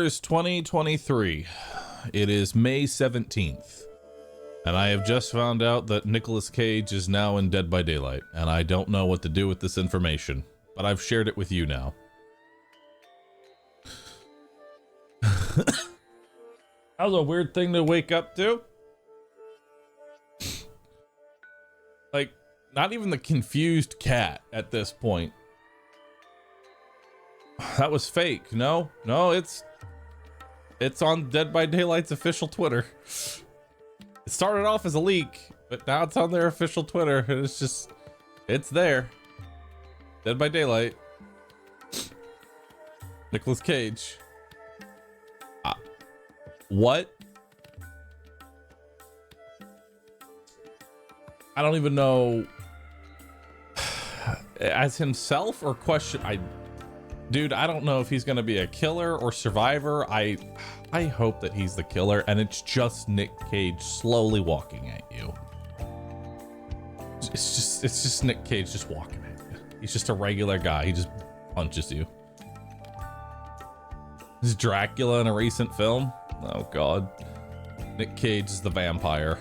is 2023. It is May 17th. And I have just found out that Nicolas Cage is now in Dead by Daylight, and I don't know what to do with this information, but I've shared it with you now. That was a weird thing to wake up to. Like, not even the confused cat at this point. That was fake. No, it's on Dead by Daylight's official Twitter. It started off as a leak, but now it's on their official Twitter, and it's there. Dead by Daylight. Nicolas Cage. What? I don't even know. As himself or question? Dude, I don't know if he's gonna be a killer or survivor. I hope that he's the killer, and it's just Nick Cage slowly walking at you. It's just Nick Cage just walking at you. He's just a regular guy. He just punches you. Is Dracula in a recent film? Oh God. Nick Cage is the vampire.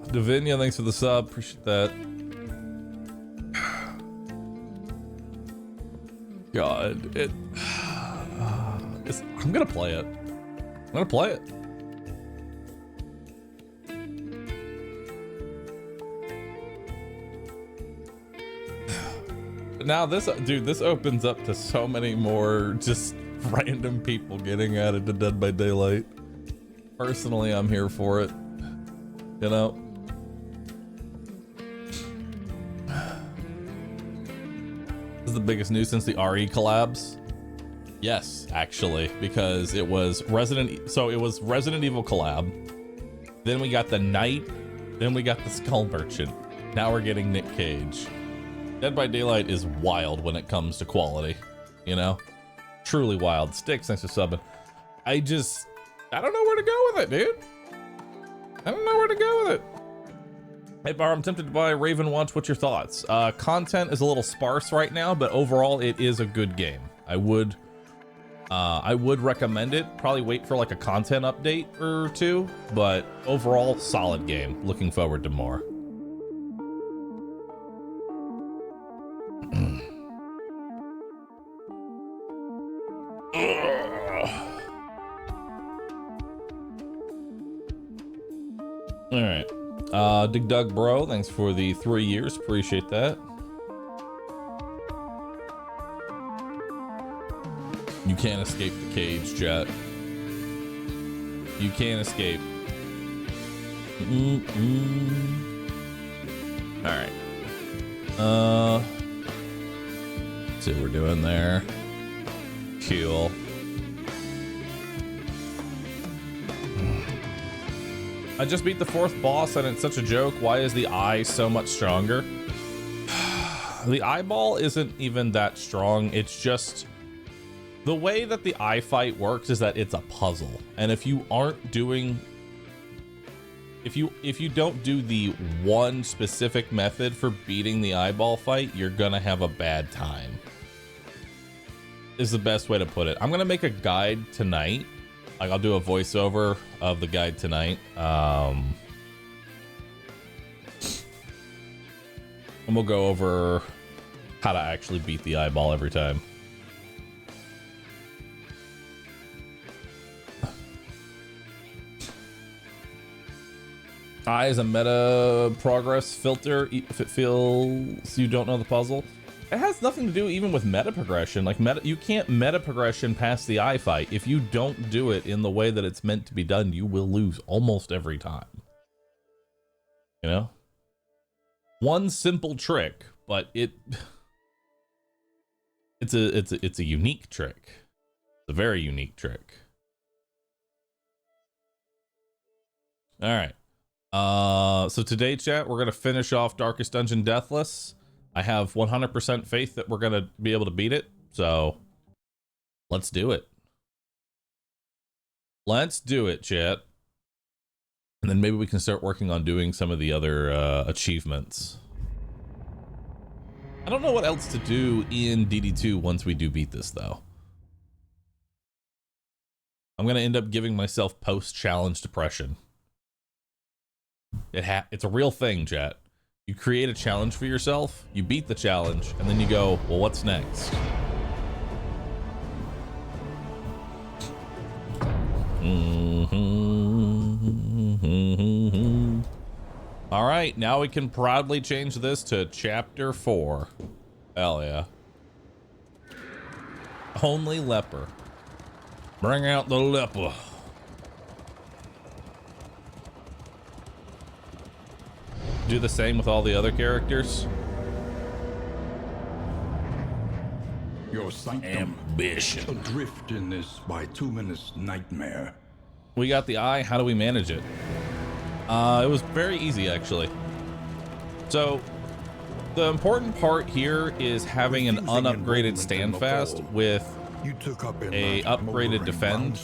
Davinia, thanks for the sub. Appreciate that. God, I'm gonna play it. I'm gonna play it. But now this opens up to so many more just random people getting added to Dead by Daylight. Personally, I'm here for it. You know? This is the biggest news since the RE collabs. Yes, actually, because it was Resident Evil collab. Then we got the Knight. Then we got the Skull Merchant. Now we're getting Nick Cage. Dead by Daylight is wild when it comes to quality, you know? Truly wild. Sticks, thanks for subbing. I don't know where to go with it, dude. I don't know where to go with it. Hey Bar, I'm tempted to buy Raven Watch. What's your thoughts? Content is a little sparse right now, but overall it is a good game. I would recommend it. Probably wait for like a content update or two, but overall solid game. Looking forward to more. All right. Dig Dug Bro, thanks for the 3 years. Appreciate that. You can't escape the cage, chat. You can't escape. All right. Let's see what we're doing there. Cool. I just beat the 4th boss and it's such a joke. Why is the eye so much stronger? The eyeball isn't even that strong. It's just the way that the eye fight works is that it's a puzzle. And if you aren't doing, if you don't do the one specific method for beating the eyeball fight, you're gonna have a bad time. Is the best way to put it. I'm gonna make a guide tonight. Like I'll do a voiceover of the guide tonight. And we'll go over how to actually beat the eyeball every time. Eye is a meta progress filter if it feels you don't know the puzzle. It has nothing to do even with meta progression. Like you can't meta progression past the eye fight. If you don't do it in the way that it's meant to be done, you will lose almost every time. You know? One simple trick, but it's a unique trick. It's a very unique trick. All right. So today, chat, we're gonna finish off Darkest Dungeon Deathless. I have 100% faith that we're gonna be able to beat it, so let's do it. Let's do it, chat. And then maybe we can start working on doing some of the other achievements. I don't know what else to do in DD2 once we do beat this, though. I'm going to end up giving myself post-challenge depression. It's a real thing, chat. You create a challenge for yourself, you beat the challenge, and then you go, well, what's next? All right, now we can proudly change this to chapter 4. Hell yeah. Only leper. Bring out the leper. Do the same with all the other characters. Your sanctum, ambition. Adrift in this bituminous nightmare. We got the eye. How do we manage it? It was very easy, actually. So the important part here is having an unupgraded standfast with a upgraded defend,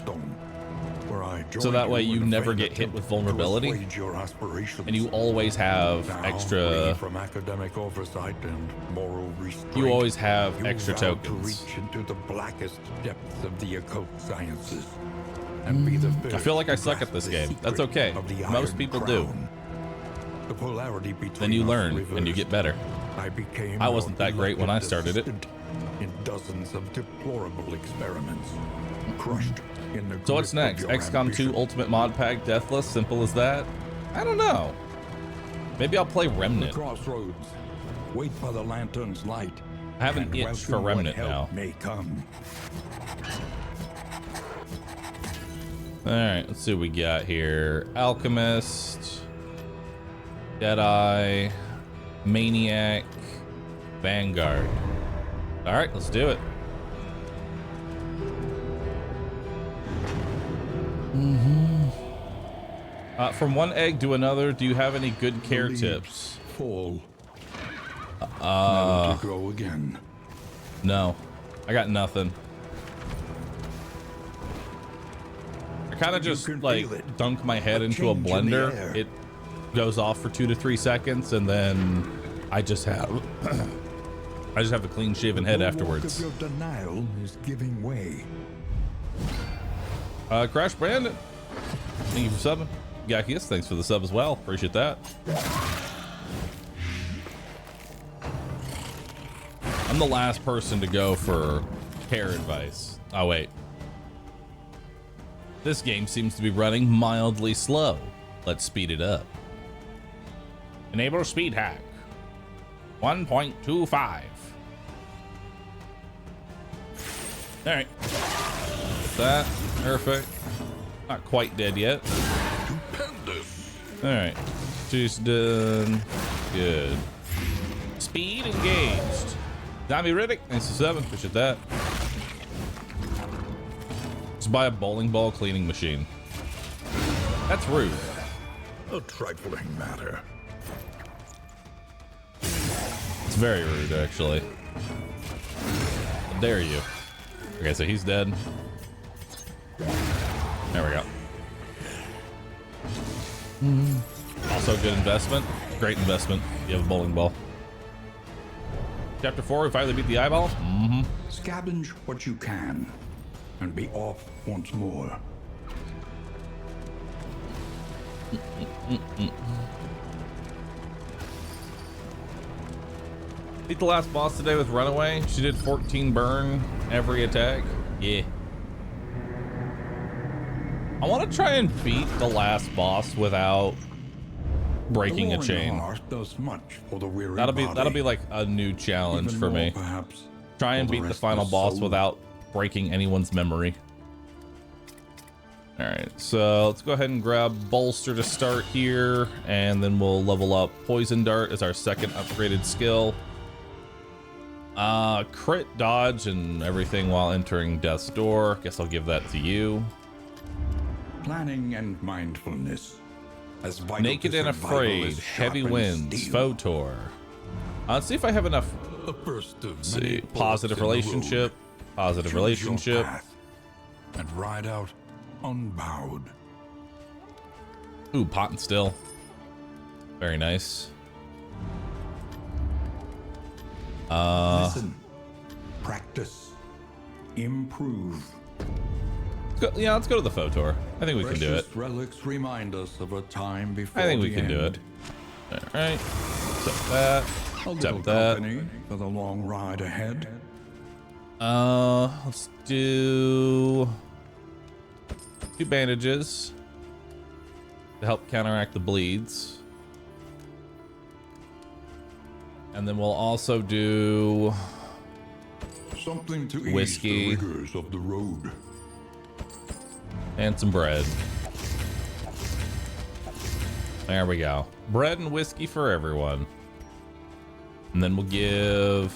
so that way you never get hit with vulnerability, and you always have extra. You always have extra tokens. I feel like I suck at this game. That's okay. Most people do. Then you learn and you get better. I wasn't that great when I started it. In dozens of deplorable experiments, crushed in the so what's next? XCOM 2 Ultimate Mod Pack Deathless? Simple as that? I don't know. Maybe I'll play Remnant. Crossroads. Wait for the lantern's light. I have an itch for Remnant now. May come. Alright, let's see what we got here. Alchemist, Deadeye, Maniac, Vanguard. Alright, let's do it. From one egg to another, do you have any good care tips? Fall. Never to grow again. No, I got nothing. I kind of just like dunk my head into a blender. It goes off for 2 to 3 seconds, and then I just have a clean shaven head afterwards. Your denial is giving way. Crash Brandon, thank you for subbing. Gakius, thanks for the sub as well. Appreciate that. I'm the last person to go for care advice. Oh wait. This game seems to be running mildly slow. Let's speed it up. Enable speed hack. 1.25. All right. That perfect. Not quite dead yet. All right. She's done. Good. Speed engaged. Zombie Riddick, thanks to 7. Appreciate that. Just buy a bowling ball cleaning machine. That's rude. A trifling matter. It's very rude, actually. How dare you? Okay, so he's dead. There we go. Also good investment. Great investment. You have a bowling ball. Chapter 4, we finally beat the eyeball. Scavenge what you can and be off once more. Beat the last boss today with Runaway. She did 14 burn every attack. Yeah. I want to try and beat the last boss without breaking a chain. That'll be like a new challenge for me. Perhaps. Try and beat the final boss without breaking anyone's memory. All right, so let's go ahead and grab Bolster to start here, and then we'll level up Poison Dart as our second upgraded skill. Crit dodge and everything while entering Death's Door. Guess I'll give that to you. Planning and mindfulness. As vital Naked and Afraid, Heavy Winds, Photor. Let's see if I have enough. A burst of See, positive relationship, positive relationship. And ride out unbowed. Ooh, Pot and Still. Very nice. Listen, practice, improve. Yeah, let's go to the photor. I think we can do it. Precious relics remind us of a time before I think we the can do end. it. All right. Accept that. A little Accept that. company for the long ride ahead. Let's do 2 bandages to help counteract the bleeds. And then we'll also do Something to ease whiskey. the rigors of the road. And some bread. There we go. Bread and whiskey for everyone. And then we'll give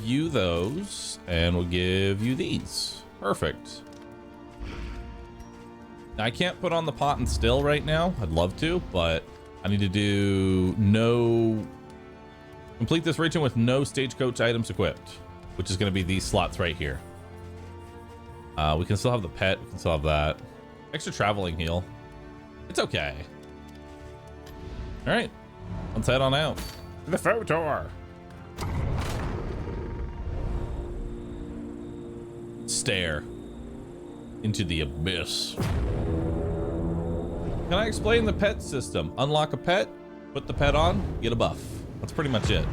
you those, and we'll give you these. Perfect. Now, I can't put on the pot and still right now. I'd love to, but I need to do complete this region with no stagecoach items equipped, which is going to be these slots right here. We can still have the pet. We can still have that. Extra traveling heal. It's okay. All right. Let's head on out. To the photor. Stare into the abyss. Can I explain the pet system? Unlock a pet, put the pet on, get a buff. That's pretty much it.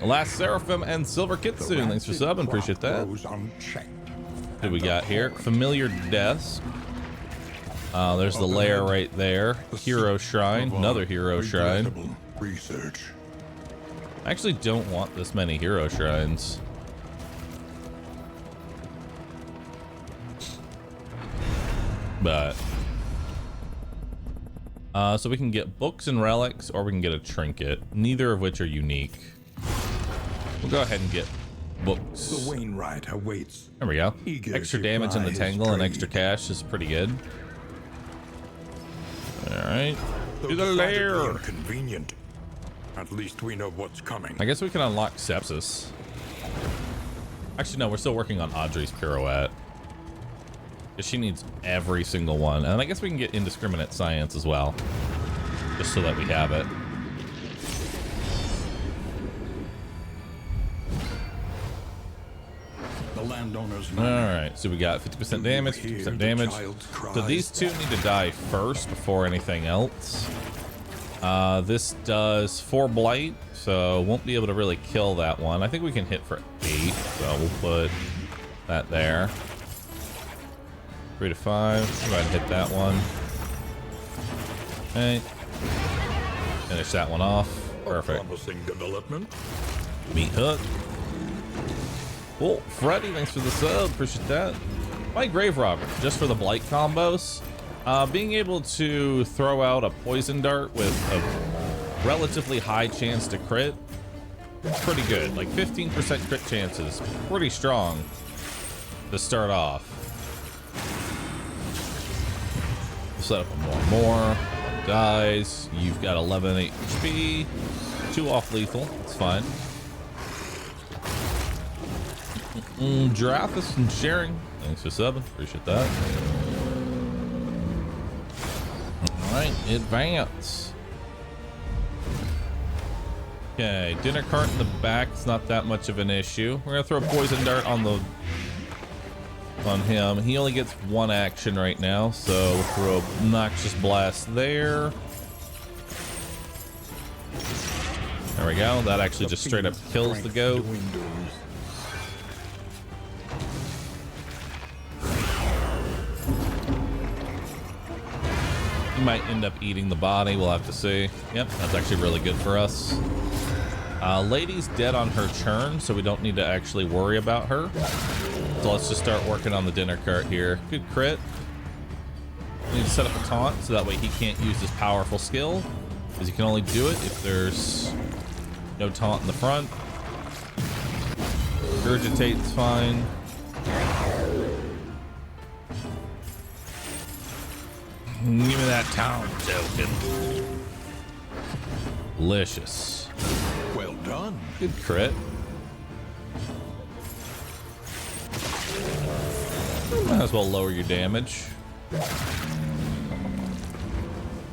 Last Seraphim and Silver Kitsune. Thanks for subbing. Appreciate that. What do we got here? Familiar Desk. There's the lair right there. Hero Shrine. Another Hero Shrine. Research. I actually don't want this many Hero Shrines. But so we can get books and relics, or we can get a trinket, neither of which are unique. We'll go ahead and get books. The Wainwright awaits. There we go. Eager Extra to damage in ply the his tangle and trade. extra cash is pretty good. All right, to the Though lair. decidedly inconvenient. At least we know what's coming. I guess we can unlock Sepsis. Actually, no, we're still working on Audrey's pirouette. She needs every single one. And I guess we can get indiscriminate science as well, just so that we have it. The landowner's All right, so we got 50% damage, 50% damage. So these two need to die first before anything else. This does 4 blight, so won't be able to really kill that one. I think we can hit for 8, so we'll put that there. 3 to 5. Go ahead and hit that one. Okay. Finish that one off. Perfect. Promising development. Meat hook. Cool. Freddy, thanks for the sub. Appreciate that. My Grave Robber, just for the blight combos. Being able to throw out a poison dart with a relatively high chance to crit, it's pretty good. Like 15% crit chances, pretty strong to start off. Set up a more. Dies. You've got 11 HP. 2 off lethal. It's fine. Giraffes and sharing. Thanks for subbing. Appreciate that. Alright, advance. Okay, dinner cart in the back. It's not that much of an issue. We're gonna throw a poison dart on him. He only gets 1 action right now, so we'll throw a noxious blast there. There we go. That actually just straight up kills the goat. He might end up eating the body. We'll have to see. Yep, that's actually really good for us. Lady's dead on her turn, so we don't need to actually worry about her. So let's just start working on the dinner cart here. Good crit. We need to set up a taunt so that way he can't use his powerful skill, because he can only do it if there's no taunt in the front. Regurgitate's fine. Give me that taunt token. Delicious. Well done. Good crit. Might as well lower your damage.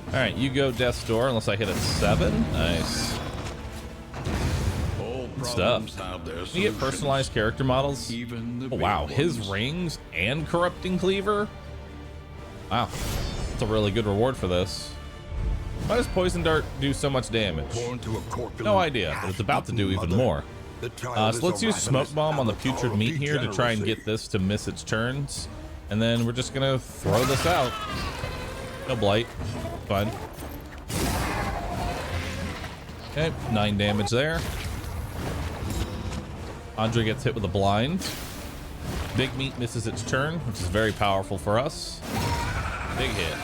Alright, you go Death's Door unless I hit a 7. Nice. Good stuff. problems have their Can you get personalized character models? Even the Oh, big wow, his ones. rings and corrupting cleaver? Wow, that's a really good reward for this. Why does poison dart do so much damage? Born to a corpulent, No idea, but it's about to do even mother, more. the child So is let's a use smoke ravenous bomb on the avatar putrid of meat here to try and degeneracy. get this to miss its turns. And then we're just gonna throw this out. No blight, fine. Okay, 9 damage there. Andre gets hit with a blind. Big meat misses its turn, which is very powerful for us. Big hit.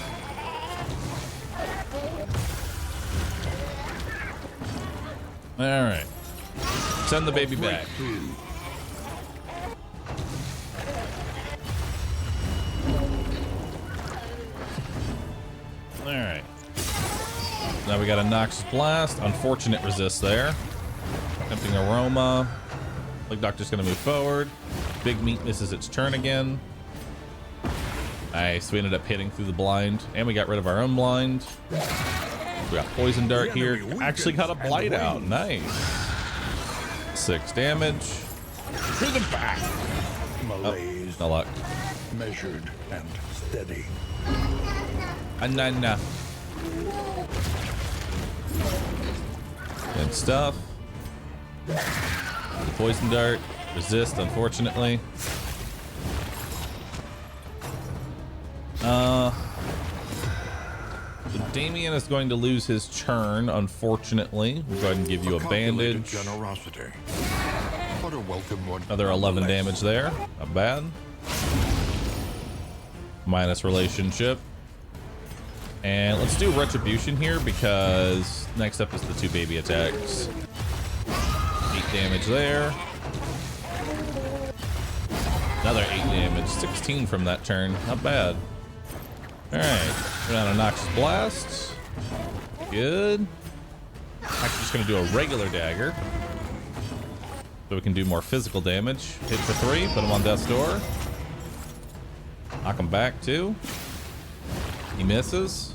All right. Send the baby back. All right. Now we got a Noxious Blast. Unfortunate resist there. Tempting Aroma. Plague Doctor's gonna move forward. Big meat misses its turn again. Nice. We ended up hitting through the blind, and we got rid of our own blind. We got Poison Dart here. Actually got a blight out. Nice. 6 damage. To the back. Malaise, No luck. measured and steady. Nah. Good stuff. The Poison Dart. Resist, unfortunately. So Damien is going to lose his turn, unfortunately. We'll go ahead and give you a Calculated bandage. generosity. But a welcome one. Another 11 nonetheless. damage there. Not bad. Minus relationship. And let's do retribution here because next up is the 2 baby attacks. 8 damage there. Another 8 damage. 16 from that turn. Not bad. Alright. We're on a Noxious Blast. Good. Actually just gonna do a regular dagger. So we can do more physical damage. Hit for 3, put him on death's door. Knock him back too. He misses.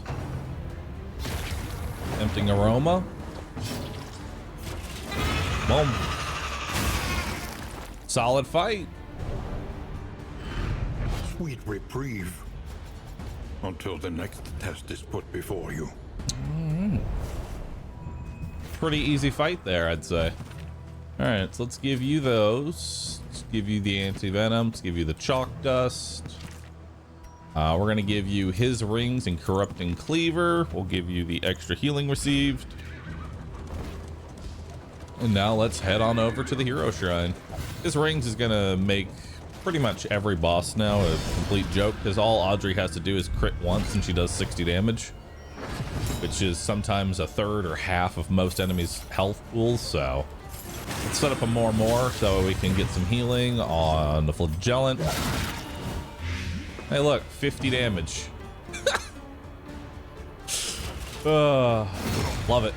Tempting Aroma. Boom. Solid fight. Sweet reprieve. Until the next test is put before you. Pretty easy fight there, I'd say. Alright, so let's give you those. Let's give you the anti-venom. Let's give you the chalk dust. We're going to give you his rings and corrupting cleaver. We'll give you the extra healing received. And now let's head on over to the hero shrine. His rings is going to make pretty much every boss now a complete joke because all Audrey has to do is crit once and she does 60 damage, which is sometimes a third or half of most enemies' health pools. So let's set up a more so we can get some healing on the flagellant. Hey, look, 50 damage. Love it.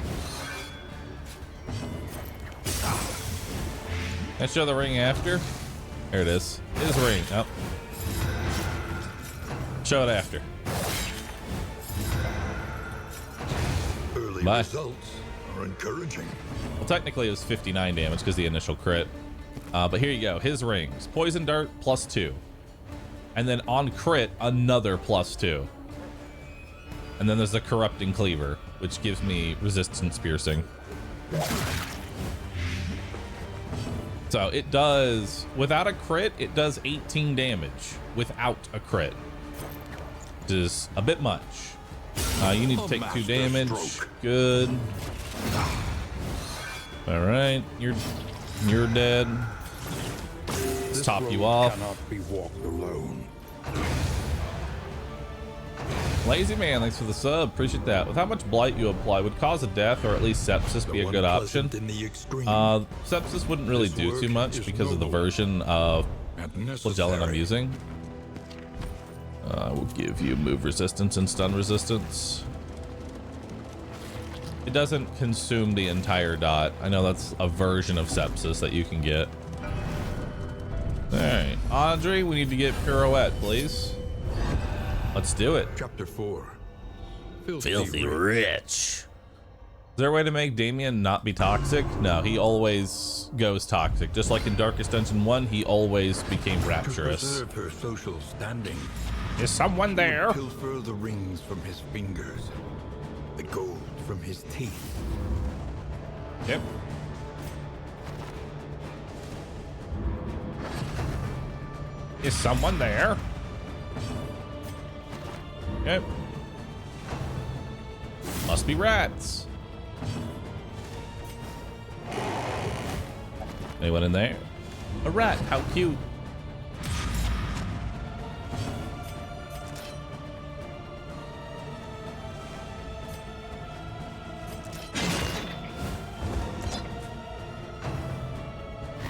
Can I show the ring after? There it is. His ring. Oh. Show it after. Early Bye. results are encouraging. Well, technically it was 59 damage because the initial crit. But here you go. His rings. Poison Dart +2. And then on crit, another +2. And then there's the Corrupting Cleaver, which gives me resistance piercing. So it does, without a crit, it does 18 damage without a crit. Which is a bit much. You need to take 2 damage. Good. All right, you're dead. Let's top you off. Cannot be walked alone. Lazy Man, thanks for the sub. Appreciate that. With how much blight you apply, would cause a death or at least sepsis be a good option? In the extreme, Sepsis wouldn't really do too much because of the version of and flagellant I'm necessary. using. We'll give you move resistance and stun resistance. It doesn't consume the entire dot. I know that's a version of sepsis that you can get. All right, Andre, we need to get pirouette, please. Let's do it. Chapter 4. Filthy rich. Is there a way to make Damien not be toxic? No, he always goes toxic. Just like in Darkest Dungeon 1, he always became rapturous. To preserve her social standing, Is someone there? pilfer the rings from his fingers, the gold from his teeth. Yep. Is someone there? Yep. Must be rats. Anyone in there? A rat, how cute.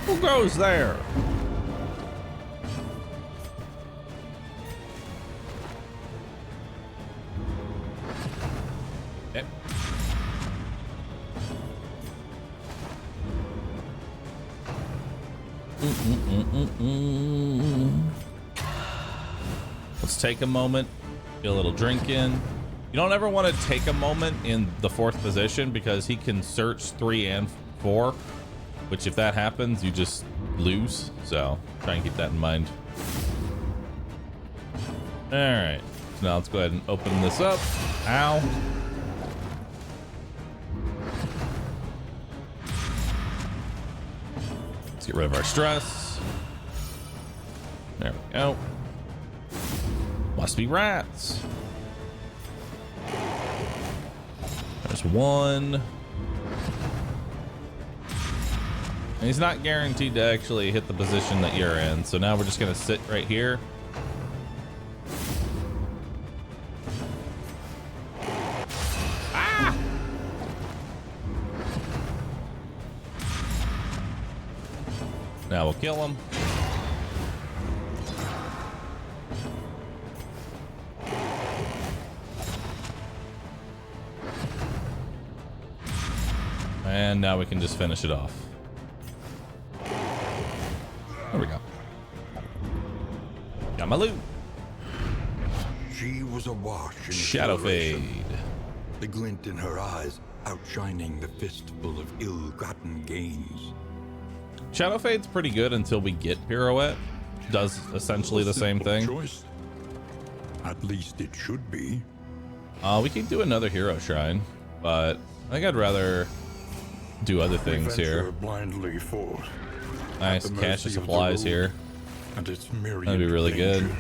Who goes there? Yep. Let's take a moment, get a little drink in. You don't ever want to take a moment in the 4th position because he can search 3 and 4, which if that happens, you just lose. So try and keep that in mind. All right, so now let's go ahead and open this up. Ow. Let's get rid of our stress. There we go. Must be rats. There's one. And he's not guaranteed to actually hit the position that you're in. So now we're just gonna sit right here. Ah! Now we'll kill him. And now we can just finish it off. There we go. Got my loot. She was awash in Shadow exhilaration, fade. the glint in her eyes outshining the fistful of ill-gotten gains. Shadow fade's pretty good until we get pirouette. Does essentially the same Simple thing. choice. At least it should be. We could do another hero shrine, but I think I'd rather do other things We here. venture blindly forth. Nice the cache mercy of of the supplies road. here. And its myriad That'd be really good. dangers.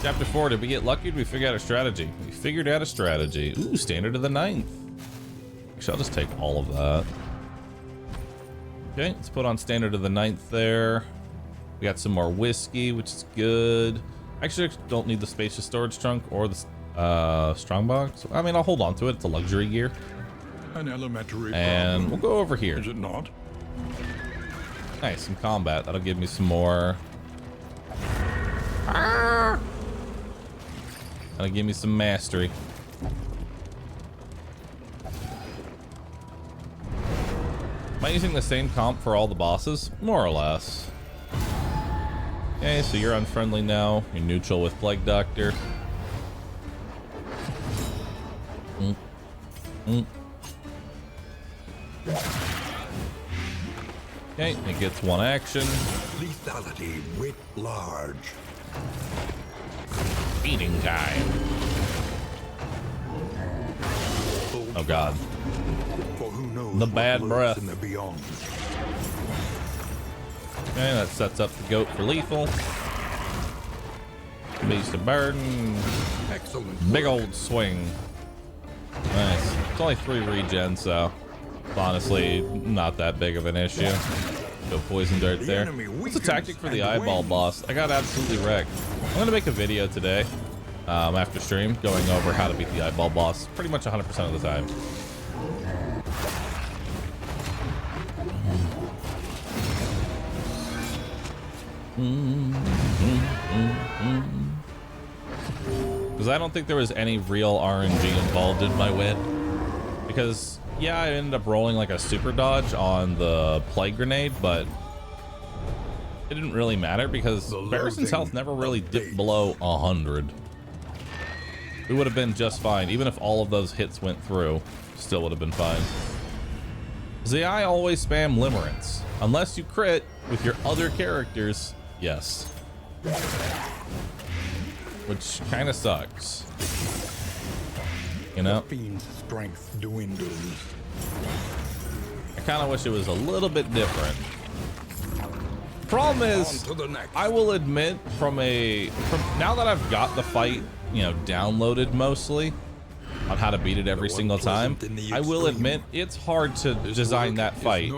Chapter 4, did we get lucky? Did we figure out a strategy? We figured out a strategy. Ooh, standard of the 9th. Actually, I'll just take all of that. Okay, let's put on standard of the 9th there. We got some more whiskey, which is good. Actually, I don't need the spacious storage trunk or the strongbox. I mean, I'll hold on to it. It's a luxury gear. An elementary And problem, we'll go over here. is it not? Nice, some combat. That'll give me some more. Ah! That'll give me some mastery. Am I using the same comp for all the bosses? More or less. Okay, so you're unfriendly now. You're neutral with Plague Doctor. Okay, it gets one action. Lethality writ large. Eating time. Oh god. For who knows The what bad lurks breath. in the beyond. Okay, that sets up the goat for lethal. Beast of burden. Excellent. Big work. old swing. Nice. It's only 3 regen, so it's honestly not that big of an issue. Go poison dart there. What's the tactic for the eyeball boss? I got absolutely wrecked. I'm gonna make a video today after stream going over how to beat the eyeball boss pretty much 100% of the time. Because I don't think there was any real RNG involved in my win. Because, yeah, I ended up rolling like a super dodge on the plague grenade, but it didn't really matter because Barrison's health never really dipped below 100. We would have been just fine. Even if all of those hits went through, still would have been fine. I always spam limerence. Unless you crit with your other characters, yes. Which kind of sucks. You know? The fiend's strength dwindles. I kind of wish it was a little bit different. Problem is, I will admit from now that I've got the fight, you know, downloaded mostly on how to beat it every single time, I will admit it's hard to design that fight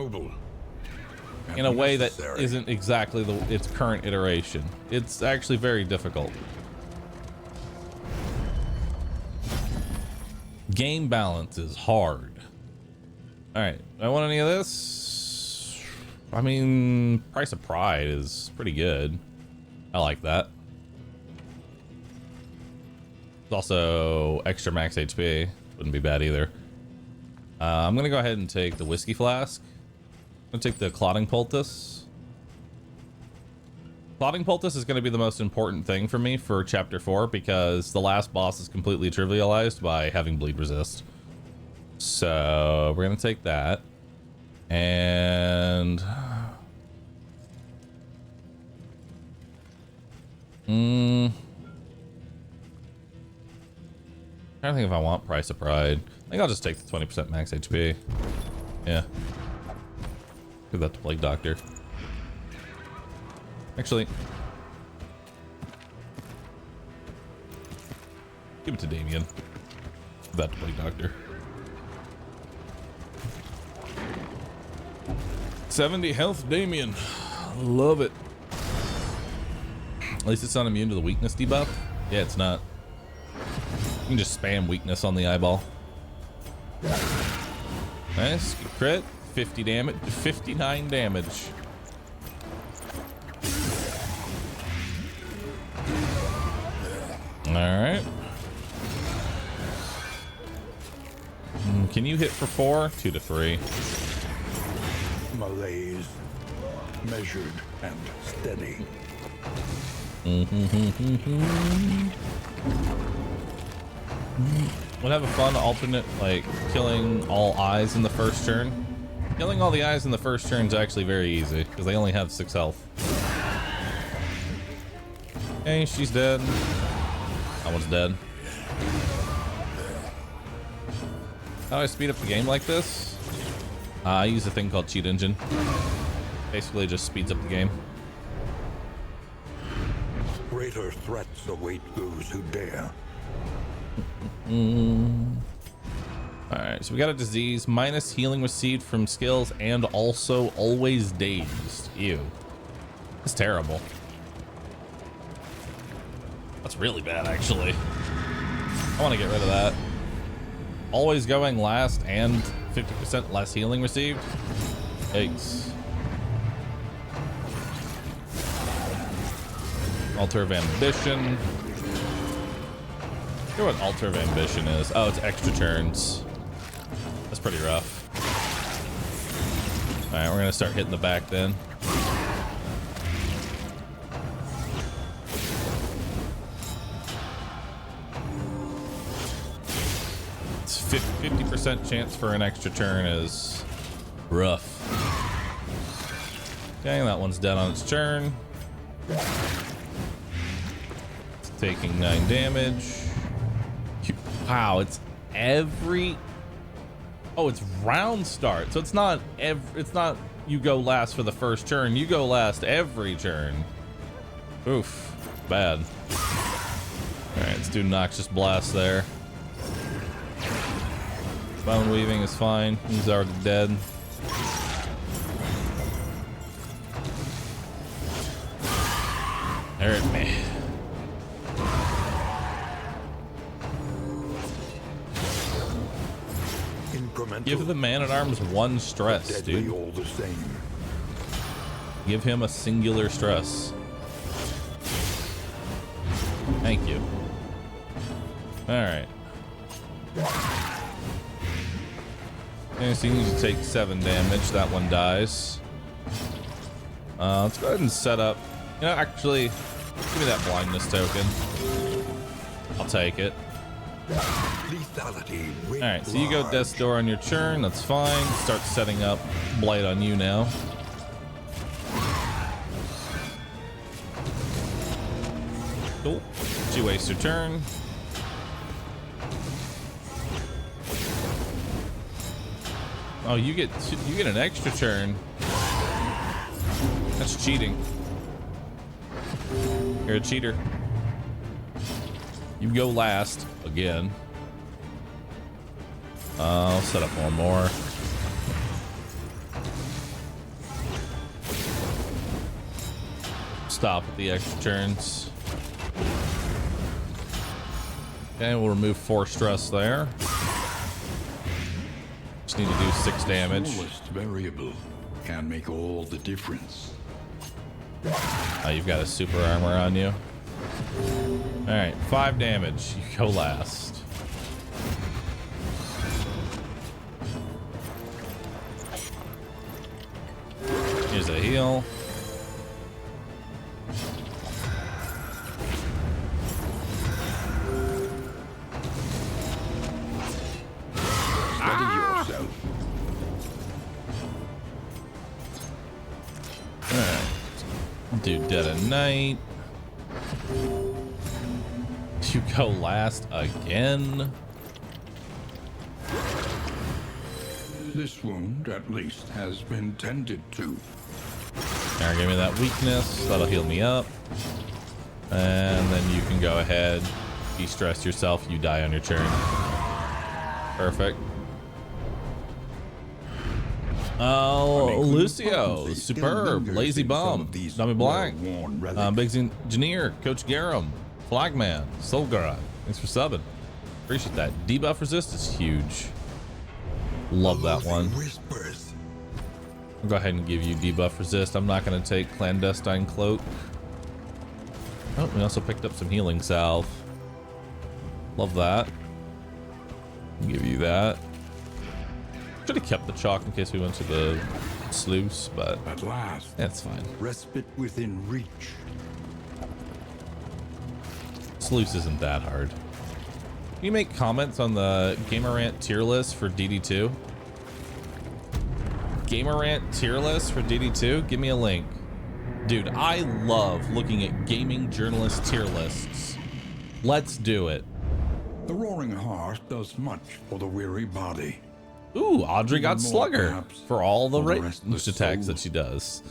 in a way that isn't exactly its current iteration. It's actually very difficult. Game balance is hard. All right, do I want any of this? I mean, Price of Pride is pretty good. I like that. It's also extra max HP. Wouldn't be bad either. I'm gonna go ahead and take the whiskey flask. I'm gonna take the clotting poultice. Clotting poultice is gonna be the most important thing for me for chapter 4 because the last boss is completely trivialized by having bleed resist. So we're gonna take that. And I don't think if I want Price of Pride. I think I'll just take the 20% max HP. Yeah. Give that to Plague Doctor. Actually, give it to Damien. Give that to Plague Doctor. 70 health, Damien. Love it. At least it's not immune to the weakness debuff. Yeah, it's not. You can just spam weakness on the eyeball. Nice. Good crit. 50 damage. 59 damage. Alright. Can you hit for 4? 2 to 3. Malaise. Measured and steady. Would have a fun alternate, like killing all eyes in the first turn. Killing all the eyes in the first turn is actually very easy because they only have 6 health. Hey, she's dead. That one's dead. How do I speed up the game like this? I use a thing called Cheat Engine. Basically, just speeds up the game. Greater threats await those who dare. Alright, so we got a disease. Minus healing received from skills and also always dazed. Ew. That's terrible. That's really bad, actually. I want to get rid of that. Always going last and 50% less healing received. Yikes. Altar of Ambition. I wonder what Altar of Ambition is. Oh, it's extra turns. That's pretty rough. Alright, we're gonna start hitting the back then. It's 50% chance for an extra turn is rough. Okay, that one's dead on its turn. It's taking 9 damage. Wow, it's every... Oh, it's round start. So it's not you go last for the first turn. You go last every turn. Oof, bad. All right, let's do Noxious Blast there. Bone Weaving is fine. He's already dead. Hurt me. Give the Man-at-Arms 1 stress, dude. All the same. Give him a singular stress. Thank you. Alright. Okay, so you need to take 7 damage. That one dies. Let's go ahead and set up. You know, actually, give me that blindness token. I'll take it. Lethality. All right, so you go Death's Door on your turn. That's fine. Start setting up Blight on you now. Cool. You waste your turn. Oh, you get an extra turn. That's cheating. You're a cheater. You go last again. I'll set up one more. Stop at the extra turns. Okay, we'll remove 4 stress there. Just need to do 6 damage. The smallest variable can make all the difference. Oh, you've got a super armor on you. All right, 5 damage. You go last. Here's a heal. Steady yourself. All right. Do Dead of Night. You go last again. This wound, at least, has been tended to. Now give me that weakness. That'll heal me up. And then you can go ahead, de-stress yourself. You die on your turn. Perfect. Oh, Lucio, superb. Lazy Bum, Dummy Black, Big Engineer, Coach Garum, Flagman, Solgarad. Thanks for subbing. Appreciate that. Debuff resist is huge. Love that one. Whispers. I'll go ahead and give you debuff resist. I'm not going to take Clandestine Cloak. Oh, we also picked up some healing salve. Love that. I'll give you that. Should have kept the chalk in case we went to the sluice, but At last, that's fine. respite within reach. Sluice isn't that hard. Can you make comments on the Gamerant tier list for DD2? Gamerant tier list for DD2? Give me a link. Dude, I love looking at gaming journalist tier lists. Let's do it. The Roaring Heart does much for the weary body. Ooh, Audrey got Even more, Slugger perhaps, for all the for the ranged restless attacks that souls. she does.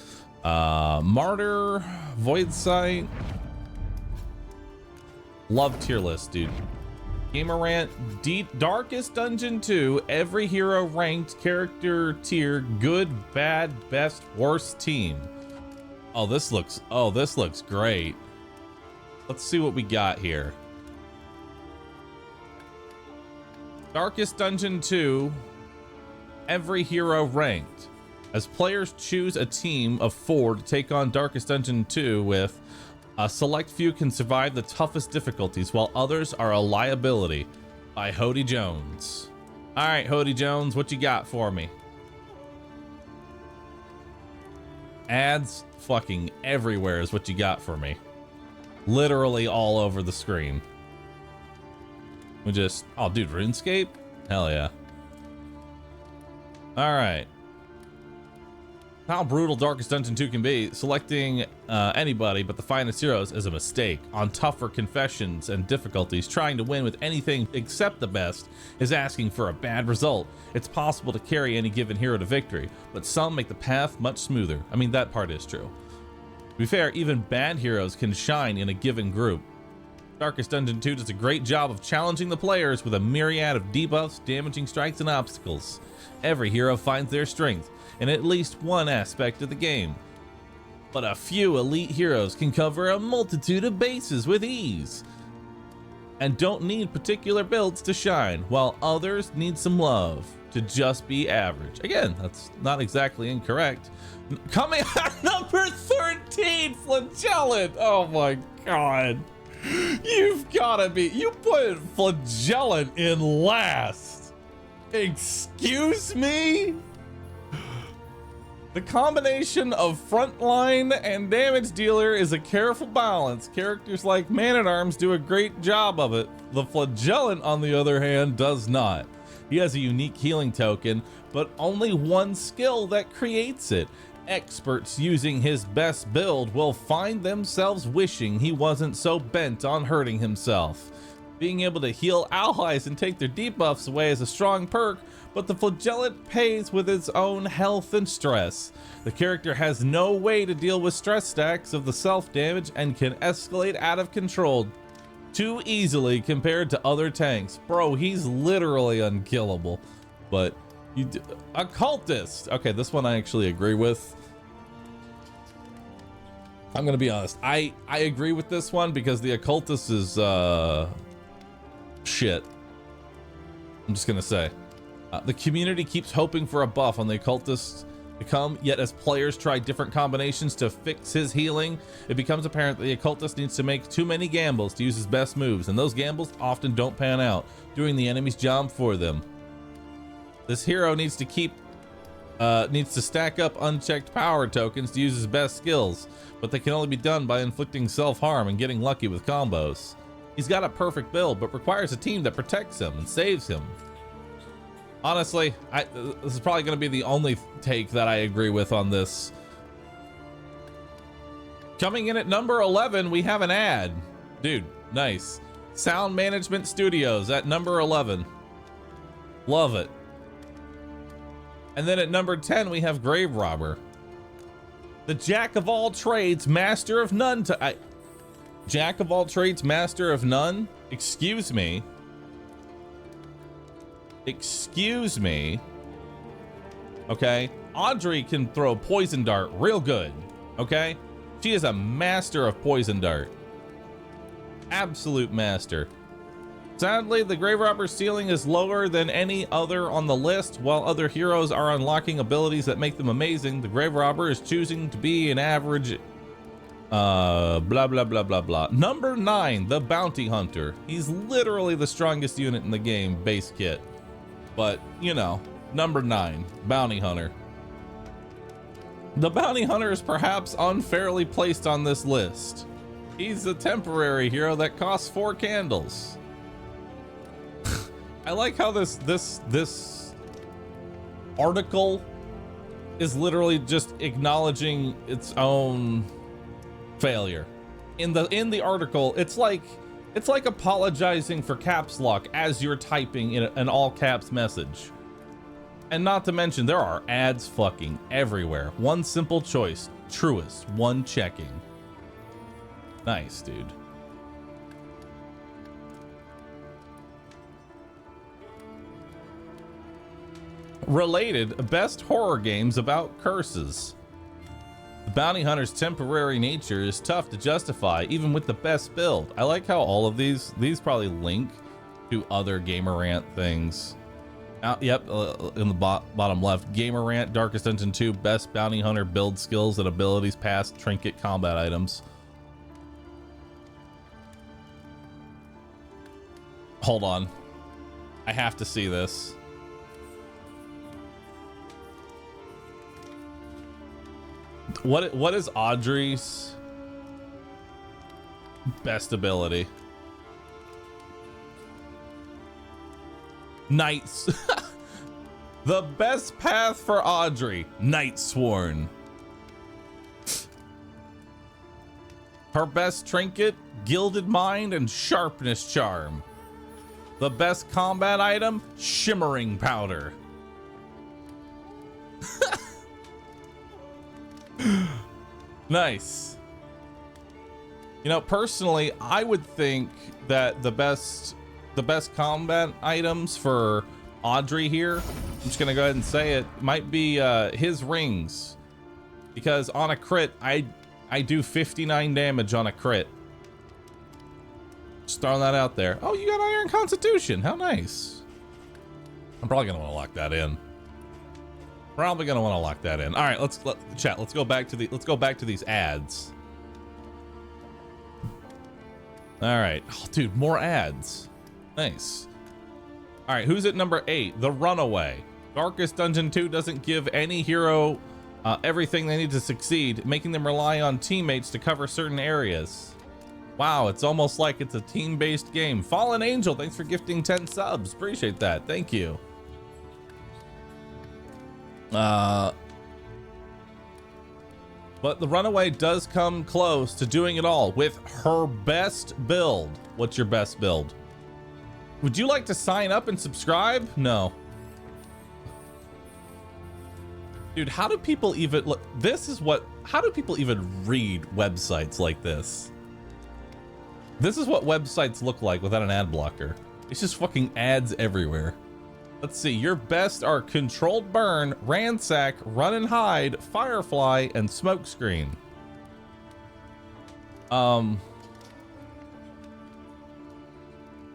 Martyr, Void Sight. Love tier list, dude. Gamerant, Darkest Dungeon 2, every hero ranked character tier, good, bad, best, worst team. Oh, this looks great. Let's see what we got here. Darkest Dungeon 2, every hero ranked. As players choose a team of 4 to take on Darkest Dungeon 2 with, a select few can survive the toughest difficulties while others are a liability. By Hody Jones. All right, Hody Jones, what you got for me? Ads fucking everywhere is what you got for me. Literally all over the screen. We just, oh dude, RuneScape? Hell yeah. All right. How brutal Darkest Dungeon 2 can be, selecting anybody but the finest heroes is a mistake. On tougher confessions and difficulties, trying to win with anything except the best is asking for a bad result. It's possible to carry any given hero to victory, but some make the path much smoother. I mean, that part is true. To be fair, even bad heroes can shine in a given group. Darkest Dungeon 2 does a great job of challenging the players with a myriad of debuffs, damaging strikes, and obstacles. Every hero finds their strength in at least one aspect of the game, but a few elite heroes can cover a multitude of bases with ease and don't need particular builds to shine, while others need some love to just be average. Again, that's not exactly incorrect. Coming at number 13, Flagellant. Oh my god. You've gotta be, you put Flagellant in last. Excuse me? The combination of frontline and damage dealer is a careful balance. Characters like Man-at-Arms do a great job of it. The Flagellant, on the other hand, does not. He has a unique healing token, but only one skill that creates it. Experts using his best build will find themselves wishing he wasn't so bent on hurting himself. Being able to heal allies and take their debuffs away is a strong perk, but the Flagellant pays with its own health and stress. The character has no way to deal with stress stacks of the self-damage and can escalate out of control too easily compared to other tanks. Bro, he's literally unkillable. But Occultist. Okay, this one I actually agree with. I'm gonna be honest. I agree with this one because the Occultist is shit. I'm just gonna say. The community keeps hoping for a buff on the Occultist to come, yet as players try different combinations to fix his healing, it becomes apparent that the Occultist needs to make too many gambles to use his best moves, and those gambles often don't pan out, doing the enemy's job for them. This hero needs to stack up unchecked power tokens to use his best skills, but they can only be done by inflicting self-harm and getting lucky with combos. He's got a perfect build, but requires a team that protects him and saves him. Honestly, this is probably going to be the only take that I agree with on this. Coming in at number 11, we have an ad. Dude, nice. Sound Management Studios at number 11. Love it. And then at number 10, we have Grave Robber. The Jack of all trades, master of none. Jack of all trades, master of none? Excuse me. Excuse me. Okay. Audrey can throw poison dart real good. Okay. She is a master of poison dart. Absolute master. Sadly, the Grave Robber's ceiling is lower than any other on the list. While other heroes are unlocking abilities that make them amazing, the Grave Robber is choosing to be an average blah blah blah blah blah. Number 9, the Bounty Hunter. He's literally the strongest unit in the game, base kit. But, you know, number 9, Bounty Hunter. The Bounty Hunter is perhaps unfairly placed on this list. He's a temporary hero that costs 4 candles. I like how this article is literally just acknowledging its own failure. In the article, it's like apologizing for caps lock as you're typing in an all caps message. And not to mention, there are ads fucking everywhere. One simple choice, truest, one checking. Nice, dude. Related, best horror games about curses. The Bounty Hunter's temporary nature is tough to justify, even with the best build. I like how all of these probably link to other Gamer Rant things. Yep, in the bottom left, Gamer Rant, Darkest Dungeon 2, best Bounty Hunter build skills and abilities past trinket combat items. Hold on. I have to see this. What is Audrey's best ability? Knights. The best path for Audrey, Night Sworn. Her best trinket, Gilded Mind and Sharpness Charm. The best combat item, Shimmering Powder. Nice. You know, personally, I would think that the best combat items for Audrey here, I'm just gonna go ahead and say it, might be his rings, because on a crit, I do 59 damage on a crit. Just throwing that out there. Oh, you got Iron Constitution. How nice. I'm probably gonna want to lock that in. Probably gonna want to lock that in. All right, let's go back to these ads. All right. Oh, dude, more ads. Nice. All right, who's at number 8? The Runaway. Darkest Dungeon 2 doesn't give any hero everything they need to succeed, making them rely on teammates to cover certain areas. Wow, it's almost like it's a team-based game. Fallen Angel, thanks for gifting 10 subs. Appreciate that. Thank you. But the Runaway does come close to doing it all with her best build. What's your best build? Would you like to sign up and subscribe? No. Dude, how do people even look? How do people even read websites like this? This is what websites look like without an ad blocker. It's just fucking ads everywhere. Let's see, your best are Controlled Burn, Ransack, Run and Hide, Firefly, and Smokescreen.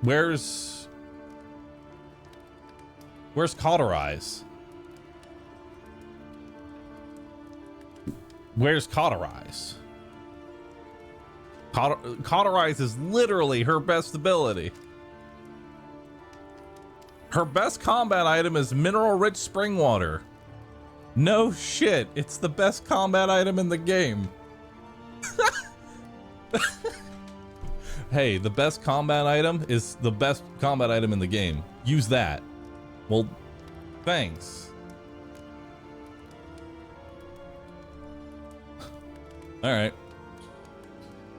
Where's Cauterize? Where's Cauterize? Cauterize is literally her best ability. Her best combat item is mineral-rich spring water. No shit, it's the best combat item in the game. Hey, the best combat item is the best combat item in the game. Use that. Well, thanks. All right.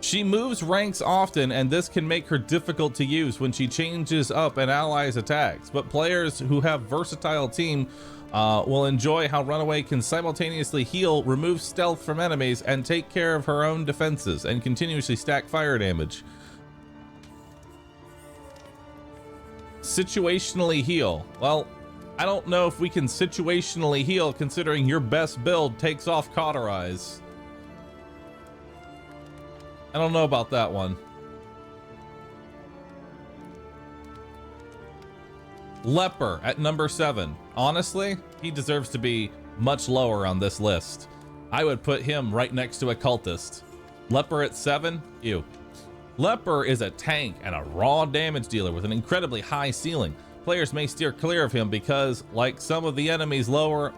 She moves ranks often, and this can make her difficult to use when she changes up an ally's attacks. But players who have versatile team will enjoy how Runaway can simultaneously heal, remove stealth from enemies, and take care of her own defenses, and continuously stack fire damage. Situationally heal. Well, I don't know if we can situationally heal considering your best build takes off Cauterize. I don't know about that one. Leper at number 7. Honestly, he deserves to be much lower on this list. I would put him right next to a cultist. Leper at 7? Ew. Leper is a tank and a raw damage dealer with an incredibly high ceiling. Players may steer clear of him because, like some of the enemies lower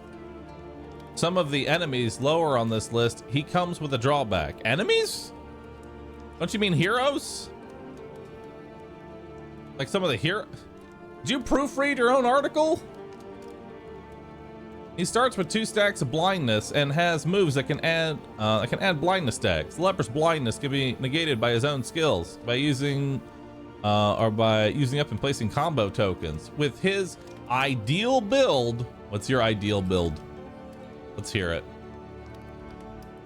on this list, he comes with a drawback. Enemies? Don't you mean heroes? Like some of the hero? Did you proofread your own article? He starts with 2 stacks of blindness and has moves that can add blindness stacks. The Leper's blindness can be negated by his own skills by using up and placing combo tokens. With his ideal build, what's your ideal build? Let's hear it.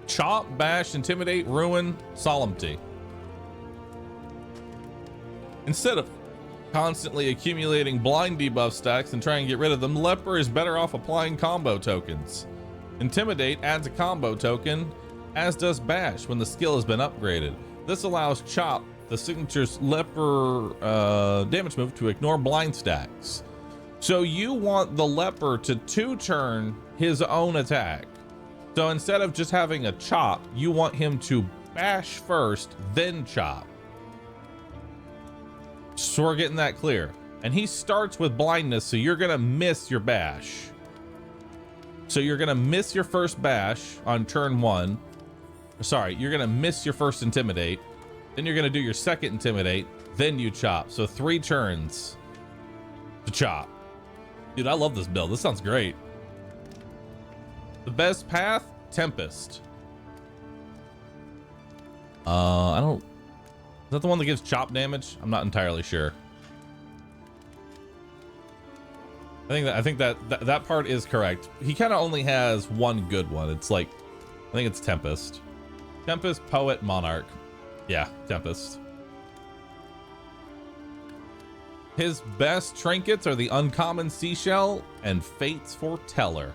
Chop, bash, intimidate, ruin, solemnity. Instead of constantly accumulating blind debuff stacks and trying to get rid of them, Leper is better off applying combo tokens. Intimidate adds a combo token, as does Bash when the skill has been upgraded. This allows Chop, the signature's Leper damage move, to ignore blind stacks. So you want the Leper to 2-turn his own attack. So instead of just having a Chop, you want him to Bash first, then Chop. So we're getting that clear. And he starts with blindness, so you're gonna miss your bash. So you're gonna miss your first bash on turn 1. Sorry, you're gonna miss your first intimidate. Then you're gonna do your second intimidate, then you chop. So 3 turns to chop. Dude, I love this build. This sounds great. The best path, Tempest. Is that the one that gives chop damage? I'm not entirely sure. I think that part is correct. He kind of only has one good one. It's like, I think it's Tempest. Tempest, Poet, Monarch. Yeah, Tempest. His best trinkets are the Uncommon Seashell and Fate's Foreteller.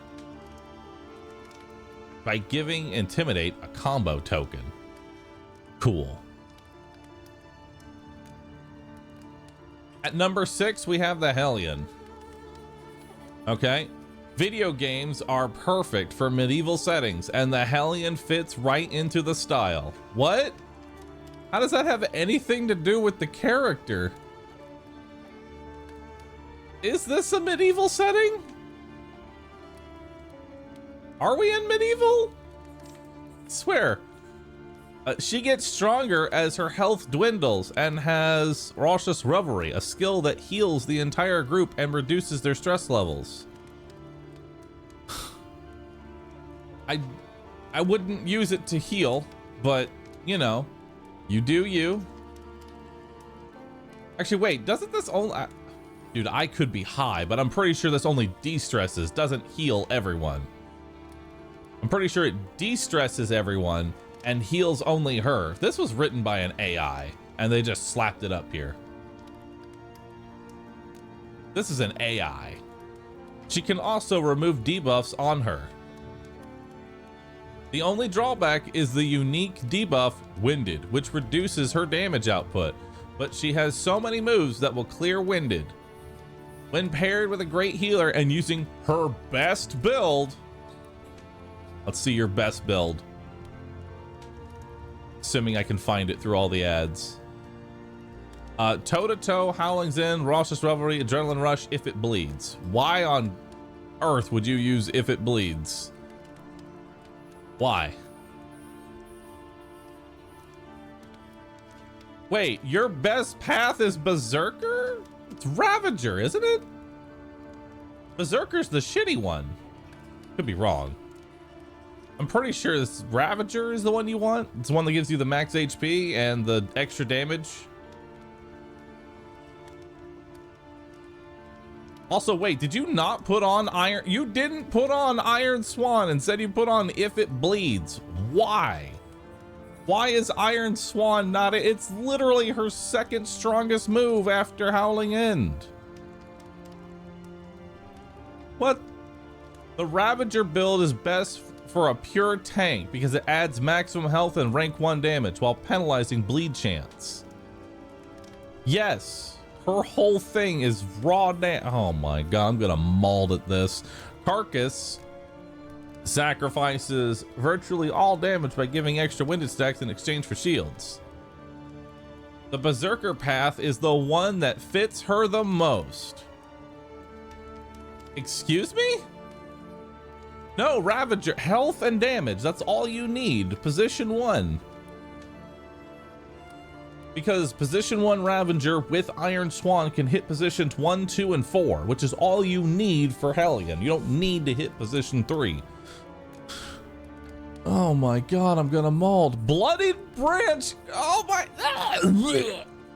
By giving Intimidate a combo token. Cool. At number 6, we have the Hellion. Okay. Video games are perfect for medieval settings, and the Hellion fits right into the style. What? How does that have anything to do with the character? Is this a medieval setting? Are we in medieval? Swear. She gets stronger as her health dwindles and has Raucous Revelry, a skill that heals the entire group and reduces their stress levels. I wouldn't use it to heal, but you know, you do you. Actually, wait, doesn't this only... dude, I could be high, but I'm pretty sure this only de-stresses, doesn't heal everyone. I'm pretty sure it de-stresses everyone and heals only her. This was written by an AI, and they just slapped it up here. This is an AI. She can also remove debuffs on her. The only drawback is the unique debuff, Winded, which reduces her damage output, but she has so many moves that will clear Winded. When paired with a great healer and using her best build, let's see your best build. Assuming I can find it through all the ads. Toe-to-toe, Howling's End, Raucous Revelry, Adrenaline Rush, If It Bleeds. Why on earth would you use If It Bleeds? Why? Wait, your best path is Berserker? It's Ravager, isn't it? Berserker's the shitty one. Could be wrong. I'm pretty sure this Ravager is the one you want. It's the one that gives you the max HP and the extra damage. Also, wait, did you not put on Iron? You didn't put on Iron Swan and said you put on If It Bleeds. Why? Why is Iron Swan not? It's literally her second strongest move after Howling End. What? The Ravager build is best for a pure tank because it adds maximum health and rank 1 damage while penalizing bleed chance. Yes. Her whole thing is raw oh my god, I'm gonna maul at this. Carcass sacrifices virtually all damage by giving extra winded stacks in exchange for shields. The Berserker path is the one that fits her the most. Excuse me? No, Ravager, health and damage, that's all you need. Position 1. Because position 1 Ravager with Iron Swan can hit positions 1, 2, and 4, which is all you need for Hellion. You don't need to hit position 3. Oh my god, I'm gonna mold. Bloodied Branch! Oh my...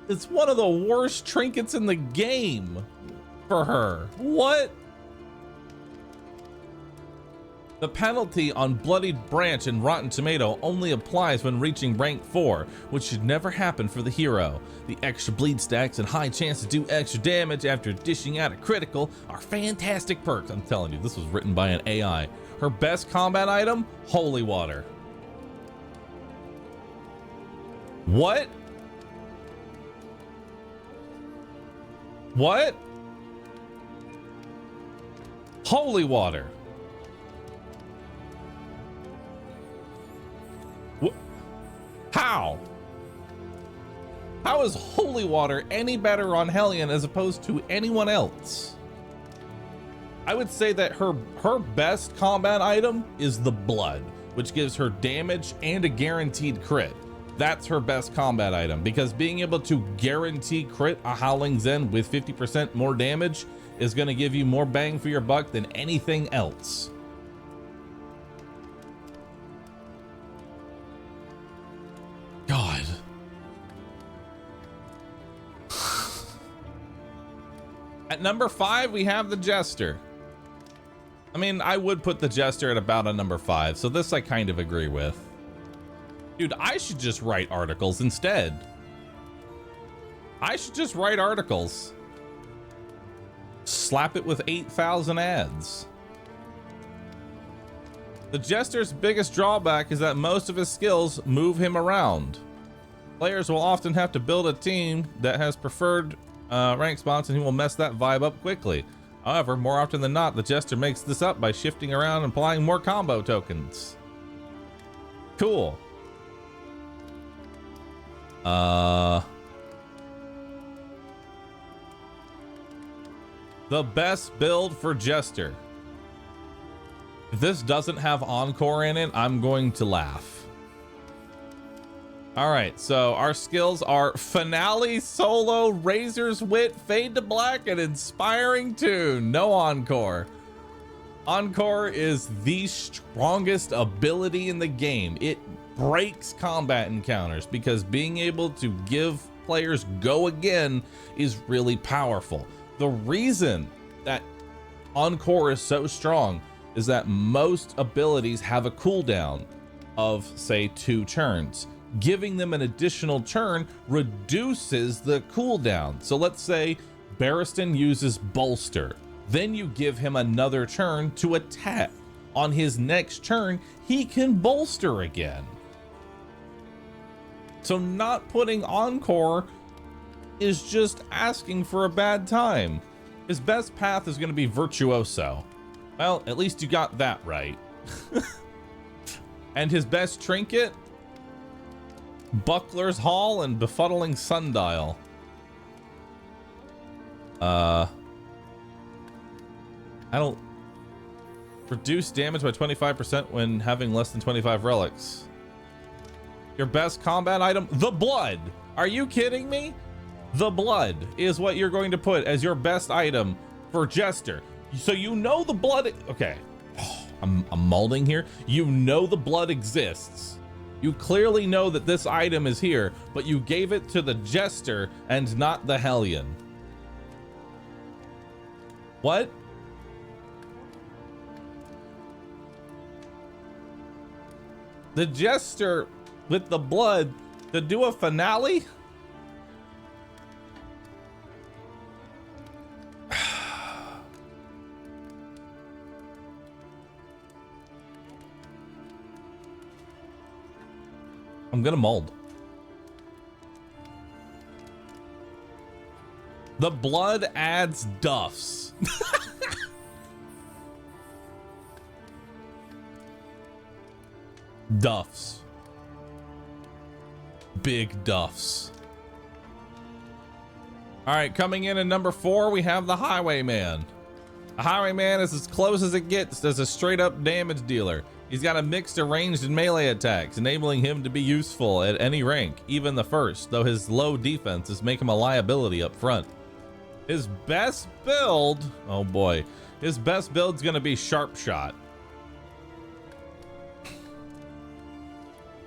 It's one of the worst trinkets in the game for her. What? The penalty on Bloodied Branch and Rotten Tomato only applies when reaching rank 4, which should never happen for the hero. The extra bleed stacks and high chance to do extra damage after dishing out a critical are fantastic perks. I'm telling you, this was written by an AI. Her best combat item, Holy Water. What? What? Holy Water. How? How is Holy Water any better on Hellion as opposed to anyone else? I would say that her best combat item is the Blood, which gives her damage and a guaranteed crit. That's her best combat item, because being able to guarantee crit a Howling's End with 50% more damage is going to give you more bang for your buck than anything else. God. At number 5, we have the Jester. I mean, I would put the Jester at about a number 5, so this I kind of agree with. Dude, I should just write articles instead. I should just write articles. Slap it with 8,000 ads. The Jester's biggest drawback is that most of his skills move him around. Players will often have to build a team that has preferred rank spots, and he will mess that vibe up quickly. However, more often than not, the Jester makes this up by shifting around and applying more combo tokens. Cool. The best build for Jester. If this doesn't have Encore in it, I'm going to laugh. All right, so our skills are Finale, Solo, Razor's Wit, Fade to Black, and Inspiring Tune. No Encore. Encore is the strongest ability in the game. It breaks combat encounters because being able to give players go again is really powerful. The reason that Encore is so strong is that most abilities have a cooldown of, say, 2 turns. Giving them an additional turn reduces the cooldown. So let's say Barristan uses Bolster. Then you give him another turn to attack. On his next turn, he can bolster again. So not putting Encore is just asking for a bad time. His best path is going to be Virtuoso. Well, at least you got that right. And his best trinket? Buckler's Hall and Befuddling Sundial. I don't... Reduce damage by 25% when having less than 25 relics. Your best combat item? The Blood! Are you kidding me? The Blood is what you're going to put as your best item for Jester. So you know the blood... Okay. I'm molding here. You know the blood exists. You clearly know that this item is here, but you gave it to the Jester and not the Hellion. What? The Jester with the blood to do a finale? I'm gonna mold. The blood adds duffs. Duffs. Big duffs. All right, coming in at number 4, we have the Highwayman. A Highwayman is as close as it gets as a straight up damage dealer. He's got a mixed ranged and melee attacks, enabling him to be useful at any rank, even the first, though his low defenses make him a liability up front. His best build, oh boy, his best build's gonna be Sharp Shot.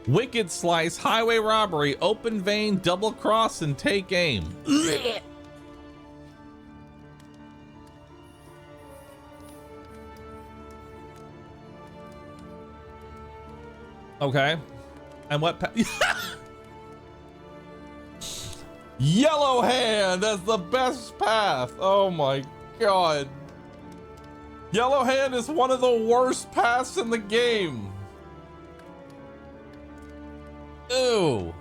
Wicked Slice, Highway Robbery, Open Vein, Double Cross, and Take Aim. Okay. And what Yellow Hand as the best path. Oh my god. Yellow Hand is one of the worst paths in the game. Ew.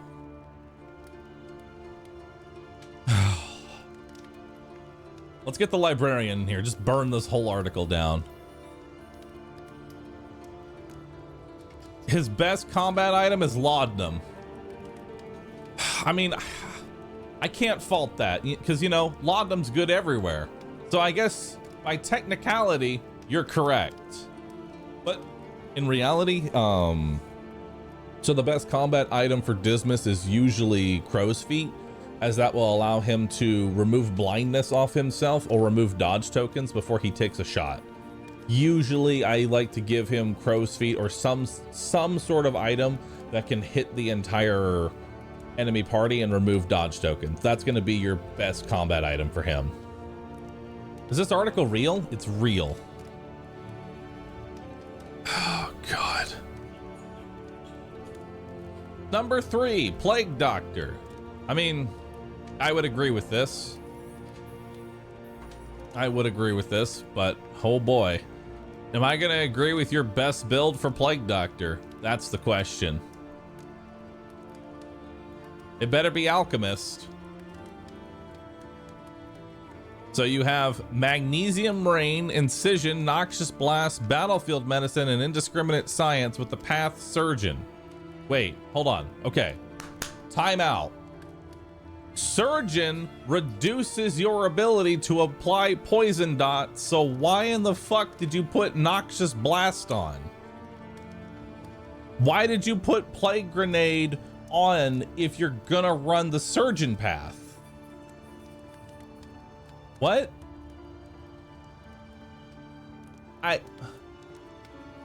Let's get the librarian in here. Just burn this whole article down. His best combat item is Laudanum. I mean, I can't fault that because, you know, Laudanum's good everywhere. So I guess by technicality, you're correct. But in reality, so the best combat item for Dismas is usually Crow's Feet, as that will allow him to remove blindness off himself or remove dodge tokens before he takes a shot. Usually I like to give him Crow's Feet or some sort of item that can hit the entire enemy party and remove dodge tokens. That's going to be your best combat item for him. Is this article real? It's real. Oh god. Number 3, Plague Doctor. I mean, I would agree with this. But oh boy. Am I gonna agree with your best build for Plague Doctor? That's the question. It better be Alchemist. So you have Magnesium Rain, Incision, Noxious Blast, Battlefield Medicine, and Indiscriminate Science with the Path Surgeon. Wait, hold on. Okay. Time out. Surgeon reduces your ability to apply poison dots, so why in the fuck did you put Noxious Blast on? Why did you put Plague Grenade on if you're gonna run the Surgeon path? What? I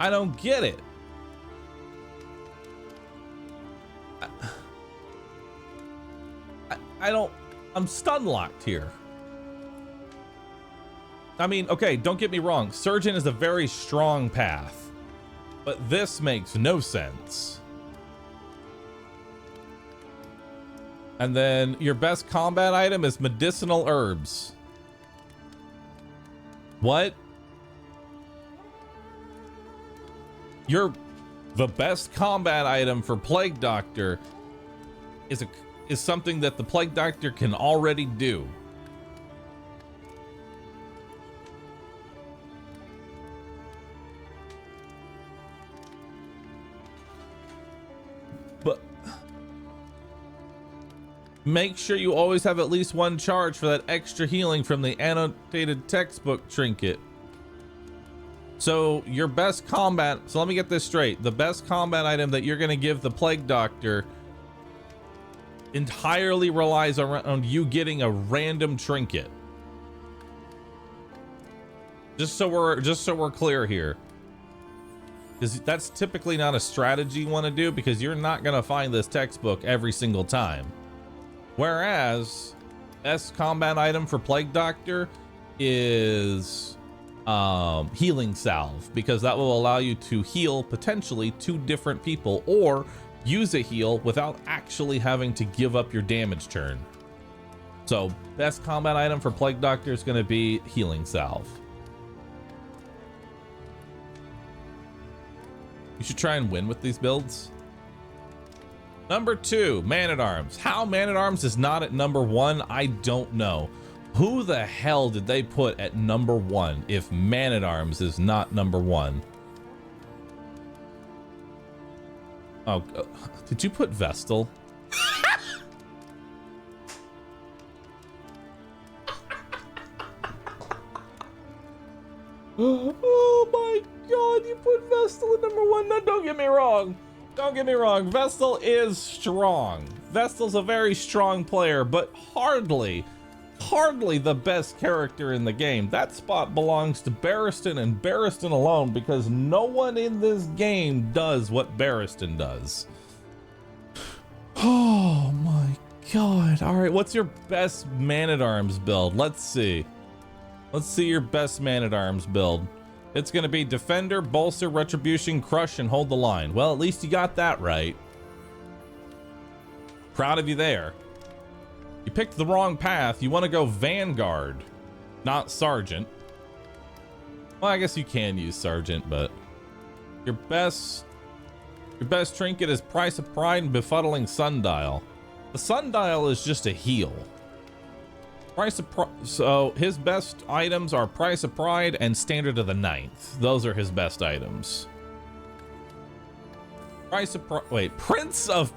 don't get it. I'm stun locked here. I mean, okay, don't get me wrong. Surgeon is a very strong path, but this makes no sense. And then your best combat item is medicinal herbs. What? The best combat item for Plague Doctor is something that the Plague Doctor can already do. But make sure you always have at least one charge for that extra healing from the annotated textbook trinket. So your best combat, so let me get this straight. The best combat item that you're going to give the Plague Doctor entirely relies on you getting a random trinket. Just so we're clear here, because that's typically not a strategy you want to do, because you're not going to find this textbook every single time. Whereas best combat item for Plague Doctor is healing salve, because that will allow you to heal potentially 2 different people, or use a heal without actually having to give up your damage turn. So best combat item for Plague Doctor is going to be healing salve. You should try and win with these builds. Number 2, Man-at-Arms. How Man-at-Arms is not at number 1, I don't know. Who the hell did they put at number 1 if Man-at-Arms is not number 1? Oh, did you put Vestal? Oh my god, you put Vestal at number 1. No, don't get me wrong. Don't get me wrong. Vestal is strong. Vestal's a very strong player, but hardly the best character in the game. That spot belongs to Barristan and Barristan alone, because no one in this game does what Barristan does. Oh my god. All right, what's your best Man-at-Arms build? Let's see your best Man-at-Arms build. It's gonna be Defender, Bolster, Retribution, Crush, and Hold the Line. Well, at least you got that right. Proud of you there. You picked the wrong path. You want to go Vanguard, not Sergeant. Well, I guess you can use Sergeant, but your best trinket is Price of Pride and Befuddling Sundial. The Sundial is just a heal. So his best items are Price of Pride and Standard of the Ninth. Those are his best items. Prince of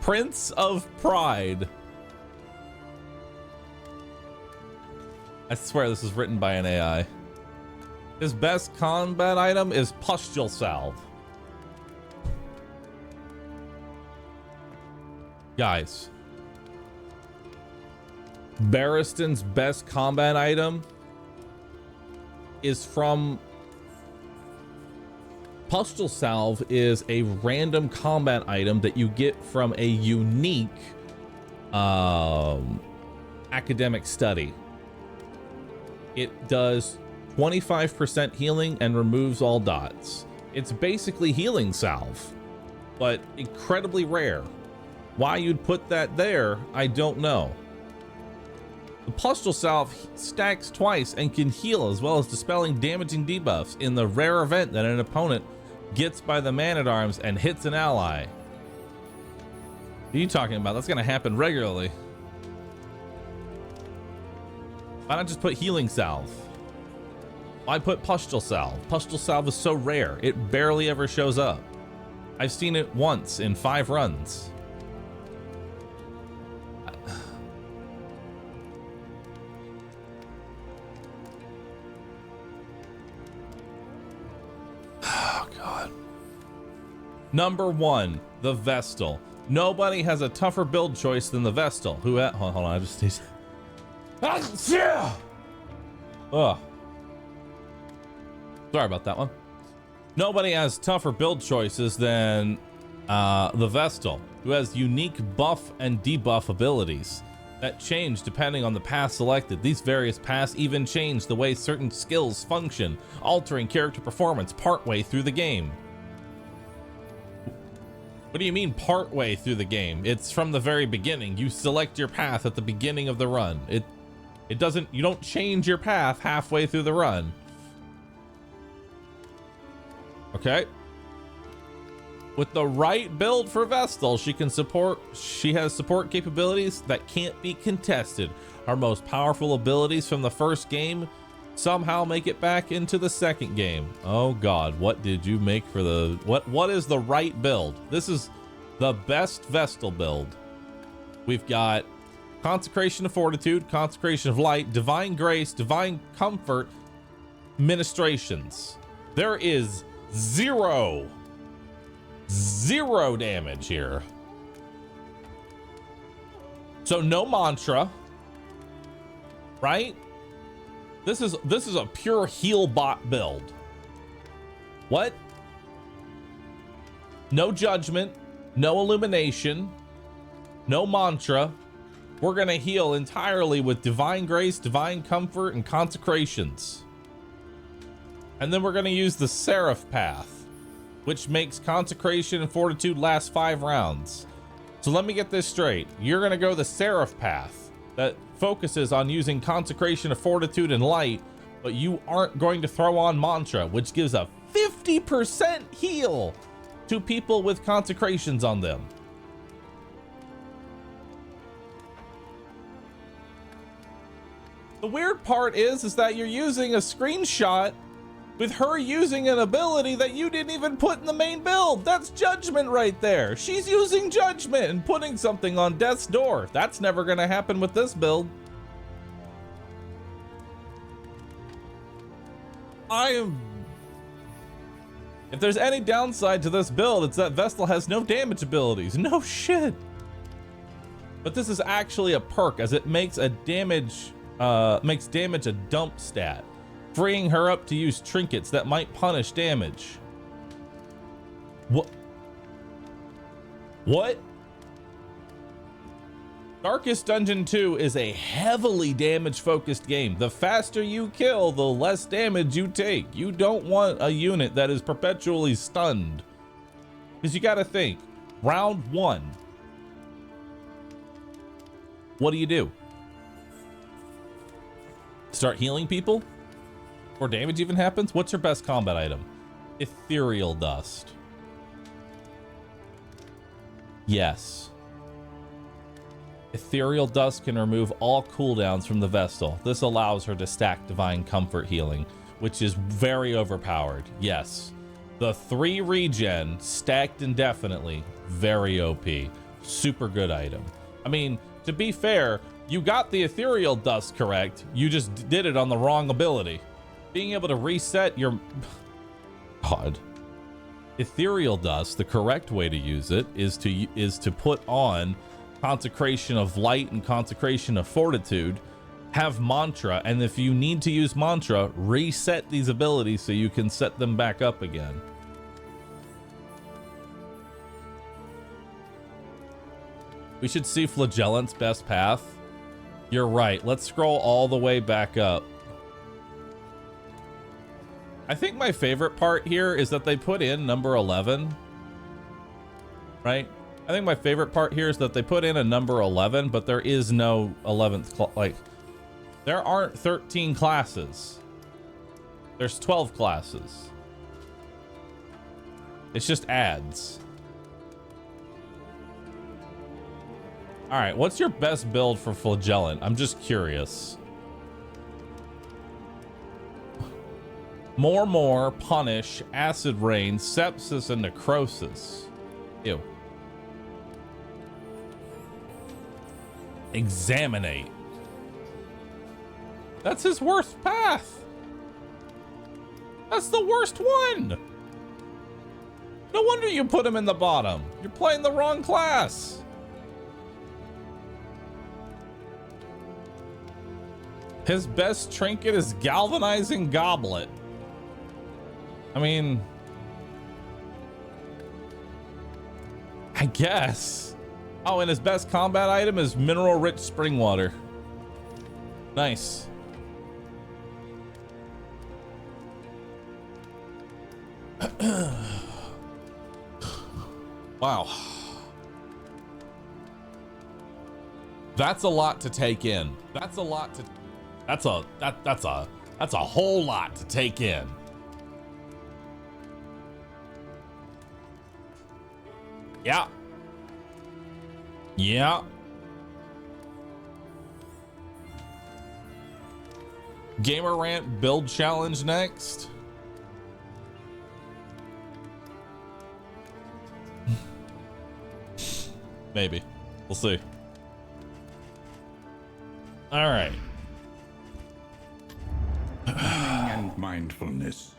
Prince of Pride. I swear this is written by an AI. His best combat item is Pustule Salve. Guys, Barristan's best combat item is from Pustule Salve is a random combat item that you get from a unique academic study. It does 25% healing and removes all dots. It's basically healing salve, but incredibly rare. Why you'd put that there, I don't know. The Pustule Salve stacks twice and can heal, as well as dispelling damaging debuffs in the rare event that an opponent gets by the Man-at-Arms and hits an ally. What are you talking about? That's gonna happen regularly. Why not just put healing salve? Why put Pustule Salve? Pustule Salve is so rare, it barely ever shows up. I've seen it once in 5 runs. Number 1, the Vestal. Nobody has a tougher build choice than the Vestal. Hold on, I just need. Yeah. Ugh. Sorry about that one. Nobody has tougher build choices than the Vestal, who has unique buff and debuff abilities that change depending on the path selected. These various paths even change the way certain skills function, altering character performance partway through the game. What do you mean partway through the game? It's from the very beginning. You select your path at the beginning of the run. It doesn't, you don't change your path halfway through the run. Okay. With the right build for Vestal, she has support capabilities that can't be contested. Her most powerful abilities from the first game somehow make it back into the second game. Oh God, what did you make for the, what is the right build? This is the best Vestal build. We've got Consecration of Fortitude, Consecration of Light, Divine Grace, Divine Comfort, Ministrations. There is zero damage here. So no mantra, right? This is a pure heal bot build. What? No judgment, no illumination, no mantra. We're gonna heal entirely with divine grace, divine comfort, and consecrations. And then we're gonna use the Seraph path, which makes consecration and fortitude last 5 rounds. So let me get this straight. You're gonna go the Seraph path that focuses on using consecration of fortitude and light, but you aren't going to throw on mantra, which gives a 50% heal to people with consecrations on them. The weird part is that you're using a screenshot with her using an ability that you didn't even put in the main build. That's judgment right there. She's using judgment and putting something on death's door. That's never gonna happen with this build. If there's any downside to this build, it's that Vestal has no damage abilities. No shit. But this is actually a perk, as it makes damage a dump stat, freeing her up to use trinkets that might punish damage. What? Darkest Dungeon 2 is a heavily damage focused game. The faster you kill, the less damage you take. You don't want a unit that is perpetually stunned. Because you gotta think, round 1, what do? Start healing people? Or damage even happens? What's your best combat item? Ethereal Dust. Yes. Ethereal Dust can remove all cooldowns from the Vestal. This allows her to stack Divine Comfort healing, which is very overpowered. Yes. The 3 regen stacked indefinitely, very OP. Super good item. I mean, to be fair, you got the Ethereal Dust correct. You just did it on the wrong ability. Being able to reset your... God. Ethereal Dust, the correct way to use it is to put on Consecration of Light and Consecration of Fortitude, have mantra, and if you need to use mantra, reset these abilities so you can set them back up again. We should see Flagellant's best path. You're right. Let's scroll all the way back up. I think my favorite part here is that they put in number 11, right? I think my favorite part here is that they put in a number 11, but there is no 11th, like, there aren't 13 classes. There's 12 classes. It's just ads. All right, what's your best build for Flagellant? I'm just curious. More, Punish, Acid Rain, Sepsis, and Necrosis. Ew. Examinate. That's his worst path. That's the worst one. No wonder you put him in the bottom. You're playing the wrong class. His best trinket is galvanizing goblet. I mean, I guess. Oh, and his best combat item is mineral rich spring water. Nice. Wow. That's a lot to take in. That's a lot to that's a whole lot to take in. Yeah. Yeah. Gamer Rant build challenge next. Maybe. We'll see. All right. And mindfulness,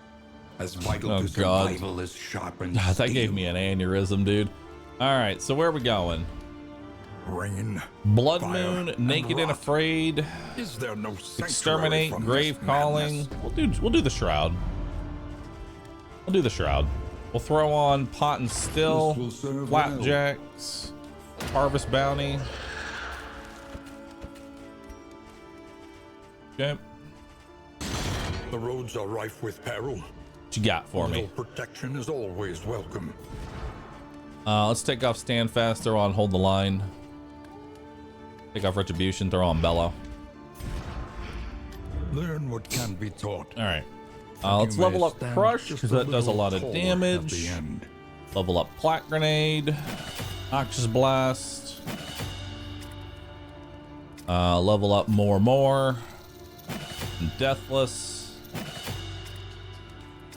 as vital to survival as sharp and God, that gave me an aneurysm, dude. All right, so where are we going? Rain, Blood fire, Moon, Naked and rot. Afraid, Is there no sanctuary Exterminate, from Grave this Calling. madness? We'll do the Shroud. We'll do the Shroud. We'll throw on Pot and Still, This will serve Flapjacks, Harvest Bounty. Okay. The roads are rife with peril. What you got for Little me? protection is always welcome. Let's take off Stand Fast, throw on Hold the Line. Take off Retribution, throw on Bellow. Learn what can be taught. All right. You Let's may level up stand Crush, just because that does a little lot of taller at damage. the end. Level up Plat Grenade. Noxious Blast. Level up more. And Deathless.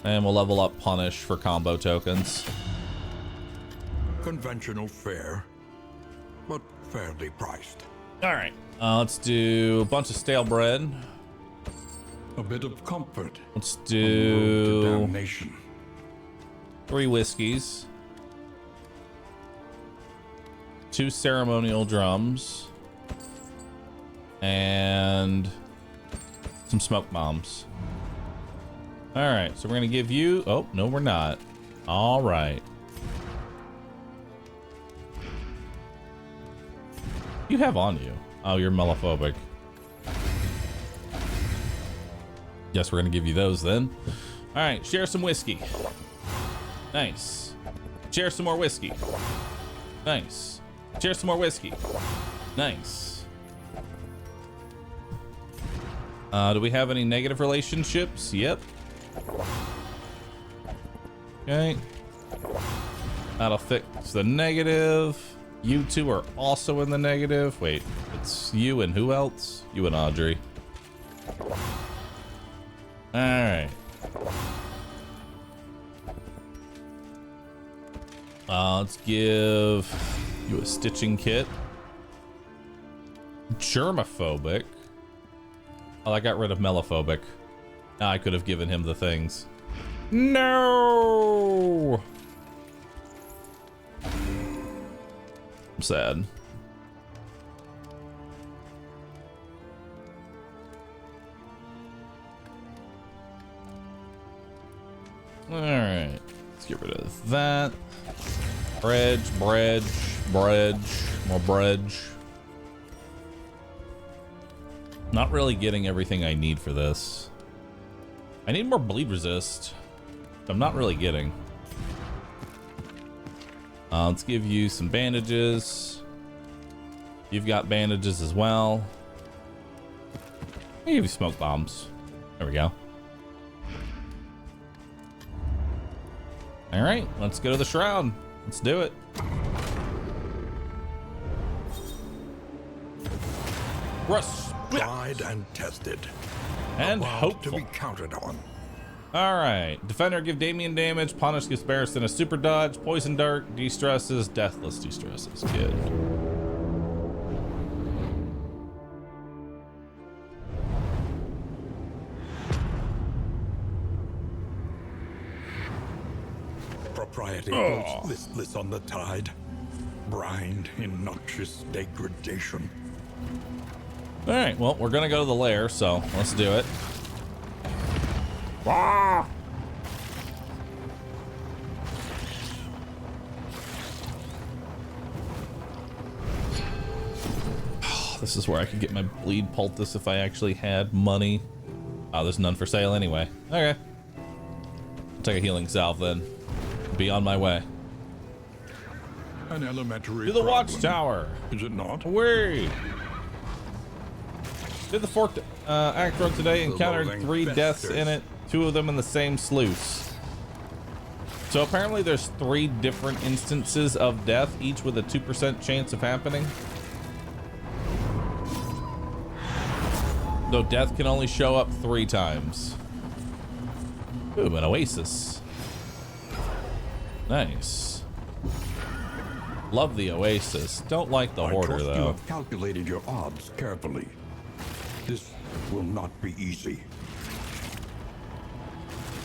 And we'll level up Punish for combo tokens. Conventional fare, but fairly priced. All right. Let's do a bunch of stale bread. A bit of comfort. Let's On the road to do damnation. 3 whiskeys. 2 ceremonial drums. And some smoke bombs. All right, so we're gonna give you, oh, no, we're not. All right. You have on you. Oh, you're melophobic. Yes, we're gonna give you those then. All right, share some whiskey. Nice. Share some more whiskey. Nice. Share some more whiskey. Nice. Do we have any negative relationships? Yep. Okay. That'll fix the negative. You two are also in the negative. Wait, it's you and who else? You and Audrey. All right. Let's give you a stitching kit. Germophobic. Oh, I got rid of melophobic. Now I could have given him the things. No! I'm sad. All right, let's get rid of that. Bread, more bread. Not really getting everything I need for this. I need more bleed resist. I'm not really getting. Let's give you some bandages. You've got bandages as well. I'll give you smoke bombs. There we go. All right, let's go to the Shroud. Let's do it. Tried and tested. And About hopeful. to be counted on. All right. Defender give Damien damage. Punish gives Barristan a super dodge. Poison Dart de-stresses. Deathless de-stresses. Good. Propriety Humanity floats listless on the tide, brined in noxious degradation. All right, well, we're gonna go to the lair, so let's do it. Ah! This is where I could get my bleed poultice if I actually had money. Oh, there's none for sale anyway. Okay. I'll take a healing salve then. Be on my way. An elementary To the problem, watchtower. is it not? Away. Did the forked act road today. Encountered loathing 3 deaths festers. in it. 2 of them in the same sluice. So apparently there's 3 different instances of death, each with a 2% chance of happening. Though death can only show up 3 times. Ooh, an oasis. Nice. Love the oasis. Don't like the I hoarder trust you though. have calculated your odds carefully. This will not be easy.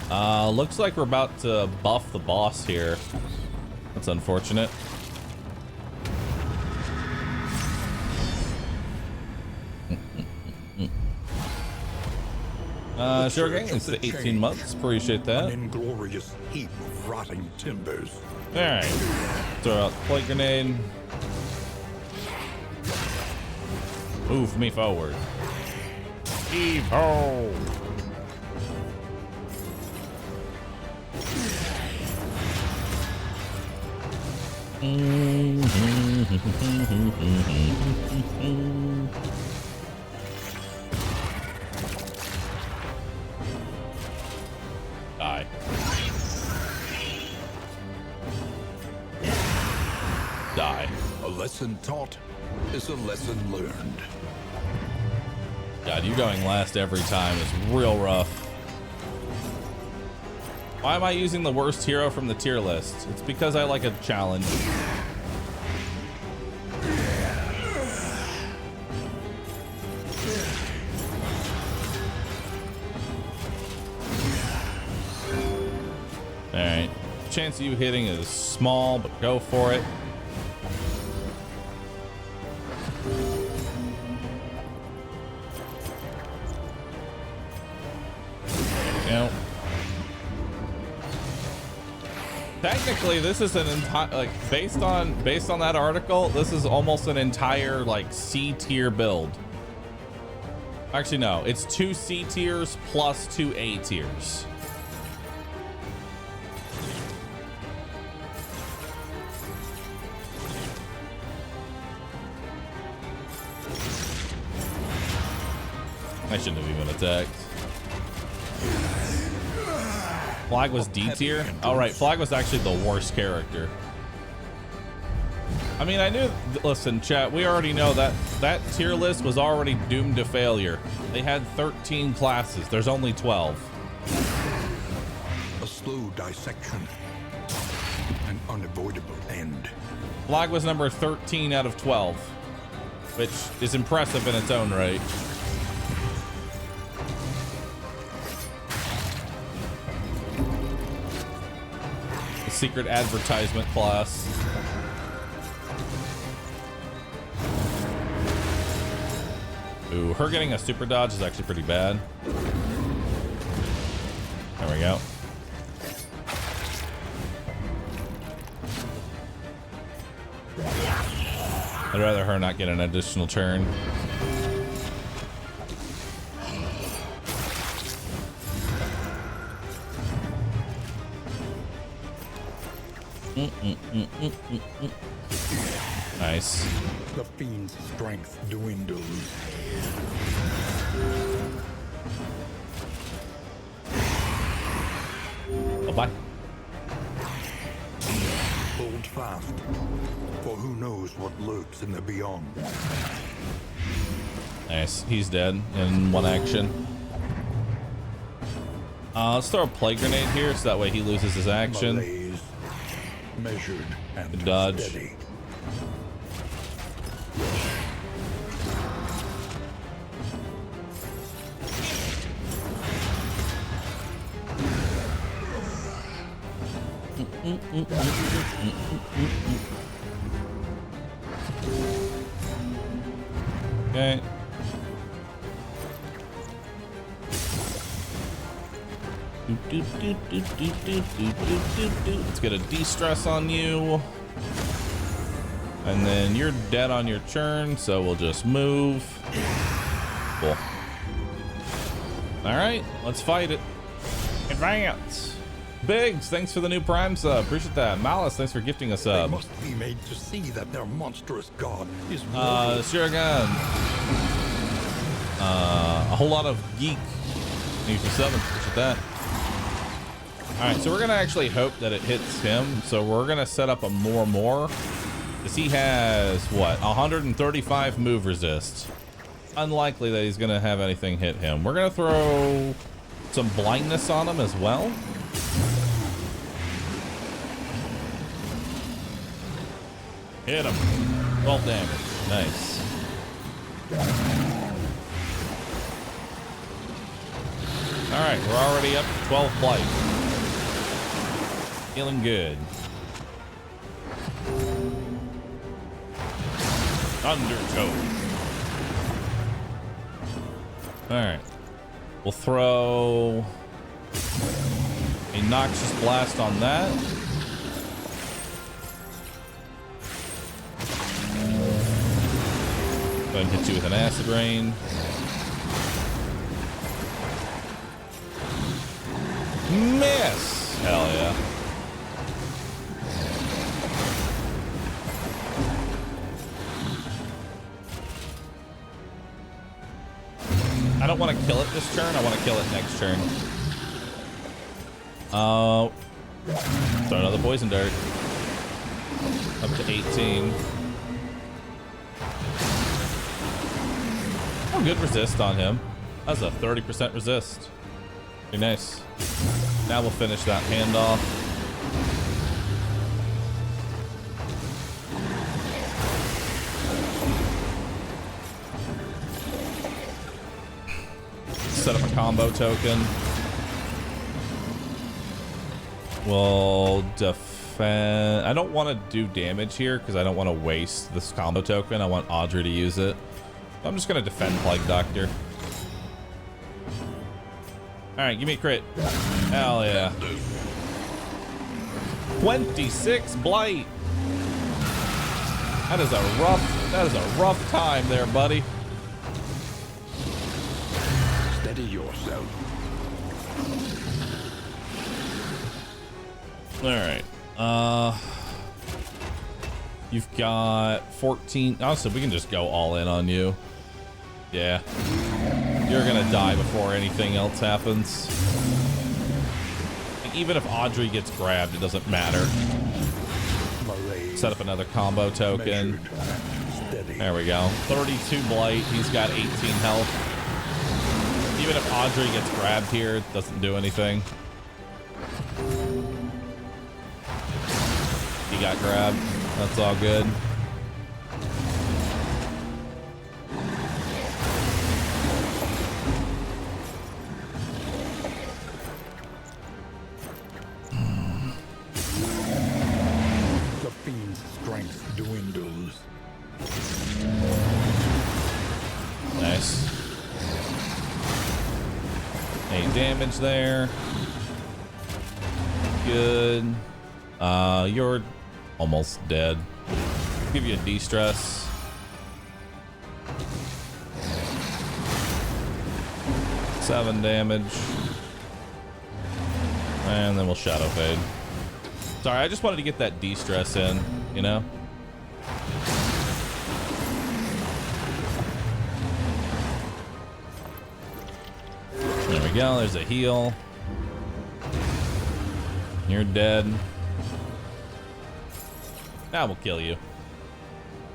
Looks like we're about to buff the boss here. That's unfortunate. Sure gang, instead of 18 months. Appreciate An that. inglorious heap of rotting timbers. Alright. Throw out the plague grenade. Move me forward. Evo! Die. Die. A lesson taught is a lesson learned. God, you going last every time is real rough. Why am I using the worst hero from the tier list? It's because I like a challenge. Alright. Chance of you hitting is small, but go for it. Yep. Technically, this is an entire, like, based on that article, this is almost an entire, like, C tier build. Actually, no, it's 2 C tiers plus 2 A tiers. I shouldn't have even attacked. Flag was D tier? Oh, right. Flag was actually the worst character. I mean, I knew... Listen, chat, we already know that that tier list was already doomed to failure. They had 13 classes. There's only 12. A slow dissection. An unavoidable end. Flag was number 13 out of 12, which is impressive in its own right. Secret advertisement class. Ooh, her getting a super dodge is actually pretty bad. There we go. I'd rather her not get an additional turn. Nice. The fiend's strength dwindles. Bye. Hold fast, for who knows what lurks in the beyond. Nice. He's dead in 1 action. Let's throw a plague grenade here so that way he loses his action. Malaise, measured and Dodge. steady. Okay. Let's get a de-stress on you. And then you're dead on your turn, so we'll just move. Cool. Alright, let's fight it. Advance! Biggs, thanks for the new Prime sub. Appreciate that. Malice, thanks for gifting us up. They must be made to see that their monstrous god is Sure again. A whole lot of geek. Thank you for 7. Appreciate that. Alright, so we're gonna actually hope that it hits him. So we're gonna set up a more. Because he has, what, 135 move resist. Unlikely that he's gonna have anything hit him. We're gonna throw some blindness on him as well. Hit him. 12 damage. Nice. Alright, we're already up to 12 blight. Feeling good. Undertow. Alright. We'll throw a Noxious Blast on that. Go ahead and hit you with an Acid Rain. Miss! Hell yeah. I don't want to kill it this turn. I want to kill it next turn. Throw another Poison Dart. Up to 18. Oh, good resist on him. That's a 30% resist. Pretty nice. Now we'll finish that handoff. Set up a combo token. We'll defend. I don't want to do damage here because I don't want to waste this combo token. I want Audrey to use it. I'm just going to defend Plague Doctor. Alright, give me a crit. Hell yeah. 26 blight. That is a rough time there, buddy. Steady yourself. Alright. You've got 14. Honestly, we can just go all in on you. Yeah. You're gonna die before anything else happens. Like, even if Audrey gets grabbed, it doesn't matter. Set up another combo token. There we go. 32 blight. He's got 18 health. Even if Audrey gets grabbed here, it doesn't do anything. He got grabbed. That's all good. The fiend's strength dwindles. Nice. 8 damage there. Good. You're almost dead. Give you a de-stress. Seven damage. And then we'll Shadow Fade. Sorry, I just wanted to get that de-stress in, you know? There we go, there's a heal. You're dead. Now we'll kill you.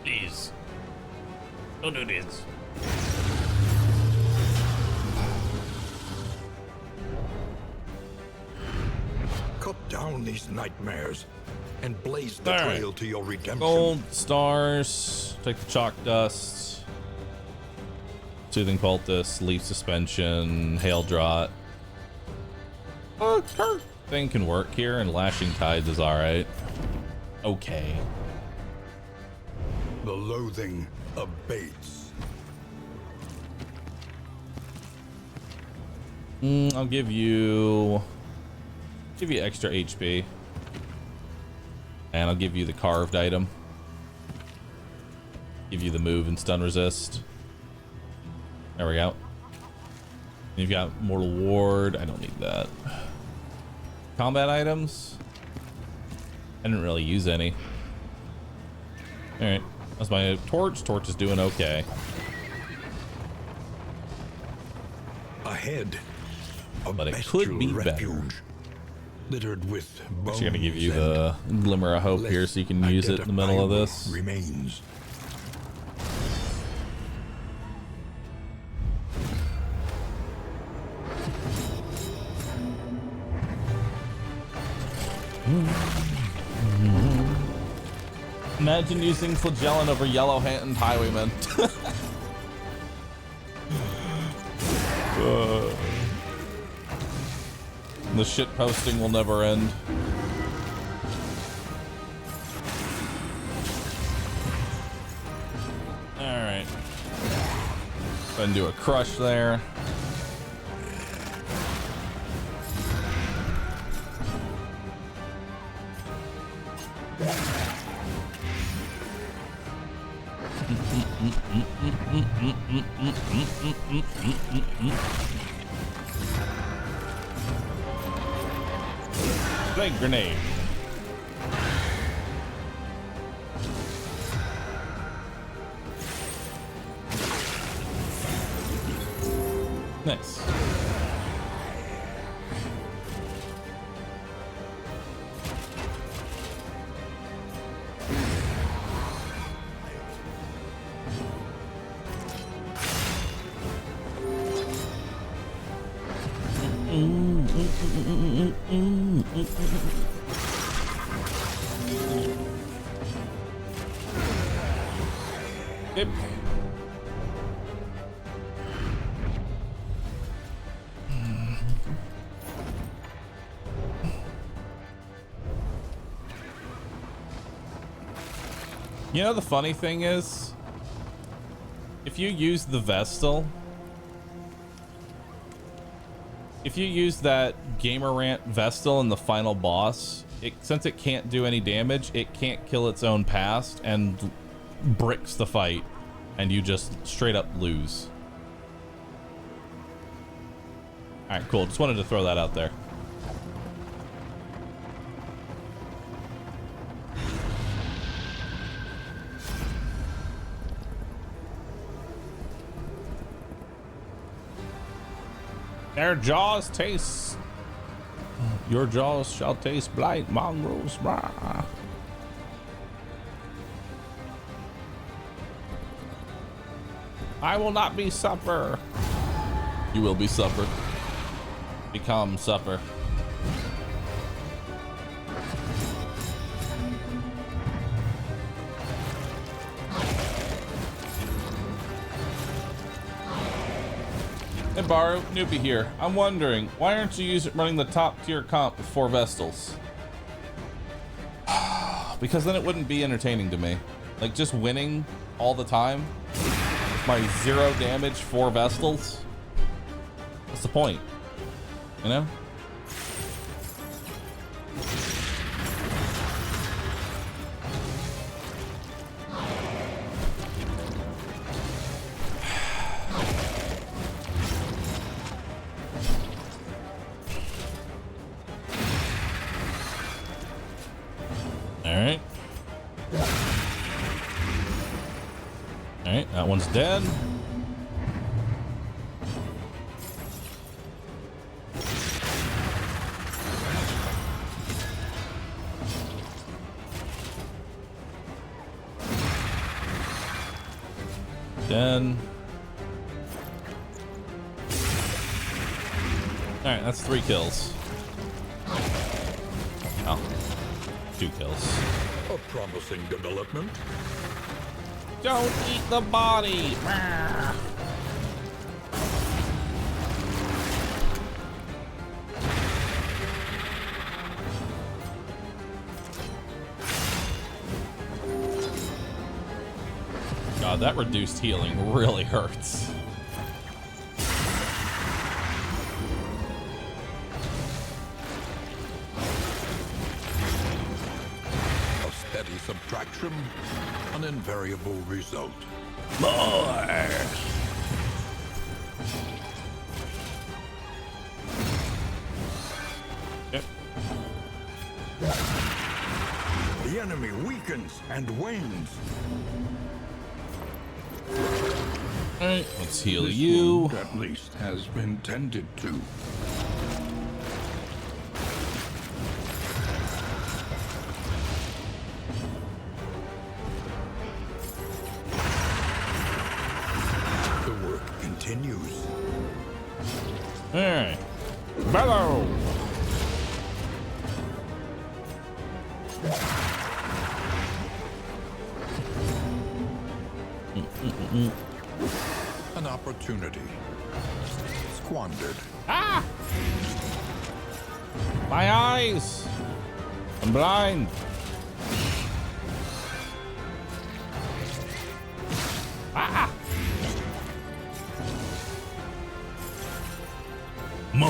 Please. Don't do this. Cut down these nightmares and blaze the trail to your redemption. Gold, stars, take the chalk dust. Soothing Poultice, Leaf Suspension, Hail Draught. thing can work here, and Lashing Tides is alright. Okay. The loathing abates. I'll give you extra HP. And I'll give you the carved item. Give you the move and stun resist. There we go. You've got Mortal Ward. I don't need that. Combat items. I didn't really use any. Alright. That's my torch. Torch is doing okay. Ahead. But it could be better. Littered with bones. Actually, gonna give you the glimmer of hope here so you can use it in the middle of this. Remains. Imagine using Flagellum over Yellow-Handed Highwayman. The shit posting will never end. Alright. Go ahead and do a crush there. Big grenade. Nice. Yep. You know, the funny thing is, if you use the Vestal, if you use that Gamer Rant Vestal in the final boss, since it can't do any damage, it can't kill its own past and bricks the fight, and you just straight up lose. All right, cool. Just wanted to throw that out there. Their jaws taste. Your jaws shall taste blight, mongrels. Brah. I will not be supper. You will be supper. Become supper. Hey Bahroo, newbie here. I'm wondering, why aren't you running the top tier comp with 4 Vestals? Because then it wouldn't be entertaining to me. Like, just winning all the time with my 0 damage 4 Vestals. What's the point? You know? That one's dead. Dead. Alright, that's 3 kills. Oh. 2 kills. A promising development. Don't eat the body. God, that reduced healing really hurts. A steady subtraction, an invariable result. More. Yep. The enemy weakens and wanes. All right, let's heal This you. wound, at least, has been tended to. The work continues. All right, Bellow. An opportunity squandered. Ah! My eyes! I'm blind. Ah! More.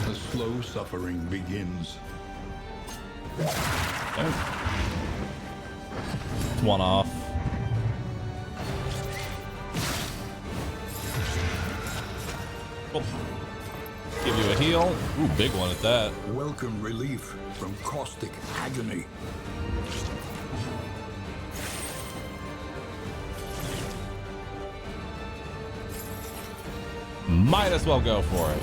The slow suffering begins. One off. Oh. Give you a heal. Ooh, big one at that. Welcome relief from caustic agony. Might as well go for it.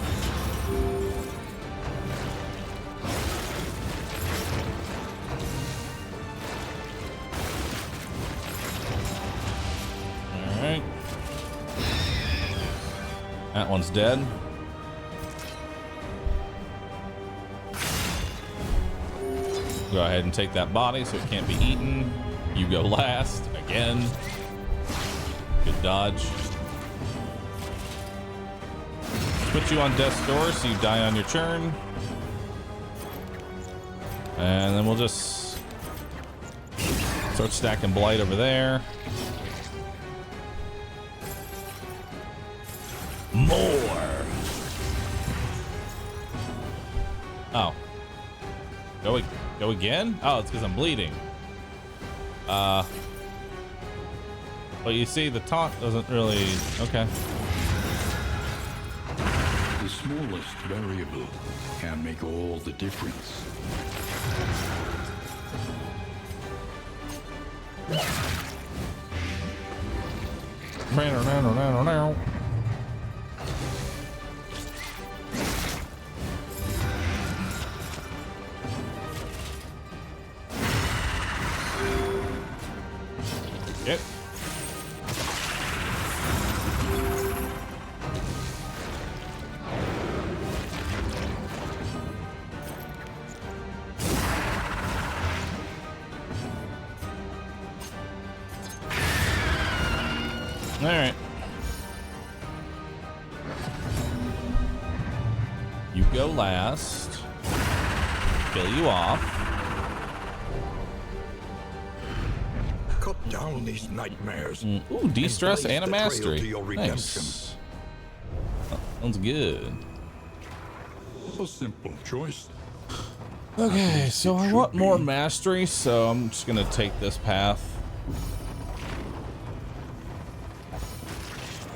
All right. That one's dead. Go ahead and take that body so it can't be eaten. You go last again. Good dodge. Put you on death's door so you die on your turn. And then we'll just start stacking blight over there. More. Oh. Go again? Oh, it's because I'm bleeding. Well, you see, the taunt doesn't really... Okay. The smallest variable can make all the difference. Yep. All right. You go last. Kill you off. Cut down these nightmares. Ooh, de-stress and a blaze the trail mastery. to your redemption. Nice. Sounds good. A simple choice. Okay, so I want should more be. mastery, so I'm just gonna take this path.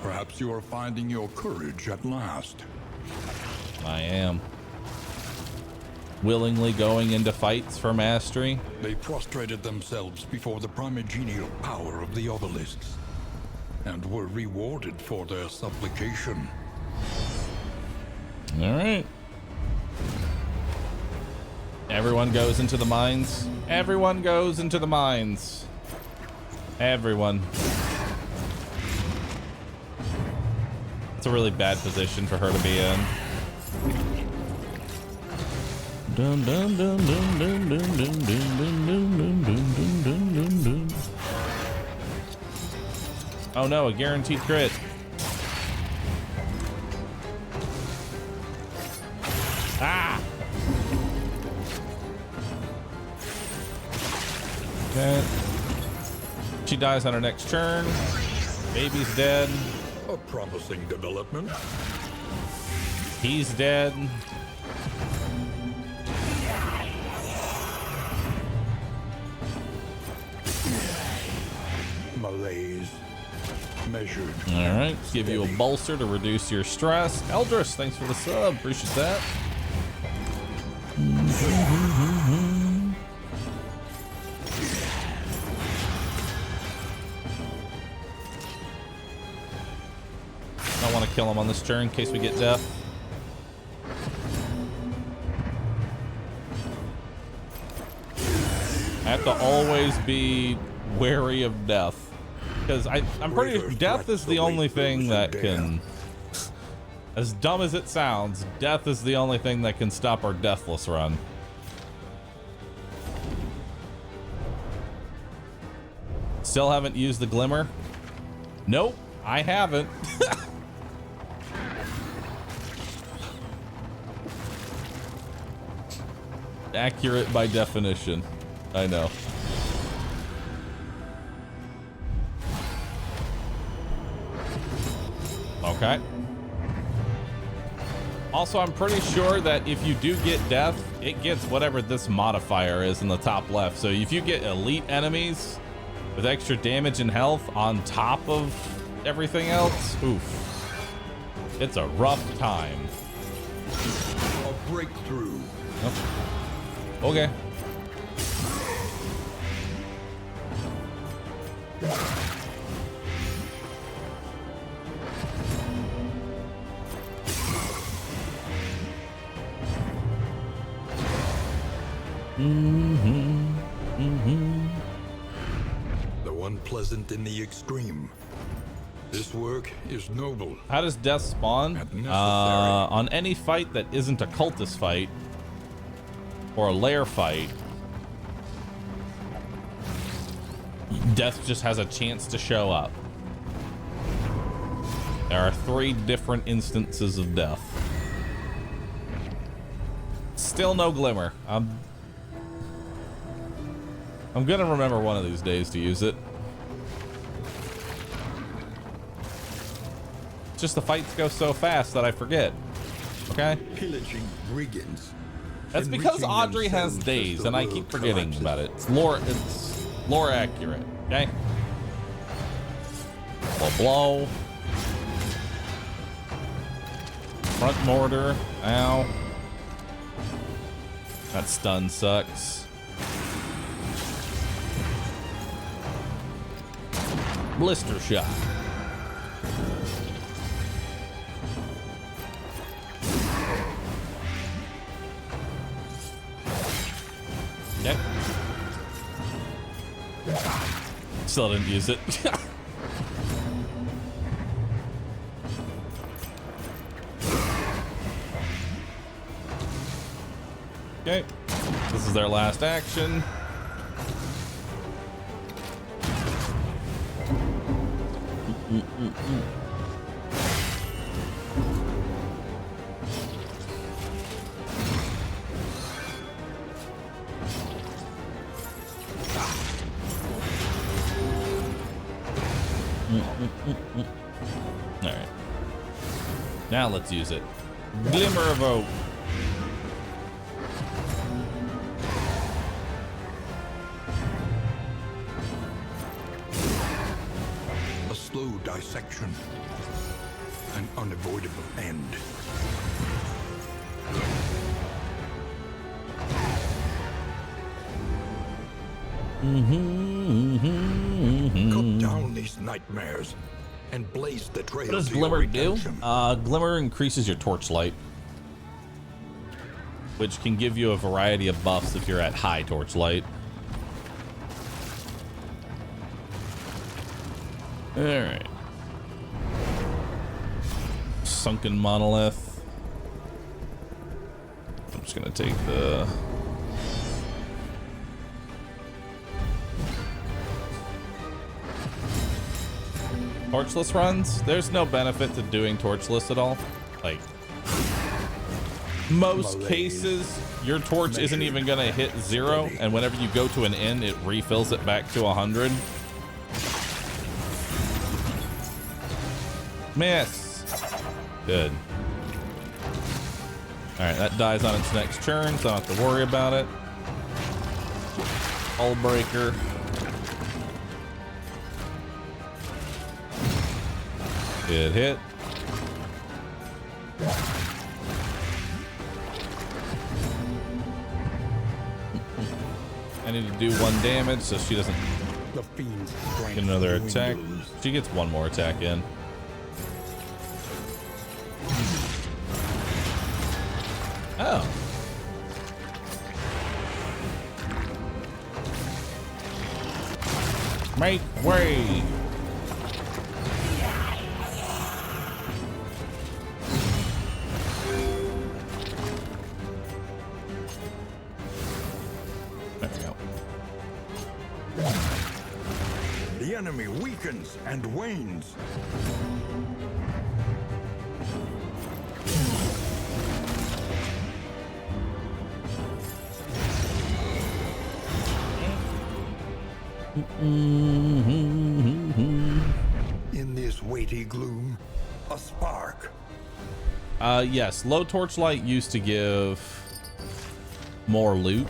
Perhaps you are finding your courage at last. I am. Willingly going into fights for mastery. They prostrated themselves before the primogenial power of the obelisks and were rewarded for their supplication. All right. Everyone goes into the mines. Everyone goes into the mines. Everyone. It's a really bad position for her to be in. Dun dun dun dun dun dun dun dun dun dun dun dun dun dun. Oh no, a guaranteed crit. Ah! Okay. She dies on her next turn. Baby's dead. A promising development. He's dead. Malaise. Measured. All right, give you a bolster to reduce your stress. Eldris, thanks for the sub. Appreciate that. I want to kill him on this turn in case we get death. I have to always be wary of death. Because I'm pretty sure death is the only thing that can, as dumb as it sounds, death is the only thing that can stop our Deathless run. Still haven't used the Glimmer? Nope, I haven't. Accurate by definition. I know. Okay. Also, I'm pretty sure that if you do get death, it gets whatever this modifier is in the top left. So if you get elite enemies with extra damage and health on top of everything else, oof. It's a rough time. A breakthrough. Oh. Okay. Though unpleasant in the extreme, this work is noble. How does death spawn? On any fight that isn't a cultist fight or a lair fight, death just has a chance to show up. There are 3 different instances of death. Still no Glimmer. I'm gonna remember one of these days to use it. It's just the fights go so fast that I forget. Okay? Pillaging brigands. That's because Audrey has days and I keep forgetting about it. It's lore accurate. Okay? Blow. Front mortar. Ow. That stun sucks. Blister shot. Yep. Still didn't use it. Okay. This is their last action. All right. Now let's use it. Glimmer of Hope. A slow dissection. An unavoidable end. Cut down these nightmares and blaze the trail. What does to Glimmer your do? redemption. Glimmer increases your torchlight, which can give you a variety of buffs if you're at high torchlight. All right. Sunken monolith. I'm just gonna take the torchless runs. There's no benefit to doing torchless at all. Like, most cases, your torch isn't even going to hit 0, and whenever you go to an end, it refills it back to 100. Miss. Good. All right, that dies on its next turn, so I don't have to worry about it. Hull breaker. Good hit. I need to do 1 damage so she doesn't get another attack. She gets 1 more attack in. Oh. Make way. There we go. The enemy weakens and wanes. In this weighty gloom, a spark. Yes, low torchlight used to give more loot,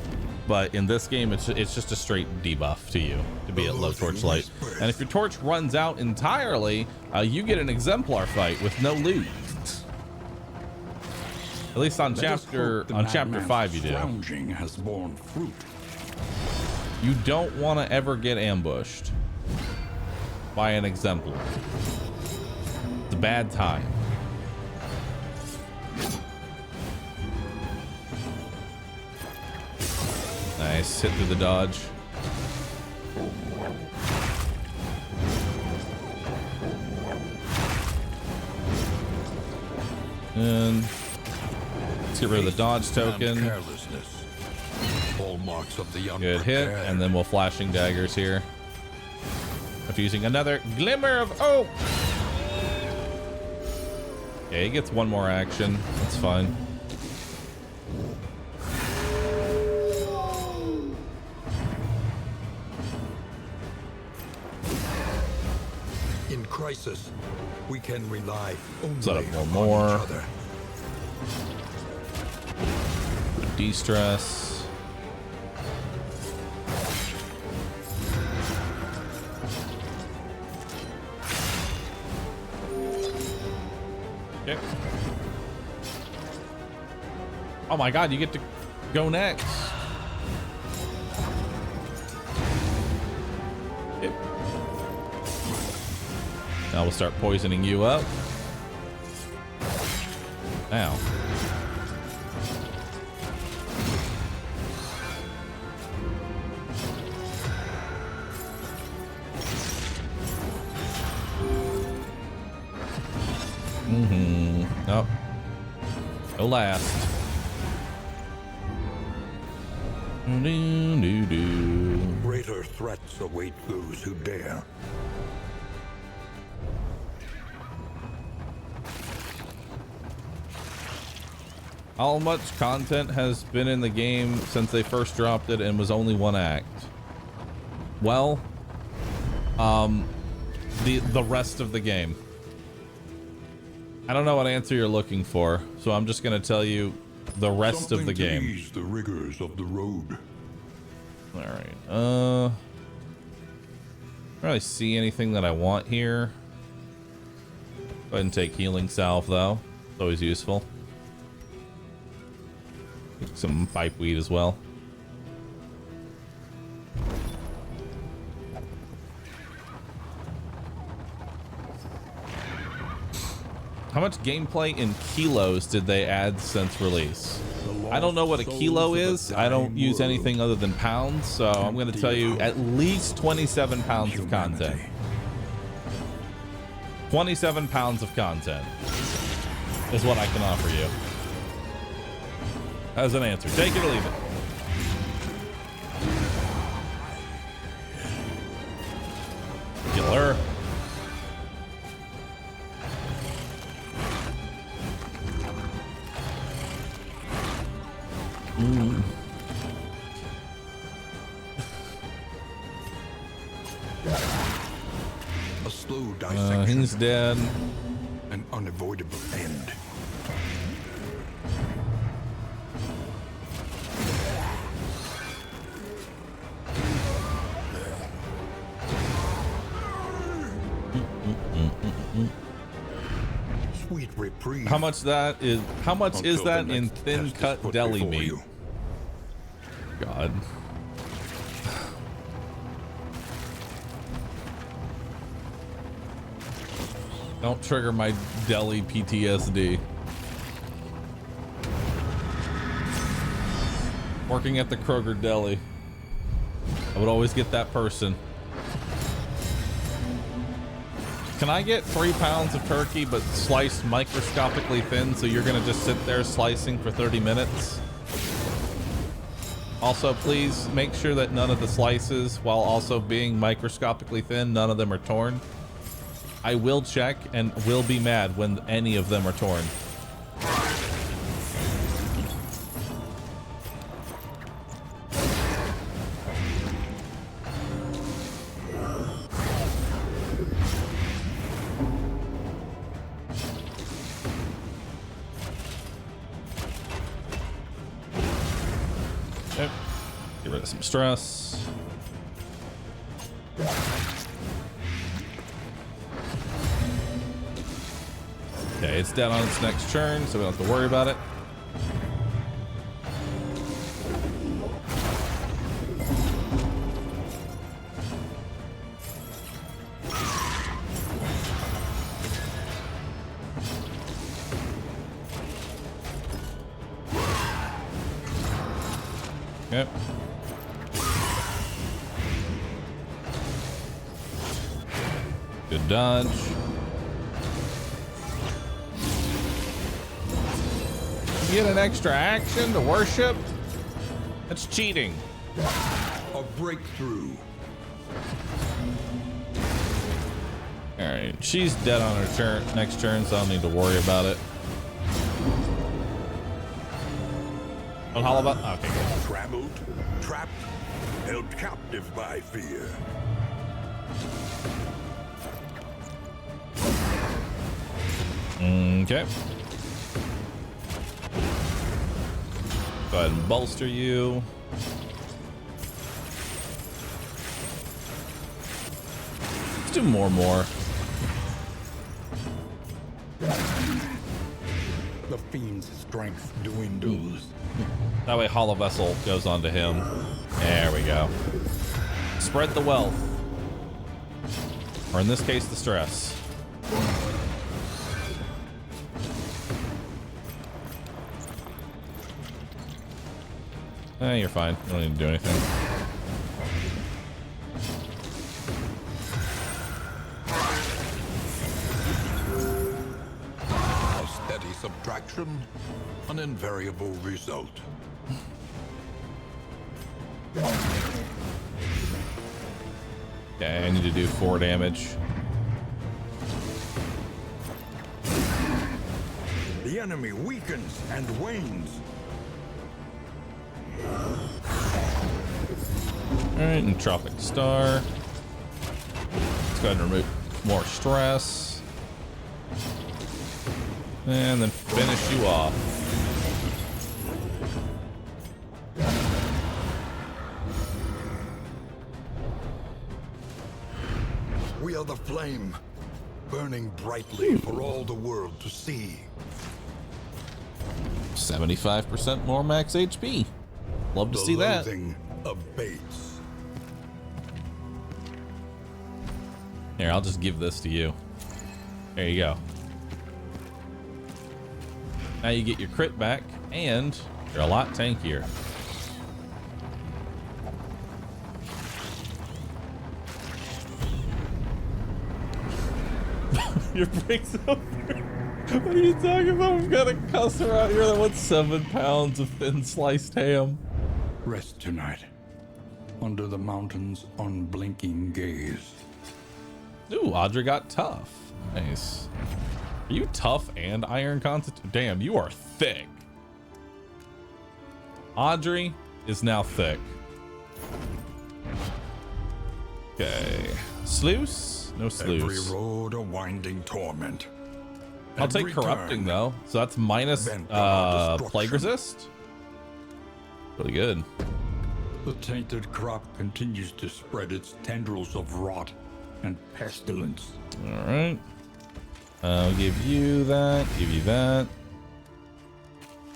but in this game it's just a straight debuff to you to be at low torchlight. And if your torch runs out entirely, you get an exemplar fight with no loot. At least on chapter 5 you do. Lounging has borne fruit. You don't want to ever get ambushed by an exemplar. It's a bad time. Nice, hit through the dodge. And let's get rid of the dodge token. Hallmarks of the Good hit, and then we'll flashing daggers here. Infusing another glimmer of hope. Okay, he gets 1 more action. That's fine. In crisis, we can rely only Set up 1 on more. each other. De-stress. Okay. Oh my god, you get to go next. Yep. Now we'll start poisoning you up. Now. Nope. No last. Greater threats await those who dare. How much content has been in the game since they first dropped it and was only 1 act? Well, the rest of the game. I don't know what answer you're looking for, so I'm just gonna tell you the rest of the game. To ease the rigors of the road. All right. Don't really see anything that I want here. Go ahead and take healing salve though. It's always useful. Take some pipeweed as well. How much gameplay in kilos did they add since release? I don't know what a kilo is. I don't use anything other than pounds, so I'm going to tell you at least 27 pounds of content. 27 pounds of content is what I can offer you as an answer. Take it or leave it. Killer. A slow dissection. He's dead. An unavoidable end. Sweet reprieve. How much is that in thin cut deli meat? You. God. Don't trigger my deli PTSD. Working at the Kroger deli, I would always get that person. Can I get 3 pounds of turkey but sliced microscopically thin, so you're gonna just sit there slicing for 30 minutes? Also, please make sure that none of the slices, while also being microscopically thin, none of them are torn. I will check and will be mad when any of them are torn. Okay. Get rid of some stress. Okay, it's dead on its next turn, so we don't have to worry about it. Yep. Good dodge. Get an extra action to worship? That's cheating. A breakthrough. All right, she's dead on her turn next turn, so I don't need to worry about it. On hollow button? Okay, good. Trammeled, trapped, held captive by fear. Okay. Go ahead and bolster you. Let's do more. The fiend's strength dwindles. That way Hollow Vessel goes on to him. There we go. Spread the wealth. Or in this case, the stress. You're fine. You don't need to do anything. A steady subtraction, an invariable result. Okay, I need to do 4 damage. The enemy weakens and wanes. Alright, and Tropic Star. Let's go ahead and remove more stress. And then finish you off. We are the flame, burning brightly for all the world to see. 75% more max HP. Love to see that. The loathing abates. Here, I'll just give this to you. There you go. Now you get your crit back, and you're a lot tankier. Your breaks over. What are you talking about? We've got a customer out here that wants 7 pounds of thin sliced ham. Rest tonight, under the mountain's unblinking gaze. Ooh, Audra got tough. Nice. Are you tough and iron constitution? Damn, you are thick. Audrey is now thick. Okay. Sluice? No Every sluice. road a winding torment. I'll take Every corrupting turn, though. So that's minus Vanguard plague destruction. resist. Really good. The tainted crop continues to spread its tendrils of rot and pestilence. All right. I'll give you that. Give you that.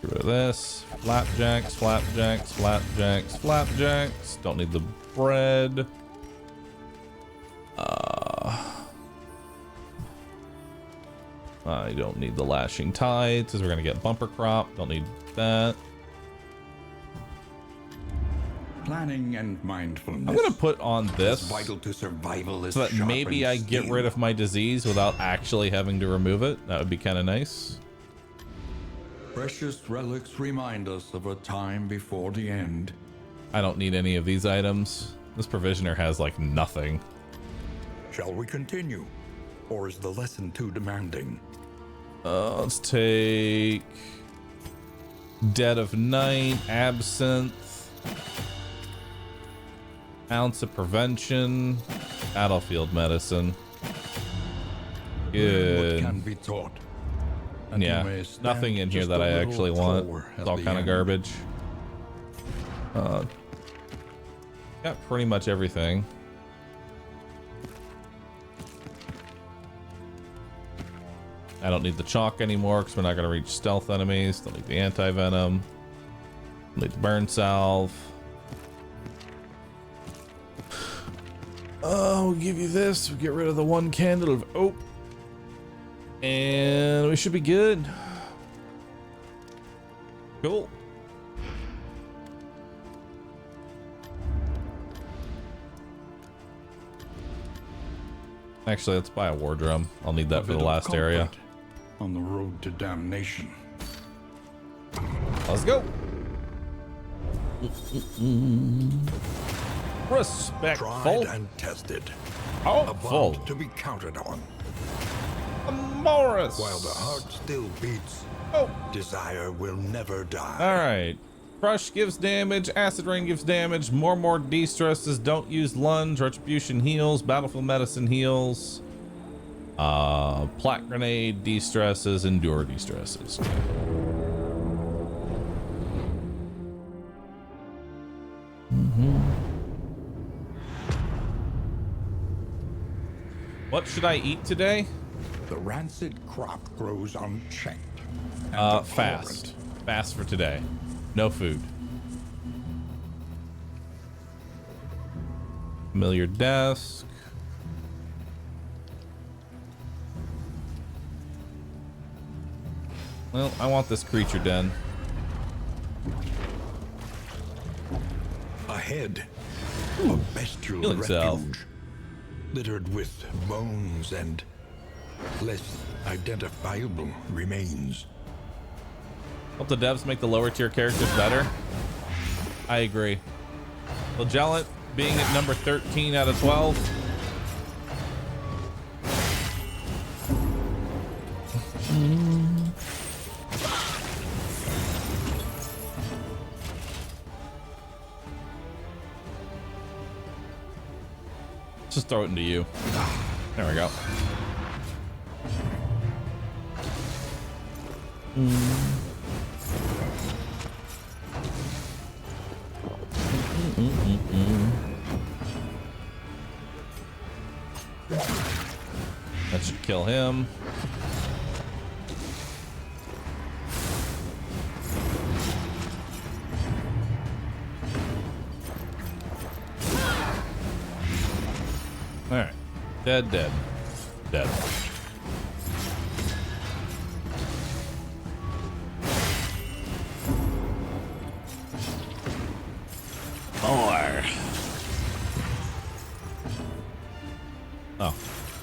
Get rid of this. Flapjacks, flapjacks, flapjacks, flapjacks. Don't need the bread. I don't need the lashing tides because we're gonna get bumper crop. Don't need that. Planning and mindfulness. I'm gonna put on is this vital to survival as so that maybe sharpened I get steel. rid of my disease without actually having to remove it. That would be kind of nice. Precious relics remind us of a time before the end. I don't need any of these items. This provisioner has like nothing. Shall we continue? Or is the lesson too demanding? Let's take Dead of Night, Absinthe, Ounce of Prevention, Battlefield Medicine. Learn what Good. can be taught. And you Yeah, may stand nothing in here just that a I little actually want. taller It's at all the kind of end. garbage. Got pretty much everything. I don't need the chalk anymore because we're not going to reach stealth enemies. Don't need the anti-venom. Don't need the burn salve. Oh, we'll give you this. We'll get rid of the one candle of oak. And we should be good. Cool. Actually, let's buy a war drum. I'll need that A for bit the of last area. comfort on the road to damnation. Let's go. Tried Respectful. and tested. A Hopeful. bond to be counted on. Morris. While the heart still beats, Oh. desire will never die. All right. Crush gives damage. Acid Rain gives damage. More de-stresses. Don't use lunge. Retribution heals. Battlefield medicine heals. Plaque grenade de-stresses. Endure de-stresses. What should I eat today? The rancid crop grows unchecked. and Fast. Fast for today. No food. Familiar desk. Well, I want this creature den. Ahead, a bestial Healing refuge, salve. littered with bones and less identifiable remains. Hope the devs make the lower tier characters better. I agree. Flagellant being at number 13 out of 12. Let's just throw it into you. There we go. That should kill him. All right. Dead. Dead. More. Oh.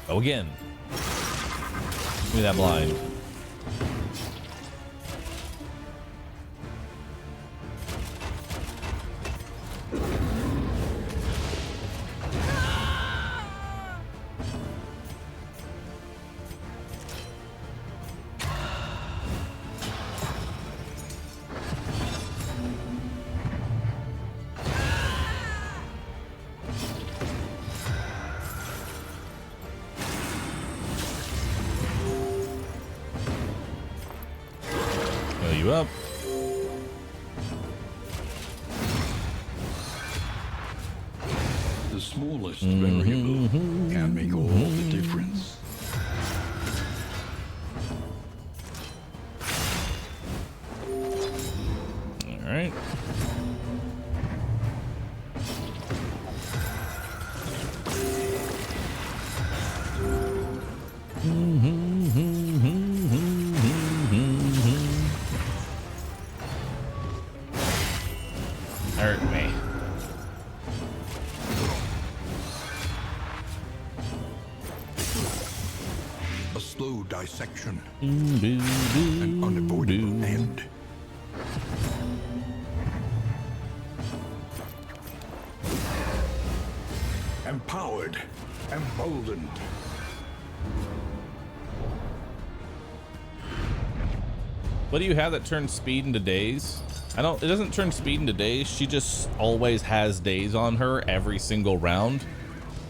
Go again. Give me that blind. you up. The smallest variable can make all the difference. All right. Hurt me. A slow dissection. An unavoidable end. Empowered. Emboldened. What do you have that turns speed into days? It doesn't turn speed into days. She just always has days on her every single round.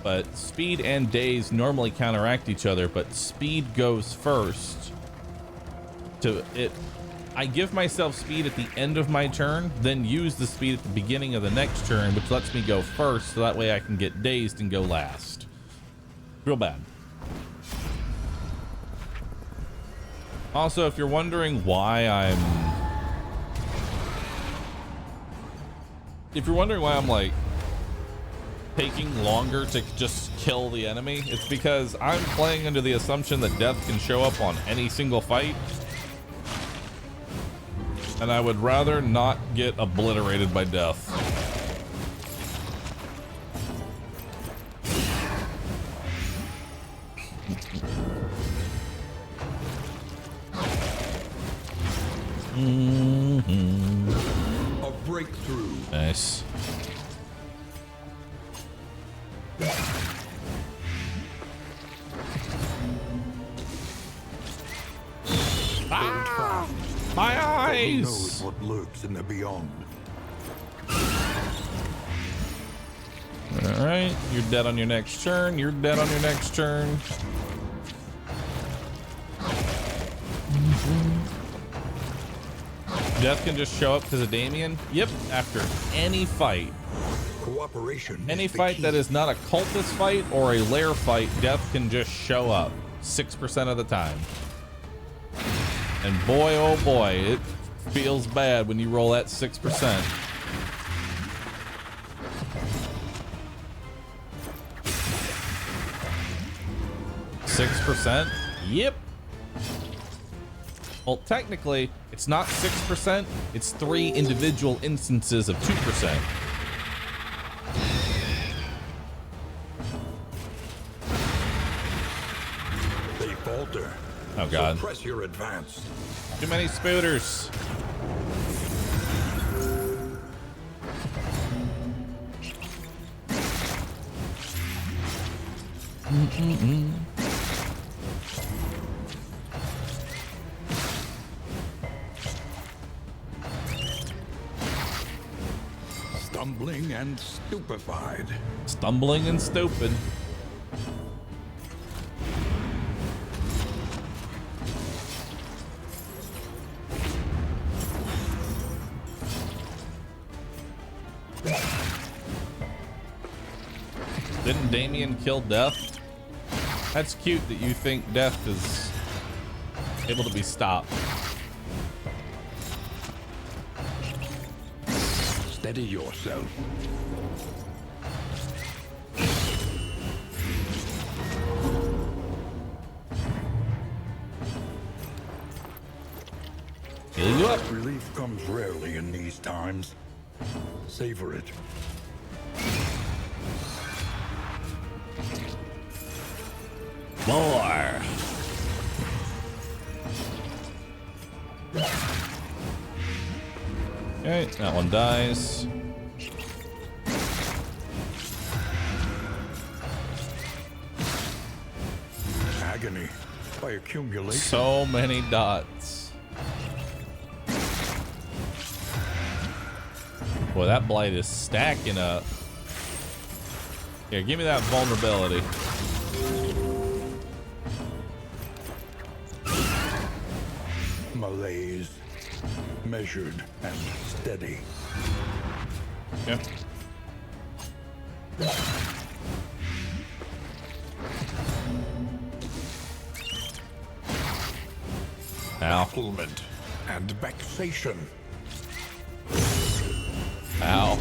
But speed and days normally counteract each other, but speed goes first. I give myself speed at the end of my turn, then use the speed at the beginning of the next turn, which lets me go first, so that way I can get dazed and go last. Real bad. Also, if you're wondering why I'm like taking longer to just kill the enemy, it's because I'm playing under the assumption that death can show up on any single fight, and I would rather not get obliterated by death. A breakthrough. Nice. Ah, my Who eyes! knows what lurks in the beyond? All right, you're dead on your next turn. You're dead on your next turn. Death can just show up because of Damien. Yep, after any fight. Cooperation. Any is the fight key. that is not a cultist fight or a lair fight, Death can just show up 6% of the time. And boy, oh boy, it feels bad when you roll that 6%. Yep. Well, technically, it's not 6%. It's 3 individual instances of 2%. They falter. Oh God. Suppress your advance. Too many spooters. Stumbling and stupefied. Stumbling and stupid. Didn't Damien kill Death? That's cute that you think Death is able to be stopped. Steady yourself. Heal you up. Relief comes rarely in these times. Savor it. More. Okay, that one dies. Agony by accumulation. So many dots. Boy, that blight is stacking up. Here, give me that vulnerability. malaise, measured and steady. Yeah. Ow. Bafflement and vexation. Ow.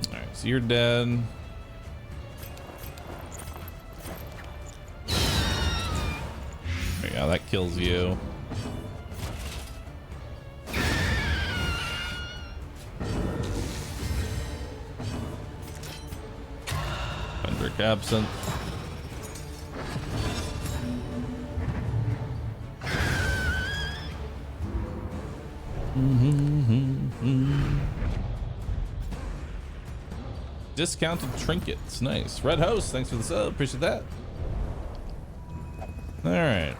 Alright, so you're dead. There you go, that kills you. Vendrick absent. Discounted trinkets, nice. Red Host, thanks for the sub, appreciate that. All right.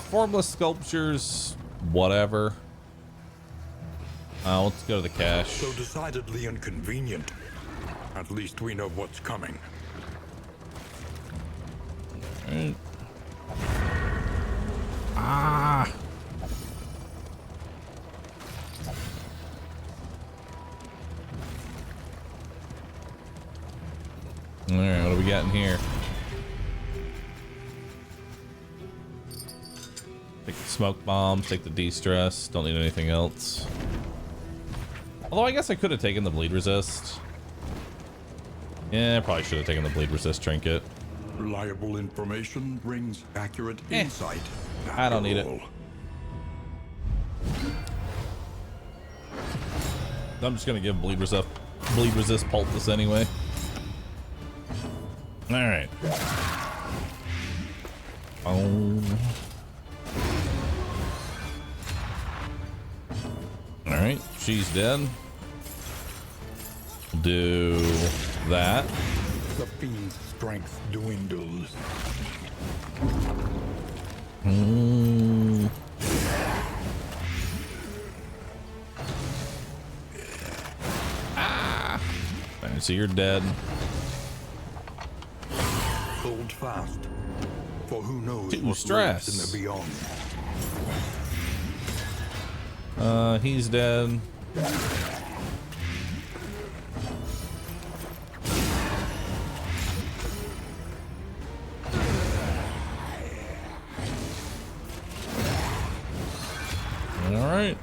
Formless sculptures, whatever. Let's go to the cache. So decidedly inconvenient. At least we know what's coming. All right. Ah. All right, what do we got in here? Take the smoke bombs, take the de-stress. Don't need anything else. Although I guess I could have taken the bleed resist. Yeah, I probably should have taken the bleed resist trinket. Reliable information brings accurate insight. I don't need it. I'm just gonna give bleed resist poultice anyway. All right. Oh. All right, she's dead. Do that. The fiend's strength dwindles. Ah. All right, so you're dead. Hold fast, for who knows Too what stress. lives in the beyond. He's dead. All right.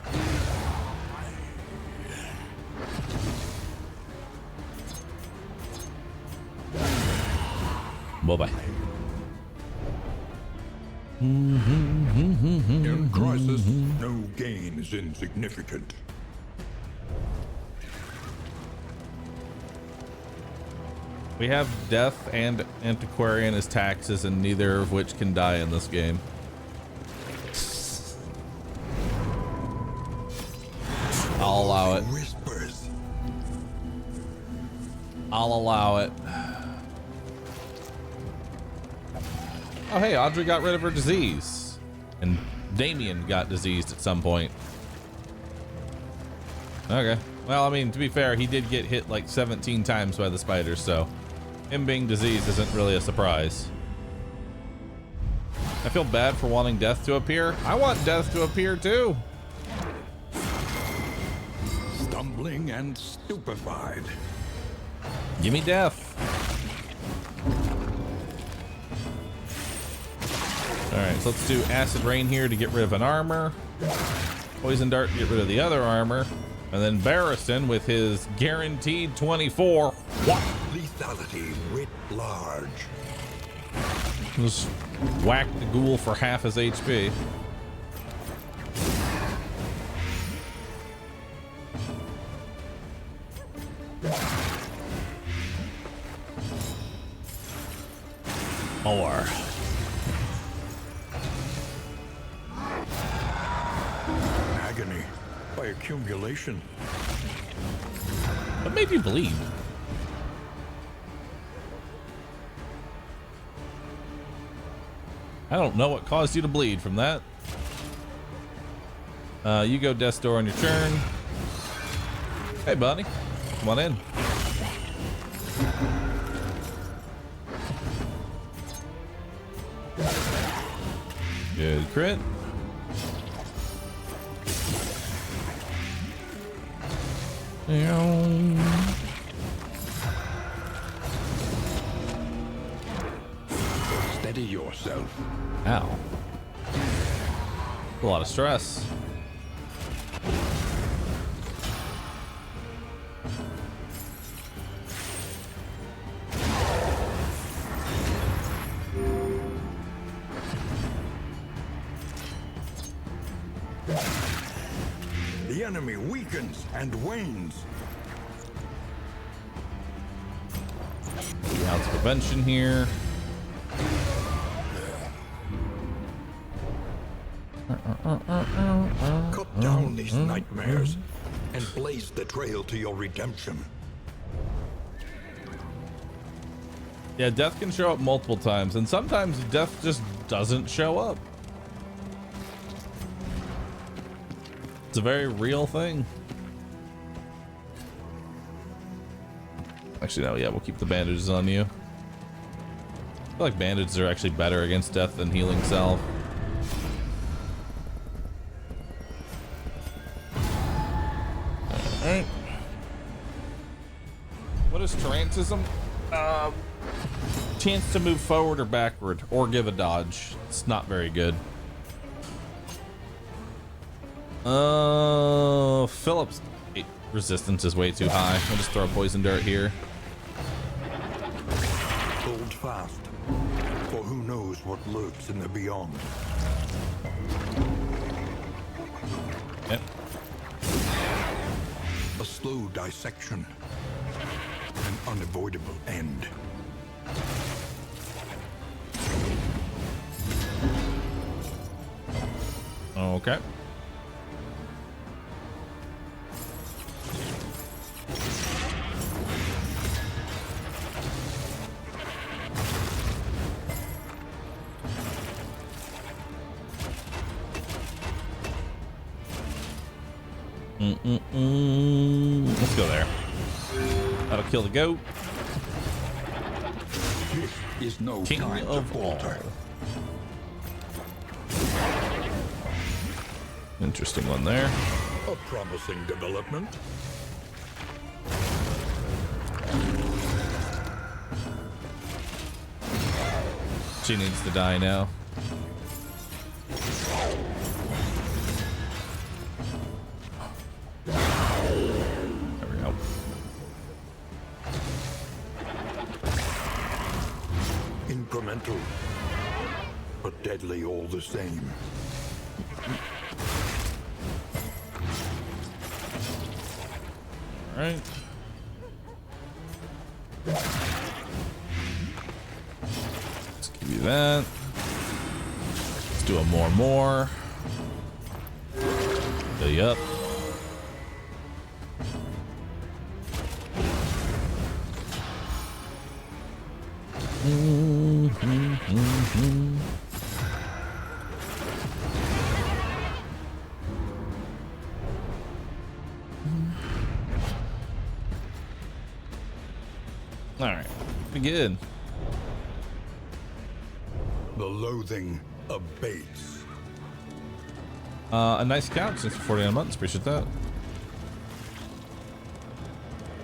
Bye-bye. In crisis, no gain is insignificant. We have death and antiquarian as taxes, and neither of which can die in this game. I'll allow it. Whispers. I'll allow it. Oh, hey, Audrey got rid of her disease. And Damien got diseased at some point. Okay. Well, I mean, to be fair, he did get hit like 17 times by the spiders, so him being diseased isn't really a surprise. I feel bad for wanting death to appear. I want death to appear too. Stumbling and stupefied. Give me death. All right, so let's do acid rain here to get rid of an armor. Poison dart to get rid of the other armor. And then Barristan with his guaranteed 24. What? Lethality writ large. Just whack the ghoul for half his HP. More. Agony by accumulation. What made you bleed? I don't know what caused you to bleed from that. You go Death's Door on your turn. Hey, buddy. Come on in. Good crit. Steady yourself. Ow. A lot of stress. The enemy weakens and wanes. Ounce prevention here. Cut down these nightmares and blaze the trail to your redemption. Yeah, death can show up multiple times, and sometimes death just doesn't show up. It's a very real thing. Actually, no, yeah, we'll keep the bandages on you. I feel like bandages are actually better against death than healing salve. Alright. What is Tarantism? Chance to move forward or backward, or give a dodge. It's not very good. Phillips resistance is way too high. I'll just throw poison dart here. Hold fast, for who knows what lurks in the beyond. Yep. A slow dissection, an unavoidable end. Okay. Let's go there. That'll kill the goat. This is no King time of to falter. Interesting one there. A promising development. She needs to die now. There we go. Incremental, but deadly all the same. All right. Let's give you that. Let's do a more. Fill you up. All right, pretty good. The loathing abates. A nice count since 49 months. Appreciate that.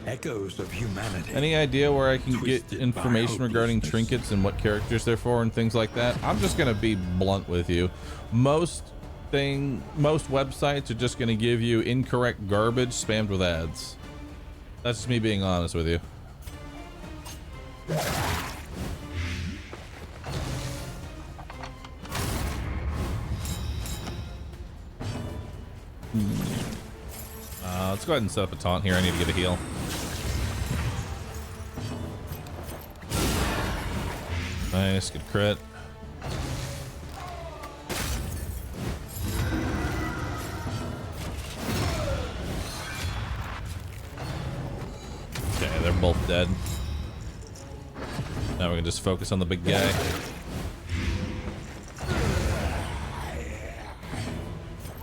Echoes of humanity. Any idea where I can get Twisted information by regarding hopelessness. trinkets and what characters they're for and things like that? I'm just gonna be blunt with you. Most websites are just gonna give you incorrect garbage spammed with ads. That's just me being honest with you. Let's go ahead and set up a taunt here. I need to get a heal. Nice, good crit. Okay, they're both dead. Now we can just focus on the big guy.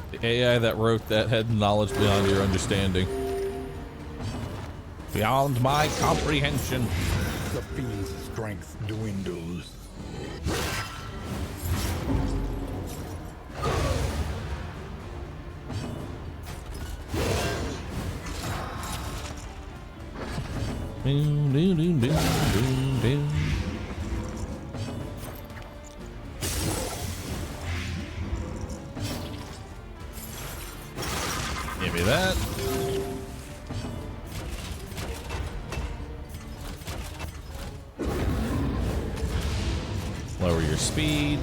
The AI that wrote that had knowledge beyond your understanding. Beyond my comprehension. The fiend's strength dwindles. Give me that. Lower your speed.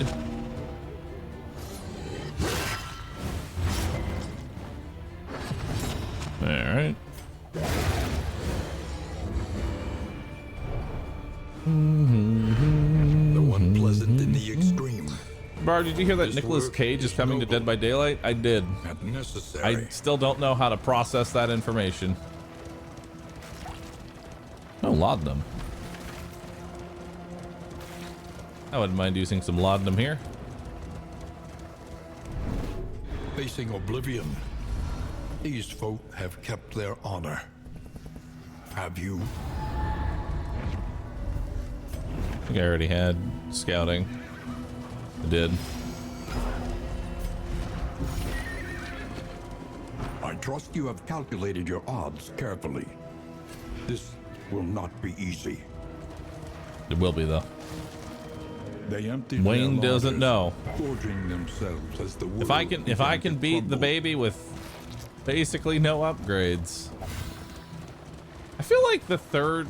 All right. Though unpleasant in the extreme, Bar, did you hear that This Nicolas work Cage is is coming to noble. Dead by Daylight? I did. and necessary. I still don't know how to process that information. Oh, laudanum. I wouldn't mind using some laudanum here. Facing oblivion, these folk have kept their honor. Have you? I think I already had scouting. I did. I trust you have calculated your odds carefully. This will not be easy. It will be, though. They emptied Wayne their doesn't ladders, know. forging themselves as the If I world can began to beat the crumble. baby with basically no upgrades. I feel like the third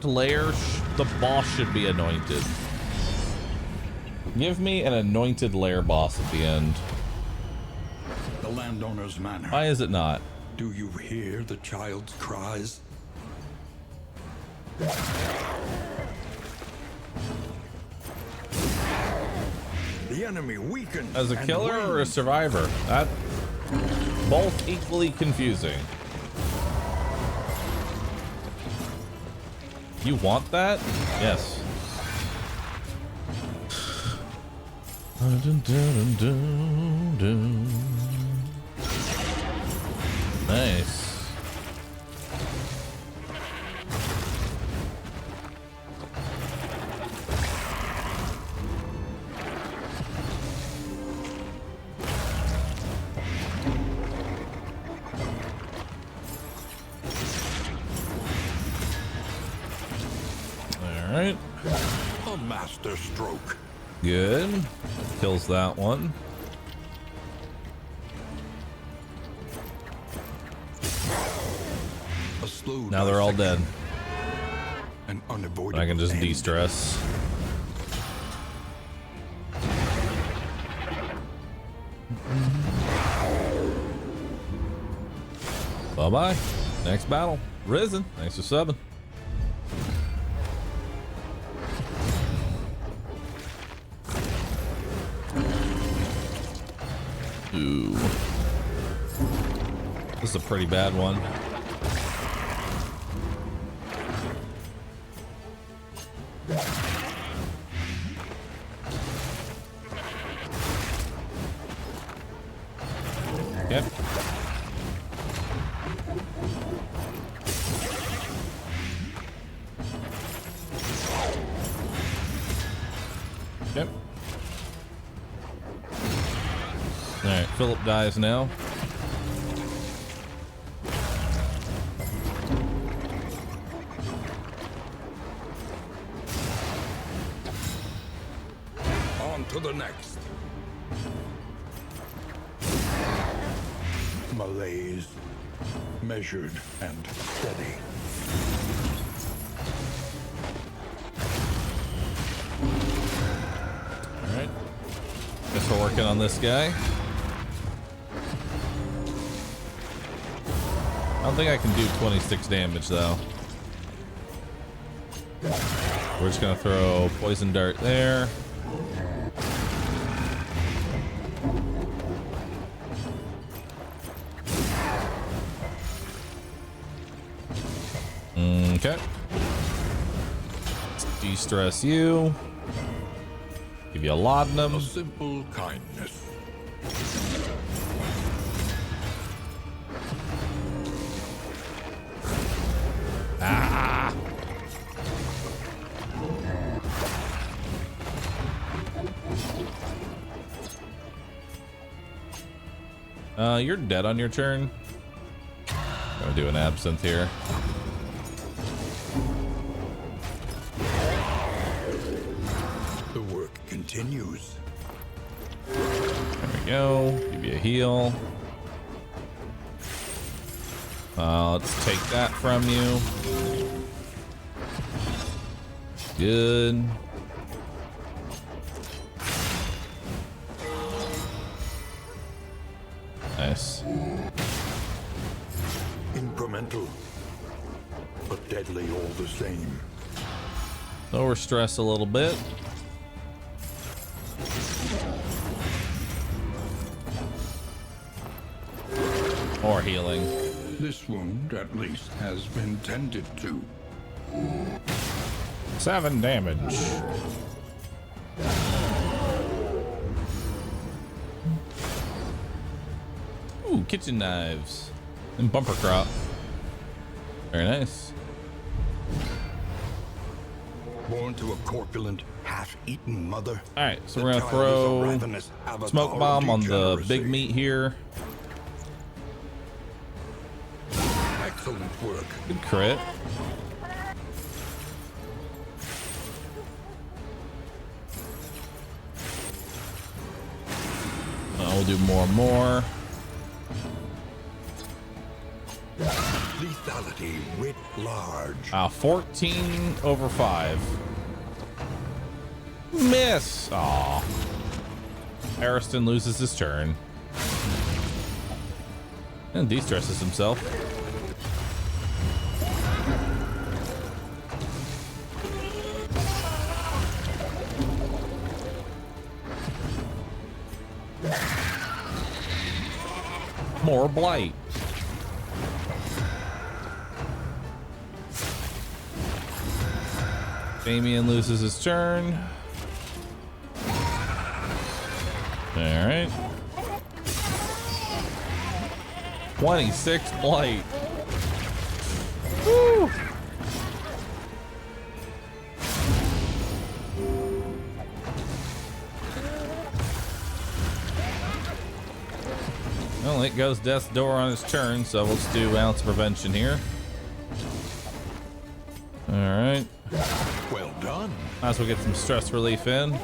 layer, the boss should be anointed. Give me an anointed lair boss at the end. The landowner's manor. Why is it not? Do you hear the child's cries? The enemy weakened. As a and killer or a waned. survivor? That both equally confusing. You want that? Yes. Nice. All right. A master stroke. Good. Kills that one. A slow Now they're all dead. dissection. An unavoidable I can just end. de-stress. Bye-bye. Next battle. Risen. Thanks for subbing. Ooh. This is a pretty bad one. Yep. Yep. All right, Philip dies now. On to the next. Malaise. Measured and steady. All right. Guess we're working on this guy. I don't think I can do 26 damage though. We're just gonna throw poison dart there. Okay. Let's de-stress you. Give you a laudanum. A simple kindness. Ah! You're dead on your turn. I'm gonna do an absinthe here. continues. There we go. Give you a heal. Let's take that from you. Good. Nice. Incremental, but deadly all the same. Lower stress a little bit. More healing. This wound, at least, has been tended to. 7 damage. Ooh, kitchen knives. And bumper crop. Very nice. Born to a corpulent, half-eaten mother. Alright, so the we're gonna child throw is a ravenous avatar smoke of bomb on the big degeneracy. meat here. Excellent work. Good crit. We'll do more and more. Lethality writ large. 14 over 5. Miss. Aw. Ariston loses his turn. And de-stresses himself. More blight. Damien loses his turn. All right. 26 blight. Woo! Well, it goes Death's Door on his turn, so let's do ounce prevention here. All right. Well done. Might as well get some stress relief in.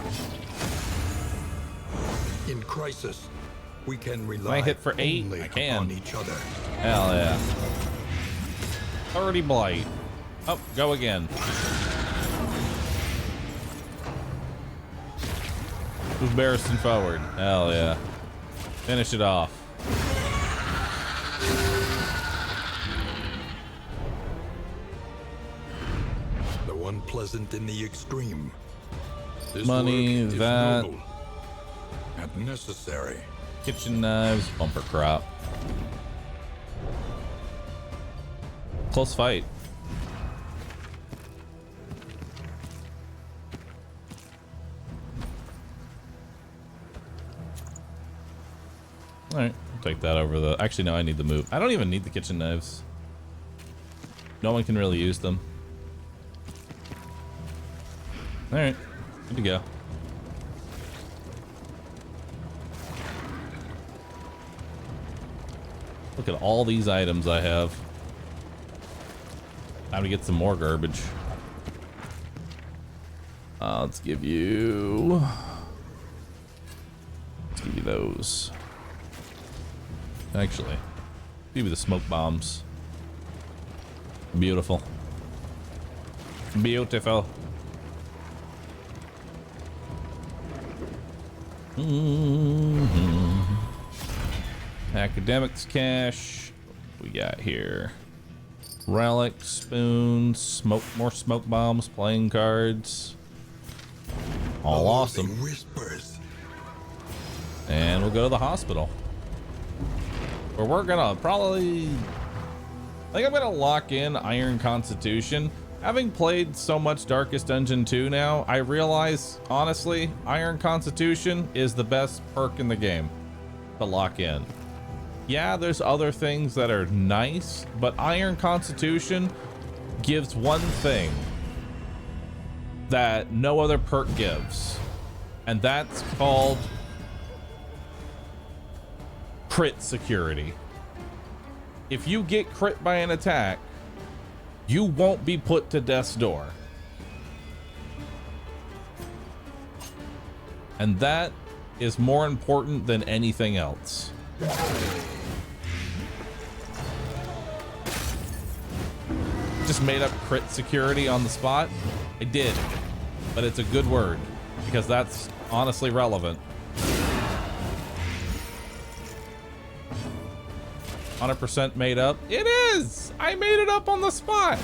In crisis, we can rely I hit for 8? only I can. upon each other. Hell yeah. 30 blight. Oh, go again. Move Barristan forward. Hell yeah. Finish it off. The one pleasant in the extreme. This Money, work is that. noble and necessary. Kitchen knives, bumper crop. Close fight. All right, I'll take that over the. Actually, no, I need the move. I don't even need the kitchen knives. No one can really use them. All right, good to go. Look at all these items I have. Time to get some more garbage. Let's give you those. Actually, give me the smoke bombs. Beautiful. Beautiful. Academics cache. What we got here? Relic, spoons, more smoke bombs, playing cards. All awesome. Whispers. And we'll go to the hospital. Where we're gonna probably... I think I'm gonna lock in Iron Constitution. Having played so much Darkest Dungeon 2 now, I realize, honestly, Iron Constitution is the best perk in the game to lock in. Yeah, there's other things that are nice, but Iron Constitution gives one thing that no other perk gives, and that's called crit security. If you get crit by an attack, you won't be put to death's door. And that is more important than anything else. Just made up crit security on the spot. I did, but it's a good word because that's honestly relevant. 100% made up. It is. I made it up on the spot.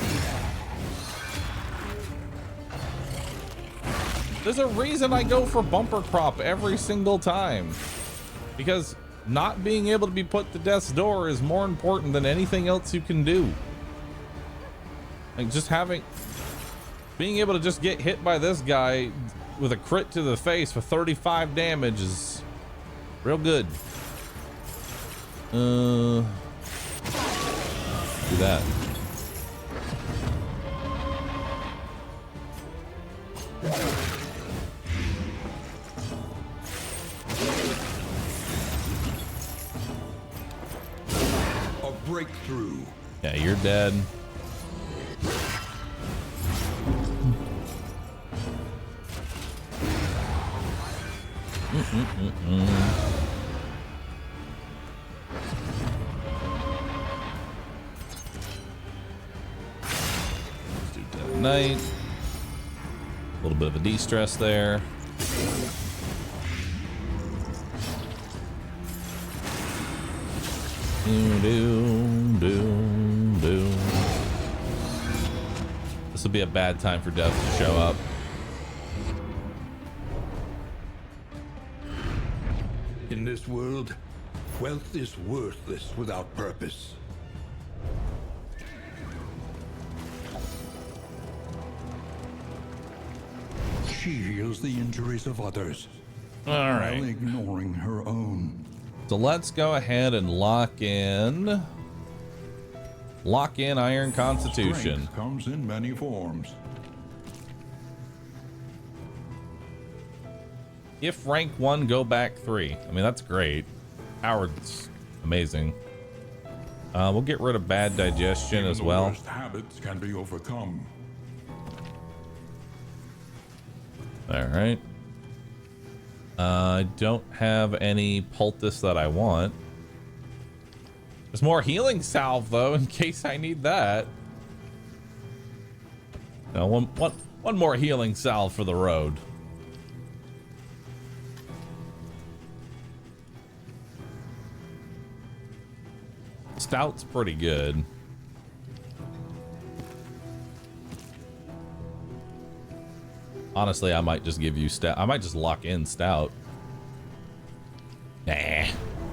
There's a reason I go for bumper crop every single time, because not being able to be put to death's door is more important than anything else you can do. Like just being able to just get hit by this guy with a crit to the face for 35 damage is real good. Do that. A breakthrough. Yeah, you're dead. Let's do Dead Knight. A little bit of a de-stress there. This will be a bad time for Death to show up. In this world, wealth is worthless without purpose. She heals the injuries of others, All right. while ignoring her own. So let's go ahead and lock in Iron Constitution. Strength comes in many forms. If rank 1, go back 3. I mean, that's great. Howard's amazing. We'll get rid of bad digestion Even as the well. worst habits can be overcome. All right. I don't have any poultice that I want. There's more healing salve though, in case I need that. No, one more healing salve for the road. Stout's pretty good. Honestly, I might just give you stout. I might just lock in stout. Nah.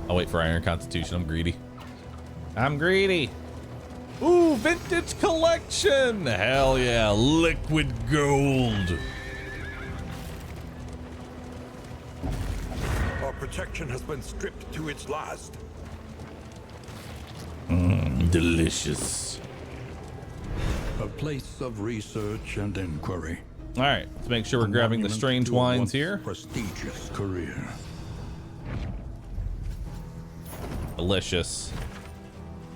I'll wait for Iron Constitution. I'm greedy. I'm greedy. Ooh, vintage collection. Hell yeah. Liquid gold. Our protection has been stripped to its last. Delicious. A place of research and inquiry. All right, let's make sure we're grabbing the Monument strange to a wines once here. Prestigious career. Delicious.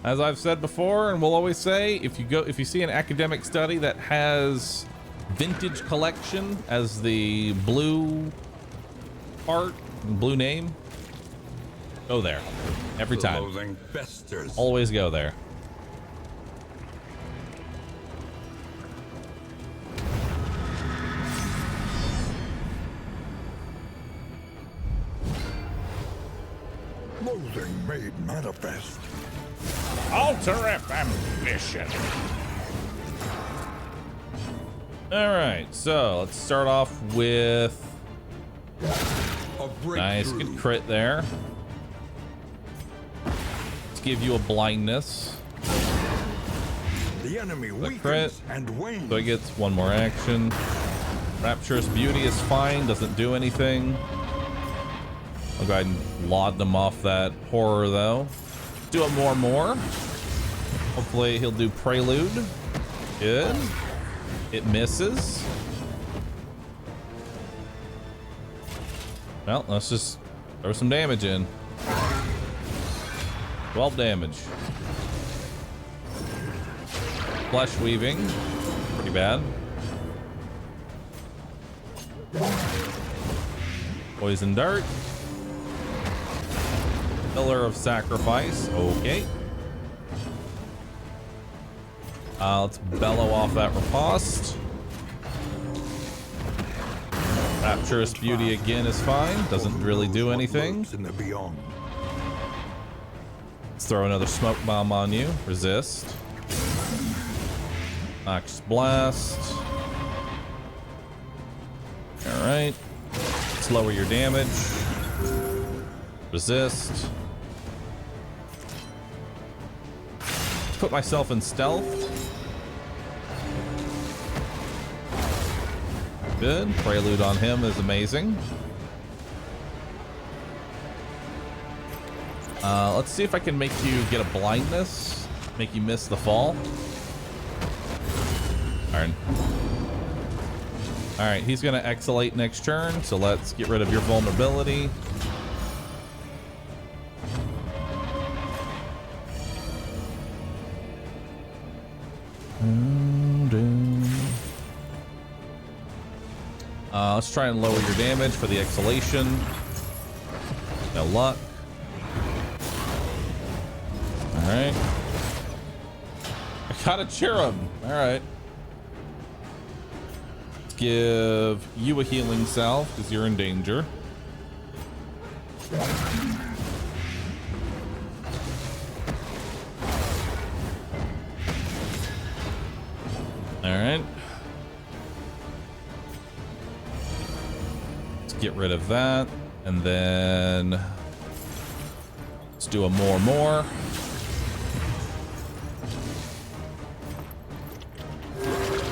As I've said before, and will always say, if you see an academic study that has vintage collection as the blue part, blue name, go there. Every time. Loathing festers. Always go there. Loathing made manifest. Alter ambition. All right, so let's start off with A breakthrough. nice good crit there. Let's give you a blindness. The enemy crit. weakens and wanes. So he gets one more action. Rapturous Beauty is fine, doesn't do anything. I'll go ahead and laud them off that horror though. Do it more. Hopefully he'll do Prelude. Good. It misses. Well, let's just throw some damage in. 12 damage. Flesh Weaving. Pretty bad. Poison dart. Pillar of sacrifice. Okay. Let's bellow off that riposte. Rapturous Beauty again is fine. Doesn't really do anything. Let's throw another smoke bomb on you. Resist. Noxious Blast. Alright. Let's lower your damage. Resist. Put myself in stealth. Good. Prelude on him is amazing. Let's see if I can make you get a blindness. Make you miss the fall. Alright, he's gonna exhalate next turn, so let's get rid of your vulnerability. Let's try and lower your damage for the exhalation. No luck. Alright. I got a cherub. Alright. Let's give you a healing salve because you're in danger. Alright. Get rid of that, and then let's do a more.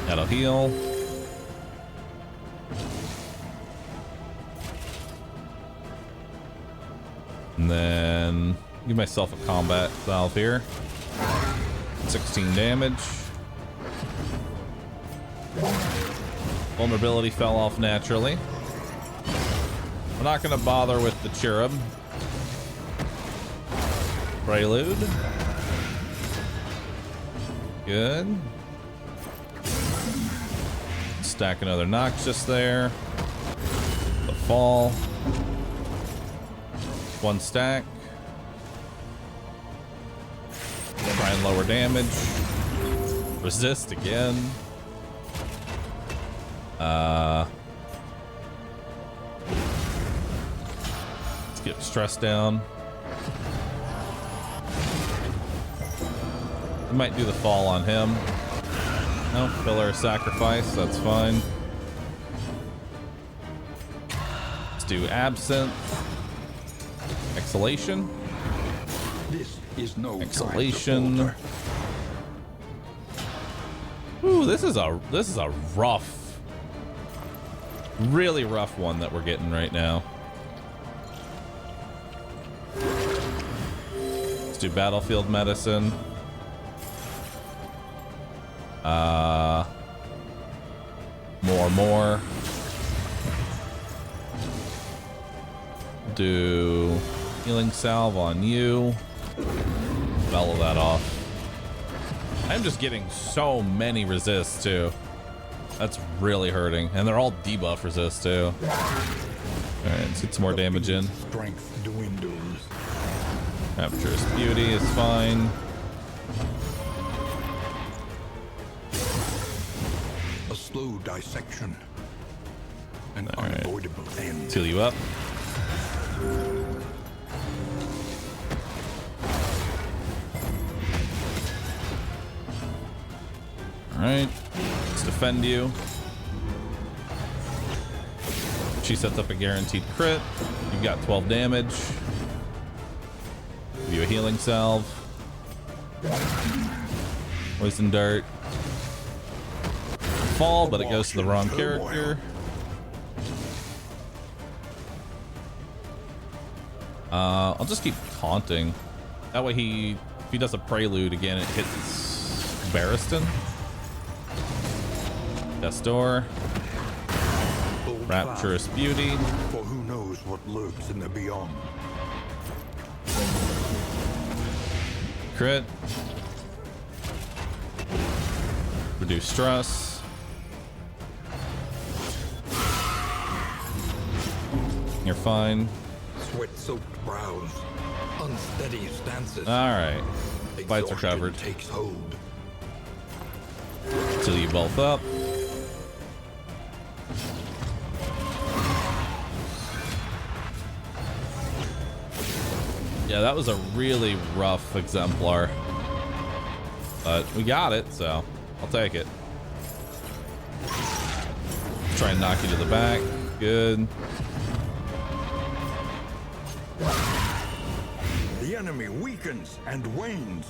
That'll heal. And then give myself a combat salve here. 16 damage. Vulnerability fell off naturally. I'm not gonna bother with the cherub. Prelude. Good. Stack another Noxious there. The fall. One stack. Try and lower damage. Resist again. Get stress down. We might do the fall on him. No, Pillar of Sacrifice, that's fine. Let's do Absinthe. Exhalation. This is no Exhalation. Ooh, this is a rough, really rough one that we're getting right now. Do battlefield medicine. More. Do healing salve on you. Bellow that off. I'm just getting so many resists too. That's really hurting, and they're all debuff resist too. All right, let's get some more damage in. Strength dwindles. Rapturous Beauty is fine. A slow dissection. An unavoidable end. Seal you up. Alright. Let's defend you. She sets up a guaranteed crit. You've got 12 damage. Give you a healing salve. Poison dart. Fall, but it goes to the wrong character. I'll just keep taunting. That way if he does a prelude again, it hits Barristan. Destor. Rapturous Beauty. For who knows what lurks in the beyond. Crit. Reduce stress. You're fine. Sweat-soaked brows, unsteady stances. All right. Fights are covered. Takes hold. Till you both up. Yeah, that was a really rough exemplar. But we got it, so I'll take it. Try and knock you to the back. Good. The enemy weakens and wanes.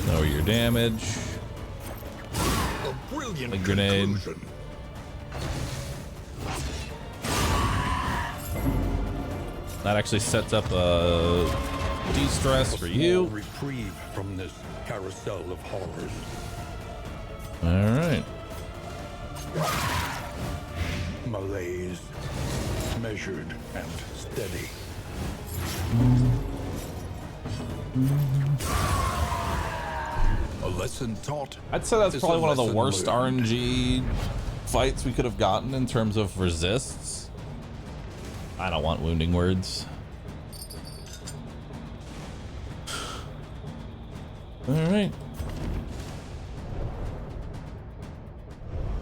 Lower your damage. A brilliant A grenade. conclusion. That actually sets up a de-stress for you. Reprieve from this carousel of horrors. All right. Malaise, measured and steady. A lesson taught. I'd say that's is probably a one of the lesson worst learned. RNG fights we could have gotten in terms of resists. I don't want wounding words. All right.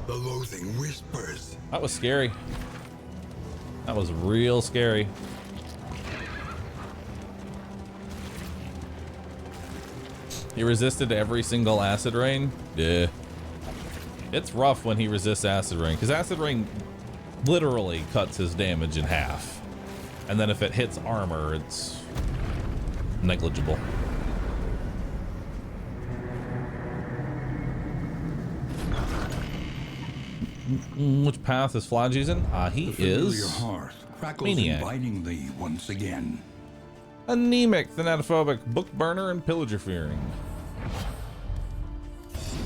The loathing whispers. That was scary. That was real scary. He resisted every single acid rain? Yeah. It's rough when he resists acid rain, because acid rain literally cuts his damage in half. And then if it hits armor, it's negligible. Which path is Flodge using? He is Hearth crackles Maniac. inviting thee once again. anemic, thanatophobic, book burner, and pillager fearing.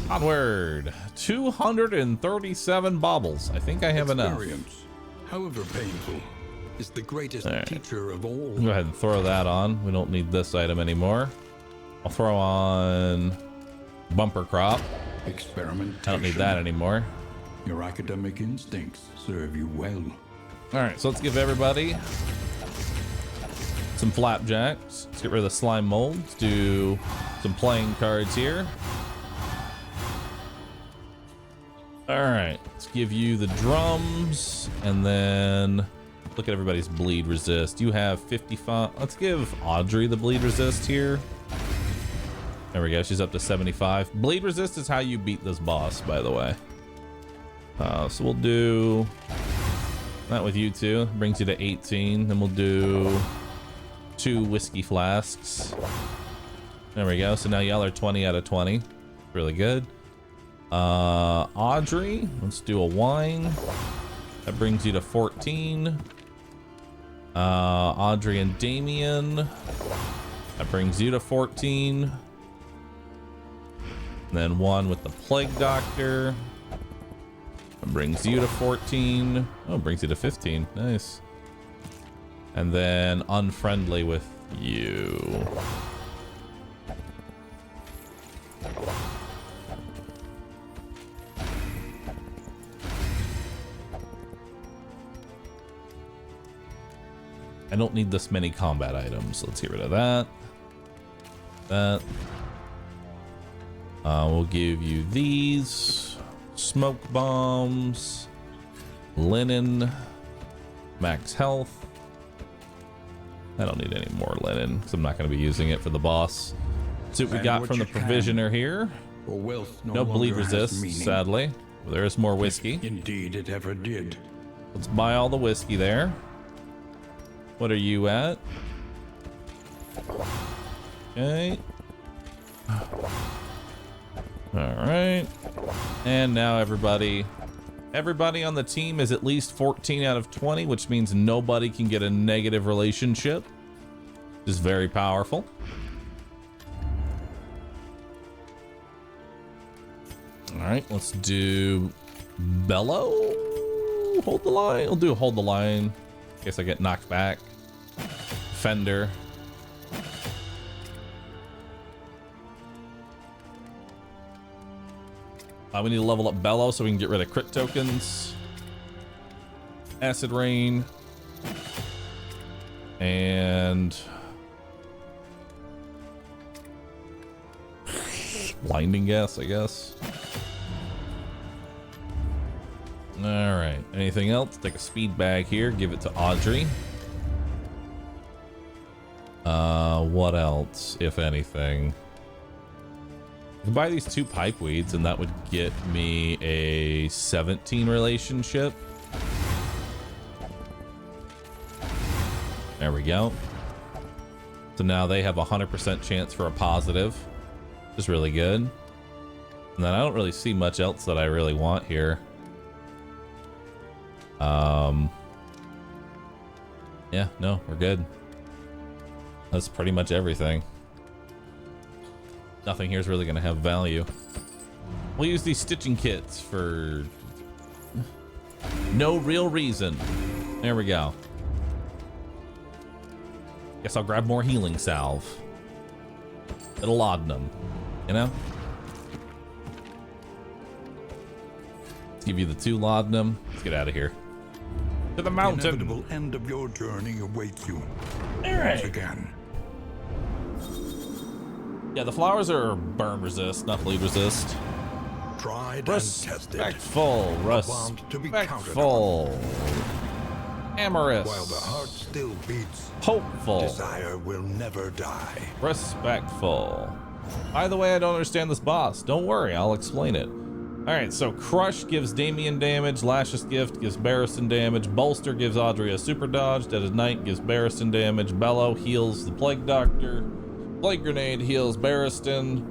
Onward. 237 baubles. I think I have enough. Experience, however painful, is the greatest All right. teacher of all. Go ahead and throw that on. We don't need this item anymore. I'll throw on bumper crop. Experimentation. I don't need that anymore. Your academic instincts serve you well. All right, so let's give everybody some flapjacks. Let's get rid of the slime mold. Let's do some playing cards here. All right, let's give you the drums, and then look at everybody's bleed resist. You have 55. Let's give Audrey the bleed resist here. There we go. She's up to 75. Bleed resist is how you beat this boss, by the way. So we'll do that with you two. Brings you to 18. Then we'll do 2 whiskey flasks. There we go. So now y'all are 20 out of 20. Really good. Audrey, let's do a wine. That brings you to 14. Audrey and Damien. That brings you to 14. And then 1 with the Plague Doctor. That brings you to 14. Oh, brings you to 15. Nice. And then Unfriendly with you. I don't need this many combat items. Let's get rid of that. That. We'll give you these. Smoke bombs. Linen. Max health. I don't need any more linen because I'm not going to be using it for the boss. See what we got from the provisioner here. For wealth No bleed resist, sadly. There is more whiskey. Indeed, it ever did. Let's buy all the whiskey there. What are you at? Okay. All right. And now everybody on the team is at least 14 out of 20, which means nobody can get a negative relationship. Which is very powerful. All right, let's do Bellow. Hold the line. We'll do hold the line. In case I get knocked back. Fender. We need to level up Bellow so we can get rid of crit tokens. Acid Rain. And blinding gas, I guess. All right. Anything else? Take a speed bag here. Give it to Audrey. What else, if anything? I can buy these 2 pipe weeds, and that would get me a 17 relationship. There we go. So now they have a 100% chance for a positive, which is really good. And then I don't really see much else that I really want here. Yeah, no, we're good. That's pretty much everything. Nothing here is really going to have value. We'll use these stitching kits for no real reason. There we go. Guess I'll grab more healing salve. It'll laudanum, you know? Let's give you the 2 laudanum. Let's get out of here. To the mountain. The inevitable end of your journey awaits you. All right. Once again. Yeah, the flowers are burn resist, not bleed resist. Tried and tested. Respectful. Respectful. Amorous. While the heart still beats, hopeful. desire will never die. Respectful. By the way, I don't understand this boss. Don't worry, I'll explain it. Alright, so Crush gives Damien damage, Lashes Gift gives Barristan damage, Bolster gives Audrey a super dodge, Dead of Night gives Barristan damage, Bellow heals the Plague Doctor, Plague Grenade heals Barristan,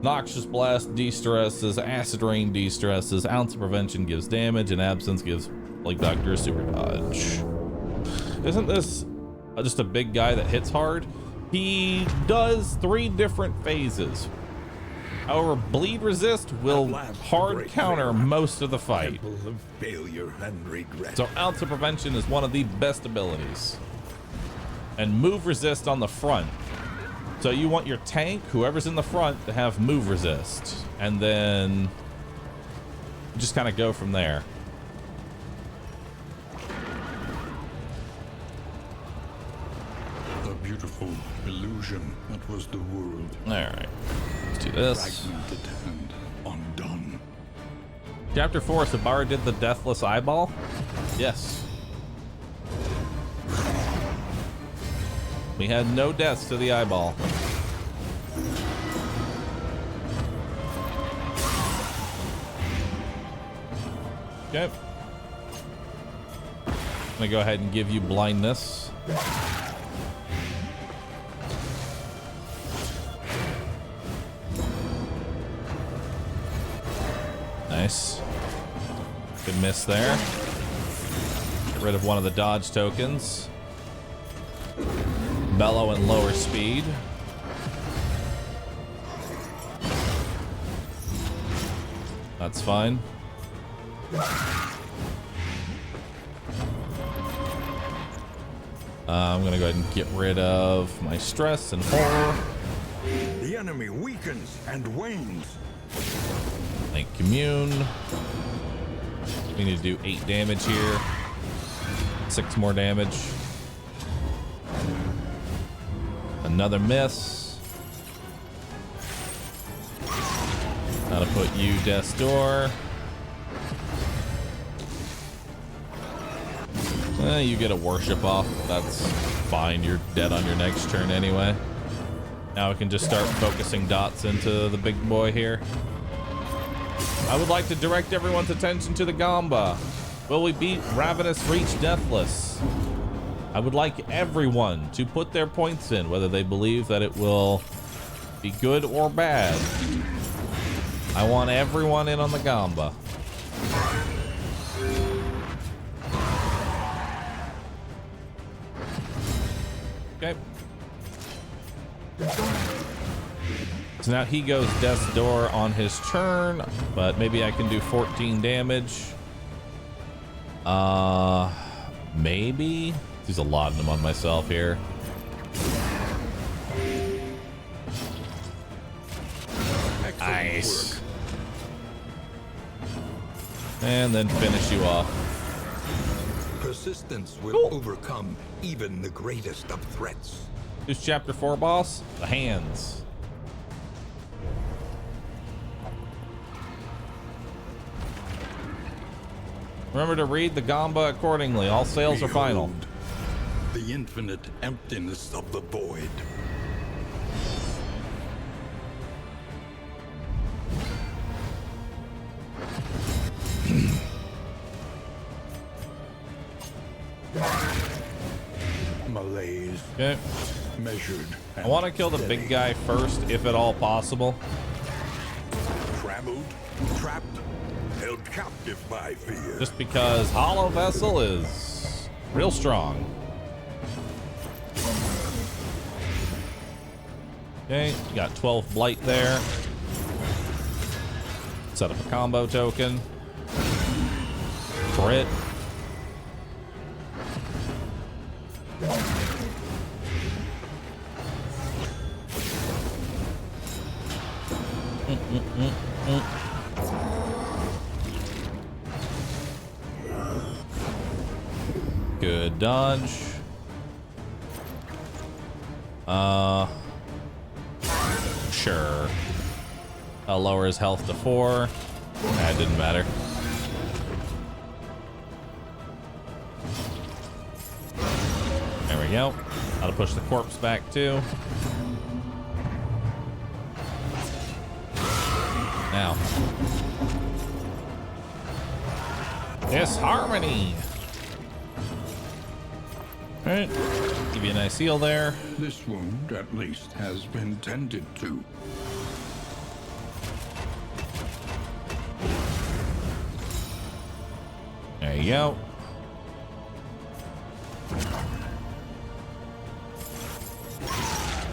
Noxious Blast de-stresses, Acid Rain de-stresses, Ounce of Prevention gives damage, and Absence gives Plague Doctor a super dodge. Isn't this just a big guy that hits hard? He does 3 different phases. However, Bleed Resist will hard counter most of the fight. Of failure and regret. So Ounce of Prevention is one of the best abilities. And Move Resist on the front. So you want your tank, whoever's in the front, to have Move Resist. And then just kind of go from there. The beautiful illusion that was the world. Alright. Let's do this. Fragmented and undone. Chapter 4, Sabara did the Deathless Eyeball? Yes. We had no deaths to the eyeball. Okay. I'm gonna go ahead and give you blindness. Nice. Good miss there. Get rid of one of the dodge tokens. Bellow and lower speed. That's fine. I'm gonna go ahead and get rid of my stress and horror. The enemy weakens and wanes. Thank Commune. We need to do 8 damage here. 6 more damage. Another miss. Now to put you Death's Door. You get a worship off. That's fine. You're dead on your next turn anyway. Now we can just start focusing dots into the big boy here. I would like to direct everyone's attention to the Gamba. Will we beat Ravenous Reach Deathless? I would like everyone to put their points in, whether they believe that it will be good or bad. I want everyone in on the Gamba. Okay. So now he goes Death's Door on his turn, but maybe I can do 14 damage. Maybe. Use a laudanum on myself here. Nice. And then finish you off. persistence will Cool. overcome even the greatest of threats. Who's chapter 4 boss? The hands. Remember to read the Gamba accordingly. All sales are final. Behold, the infinite emptiness of the void. Malaise, Okay. measured. I want to kill the big guy first, if at all possible. Trammeled, trapped, held captive by fear. Just because Hollow Vessel is real strong. Okay, got 12 blight there. Set up a combo token. Crit. Good dodge. Sure. I'll lower his health to 4. That didn't matter. There we go. Gotta push the corpse back too. Now. Disharmony. All right. Give you a nice heal there. This wound, at least, has been tended to. There you go.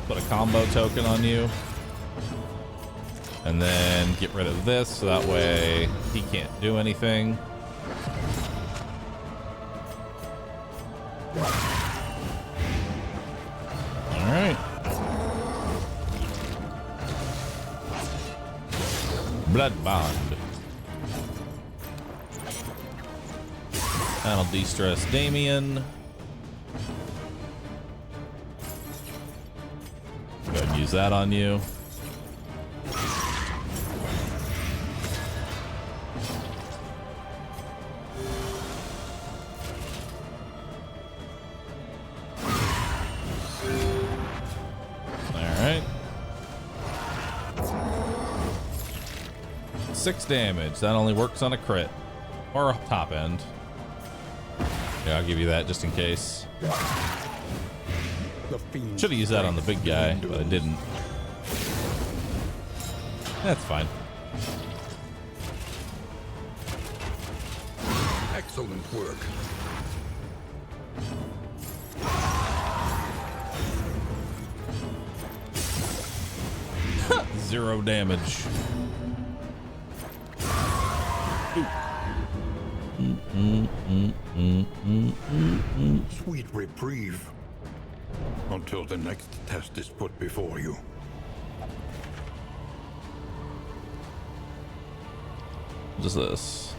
Put a combo token on you. And then get rid of this, so that way he can't do anything. All right. Blood Bond. That'll de-stress Damien. Go ahead and use that on you. Alright. 6 damage. That only works on a crit. Or a top end. Yeah, I'll give you that just in case. Should have used that on the big guy, but I didn't. That's fine. Excellent work. Zero damage. Sweet reprieve. Until the next test is put before you. What is this?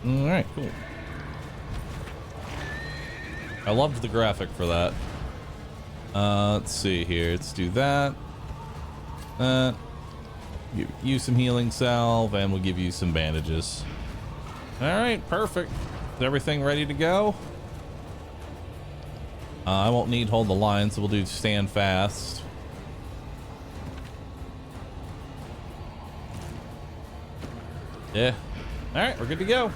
All right, cool. I loved the graphic for that. Let's see here. Let's do that. Give you some healing salve, and we'll give you some bandages. All right, perfect. Is everything ready to go? I won't need hold the line, so we'll do stand fast. Yeah. All right, we're good to go.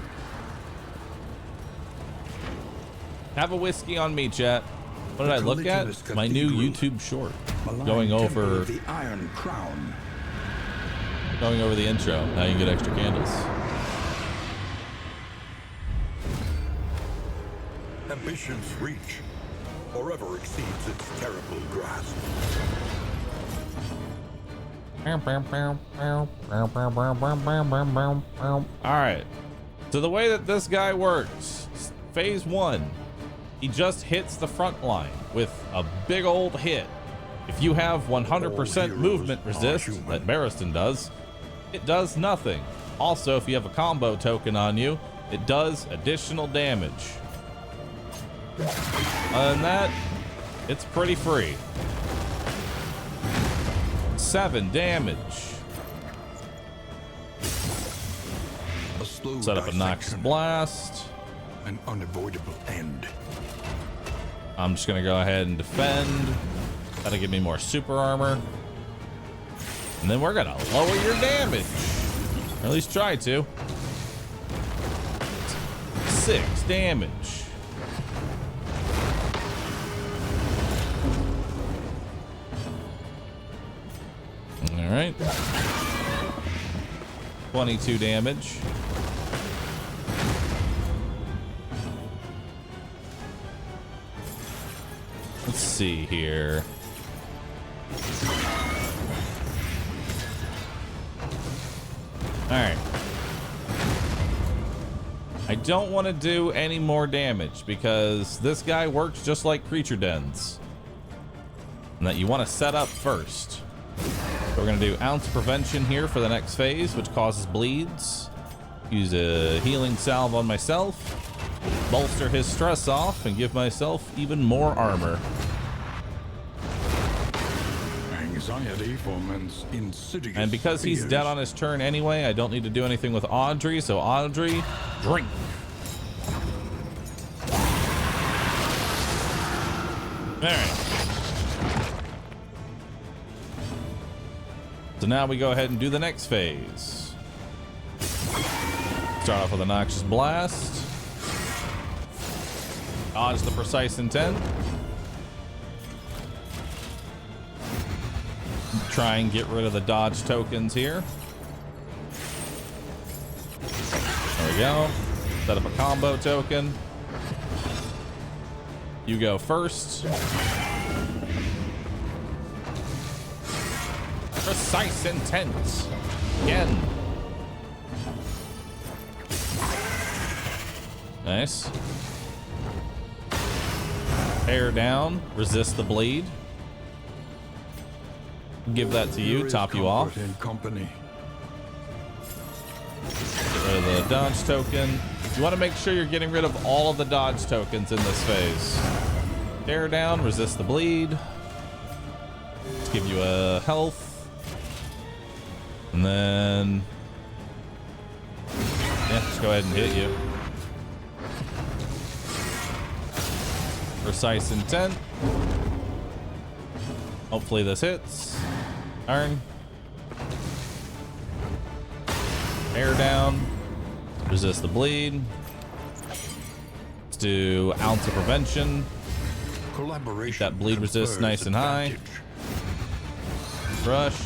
Have a whiskey on me, chat. What did I look at? My new YouTube short. Going over the Iron Crown. Going over the intro. Now you can get extra candles. Ambition's reach forever exceeds its terrible grasp. Alright. So the way that this guy works, phase 1, he just hits the front line with a big old hit. If you have 100% movement resist, that Barristan does, it does nothing. Also, if you have a combo token on you, it does additional damage. Other than that, it's pretty free. 7 damage. Set up a Noxious Blast. An unavoidable end. I'm just gonna go ahead and defend. That'll give me more super armor. And then we're gonna lower your damage. Or at least try to. 6 damage. All right. 22 damage. Let's see here. All right. I don't want to do any more damage because this guy works just like creature dens. And that you want to set up first. So we're going to do ounce prevention here for the next phase, which causes bleeds. Use a healing salve on myself. Bolster his stress off and give myself even more armor. Anxiety foments insidious And because he's fears. dead on his turn anyway, I don't need to do anything with Audrey. So Audrey, drink. All right. So now we go ahead and do the next phase. Start off with a Noxious Blast. Dodge the Precise Intent. Try and get rid of the dodge tokens here. There we go. Set up a combo token. You go first. Precise Intent. Again. Nice. Tear down. Resist the bleed. Give that to you. Top you off. In company. Get rid of the dodge token. You want to make sure you're getting rid of all of the dodge tokens in this phase. Tear down. Resist the bleed. Let's give you a health. And then... yeah, just go ahead and hit you. Precise Intent. Hopefully this hits. Turn. Tear down. Resist the bleed. Let's do ounce of prevention. Collaboration. Keep that bleed resist nice and high. Rush.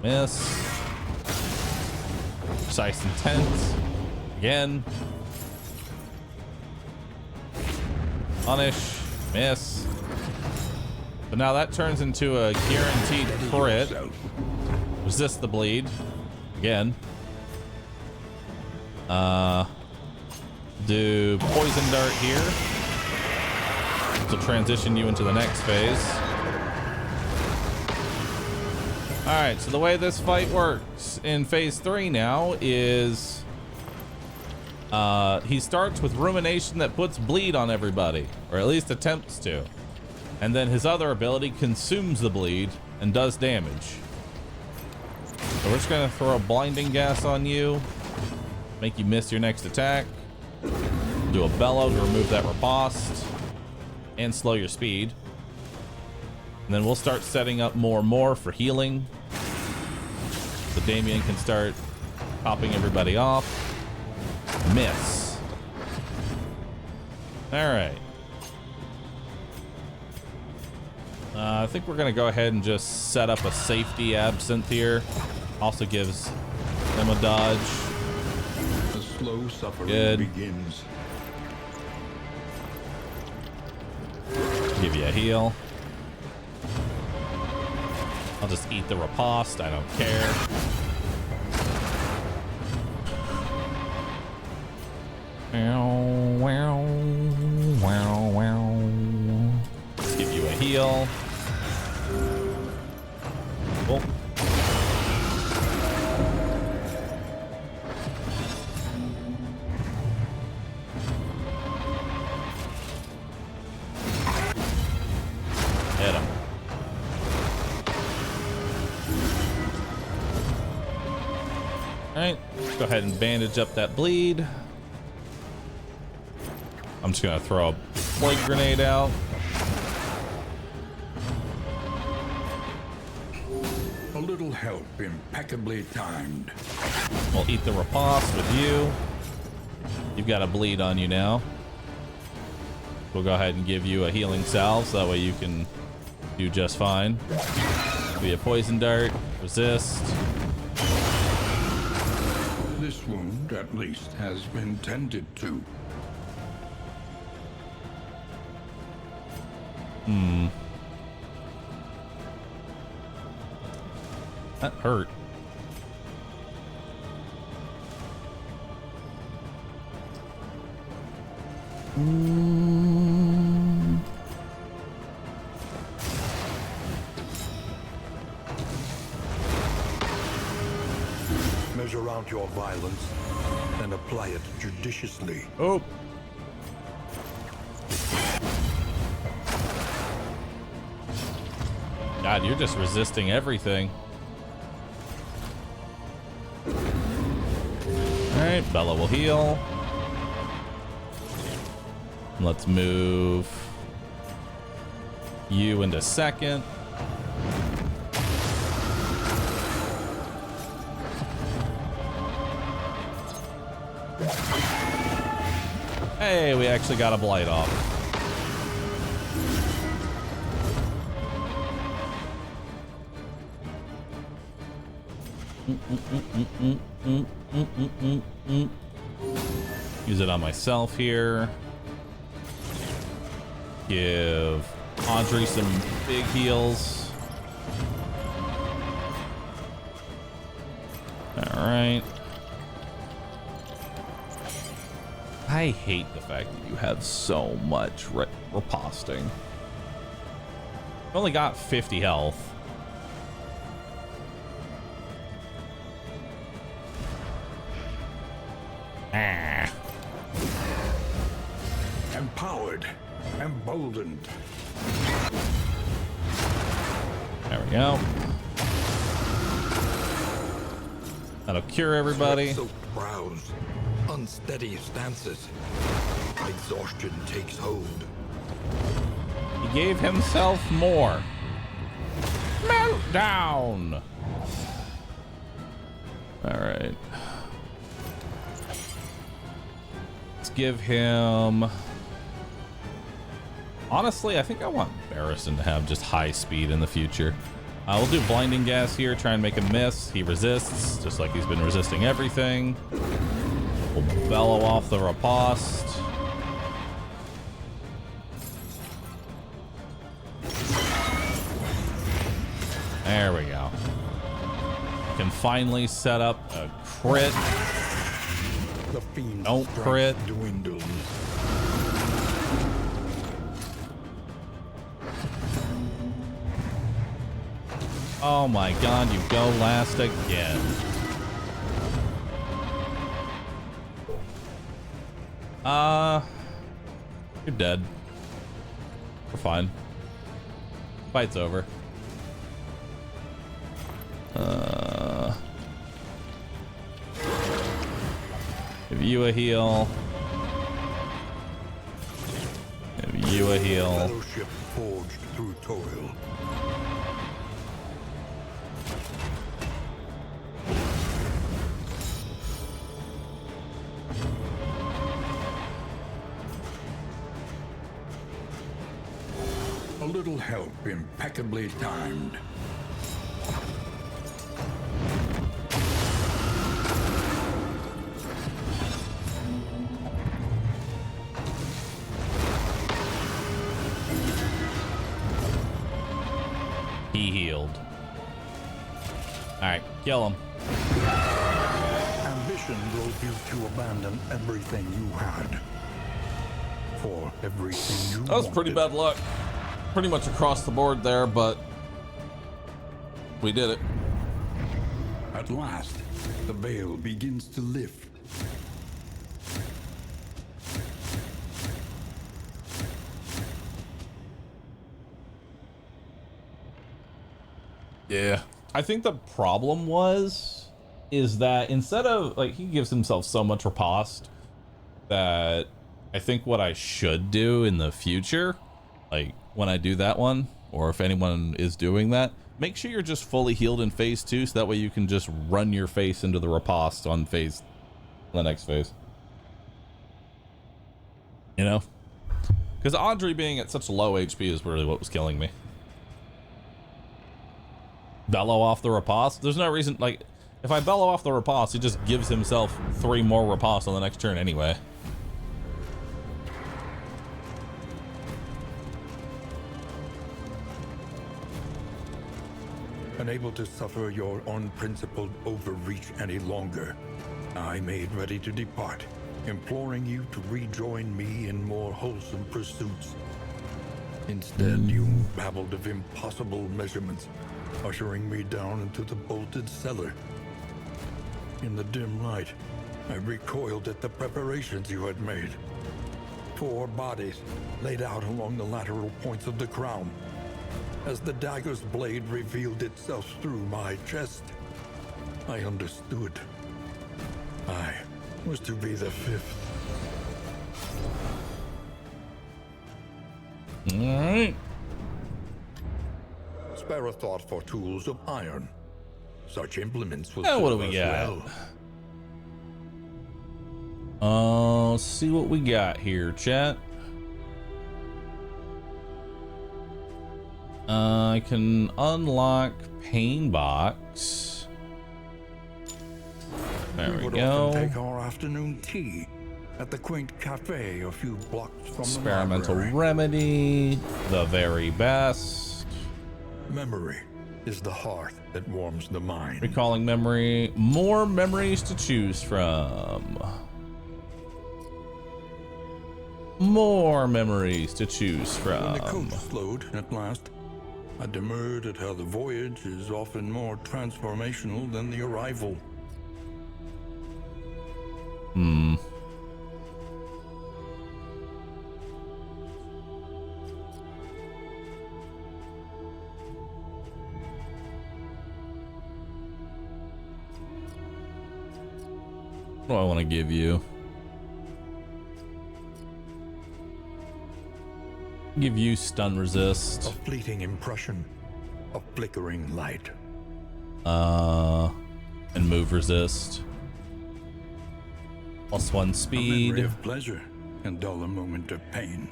Miss. Precise Intent. Again. Punish. Miss. But now that turns into a guaranteed crit. Resist the bleed. Again. Do Poison Dart here. To transition you into the next phase. Alright, so the way this fight works in phase 3 now is... he starts with Rumination that puts bleed on everybody. Or at least attempts to. And then his other ability consumes the bleed and does damage. So we're just gonna throw a Blinding Gas on you. Make you miss your next attack. Do a Bellow to remove that riposte. And slow your speed. And then we'll start setting up more and more for healing. So Damien can start popping everybody off. Miss. Alright. I think we're gonna go ahead and just set up a safety Absinthe here. Also gives them a dodge. The slow suffering Good. begins. Give you a heal. I'll just eat the riposte. I don't care. Let's give you a heal. Cool. Hit him. All right, let's go ahead and bandage up that bleed. I'm just gonna throw a plague grenade out. A little help impeccably timed. We'll eat the riposte with you. You've got a bleed on you now. We'll go ahead and give you a healing salve so that way you can do just fine. Be a poison dart, resist. This wound, at least, has been tended to. That hurt. Measure out your violence and apply it judiciously. Oh. God, you're just resisting everything. All right, Bella will heal. Let's move you into second. Hey, we actually got a blight off. Use it on myself here. Give Audrey some big heals. All right. I hate the fact that you have so much riposting. You only got 50 health. Ah. Empowered, emboldened. There we go. That'll cure everybody. Sweat-soaked brows, unsteady stances. Exhaustion takes hold. He gave himself more. Meltdown. All right. Let's give him. Honestly, I think I want Barrison to have just high speed in the future. We'll do blinding gas here, try and make him miss. He resists, just like he's been resisting everything. We'll bellow off the riposte. There we go. Can finally set up a crit. The fiend's Don't crit. dwindles. Oh my god, you go last again. You're dead. We're fine. Fight's over. Give you a heal. Give you a heal. Fellowship forged through toil. A little help impeccably timed. He healed. All right, kill him. Ambition drove you to abandon everything you had. For everything you That was pretty bad luck. Pretty much across the board there, but we did it. At last, the veil begins to lift. Yeah. I think the problem is that instead of, like, he gives himself so much riposte that I think what I should do in the future, like when I do that one, or if anyone is doing that, make sure you're just fully healed in phase 2, so that way you can just run your face into the riposte on the next phase. You know? Because Audrey being at such low HP is really what was killing me. Bellow off the riposte? There's no reason, like, if I bellow off the riposte, he just gives himself 3 more riposte on the next turn anyway. Unable to suffer your unprincipled overreach any longer, I made ready to depart, imploring you to rejoin me in more wholesome pursuits. Instead, you babbled of impossible measurements, ushering me down into the bolted cellar. In the dim light, I recoiled at the preparations you had made. 4 bodies laid out along the lateral points of the crown. As the dagger's blade revealed itself through my chest, I understood. I was to be the 5th. All right. Spare a thought for tools of iron. Such implements will Now what do serve we us got? well. Let's see what we got here, chat. I can unlock Pain Box. There we would go. often take our afternoon tea at the quaint cafe a few blocks from Experimental the library. Remedy, the very best. Memory is the hearth that warms the mind. Recalling memory, more memories to choose from. More memories to choose When from. the coach slowed at last, I demurred at how the voyage is often more transformational than the arrival. What do I want to give you? Give you stun A resist. fleeting impression, a flickering light. And move resist. +1 A memory speed. of pleasure can dull a moment of pain.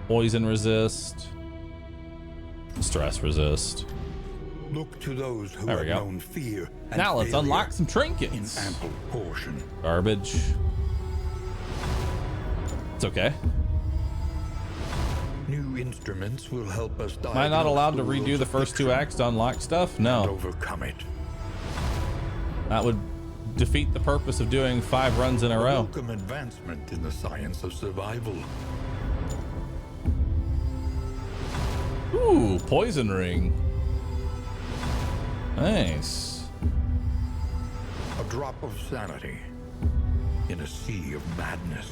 Poison resist. Stress resist. Look to those who There have we go. known fear and Now let's failure unlock some in trinkets. ample portion. Garbage. It's okay. New instruments will help us Am I not diagnose allowed to the redo world's the first 2 affliction acts to unlock stuff? and No. overcome it. That would defeat the purpose of doing 5 runs in a row. Welcome advancement in the science of survival. Ooh, poison ring. Nice. A drop of sanity in a sea of madness.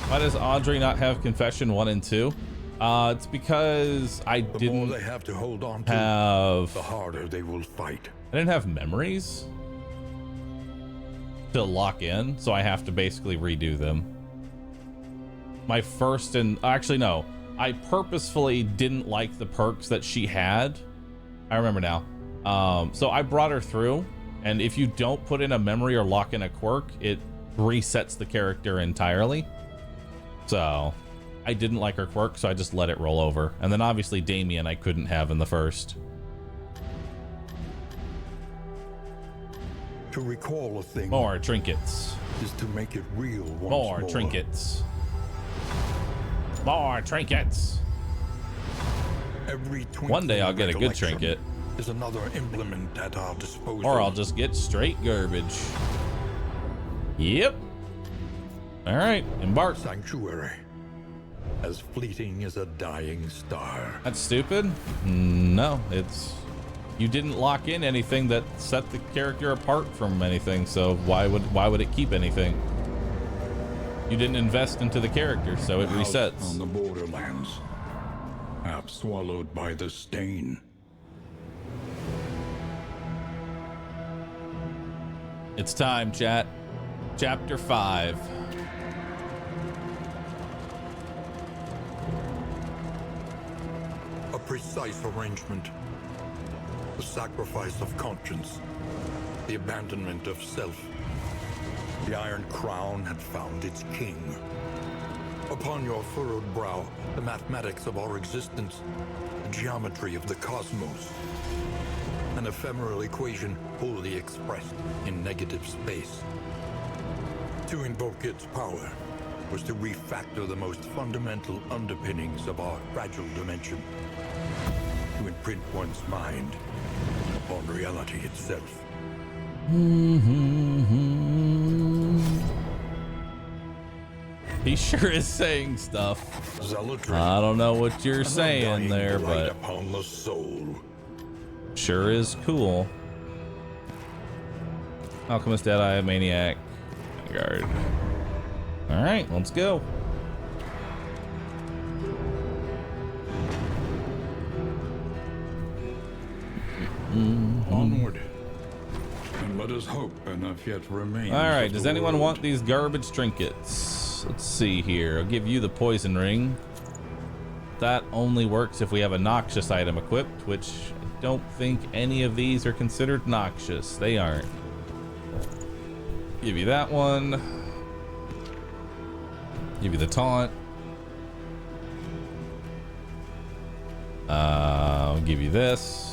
Why does Audrey not have Confession 1 and 2? It's because I The more didn't they have to hold on to, have... the harder they will fight. I didn't have memories to lock in, so I have to basically redo them. My first and... Actually, no. I purposefully didn't like the perks that she had. I remember now. So I brought her through, and if you don't put in a memory or lock in a quirk, it resets the character entirely. So I didn't like her quirk, so I just let it roll over. And then obviously Damien I couldn't have in the first. To recall a thing More trinkets. is to make it real once More more. trinkets. More trinkets. Every One day I'll get a good recollection trinket. is another implement at our disposal. Or I'll just get straight garbage. Yep. All right, embark. Sanctuary, as fleeting as a dying star. That's stupid. No, it's... You didn't lock in anything that set the character apart from anything, so why would it keep anything? You didn't invest into the character, so it resets. On the borderlands, half swallowed by the stain. It's time, chat. Chapter 5. A precise arrangement. The sacrifice of conscience. The abandonment of self. The Iron Crown had found its king. Upon your furrowed brow, the mathematics of our existence, the geometry of the cosmos. An ephemeral equation wholly expressed in negative space. To invoke its power was to refactor the most fundamental underpinnings of our fragile dimension. To imprint one's mind upon reality itself. He sure is saying stuff. Zealotry. I don't know what you're saying there, but upon the soul. sure is cool. Alchemist, Deadeye, Maniac, Vanguard. All right, let's go. Onward. And let us hope enough yet remains. All right, of does the anyone world. want these garbage trinkets? Let's see here. I'll give you the poison ring. That only works if we have a noxious item equipped, which I don't think any of these are considered noxious. They aren't. Give you that one. Give you the taunt. I'll give you this.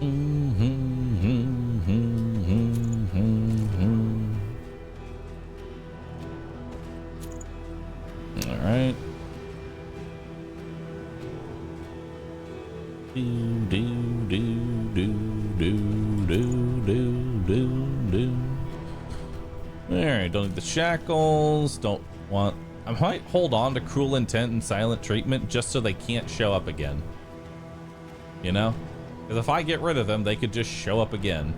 All right. All right, don't need the shackles. Don't want. I might hold on to cruel intent and silent treatment just so they can't show up again. You know? Because if I get rid of them, they could just show up again.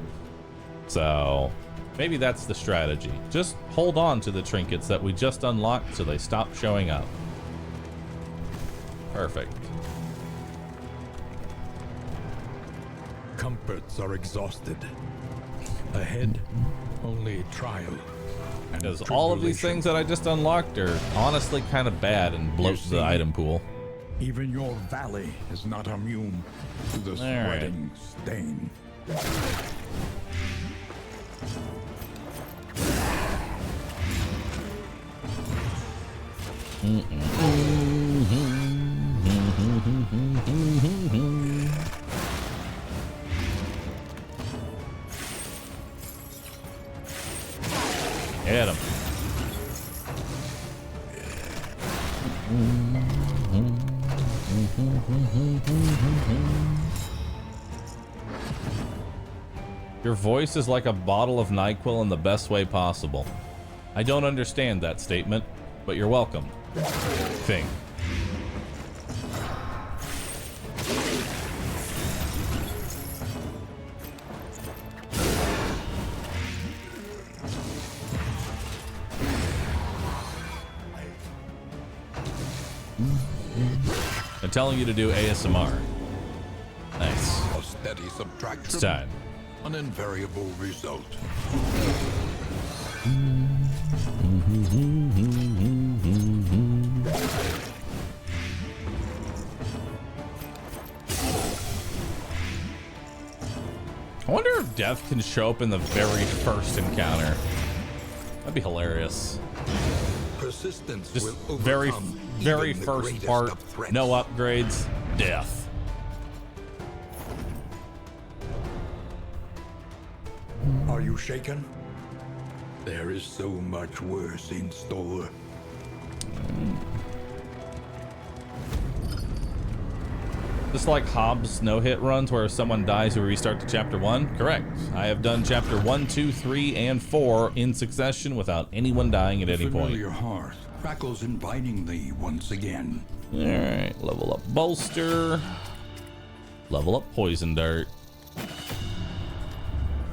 So maybe that's the strategy. Just hold on to the trinkets that we just unlocked so they stop showing up. Perfect. Comforts are exhausted. Ahead, only trial. Because all of these things that I just unlocked are honestly kind of bad and bloat the item pool. Even your valley is not immune to the spreading stain. Hit him. Your voice is like a bottle of NyQuil in the best way possible. I don't understand that statement, but you're welcome. Thing. I'm telling you to do ASMR. Nice. A steady subtraction. It's time. An invariable result. I wonder if death can show up in the very first encounter. That'd be hilarious. Persistence Just will very overcome even the first greatest part, of threats. no upgrades, death. Are you shaken? There is so much worse in store. Just like Hobbs no-hit runs where if someone dies, we restart to chapter 1? Correct. I have done chapter 1, 2, 3, and 4 in succession without anyone dying at any point. Familiar hearth crackles invitingly once again. Alright, level up bolster. Level up poison dart.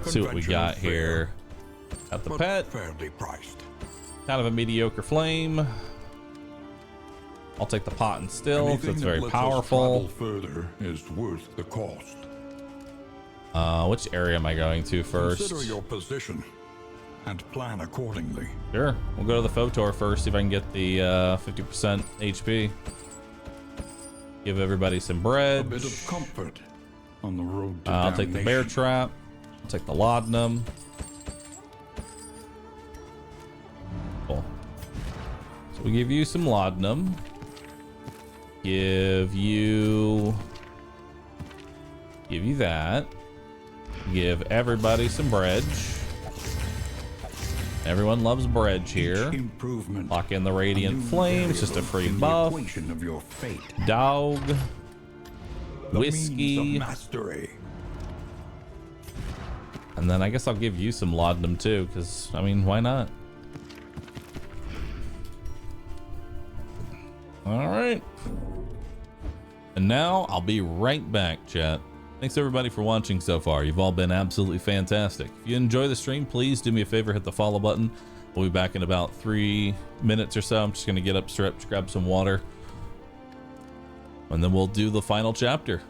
See what we got here. Got the pet. Fairly priced. Kind of a mediocre flame. I'll take the pot and still, because it's very powerful. Further is worth the cost. Which area am I going to first? Consider your position and plan accordingly. Sure, we'll go to the Photor first, see if I can get the 50% HP. Give everybody some bread. A bit of comfort on the road to I'll take the bear trap. I'll take the laudanum. Cool. So we give you some laudanum. Give you that. Give everybody some bread. Everyone loves bread here. Improvement. Lock in the radiant flame. It's just a free buff. Of your fate. Dog. The Whiskey. means of mastery. And then I guess I'll give you some laudanum too, because I mean, why not? All right. And now I'll be right back, chat. Thanks everybody for watching so far. You've all been absolutely fantastic. If you enjoy the stream, please do me a favor, hit the follow button. We'll be back in about 3 minutes or so. I'm just gonna get up, stretch, grab some water, and then we'll do the final chapter.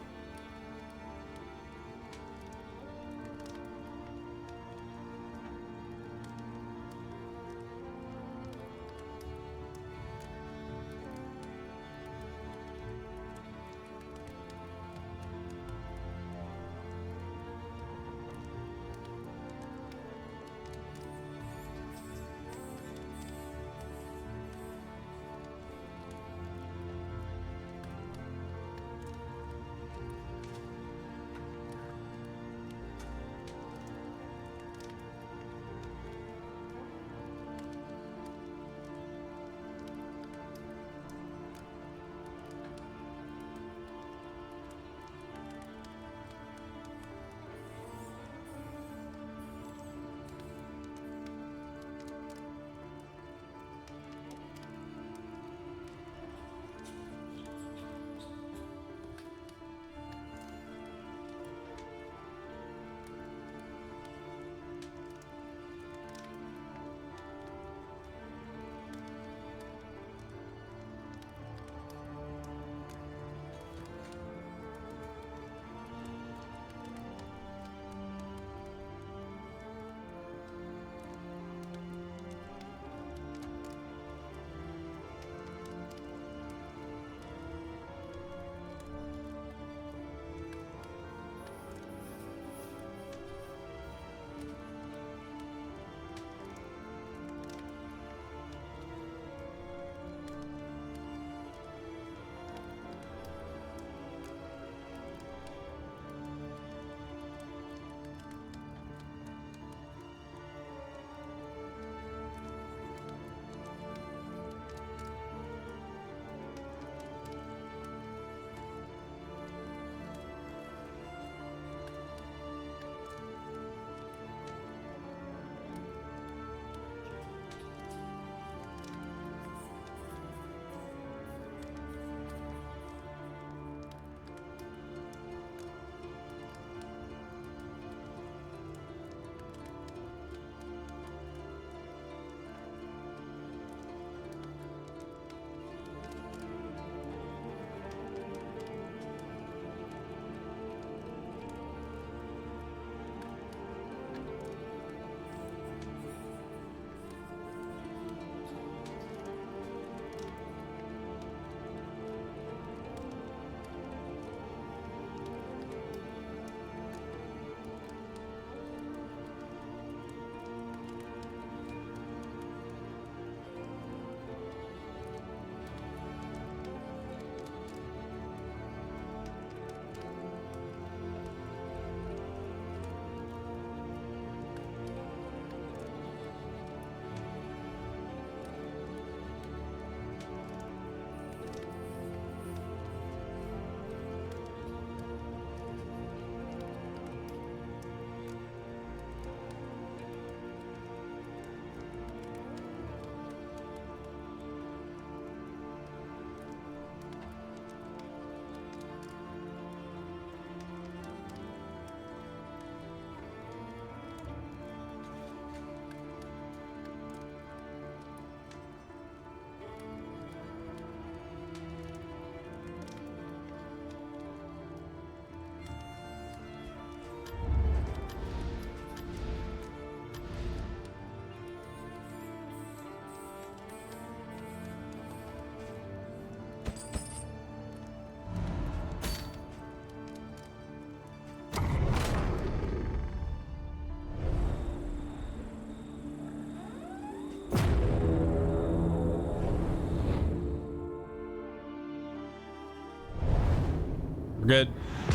We're good.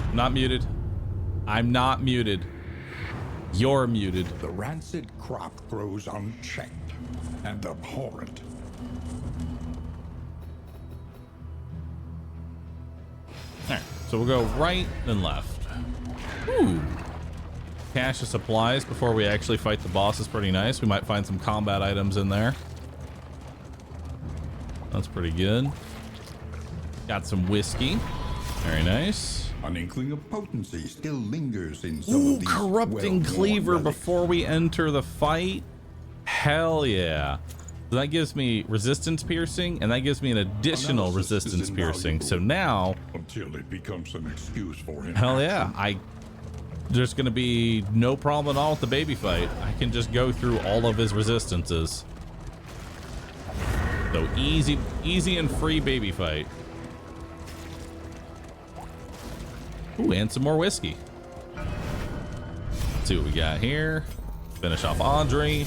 I'm not muted. I'm not muted. You're muted. The rancid crop grows unchecked and abhorrent. Alright, so we'll go right and left. Ooh. Cache of supplies before we actually fight the boss is pretty nice. We might find some combat items in there. That's pretty good. Got some whiskey. Very nice. An inkling of potency still lingers in some Ooh, of these corrupting well-worn cleaver relics. before we enter the fight. Hell yeah. So that gives me resistance piercing, and that gives me an additional Analysis is resistance piercing. So invaluable now, until it becomes an excuse for him. hell yeah, there's gonna be no problem at all with the baby fight. I can just go through all of his resistances. So easy and free baby fight. Ooh, and some more whiskey. Let's see what we got here. Finish off Audrey.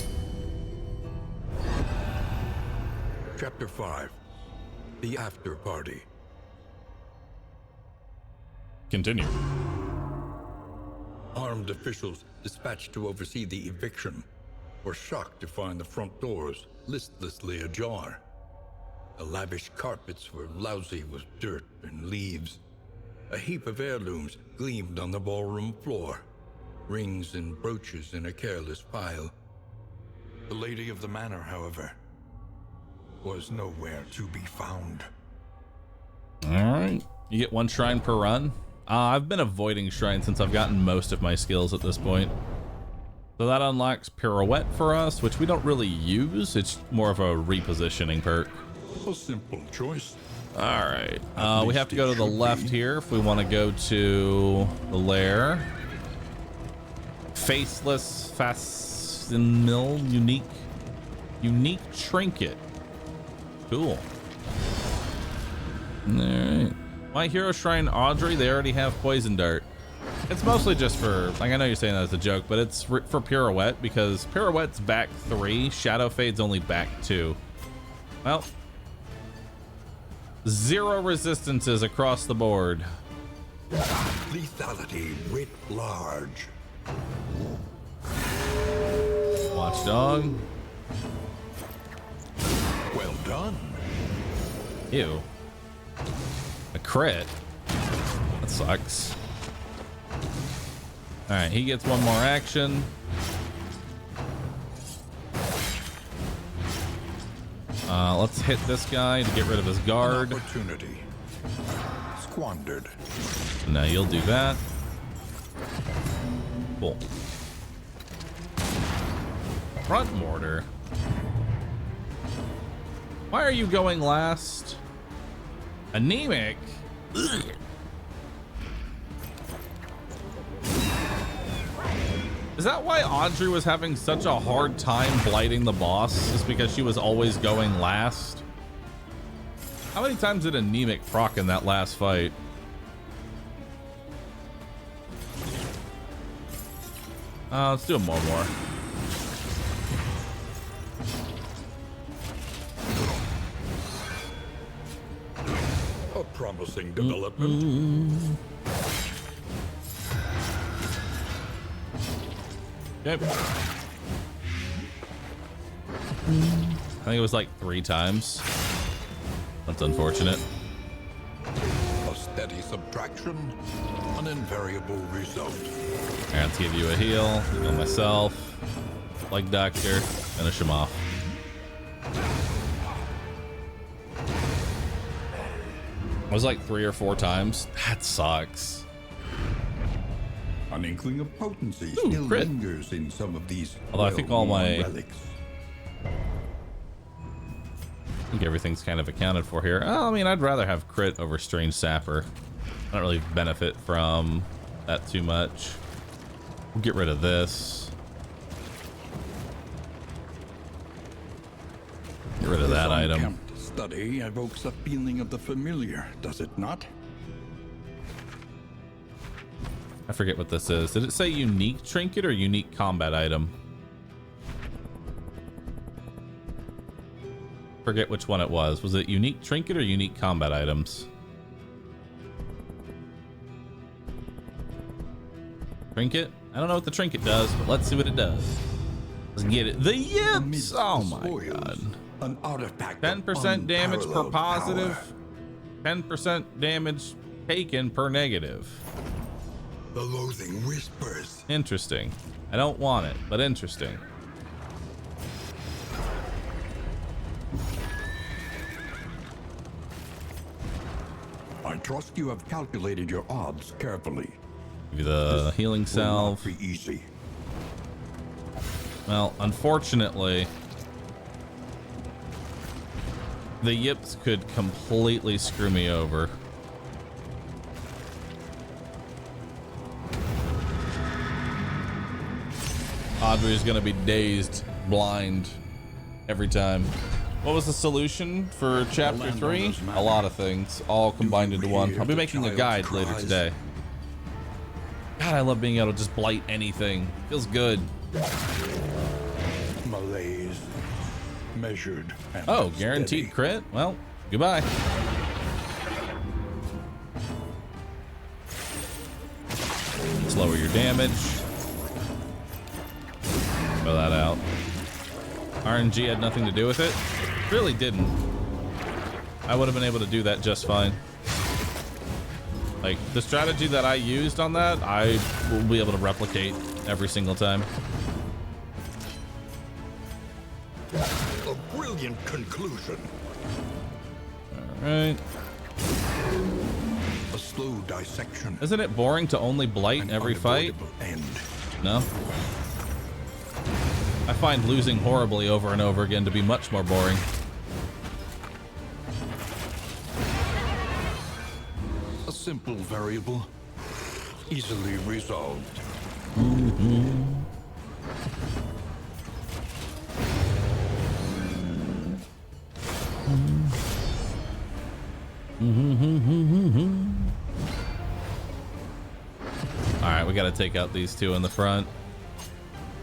Chapter 5. The After Party. Continue. Armed officials dispatched to oversee the eviction were shocked to find the front doors listlessly ajar. The lavish carpets were lousy with dirt and leaves. A heap of heirlooms gleamed on the ballroom floor, rings and brooches in a careless pile. The lady of the manor, however, was nowhere to be found. All right. You get one shrine per run. I've been avoiding shrines since I've gotten most of my skills at this point. So that unlocks pirouette for us, which we don't really use. It's more of a repositioning perk. A simple choice. All right. We have to go to the left here if we want to go to the lair. Faceless Fastenmill unique trinket. Cool. All right. My hero shrine Audrey, they already have poison dart. It's mostly just for, like, I know you're saying that as a joke, but it's for pirouette because pirouette's back 3, shadow fade's only back 2. Well, 0 resistances across the board. Lethality writ large. Watchdog. Well done. Ew. A crit. That sucks. All right, he gets one more action. Let's hit this guy to get rid of his guard. An opportunity squandered. Now you'll do that. Cool. Front mortar. Why are you going last? Anemic? Ugh. Is that why Audrey was having such a hard time blighting the boss? Just because she was always going last? How many times did Anemic proc in that last fight? Let's do one more. A promising development. Okay. I think it was like 3 times. That's unfortunate. A steady subtraction, an invariable result. Alright, let's give you a heal myself. Like Doctor, finish him off. It was like 3 or 4 times. That sucks. An inkling of potency Ooh, still crit. lingers in some of these. Although I think all my- relics. I think everything's kind of accounted for here. Oh, I mean, I'd rather have crit over Strange Sapper. I don't really benefit from that too much. We'll get rid of this. Get rid of that This item. unkempt study evokes a feeling of the familiar, does it not? I forget what this is. Did it say unique trinket or unique combat item? Forget which one it was. Was it unique trinket or unique combat items? Trinket? I don't know what the trinket does, but let's see what it does. Let's get it. The yips! Amidst Oh the my spoils, god. An artifact 10% damage per unparalleled positive, power. 10% damage taken per negative. The loathing whispers. Interesting. I don't want it, but interesting. I trust you have calculated your odds carefully. Give you the healing Will salve. not be easy. Well, unfortunately, the yips could completely screw me over. Audrey is going to be dazed, blind every time. What was the solution for chapter 3? A lot of things, all combined into one. I'll be making a guide later today. God, I love being able to just blight anything. Feels good. Malaise, measured and Oh, steady. guaranteed crit? Well, goodbye. Let's lower your damage. Throw that out. RNG had nothing to do with it. Really didn't. I would have been able to do that just fine. Like, the strategy that I used on that, I will be able to replicate every single time. A brilliant conclusion. All right. A slow dissection. Isn't it boring to only blight An every fight? unavoidable end. No. I find losing horribly over and over again to be much more boring. A simple variable, easily resolved. All right, we got to take out these two in the front.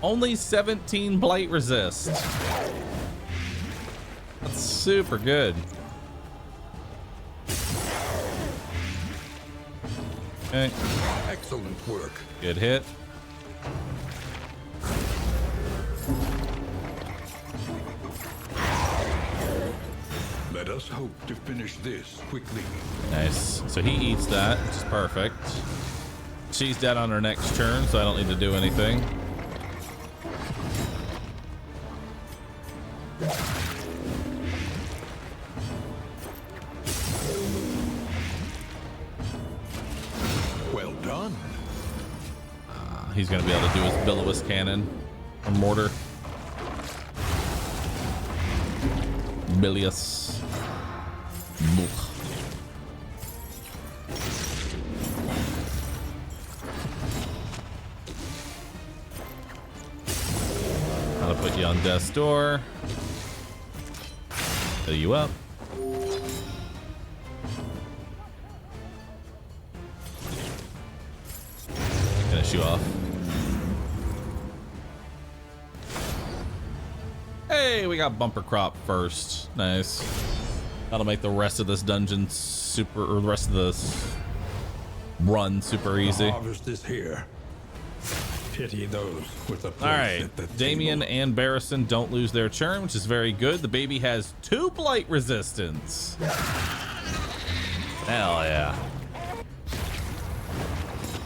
Only 17 blight resist. That's super good. Okay, Excellent work. good hit. Let us hope to finish this quickly. Nice. So he eats that, which is perfect. She's dead on her next turn, so I don't need to do anything. Well done. He's going to be able to do his billows cannon or mortar. Bilious. Blech. I'll put you on death's door. Fill you up. Finish you off. Hey, we got bumper crop first. Nice. That'll make the rest of this dungeon super, or the rest of this run super easy. The harvest is here. Pity those with a place All right, at the Damien table. and Barrison don't lose their turn, which is very good. The baby has 2 blight resistance. Hell yeah.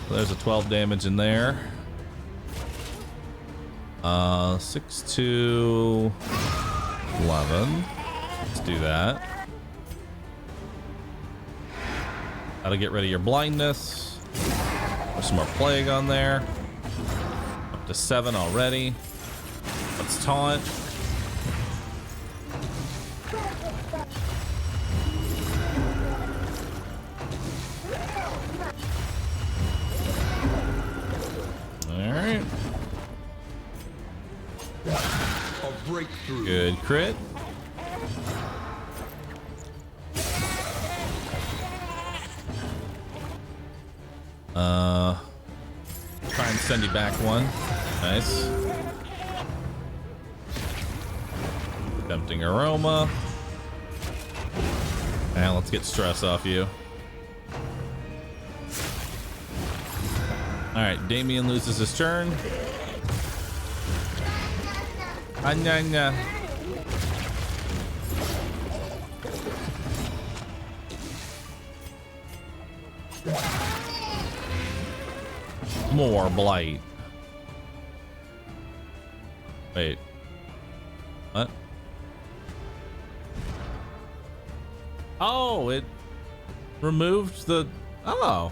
So there's a 12 damage in there. 6 to 11. Let's do that. That'll get rid of your blindness. There's some more plague on there. Up to 7 already. Let's taunt. All right. A breakthrough. Good crit. Try and send you back one. Nice. Tempting aroma. Now let's get stress off you. right, Damien loses his turn. Anya. More blight. Wait. What? Oh, it removed the... Oh.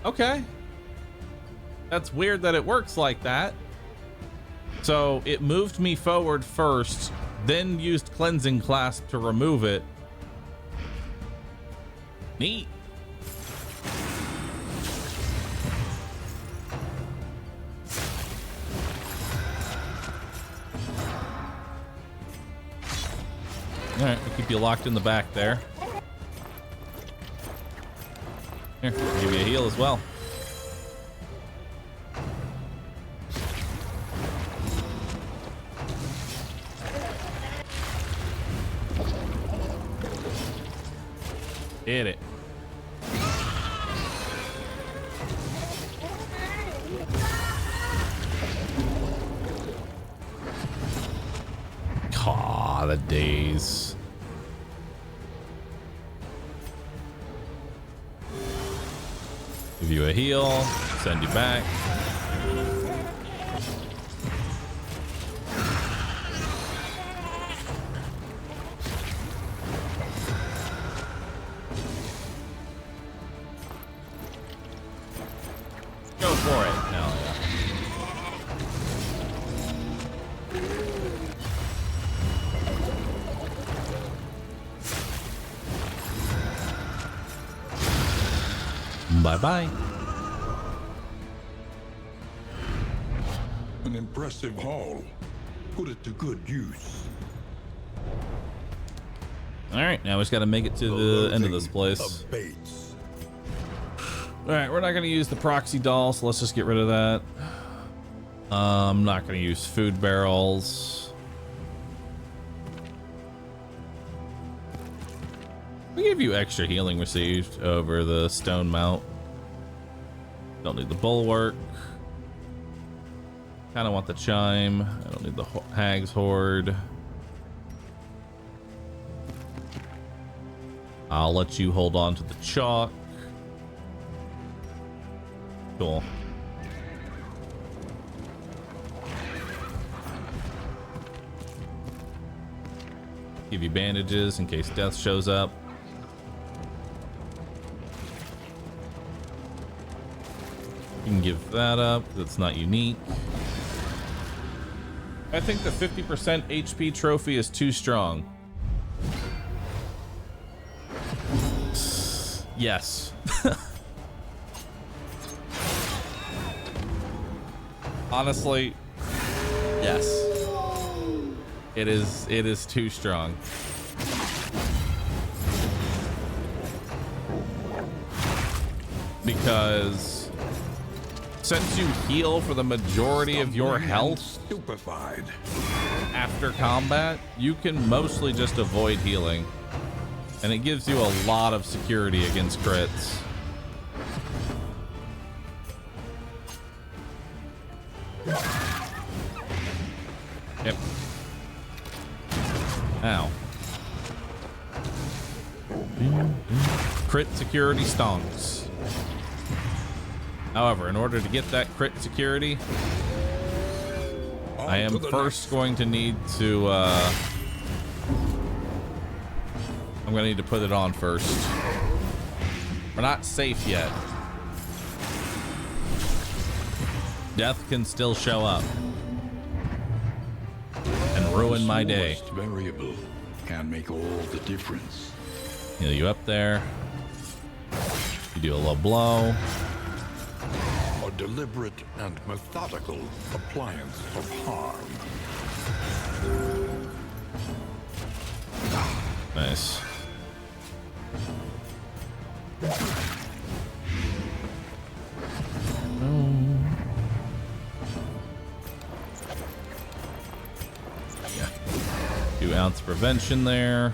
Okay. That's weird that it works like that. So it moved me forward first, then used Cleansing Clasp to remove it. Neat. All right, we'll keep you locked in the back there. Here, I'll give you a heal as well. Hit it. Aw, the days. Give you a heal, send you back. Go for it. Hell yeah. Bye-bye. An impressive haul. Put it to good use. All right, now we just got to make it to the end of this place. Abates. All right, we're not going to use the proxy doll, so let's just get rid of that. I'm not going to use food barrels. We give you extra healing received over the stone mount. Don't need the bulwark. Kind of want the chime. I don't need the hag's hoard. I'll let you hold on to the chalk. Cool. Give you bandages in case death shows up. You can give that up. That's not unique. I think the 50% HP trophy is too strong. Yes. Honestly, yes. It is too strong. Because since you heal for the majority of your health Stupefied. after combat, you can mostly just avoid healing. And it gives you a lot of security against crits. Yep. Ow. Crit security stonks. However, in order to get that crit security, I am first going to need to, I'm gonna need to put it on first. We're not safe yet. Death can still show up and ruin my day. Variable can make all the difference. Heal you up there. You do a low blow. A deliberate and methodical appliance of harm. Nice. Yeah. 2 ounce prevention there.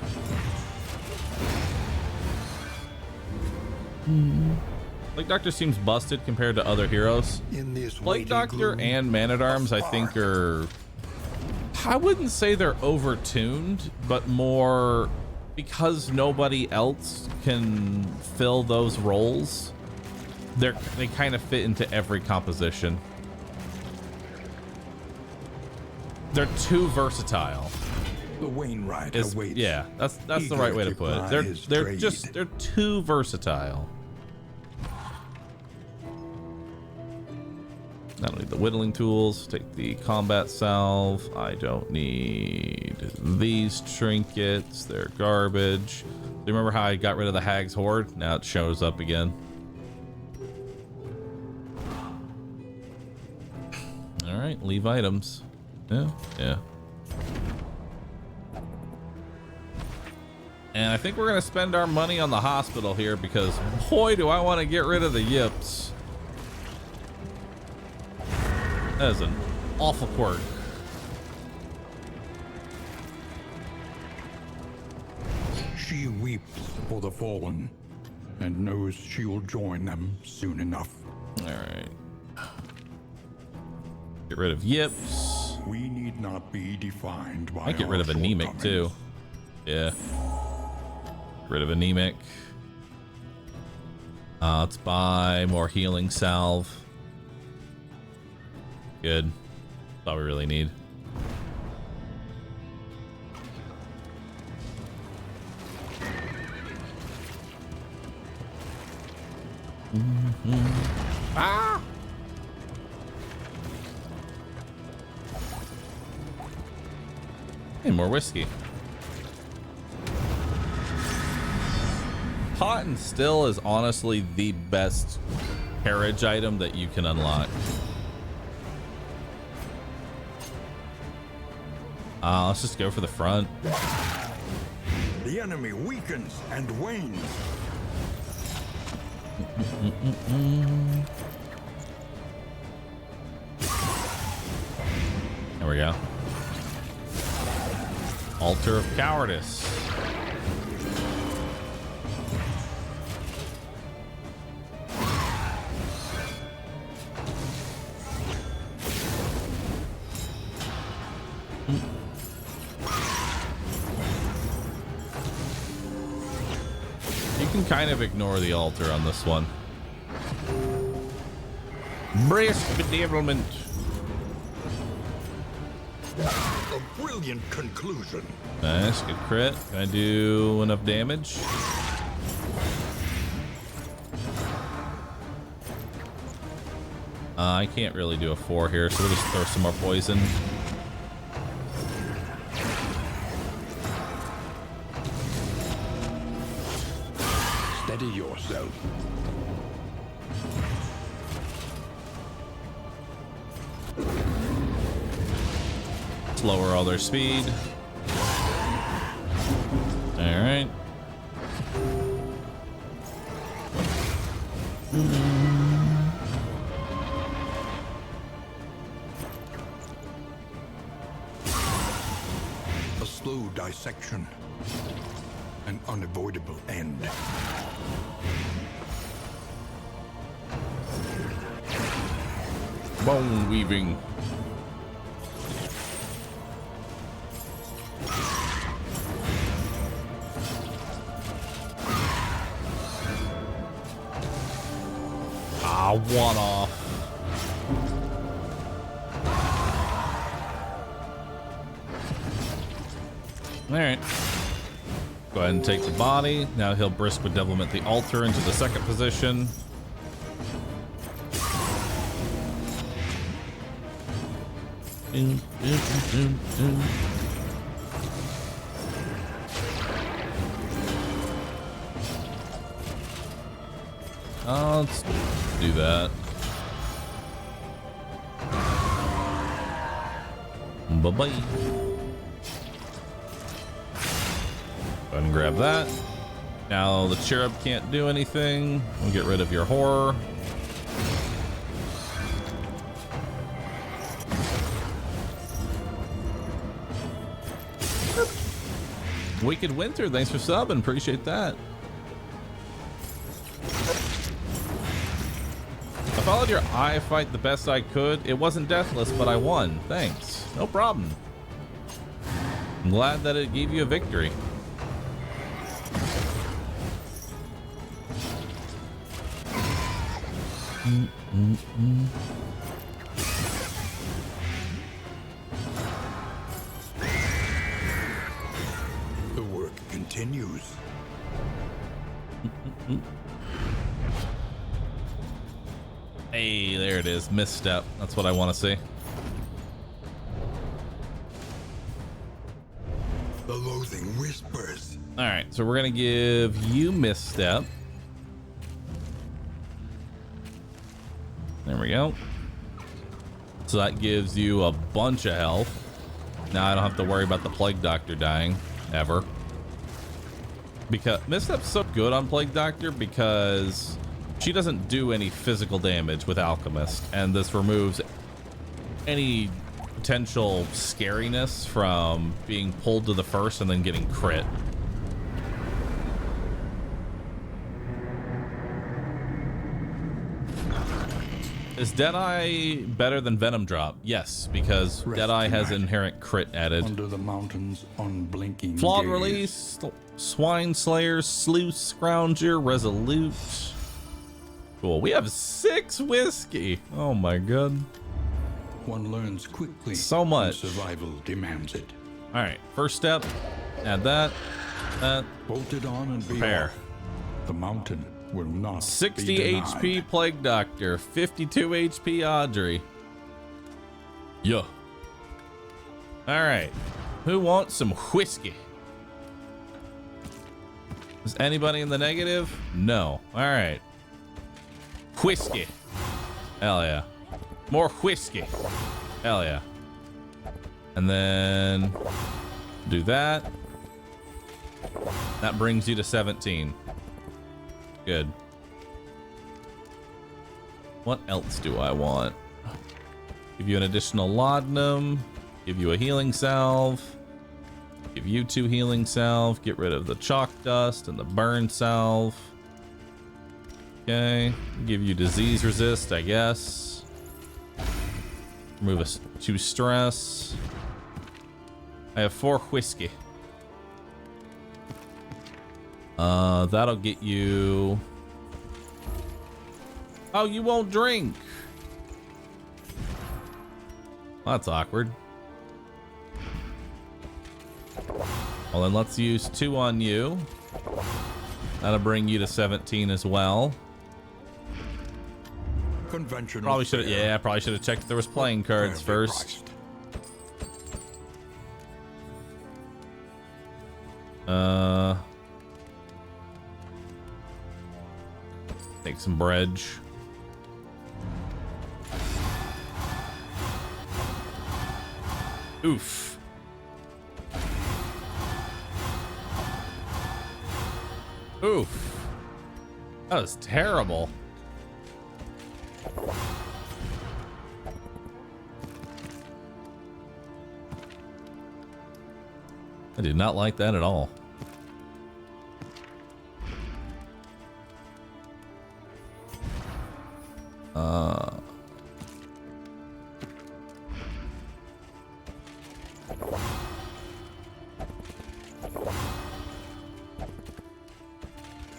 Plague Doctor seems busted compared to other heroes. In this Plague waiting Doctor gloom, and Man-at-Arms, I think, are... I wouldn't say they're overtuned, but more because nobody else can fill those roles. They kind of fit into every composition. They're too versatile. the Wainwright Is, awaits. yeah, that's the Eager right way to to put it. ply They're his they're trade. just they're too versatile. I don't need the whittling tools. Take the combat salve. I don't need these trinkets. They're garbage. Do you remember how I got rid of the Hag's Hoard? Now it shows up again. All right, leave items. Yeah, yeah. And I think we're gonna spend our money on the hospital here because boy, do I want to get rid of the yips. That is an awful quirk. She weeps for the fallen and knows she will join them soon enough. All right. Get rid of yips. We need not be defined by I get rid our of anemic too. shortcomings. Yeah. Get rid of anemic. Let's buy more healing salve. Good. That's all we really need. Ah! Hey, more whiskey. Pot and still is honestly the best carriage item that you can unlock. Let's just go for the front. The enemy weakens and wanes. There we go. Altar of Cowardice. You can kind of ignore the altar on this one. Brisk bedevilment. A brilliant conclusion. Nice, good crit. Can I do enough damage? I can't really do a 4 here, so we'll just throw some more poison. Steady yourself. Lower all their speed. All right. A slow dissection. An unavoidable end. Bone weaving. One off. All right. Go ahead and take the body. Now he'll brisk bedevilment the altar into the second position. Let's do that. Bye-bye. Go ahead and grab that. Now the cherub can't do anything. We'll get rid of your horror. Wicked Winter, thanks for subbing. Appreciate that. followed your eye fight the best I could. It wasn't deathless, but I won. Thanks. No problem. I'm glad that it gave you a victory. The work continues. Hey, there it is. Misstep. That's what I want to see. The loathing whispers. All right, so we're gonna give you misstep. There we go. So that gives you a bunch of health. Now I don't have to worry about the Plague Doctor dying ever. Because misstep's so good on Plague Doctor because she doesn't do any physical damage with Alchemist, and this removes any potential scariness from being pulled to the first and then getting crit. Is Deadeye better than Venom Drop? Yes, because Deadeye has inherent crit added. Under the mountains, unblinking Flawed gaze. Release, Swine Slayer, Sleuth Scrounger, Resolute. Cool. We have 6 whiskey. Oh my god. One learns quickly. So much. when survival demands it. All right. First step. Add that. That. Bolted on and be Prepare. off. The mountain will not 60 be denied. HP Plague Doctor. 52 HP Audrey. Yeah. All right. Who wants some whiskey? Is anybody in the negative? No. All right. Whiskey. Hell yeah. More whiskey. Hell yeah. And then do that. That brings you to 17. Good. What else do I want? Give you an additional laudanum. Give you a healing salve. Give you 2 healing salve. Get rid of the chalk dust and the burn salve. Okay. Give you disease resist, I guess. Remove us 2 stress. I have 4 whiskey. That'll get you. Oh, you won't drink. Well, that's awkward. Well, then let's use 2 on you. That'll bring you to 17 as well. Conventional. Probably should have. fare. Yeah, probably should have checked if there was playing cards Fairly first. priced. Take some bread. Oof. Oof. That was terrible. I did not like that at all.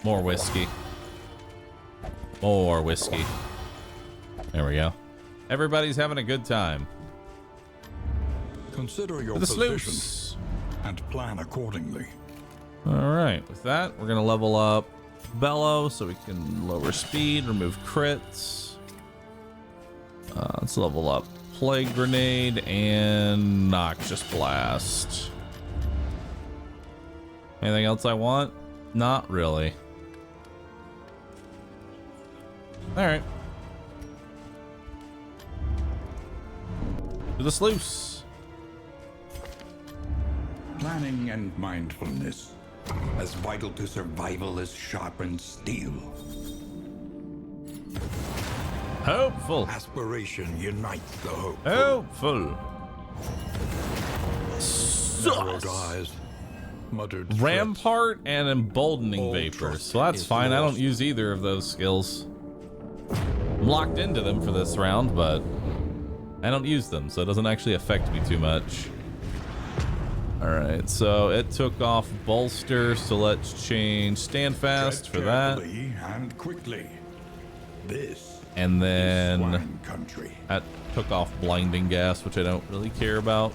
More whiskey. More whiskey. There we go. Everybody's having a good time. Consider your The position sleuths. and plan accordingly. All right, with that, we're gonna level up Bellow so we can lower speed, remove crits. Let's level up Plague Grenade and Noxious Blast. Anything else I want? Not really. All right. To the sluice. Planning and mindfulness, as vital to survival as sharpened steel. Hopeful. Aspiration unites the hope. Hopeful. Narrowed Sus. eyes, muttered threats. Rampart and Emboldening All Vapor. trust So that's is fine. I don't lost. use either of those skills. I'm locked into them for this round, but I don't use them, so it doesn't actually affect me too much. Alright, so it took off bolster, so let's change standfast for that. And quickly. This and then is swine country. That took off blinding gas, which I don't really care about.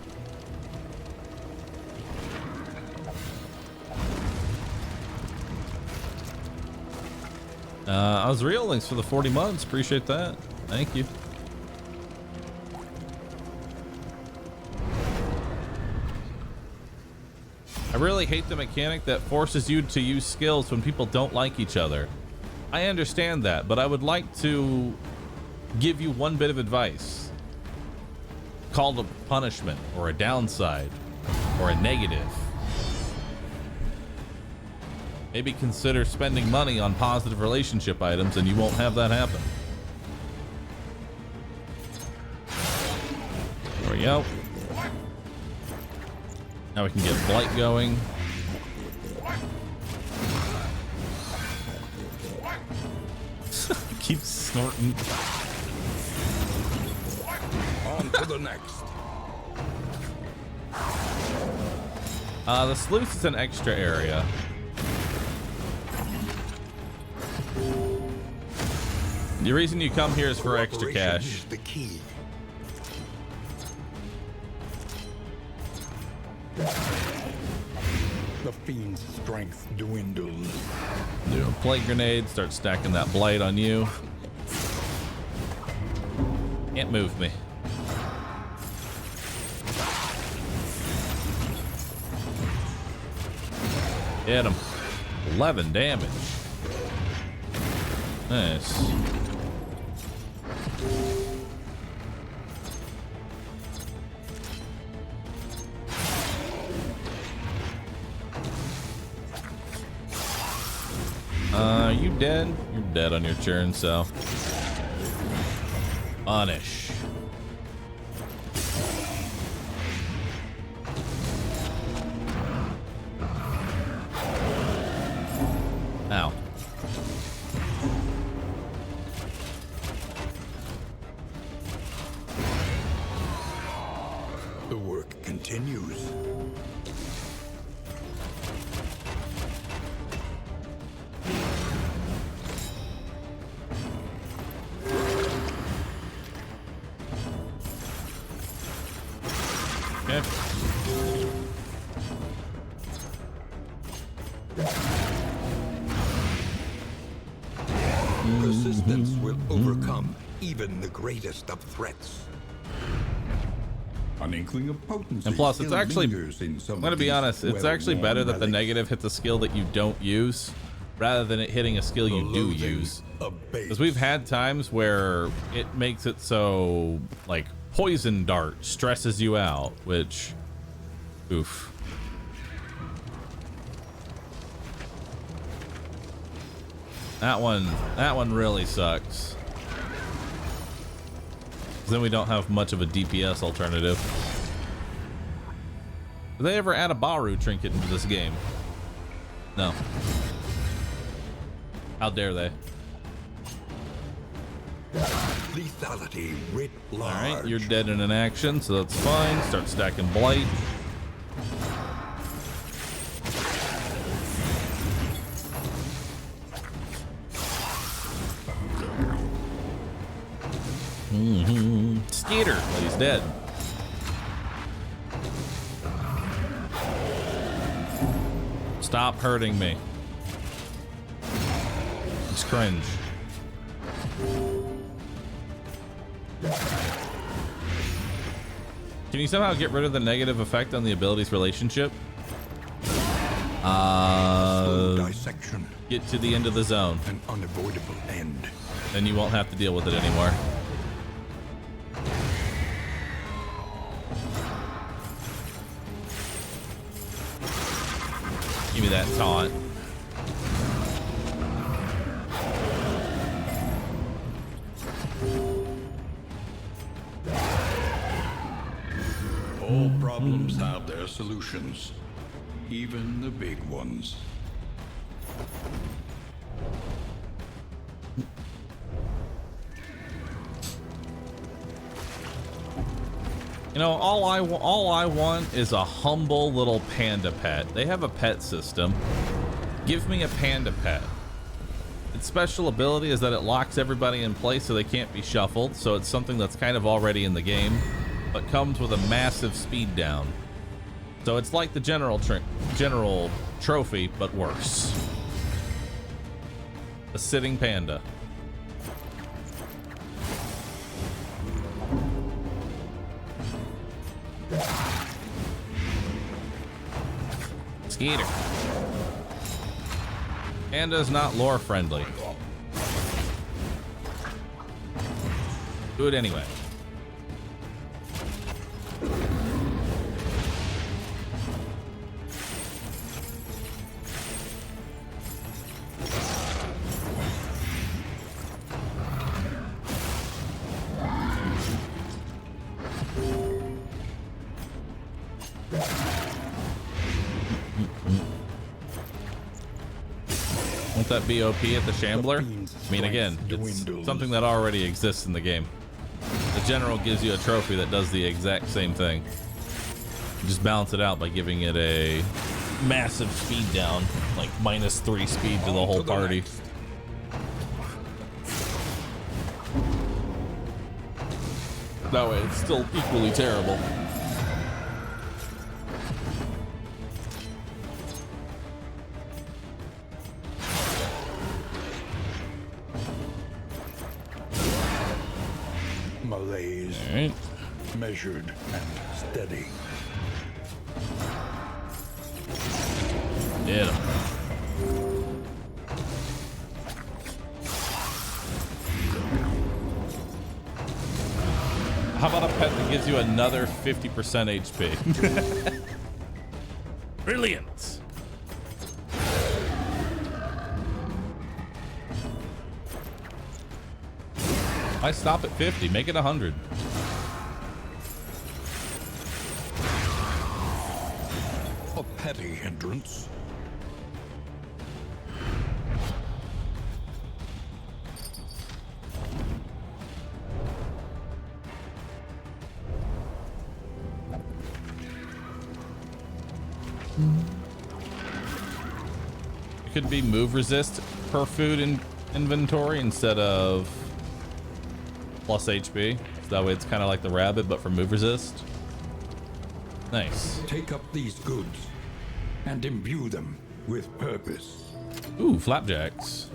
Osreal, thanks for the 40 months. Appreciate that. Thank you. I really hate the mechanic that forces you to use skills when people don't like each other. I understand that, but I would like to give you one bit of advice. Called a punishment, or a downside, or a negative. Maybe consider spending money on positive relationship items and you won't have that happen. There we go. Now we can get Blight going. Keep snorting. On to the next. The sluice is an extra area. The reason you come here is for extra cash. Is the key. The fiend's strength dwindles. Do a plague grenade, start stacking that blight on you. Can't move me. Hit him. 11 damage. Nice. You dead? You're dead on your turn, so. Punish. Ow. The work continues. Okay. Persistence will overcome even the greatest of threats. An inkling of potency. And plus, it's still actually, lingers in some I'm gonna of be these honest, it's actually better that the well-worn negative hits a skill that you don't use, rather than it hitting a skill you do loathing use. of Because babes. we've had times where it makes it so, like, poison dart stresses you out, which, oof. That one really sucks. 'Cause then we don't have much of a DPS alternative. Did they ever add a Bahroo trinket into this game? No. How dare they? Lethality writ large. Alright, you're dead in an action, so that's fine. Start stacking Blight. Skeeter, but he's dead. Stop hurting me. It's cringe. Can you somehow get rid of the negative effect on the abilities relationship? Slow dissection. Get to the end of the zone. An unavoidable end. Then you won't have to deal with it anymore. Give me that taunt. All problems have their solutions, even the big ones. You know, all I want is a humble little panda pet. They have a pet system. Give me a panda pet. Its special ability is that it locks everybody in place so they can't be shuffled. So it's something that's kind of already in the game, but comes with a massive speed down. So it's like the general trophy, but worse. A sitting panda. Skeeter. Panda's not lore friendly. Do it anyway. Want that BOP at the Shambler? I mean, again, it's something that already exists in the game. The General gives you a trophy that does the exact same thing. You just balance it out by giving it a massive speed down, like -3 speed to the whole party. That way it's still equally terrible. Malaise, Right. measured and steady. Get him. How about a pet that gives you another 50% HP? Brilliant. I stop at 50, make it 100. A petty hindrance. It could be move resist per food in inventory instead of plus HP. So that way it's kind of like the rabbit, but for move resist. Nice. Take up these goods and imbue them with purpose. Ooh, flapjacks.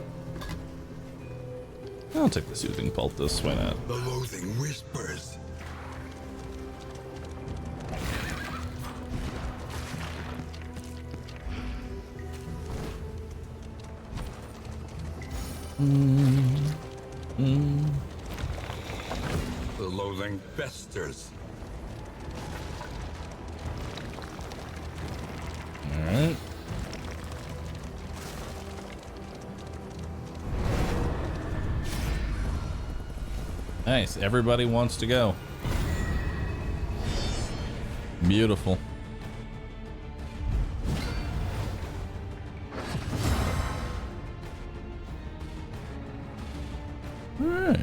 I'll take the soothing poultice. Why not? The loathing whispers. The loathing festers. All right. Nice. Everybody wants to go. Beautiful. All right.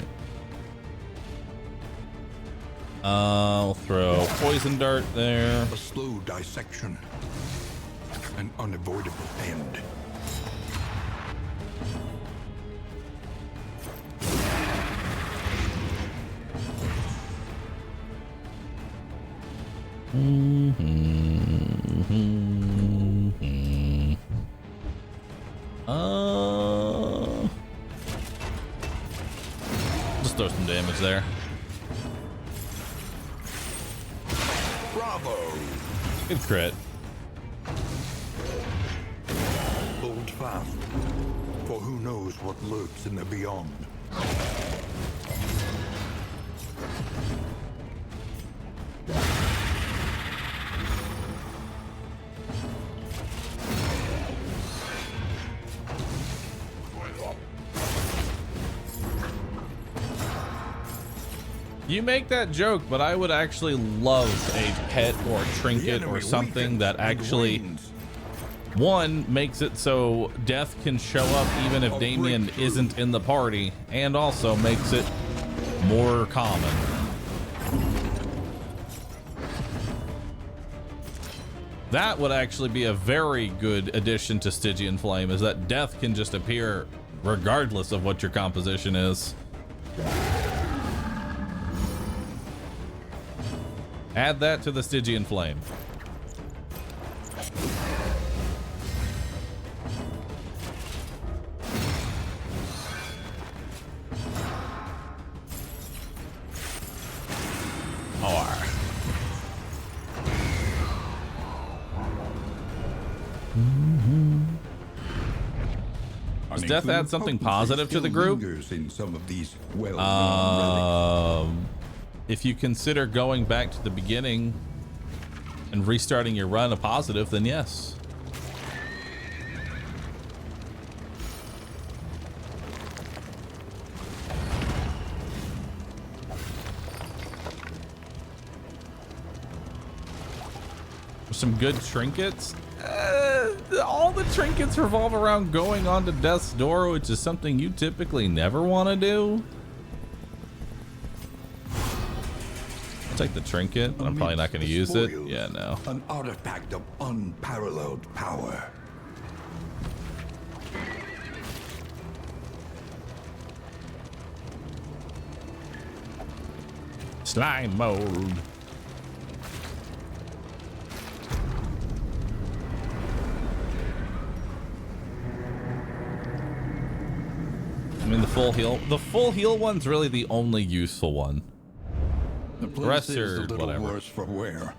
I'll throw poison dart there. A slow dissection. An unavoidable end. Just throw some damage there. Bravo! Good crit. Hold fast, for who knows what lurks in the beyond. You make that joke, but I would actually love a pet or a trinket or something that actually, one, makes it so death can show up even if Damien isn't in the party, and also makes it more common. That would actually be a very good addition to Stygian Flame, is that death can just appear regardless of what your composition is. Add that to the Stygian Flame. Does death add something positive to the group? In some of these If you consider going back to the beginning and restarting your run a positive, then yes. Some good trinkets. All the trinkets revolve around going onto death's door, which is something you typically never want to do. I'll take the trinket, but I'm probably not going to use it. Yeah, no. An artifact of unparalleled power. Slime mode. I mean, the full heal one's really the only useful one. The rest is are a little whatever. worse for wear.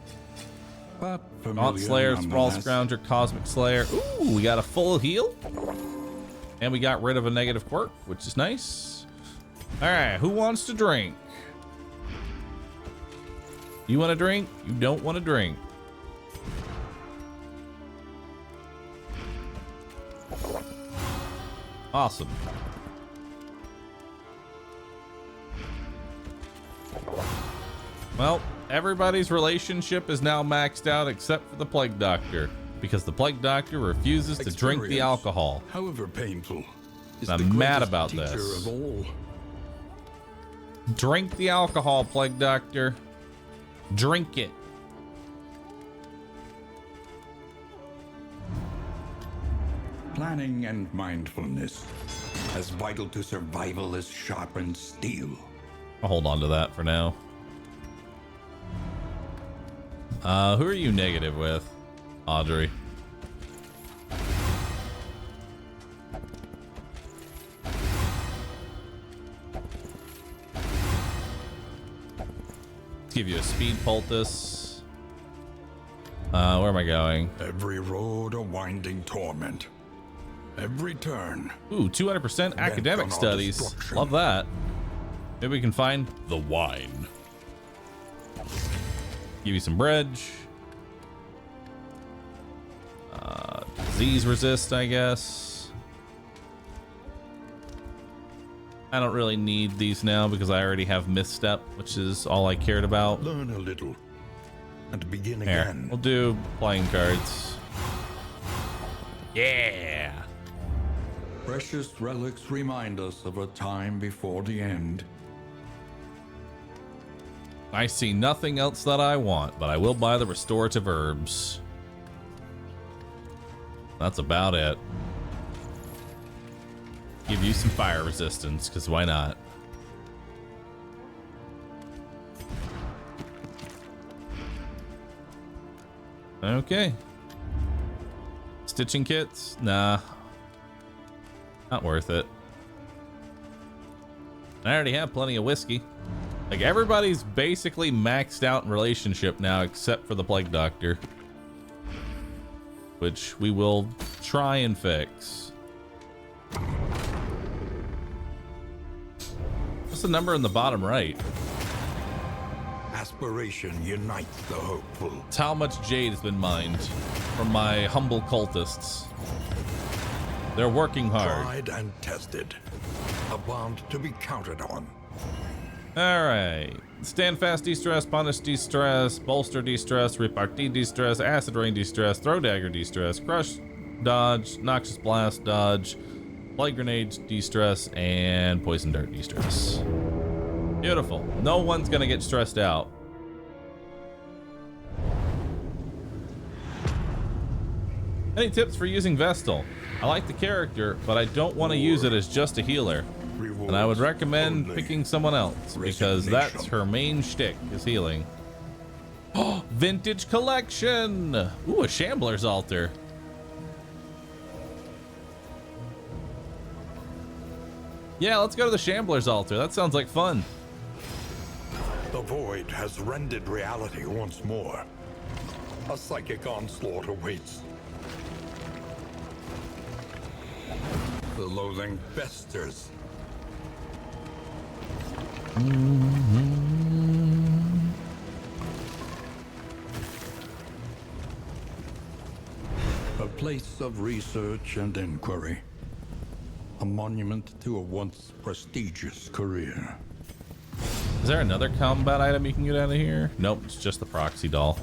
But Gaunt Slayer, Sprawl nonetheless. Scrounger, Cosmic Slayer. Ooh, we got a full heal. And we got rid of a negative quirk, which is nice. All right, who wants to drink? You want to drink? You don't want to drink. Awesome. Well, everybody's relationship is now maxed out except for the Plague Doctor, because the Plague Doctor refuses to drink the alcohol. However painful, is I'm the mad greatest about teacher this. Of all. Drink the alcohol, Plague Doctor. Drink it. Planning and mindfulness, as vital to survival as sharpened steel. I'll hold on to that for now. Who are you negative with? Audrey. Let's give you a speed poultice. Where am I going? Every road a winding torment. Every turn. Ooh, 200% academic on our studies. destruction. Love that. Maybe we can find the wine. Give you some bread. Disease resist, I guess. I don't really need these now because I already have misstep, which is all I cared about. Learn a little and begin Here, again. we'll do playing cards. Yeah. Precious relics remind us of a time before the end. I see nothing else that I want, but I will buy the restorative herbs. That's about it. Give you some fire resistance, because why not? Okay. Stitching kits? Nah. Not worth it. I already have plenty of whiskey. Like, everybody's basically maxed out in relationship now, except for the Plague Doctor. Which we will try and fix. What's the number in the bottom right? Aspiration unites the hopeful. It's how much jade has been mined from my humble cultists. They're working hard. Tried and tested. A bond to be counted on. Alright. Stand fast de-stress, punish de-stress, bolster de-stress, repartee de-stress, acid rain de-stress, throw dagger de-stress, crush dodge, noxious blast dodge, plague grenades de-stress, and poison dart de-stress. Beautiful. No one's gonna get stressed out. Any tips for using Vestal? I like the character, but I don't want to use it as just a healer. And I would recommend picking someone else because that's her main shtick is healing. Oh, vintage collection! Ooh, a Shambler's altar. Yeah, let's go to the Shambler's altar. That sounds like fun. The void has rendered reality once more. A psychic onslaught awaits. The loathing festers. A place of research and inquiry. A monument to a once prestigious career. Is there another combat item you can get out of here? Nope, it's just the proxy doll.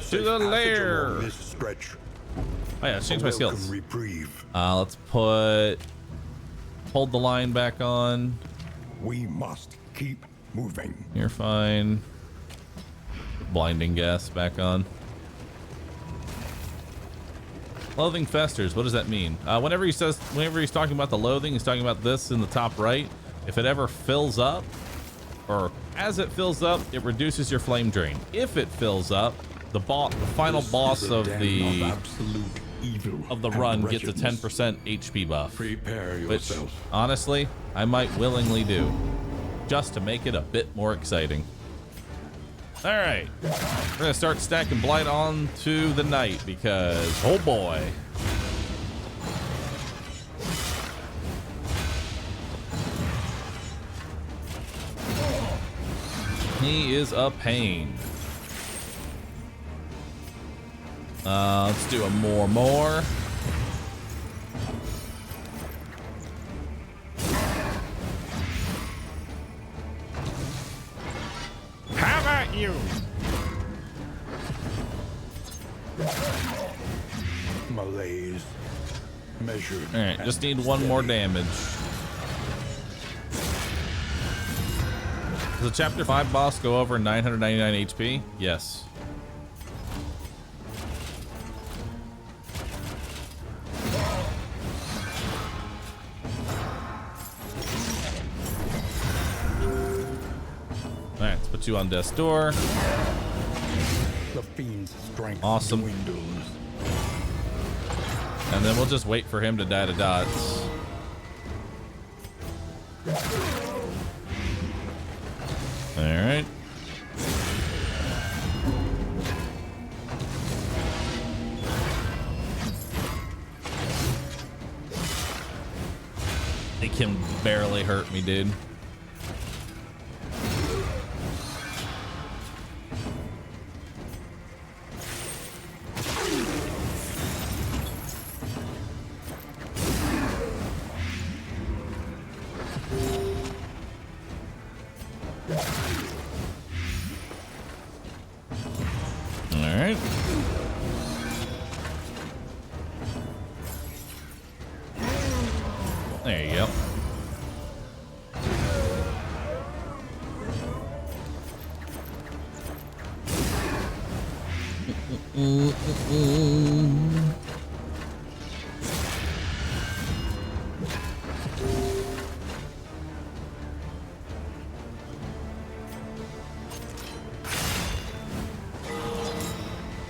To the lair. This stretch. Oh yeah, let's change my skills. Reprieve. Let's hold the line back on. We must keep moving. You're fine. Blinding gas back on. Loathing festers. What does that mean? Whenever he's talking about the loathing, he's talking about this in the top right. If it ever fills up, or as it fills up, it reduces your flame drain. If it fills up, the final boss of the run gets a 10% HP buff. Prepare which, yourself. honestly, I might willingly do, just to make it a bit more exciting. All right, we're gonna start stacking blight on to the night because, oh boy. He is a pain. Let's do a more. How about you? Malaise. Measured. All right, just need one more damage. Does the chapter 5 boss go over 999 HP? Yes. All right, let's put you on death's door. The fiend's strength Awesome. dwindles. And then we'll just wait for him to die to dots. All right. They can barely hurt me, dude. There you go.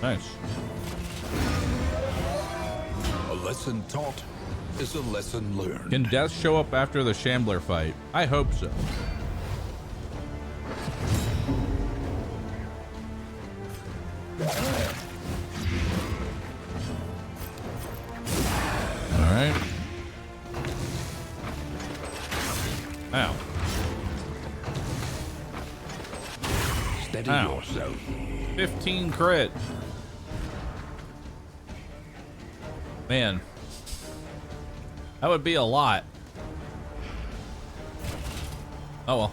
Nice. A lesson taught is a lesson learned. Can death show up after the Shambler fight? I hope so. All right. Ow. Steady Ow. yourself. 15 crit. Man. That would be a lot. Oh well.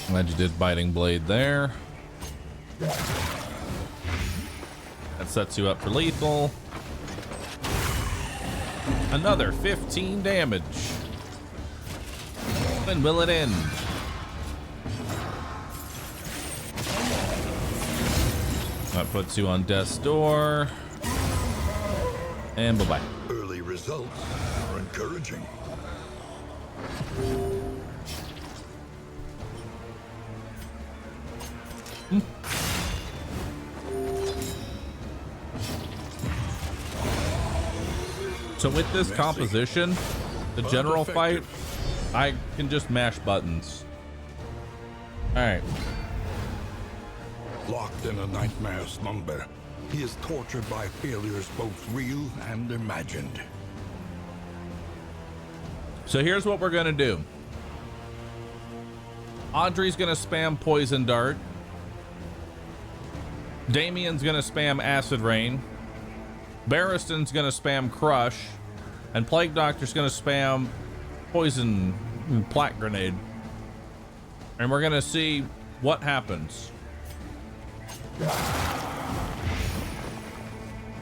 Glad you did biting blade there. That That sets you up for lethal. Another 15 damage. When will it end? That puts you on death's door. And bye-bye. Early results are encouraging. So with this composition, the general fight, I can just mash buttons. All right. Locked in a nightmare slumber, he is tortured by failures both real and imagined. So here's what we're gonna do. Audrey's gonna spam poison dart. Damien's gonna spam acid rain. Barristan's gonna spam crush, and Plague Doctor's gonna spam poison plaque grenade. And we're gonna see what happens.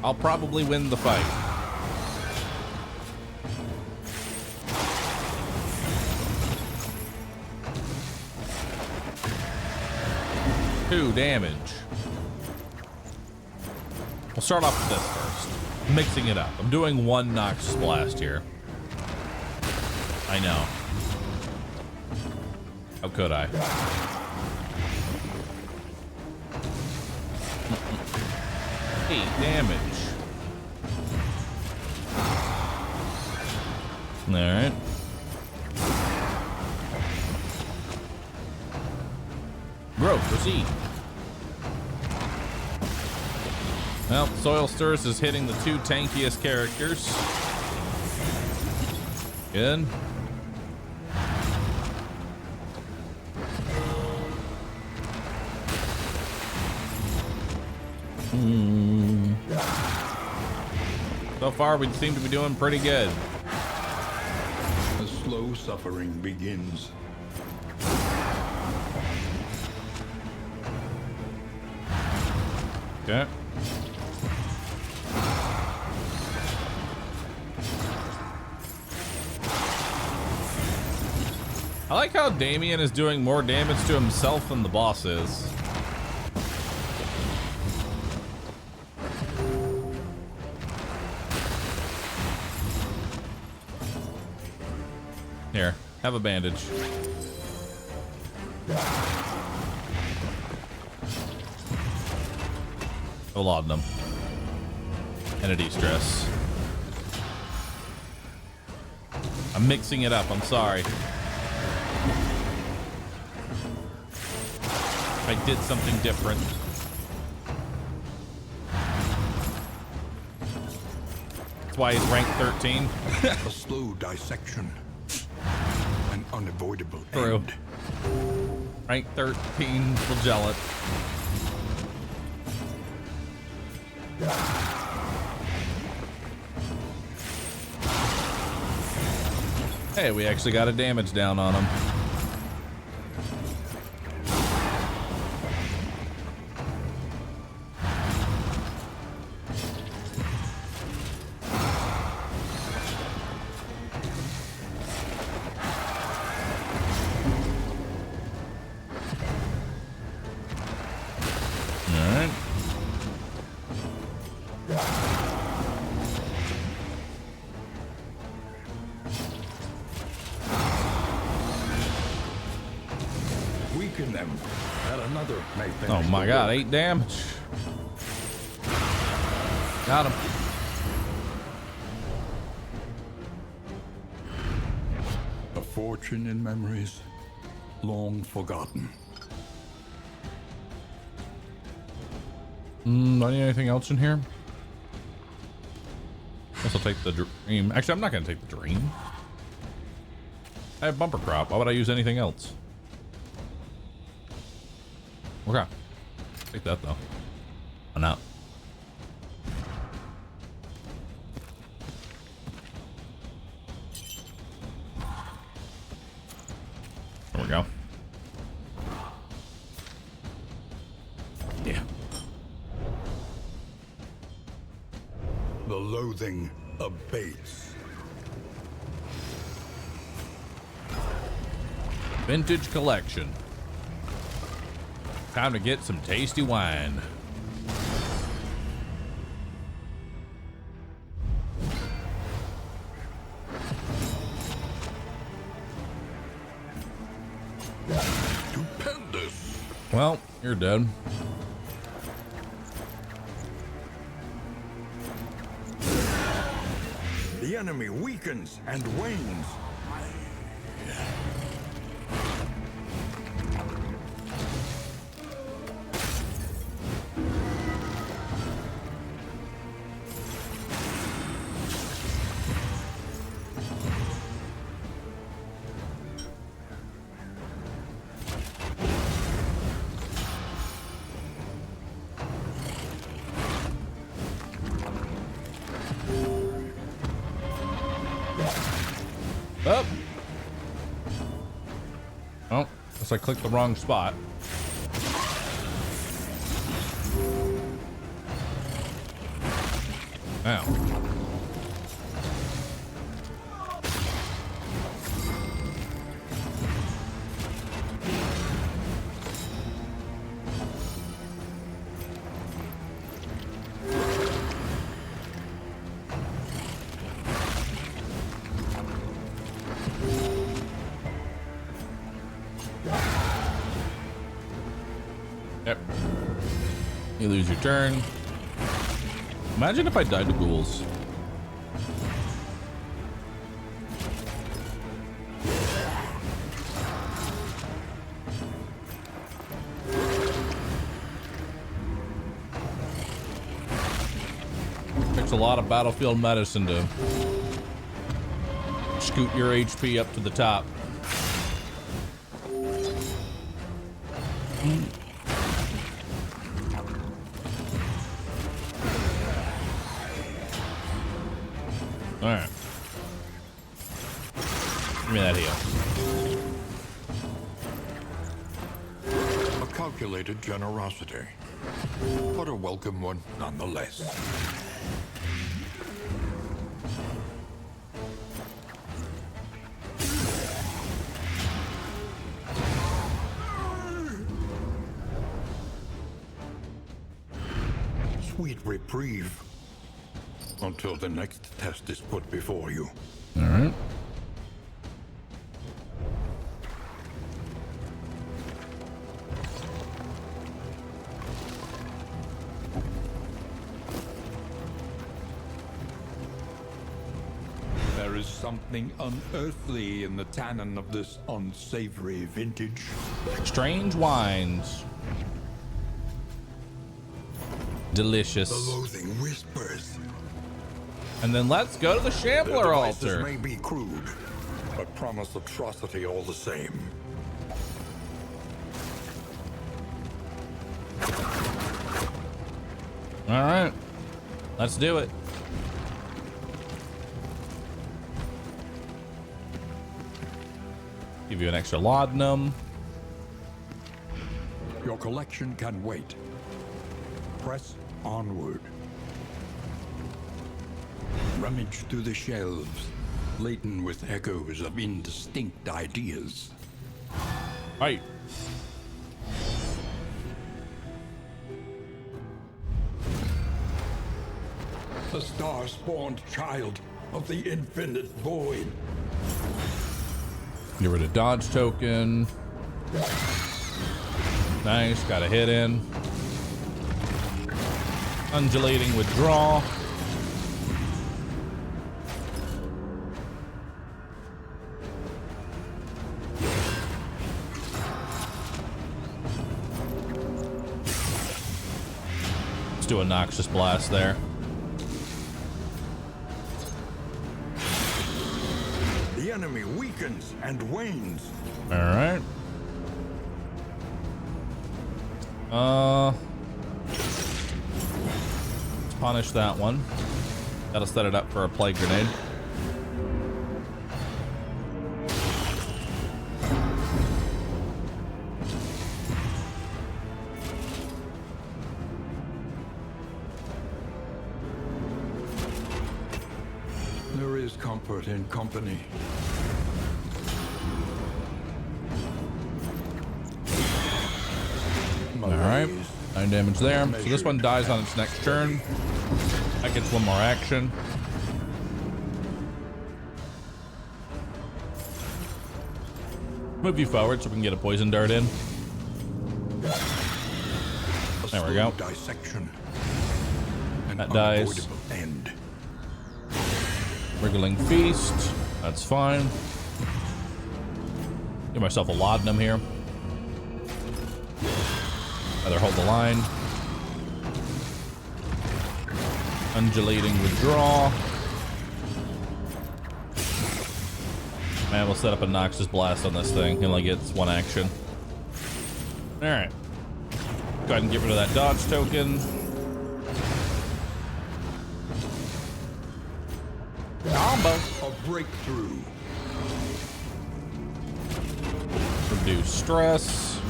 I'll probably win the fight. Two damage. We'll start off with this first. Mixing it up. I'm doing one Nox Blast here. I know. How could I? 8 damage. Alright. Bro, proceed. Well, Soil Stirs is hitting the two tankiest characters. Good. So far, we seem to be doing pretty good. The slow suffering begins. Okay. I like how Damien is doing more damage to himself than the boss is. Here, have a bandage. A laudanum. And a de-stress. I'm mixing it up, I'm sorry. I did something different. That's why he's ranked 13. A slow dissection. An unavoidable True. end. Rank 13 flagellate. Hey, we actually got a damage down on him. Weaken them. That another may finish. Oh my god, 8 damage. Got him. A fortune in memories long forgotten. Do I need anything else in here? Guess I'll take the dream. Actually, I'm not gonna take the dream. I have bumper crop. Why would I use anything else? Okay. Take that though. Why not? There we go. Yeah. the loathing abates. Vintage collection. Time to get some tasty wine. Stupendous. Well, you're dead. The enemy weakens and wanes. Up. Oh, guess I clicked the wrong spot. Now. Yep. You lose your turn. Imagine if I died to ghouls. Takes a lot of battlefield medicine to scoot your HP up to the top. All right. Give me that heal. A calculated generosity, but a welcome one nonetheless. Sweet reprieve until the next test is put before you. All right. There is something unearthly in the tannin of this unsavory vintage. Strange wines. Delicious. The loathing whispers. And then let's go to the Their Shambler devices altar. may be crude, but promise atrocity all the same. All right. Let's do it. Give you an extra laudanum. Your collection can wait. Press onward. Rummage through the shelves, laden with echoes of indistinct ideas. Right. The star-spawned child of the infinite void. Get rid of dodge token. Nice. Got a hit in. Undulating withdrawal. Let's do a Noxious Blast there. The enemy weakens and wanes. All right. Let's punish that one. That'll set it up for a plague grenade. is comfort in company. All right, 9 damage there. So this one dies on its next turn. That gets one more action. Move you forward so we can get a poison dart in. There we go. Dissection. That dies. End. Wriggling Feast. That's fine. Give myself a laudanum here. Rather hold the line. Undulating Withdraw. Man, we'll set up a Noxious Blast on this thing. He only gets one action. Alright. Go ahead and get rid of that dodge token. Combo. A breakthrough. Reduce stress.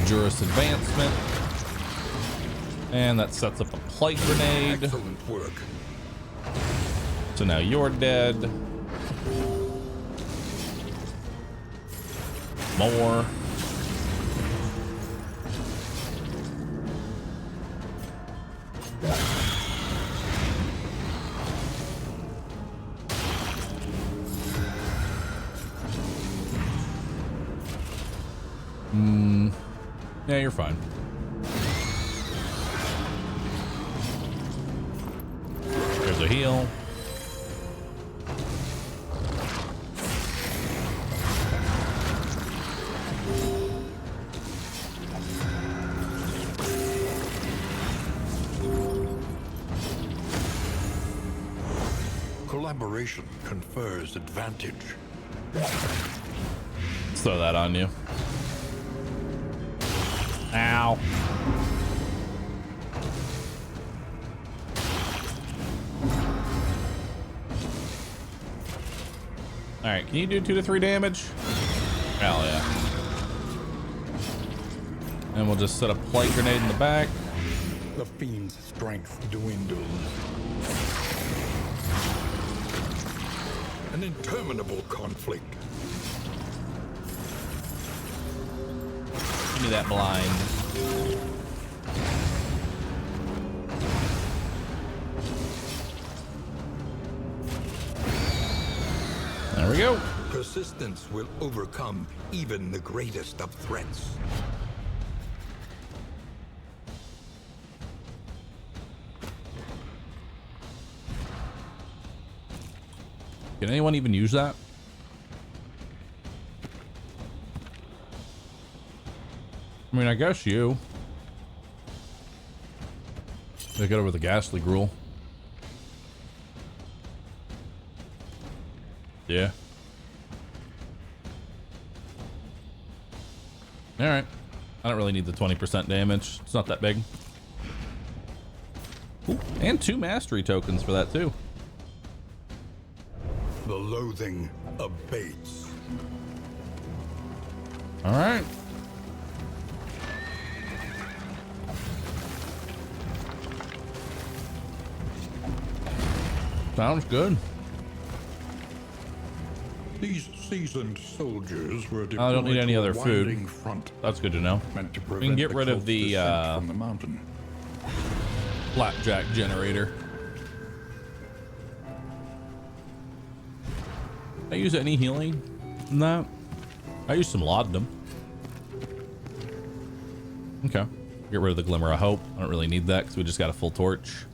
Juris Advancement. And that sets up a Plague Grenade. Excellent work. So now you're dead. More. Yeah, you're fine. There's a heal. Collaboration confers advantage. Let's throw that on you. Ow. Alright, can you do 2 to 3 damage? Hell yeah. And we'll just set a Plague Grenade in the back. The fiend's strength dwindles. An interminable conflict. Give me that blind. There we go. Persistence will overcome even the greatest of threats. Can anyone even use that? I mean, I guess you. They get over the ghastly gruel. Yeah. Alright. I don't really need the 20% damage. It's not that big. Ooh, and 2 mastery tokens for that too. The loathing abates. Alright. Sounds good. These seasoned soldiers were deployed I don't need any to a other food. winding front That's good to know. meant to We can prevent get rid of cult's the descent from the mountain. Flapjack generator. I use any healing? No. I use some laudanum. Okay. Get rid of the Glimmer of Hope. I don't really need that because we just got a full torch.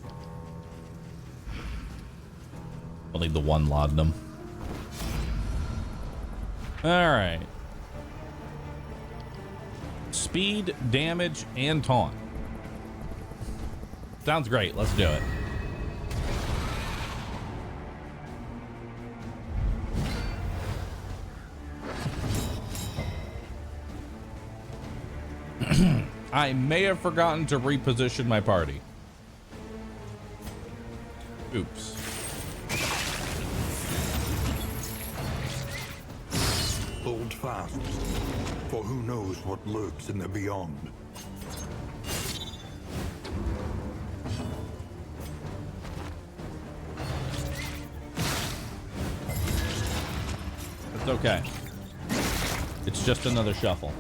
I'll need the 1 laudanum. Alright. Speed, damage, and taunt. Sounds great. Let's do it. I may have forgotten to reposition my party. Oops. Hold fast, for who knows what lurks in the beyond. It's okay. It's just another shuffle.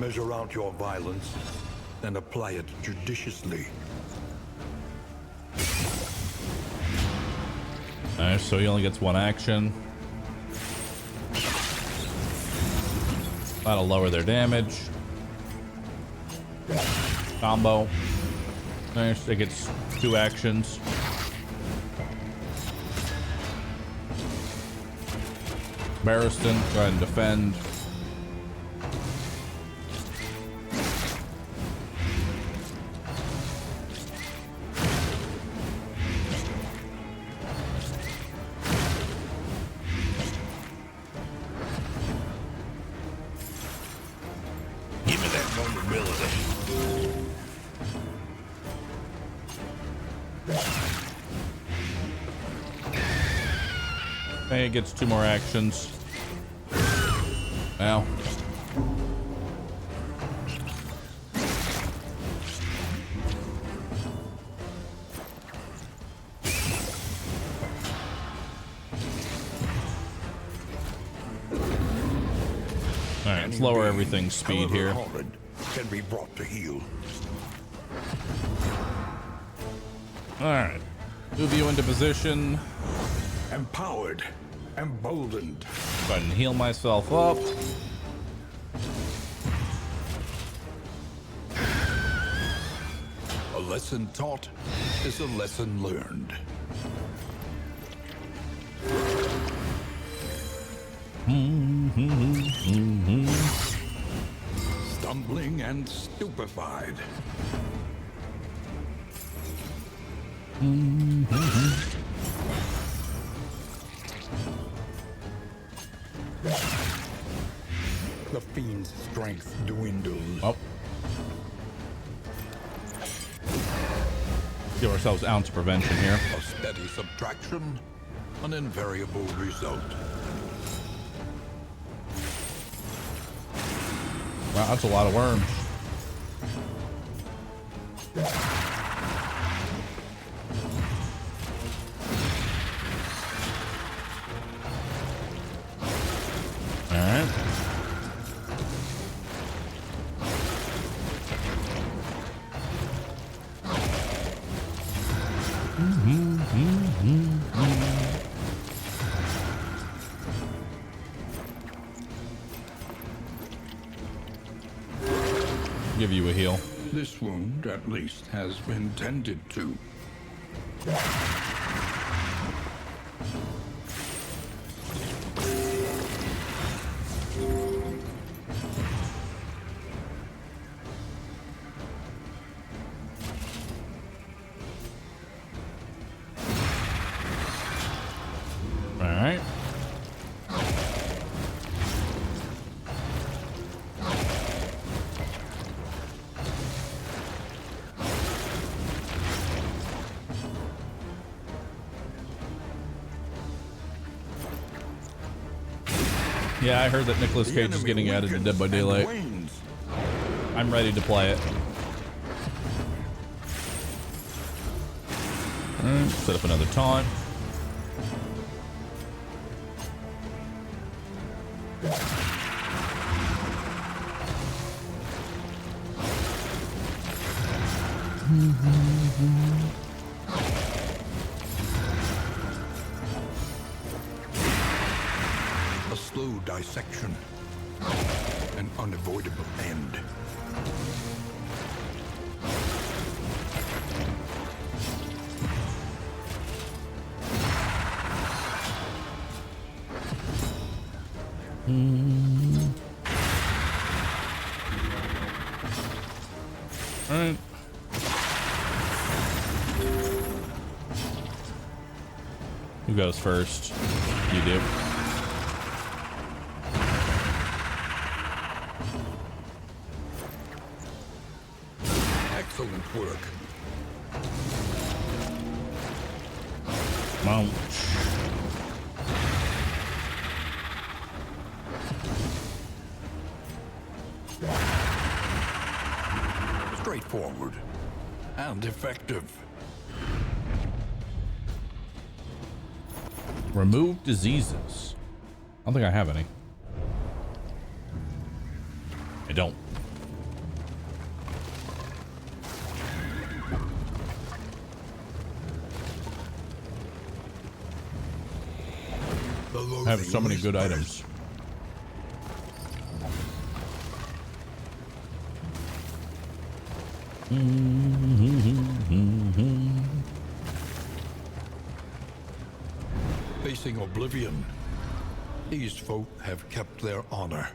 Measure out your violence and apply it judiciously. Alright, so he only gets one action. That'll lower their damage. Combo. Nice, it gets 2 actions. Barristan, go ahead and defend. Give me that vulnerability. Okay, it gets 2 more actions. Now. Alright, let's lower everything's speed here. Horrid, can be brought to heel. Alright. Move you into position. Empowered, emboldened. Go ahead and heal myself up. A lesson taught is a lesson learned. Stumbling and stupefied. The fiend's strength dwindles. Oh. Give ourselves ounce prevention here. A steady subtraction, an invariable result. Wow, that's a lot of worms. Alright. Give you a heal. This wound, at least, has been tended to. Alright. Yeah, I heard that Nicolas Cage is getting added to Dead by Daylight. I'm ready to play it. Alright, set up another taunt. A slow dissection. An unavoidable end. All right. Who goes first? You do. Excellent work. Mount. Straightforward. and effective. Remove diseases. I don't think I have any. I don't. I have so many good items. Facing oblivion, these folk have kept their honor.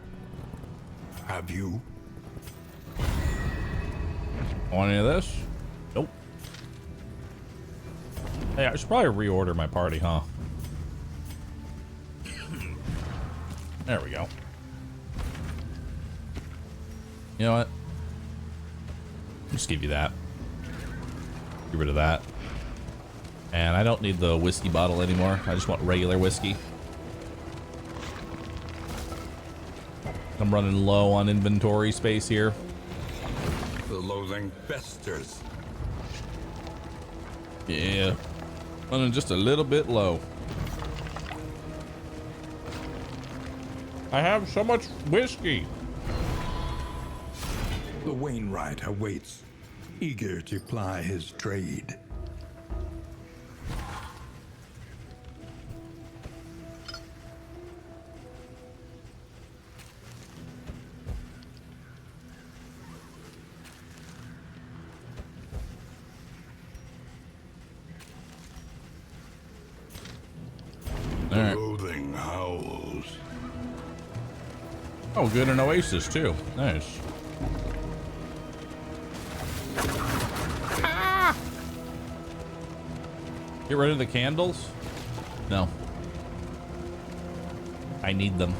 Have you? Want any of this? Nope. Hey, I should probably reorder my party, huh? There we go. You know what? Just give you that. Get rid of that. And I don't need the whiskey bottle anymore. I just want regular whiskey. I'm running low on inventory space here. The loathing festers. Yeah. Running just a little bit low. I have so much whiskey. The Wainwright awaits, eager to ply his trade. All right. Loathing howls. Oh, good, an oasis too. Nice. Ah! Get rid of the candles? No. I need them.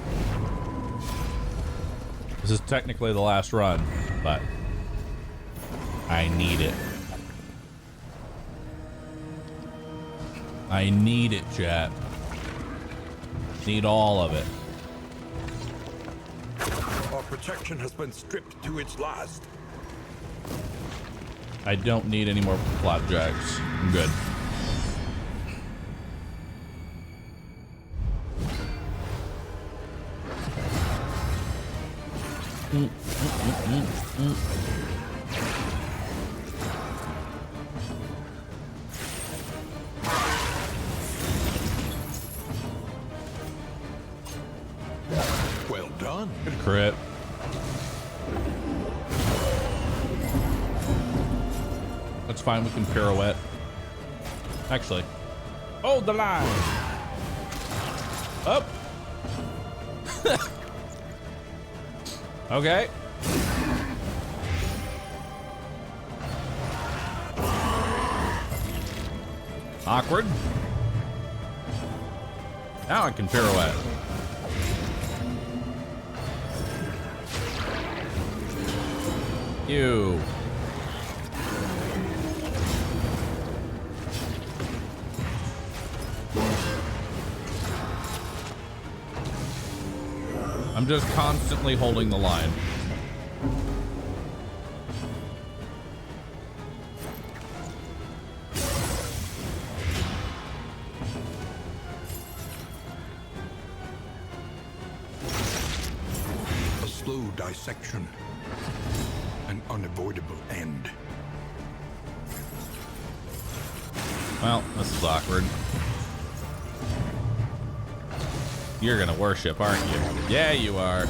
This is technically the last run, but I need it. I need it, chat. Need all of it. Our protection has been stripped to its last. I don't need any more flapjacks. I'm good. Well done. Good crit. That's fine, we can pirouette. Actually, hold the line. Up. Okay. Awkward. Now I can pirouette. You. I'm just constantly holding the line. A slow dissection. An unavoidable end. Well, this is awkward. You're gonna worship, aren't you? Yeah, you are.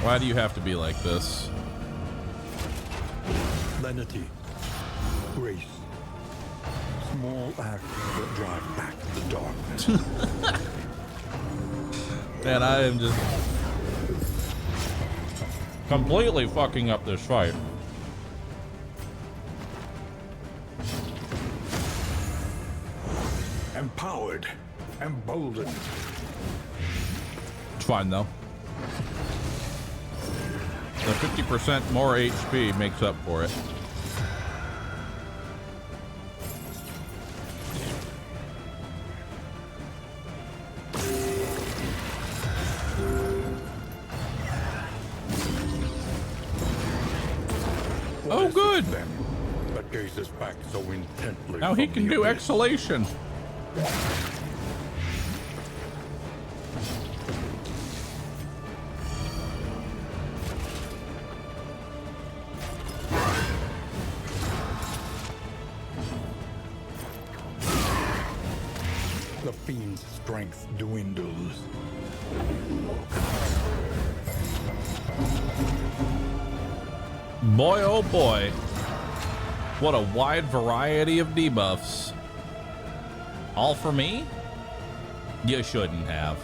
Why do you have to be like this? Lenity. Grace. Small acts that drive back the darkness. Man, I am just completely fucking up this fight. Empowered. Emboldened. It's fine though. The 50% more HP makes up for it. good. Them, but gazes back so intently. Now he from can the do abyss. exhalation. The fiend's strength dwindles. Boy, oh boy. What a wide variety of debuffs. All for me? You shouldn't have.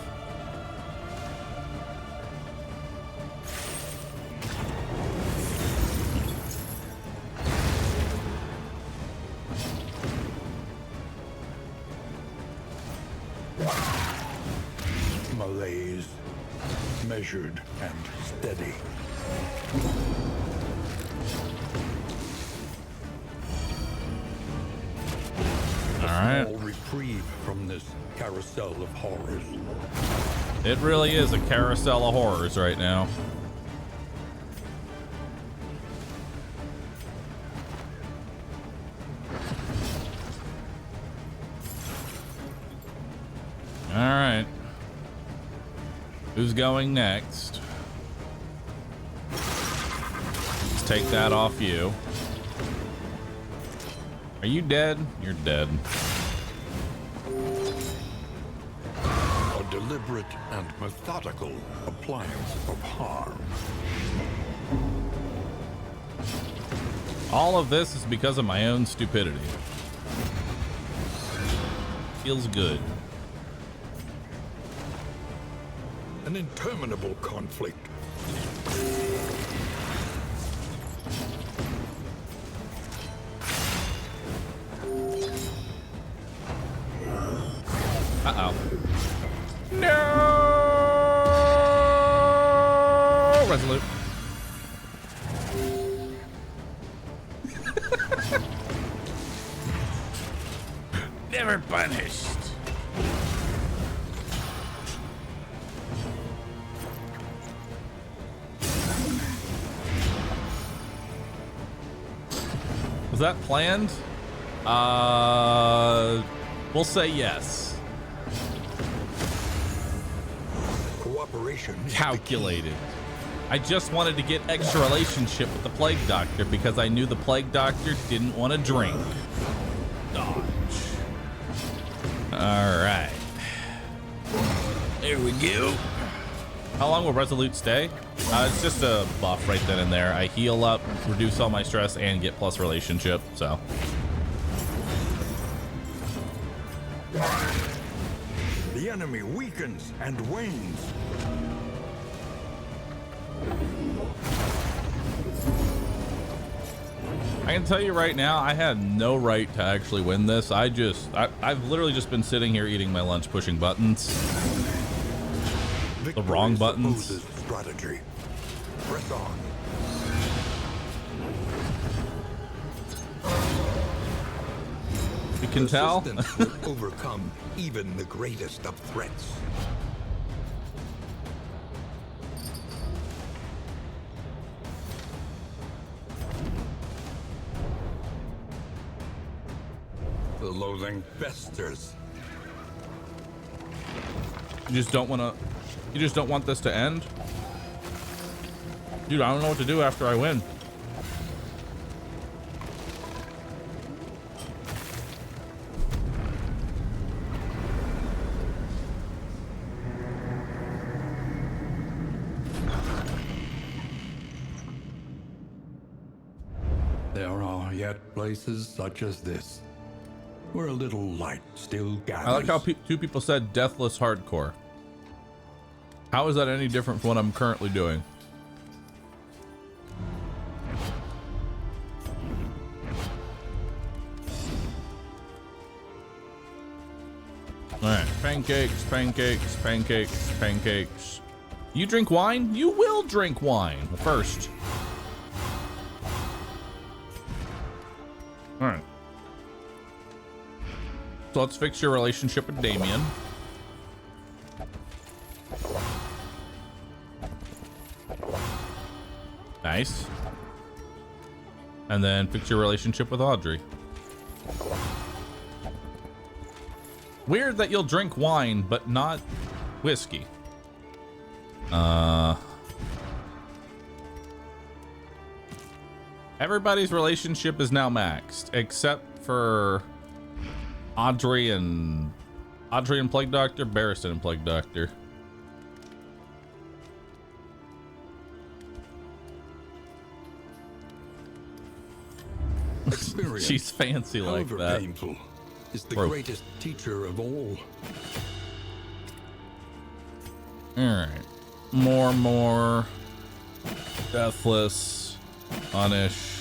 Malaise, measured and steady. All right. Small reprieve from this carousel of horrors. It really is a carousel of horrors right now. All right. Who's going next? Let's take that off you. Are you dead? You're dead. A deliberate and methodical appliance of harm. All of this is because of my own stupidity. Feels good. An interminable conflict. Uh-oh. No! Resolute. Never punished. Was that planned? We'll say yes. Cooperation is the key. Calculated. I just wanted to get extra relationship with the Plague Doctor because I knew the Plague Doctor didn't want to drink. Dodge. All right. There we go. How long will Resolute stay? It's just a buff right then and there. I heal up, reduce all my stress, and get plus relationship, so. The enemy weakens and wanes. I can tell you right now, I had no right to actually win this. I've literally just been sitting here eating my lunch, pushing buttons. The wrong buttons. Strategy. Press on. You can tell. Persistence will overcome even the greatest of threats. The loathing festers. You just don't want this to end? Dude, I don't know what to do after I win. There are yet places such as this, where a little light still gathers. I like how two people said Deathless hardcore. How is that any different from what I'm currently doing? All right, pancakes, pancakes, pancakes, pancakes. You drink wine? You will drink wine first. All right. So let's fix your relationship with Damien. Nice. And then fix your relationship with Audrey. Weird that you'll drink wine, but not whiskey. Everybody's relationship is now maxed, except for Audrey and Plague Doctor, Barristan and Plague Doctor. Experience, She's fancy like however that. painful, is the Bro. greatest teacher of all. All right, more Deathless, Punish,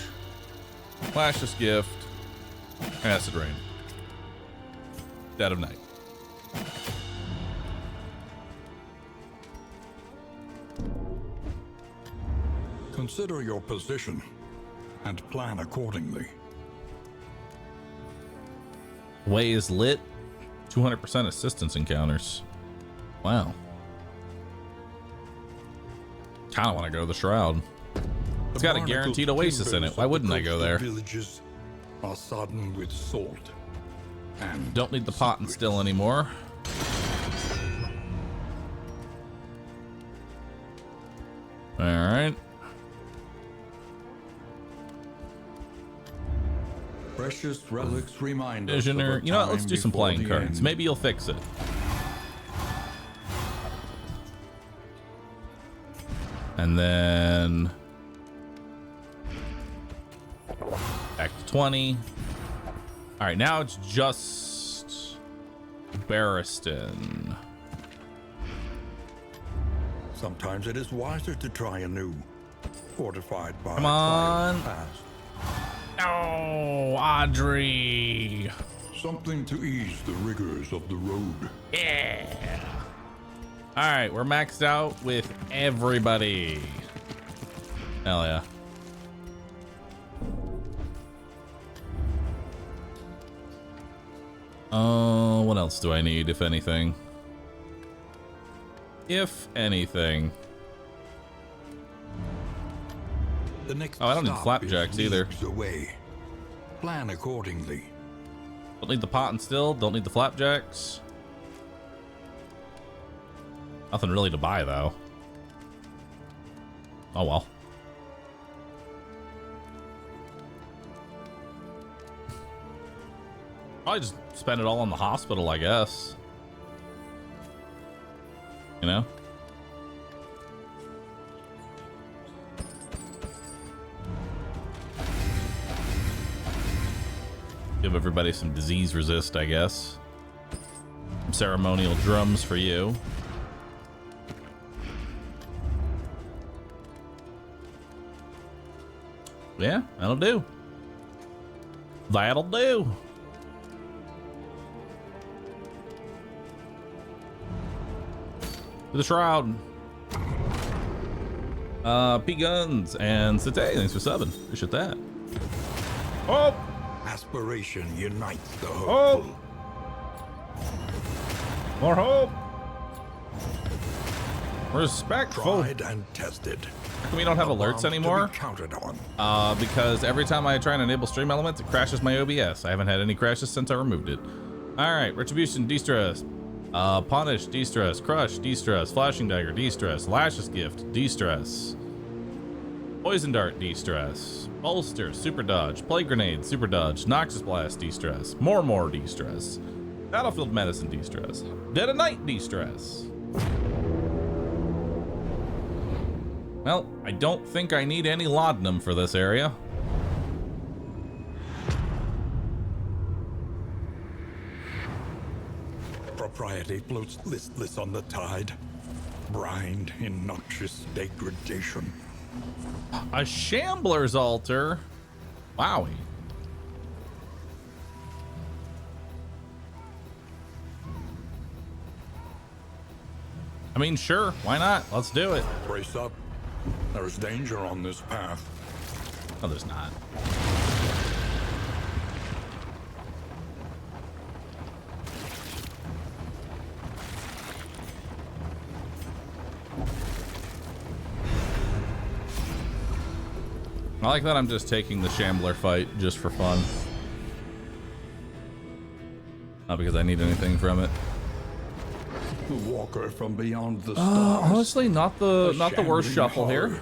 Flash's Gift, Acid Rain, Dead of Night. Consider your position and plan accordingly. Way is lit. 200% assistance encounters. Wow. Kind of want to go to the Shroud. It's got a guaranteed oasis in it. Why wouldn't I go there? Villages are sodden with salt. And Don't need the pot and still anymore. All right. precious relics remind us of Visioner. a You know what? Let's time do some before playing the cards. end. Maybe you'll fix it. And then back to 20. All right, now it's just Barristan. Sometimes it is wiser to try anew, fortified by Come on. trials past. Oh, Audrey. Something to ease the rigors of the road. Yeah. All right, we're maxed out with everybody. Hell yeah. What else do I need, if anything? If anything. The next Oh, I don't need stop flapjacks is either. leagues away. Plan accordingly. Don't need the pot and still. Don't need the flapjacks. Nothing really to buy, though. Oh, well. Probably just spend it all on the hospital, I guess. You know? Give everybody some disease resist, I guess. Some ceremonial drums for you. Yeah, that'll do. That'll do. To the Shroud. P Guns and Sate, thanks for subbing. Appreciate that. Oh! Aspiration unites the Oh! hopeful. More hope! Respectful. Tried and tested. How come we don't have A alerts bomb to anymore? be counted on. Because every time I try and enable stream elements, it crashes my OBS. I haven't had any crashes since I removed it. Alright, Retribution, de-stress. Punish, de-stress. Crush, de-stress. Flashing Dagger, de-stress. Lashes Gift, de-stress. Poison Dart, de-stress. Bolster, super dodge. Plague Grenade, super dodge. Noxious Blast, de-stress. More de-stress. Battlefield Medicine, de-stress. Dead of Night, de-stress. Well, I don't think I need any laudanum for this area. Propriety floats listless on the tide, brined in noxious degradation. A Shambler's Altar? Wowie. I mean, sure, why not? Let's do it. Brace up. There's danger on this path. No, there's not. I like that I'm just taking the Shambler fight just for fun. Not because I need anything from it. The walker from beyond the stars. Honestly, not the worst shambling shuffle horror. here.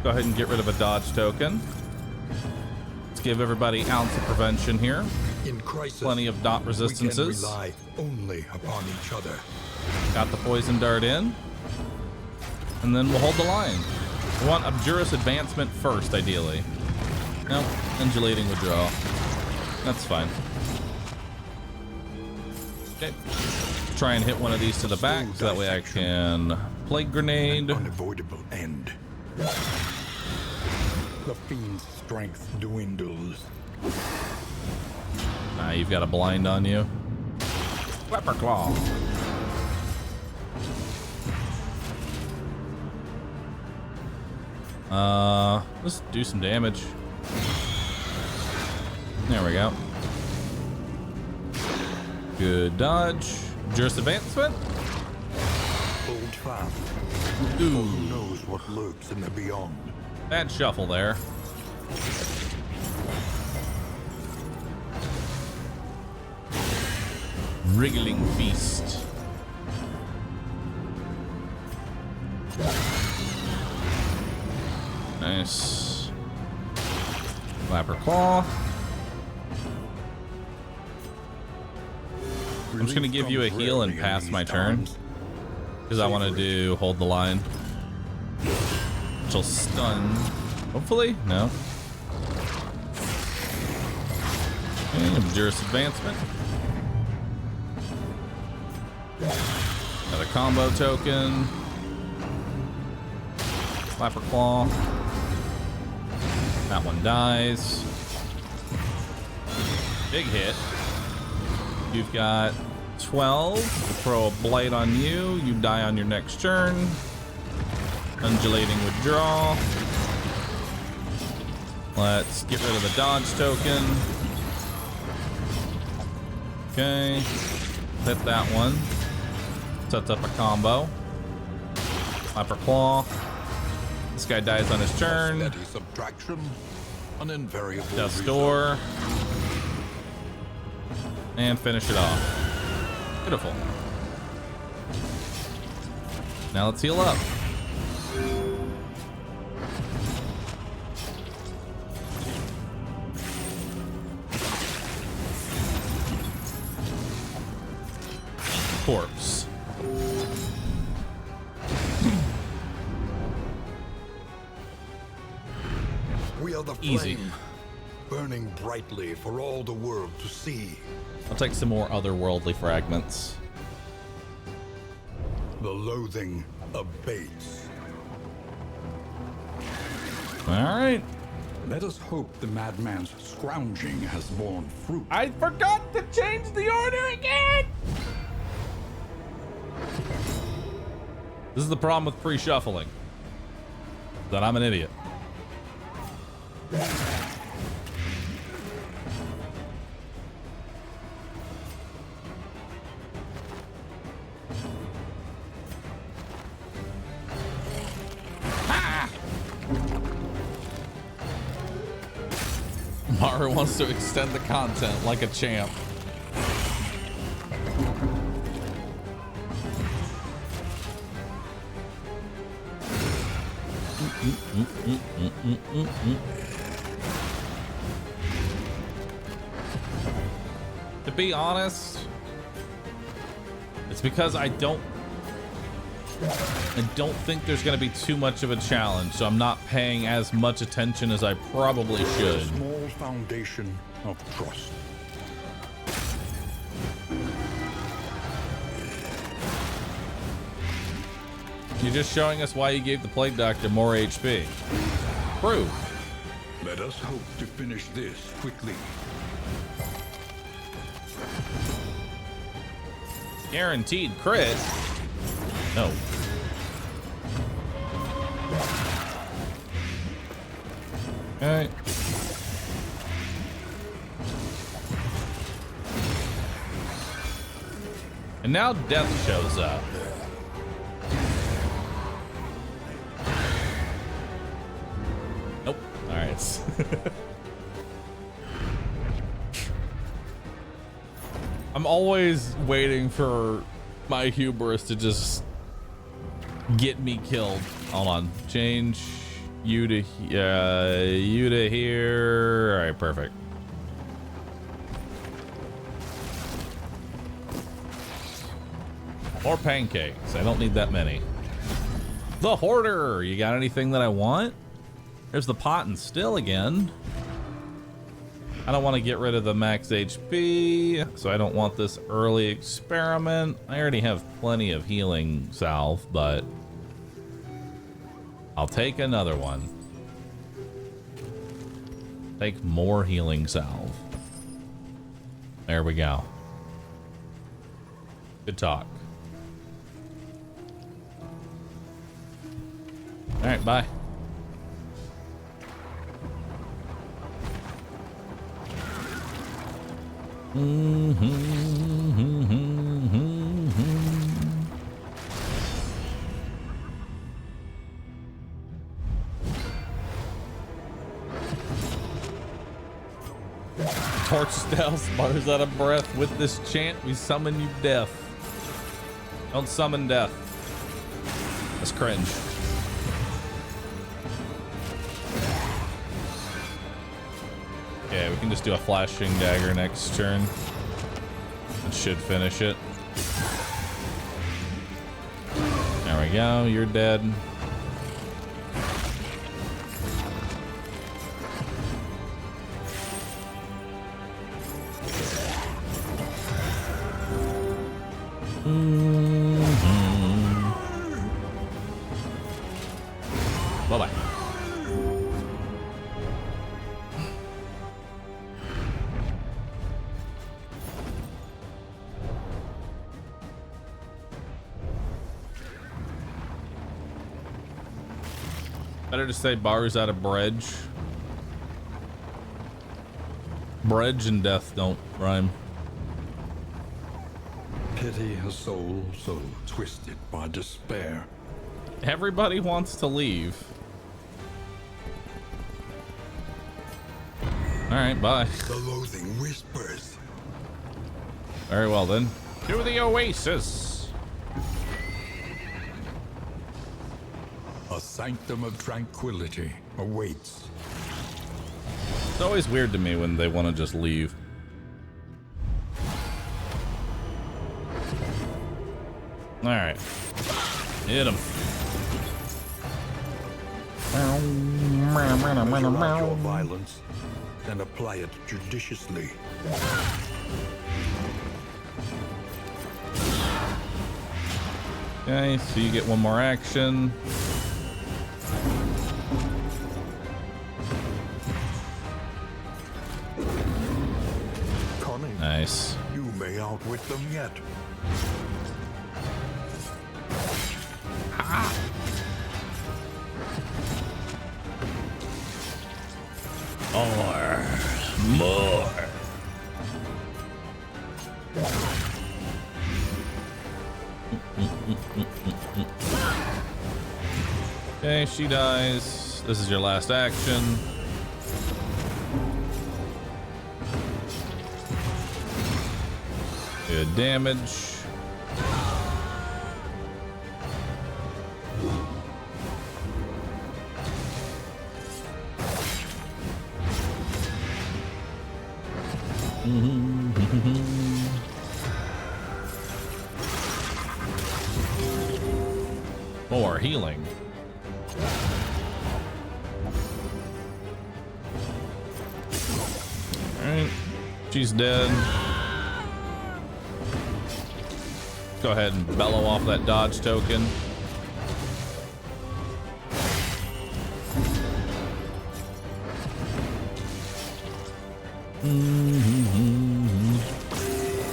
Go ahead and get rid of a dodge token. Let's give everybody ounce of prevention here. In crisis, Plenty of dot resistances. we can rely only upon each other. Got the poison dart in. And then we'll hold the line. We want Abjuris advancement first, ideally. Nope, undulating withdrawal. That's fine. Okay. Try and hit one of these to the back so that way I can plague grenade. An unavoidable end. The fiend's strength dwindles. Nah, you've got a blind on you. Leper Claw. Let's do some damage. There we go. Good dodge. Juris advancement. Hold fast. Ooh, Who knows what lurks in the beyond? bad shuffle there. Wriggling feast. Nice. Flapper claw. I'm just gonna give you a heal and pass my turn because I want to do hold the line. Which will stun. Hopefully, no. And Juris advancement. Another combo token. Flapper claw. That one dies. Big hit. You've got 12. Throw a blight on you. You die on your next turn. Undulating withdrawal. Let's get rid of the dodge token. Okay. Hit that one. Sets up a combo. Flapper claw. This guy dies on his turn. Steady subtraction, an invariable Death's result. door. And finish it off. Beautiful. Now let's heal up. Corpse. We are the Easy. flame, burning brightly for all the world to see. I'll take some more otherworldly fragments. The loathing abates. All right. Let us hope the madman's scrounging has borne fruit. I forgot to change the order again. This is the problem with pre-shuffling. That I'm an idiot. Maru wants to extend the content like a champ. To be honest, it's because I don't think there's going to be too much of a challenge, so I'm not paying as much attention as I probably A should. small foundation of trust. You're just showing us why you gave the Plague Doctor more HP. Prove. Let us hope to finish this quickly. Guaranteed crit. No. Alright. And now death shows up. Nope. Alright. minutes. I'm always waiting for my hubris to just get me killed. Hold on, change you to here. All right, perfect. More pancakes. I don't need that many. The Hoarder. You got anything that I want? There's the pot and still again. I don't want to get rid of the max HP, so I don't want this early experiment. I already have plenty of healing salve, but I'll take another one. Take more healing salve. There we go. Good talk. All right, bye. Torch styles, bars out of breath. With this chant, we summon you death. Don't summon death. That's cringe. Yeah, we can just do a flashing dagger next turn. It should finish it. There we go, you're dead. Bye-bye. Better to say Bahroo's out of bridge. Bridge and death don't rhyme. Pity a soul so twisted by despair. Everybody wants to leave. All right, bye. The loathing whispers. Very well then. To the Oasis. A sanctum of tranquility awaits. It's always weird to me when they want to just leave. All right, hit him. Measure out your violence and apply it judiciously. Okay, so you get one more action. Cunning. Nice. You may outwit them yet. More. Okay, she dies. This is your last action. Good damage. More healing. Alright, she's dead. Go ahead and bellow off that dodge token.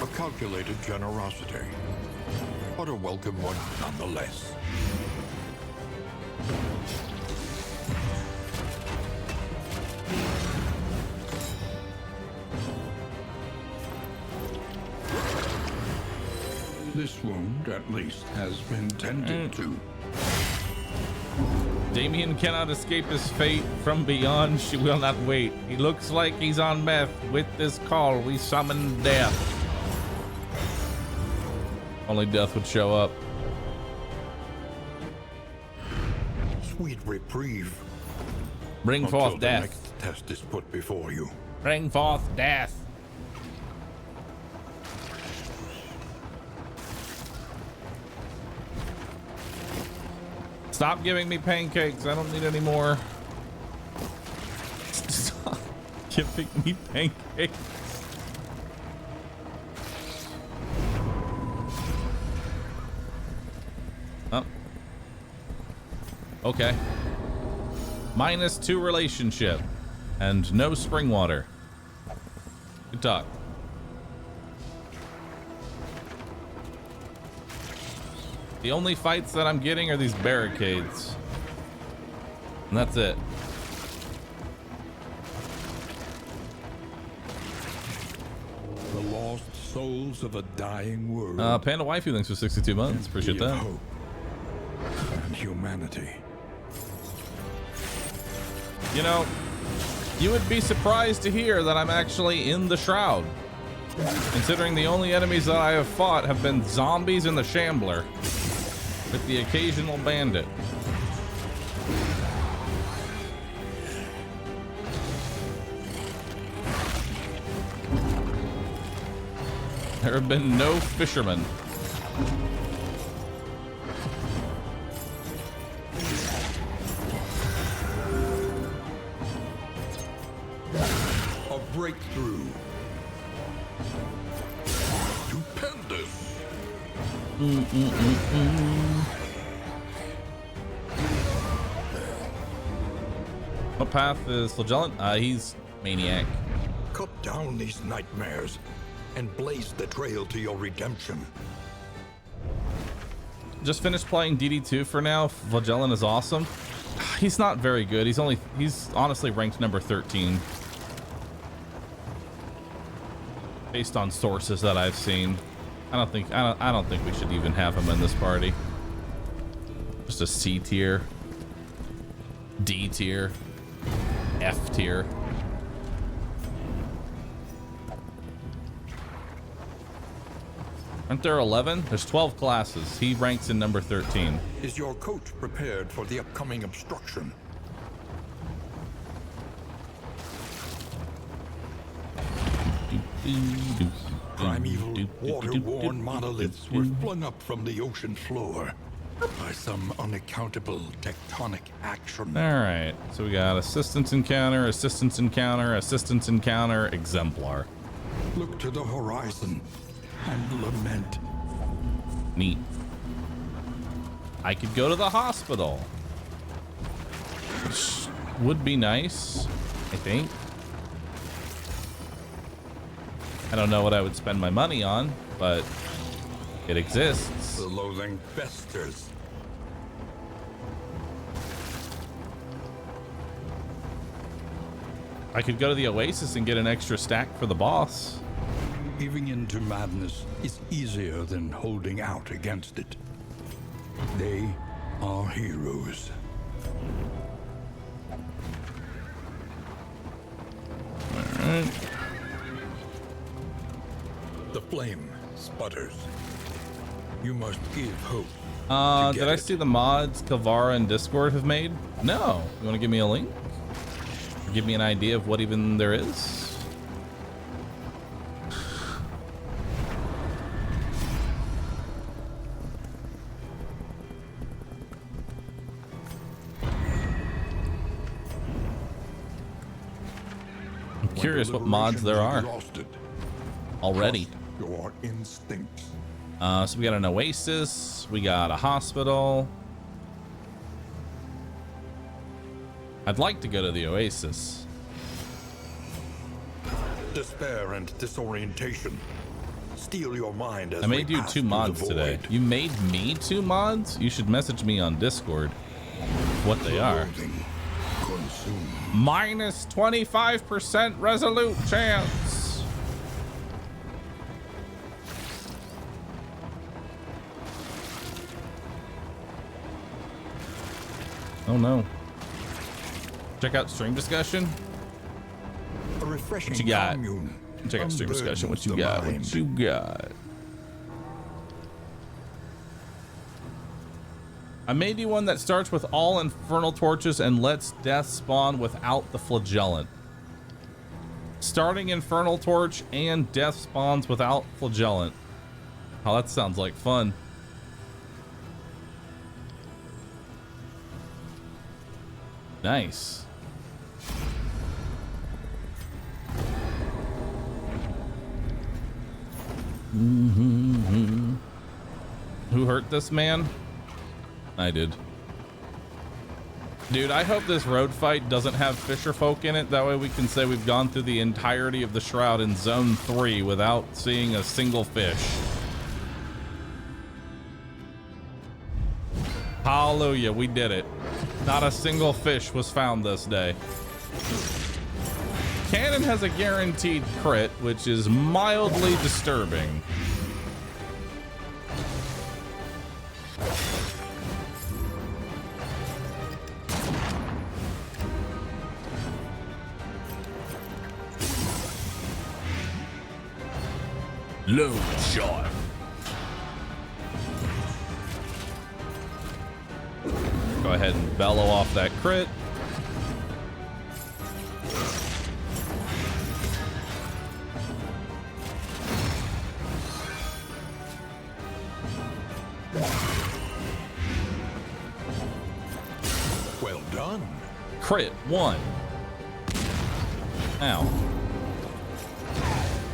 A calculated generosity, but a welcome one nonetheless. This wound, at least, has been tended to. Damien cannot escape his fate. From beyond, she will not wait. He looks like he's on meth. With this call, we summon death. Only death would show up. Sweet reprieve. Bring Until forth the death. next test is put before you. Bring forth death. Stop giving me pancakes. I don't need any more. Stop giving me pancakes. Oh. Okay. -2 relationship. And no spring water. Good talk. The only fights that I'm getting are these barricades. And that's it. The lost souls of a dying world. Panda Waifu, thanks for 62 months. Appreciate Be of that. hope and humanity. You know, you would be surprised to hear that I'm actually in the Shroud. Considering the only enemies that I have fought have been zombies and the Shambler. With the occasional bandit. There have been no fishermen. A breakthrough. Stupendous. What path is Flagellant? He's Maniac. Cut down these nightmares and blaze the trail to your redemption. Just finished playing DD2 for now. Flagellant is awesome. He's not very good. He's honestly ranked number 13. Based on sources that I've seen. I don't think we should even have him in this party. Just a C tier. D tier. F tier. Aren't there 11? There's 12 classes. He ranks in number 13. Is your coach prepared for the upcoming obstruction? Primeval, water-worn monoliths were flung up from the ocean floor by some unaccountable tectonic action. All right, so we got assistance encounter, assistance encounter, assistance encounter, exemplar. Look to the horizon and lament. Neat. I could go to the hospital, which would be nice, I think. I don't know what I would spend my money on, but it exists. The loathing festers. I could go to the Oasis and get an extra stack for the boss. Giving in to madness is easier than holding out against it. They are heroes. All right. The flame sputters. You must give hope. Did I see the mods Kavara and Discord have made? No. You want to give me a link? Give me an idea of what even there is? I'm curious what mods there are already. Your instincts. So we got an Oasis, we got a hospital. I'd like to go to the Oasis. Despair and disorientation. Steal your mind as I made we you pass 2 through the mods today. void. You made me 2 mods? You should message me on Discord what they are. Loathing consume. Minus 25% resolute chance. Oh no. Check out stream discussion. A refreshing What you got? commune Check out stream discussion. What you unburdens the got? What mind. you got? I made you one that starts with all infernal torches and lets death spawn without the flagellant. Starting infernal torch and death spawns without flagellant. Oh, that sounds like fun. Nice. Who hurt this man? I did. Dude, I hope this road fight doesn't have fisher folk in it. That way we can say we've gone through the entirety of the shroud in zone 3 without seeing a single fish. Hallelujah, we did it. Not a single fish was found this day. Cannon has a guaranteed crit, which is mildly disturbing. Load shot. Go ahead and bellow off that crit. Well done. Crit 1. Ow.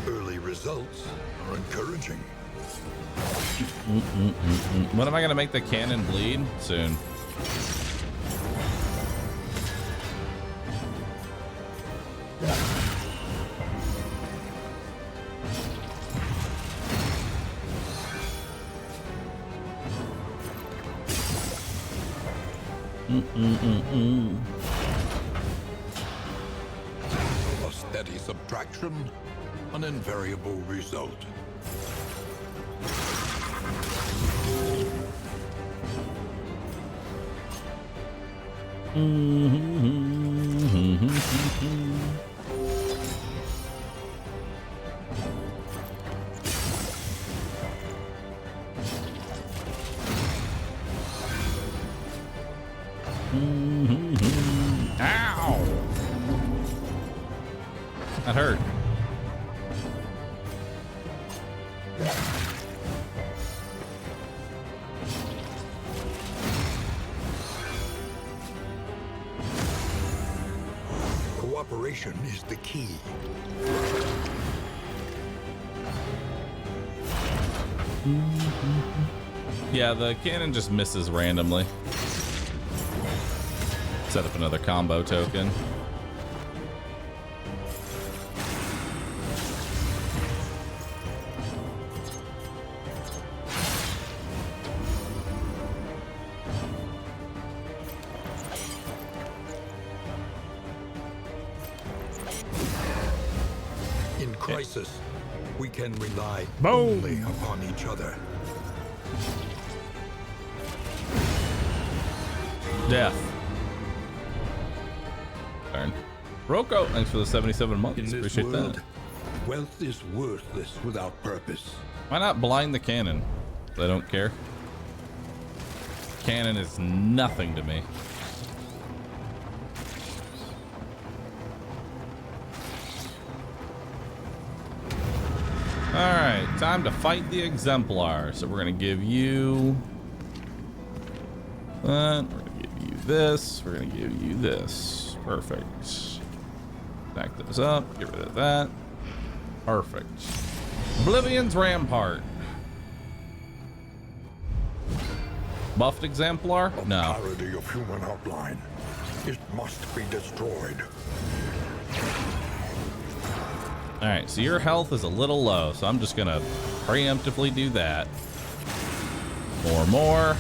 Early results are encouraging. When am I gonna make the cannon bleed? Soon. A steady subtraction, an invariable result. Ow! That hurt. Cooperation is the key. Yeah, the cannon just misses randomly. Set up another combo token. In crisis, we can rely Boom. only upon each other. Death. Turn. Roko, thanks for the 77 months. In this Appreciate world, that. wealth is worthless without purpose. Why not blind the cannon? They don't care. Cannon is nothing to me. All right, time to fight the exemplar. So we're gonna give you that. We're gonna give you this. We're gonna give you this. Perfect. Back those up. Get rid of that. Perfect. Oblivion's Rampart. Buffed exemplar? A No. parody of human outline. It must be destroyed. All right, so your health is a little low, so I'm just gonna preemptively do that. More.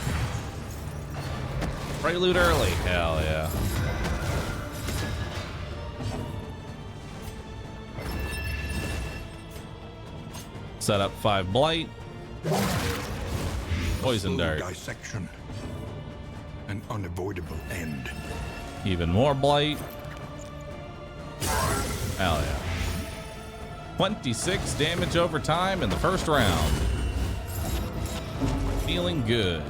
Prelude early. Hell yeah. Set up 5 blight. Poison Slow dart. dissection. an unavoidable end. Even more blight. Hell yeah. 26 damage over time in the first round. Feeling good.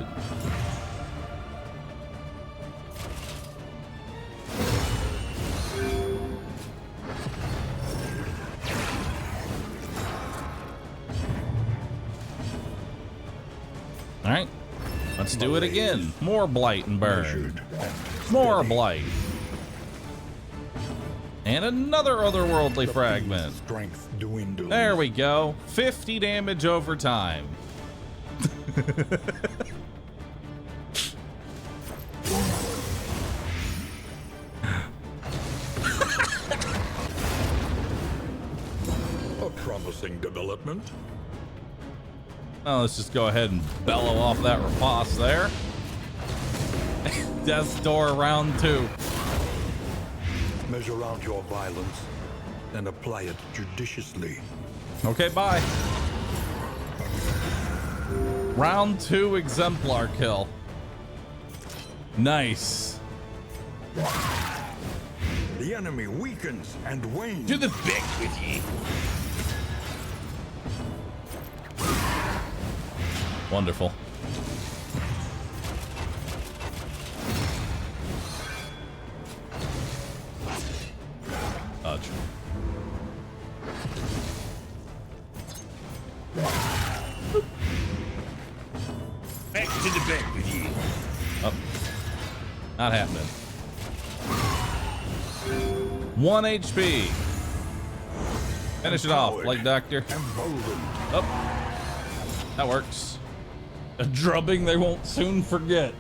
All right, let's do it again. More blight and burn. More blight. And another otherworldly fragment. Strength dwindles. There we go. 50 damage over time. A promising development. Well, let's just go ahead and bellow off that riposte there. Death's Door round 2. Measure out your violence and apply it judiciously. Okay, bye. Round 2 exemplar kill. Nice. The enemy weakens and wanes. To the big with ye. Wonderful. Dodge. Back to the back with you. Oh. Not happening. 1 HP. Finish it off, like Doctor. Oh. That works. A drubbing they won't soon forget.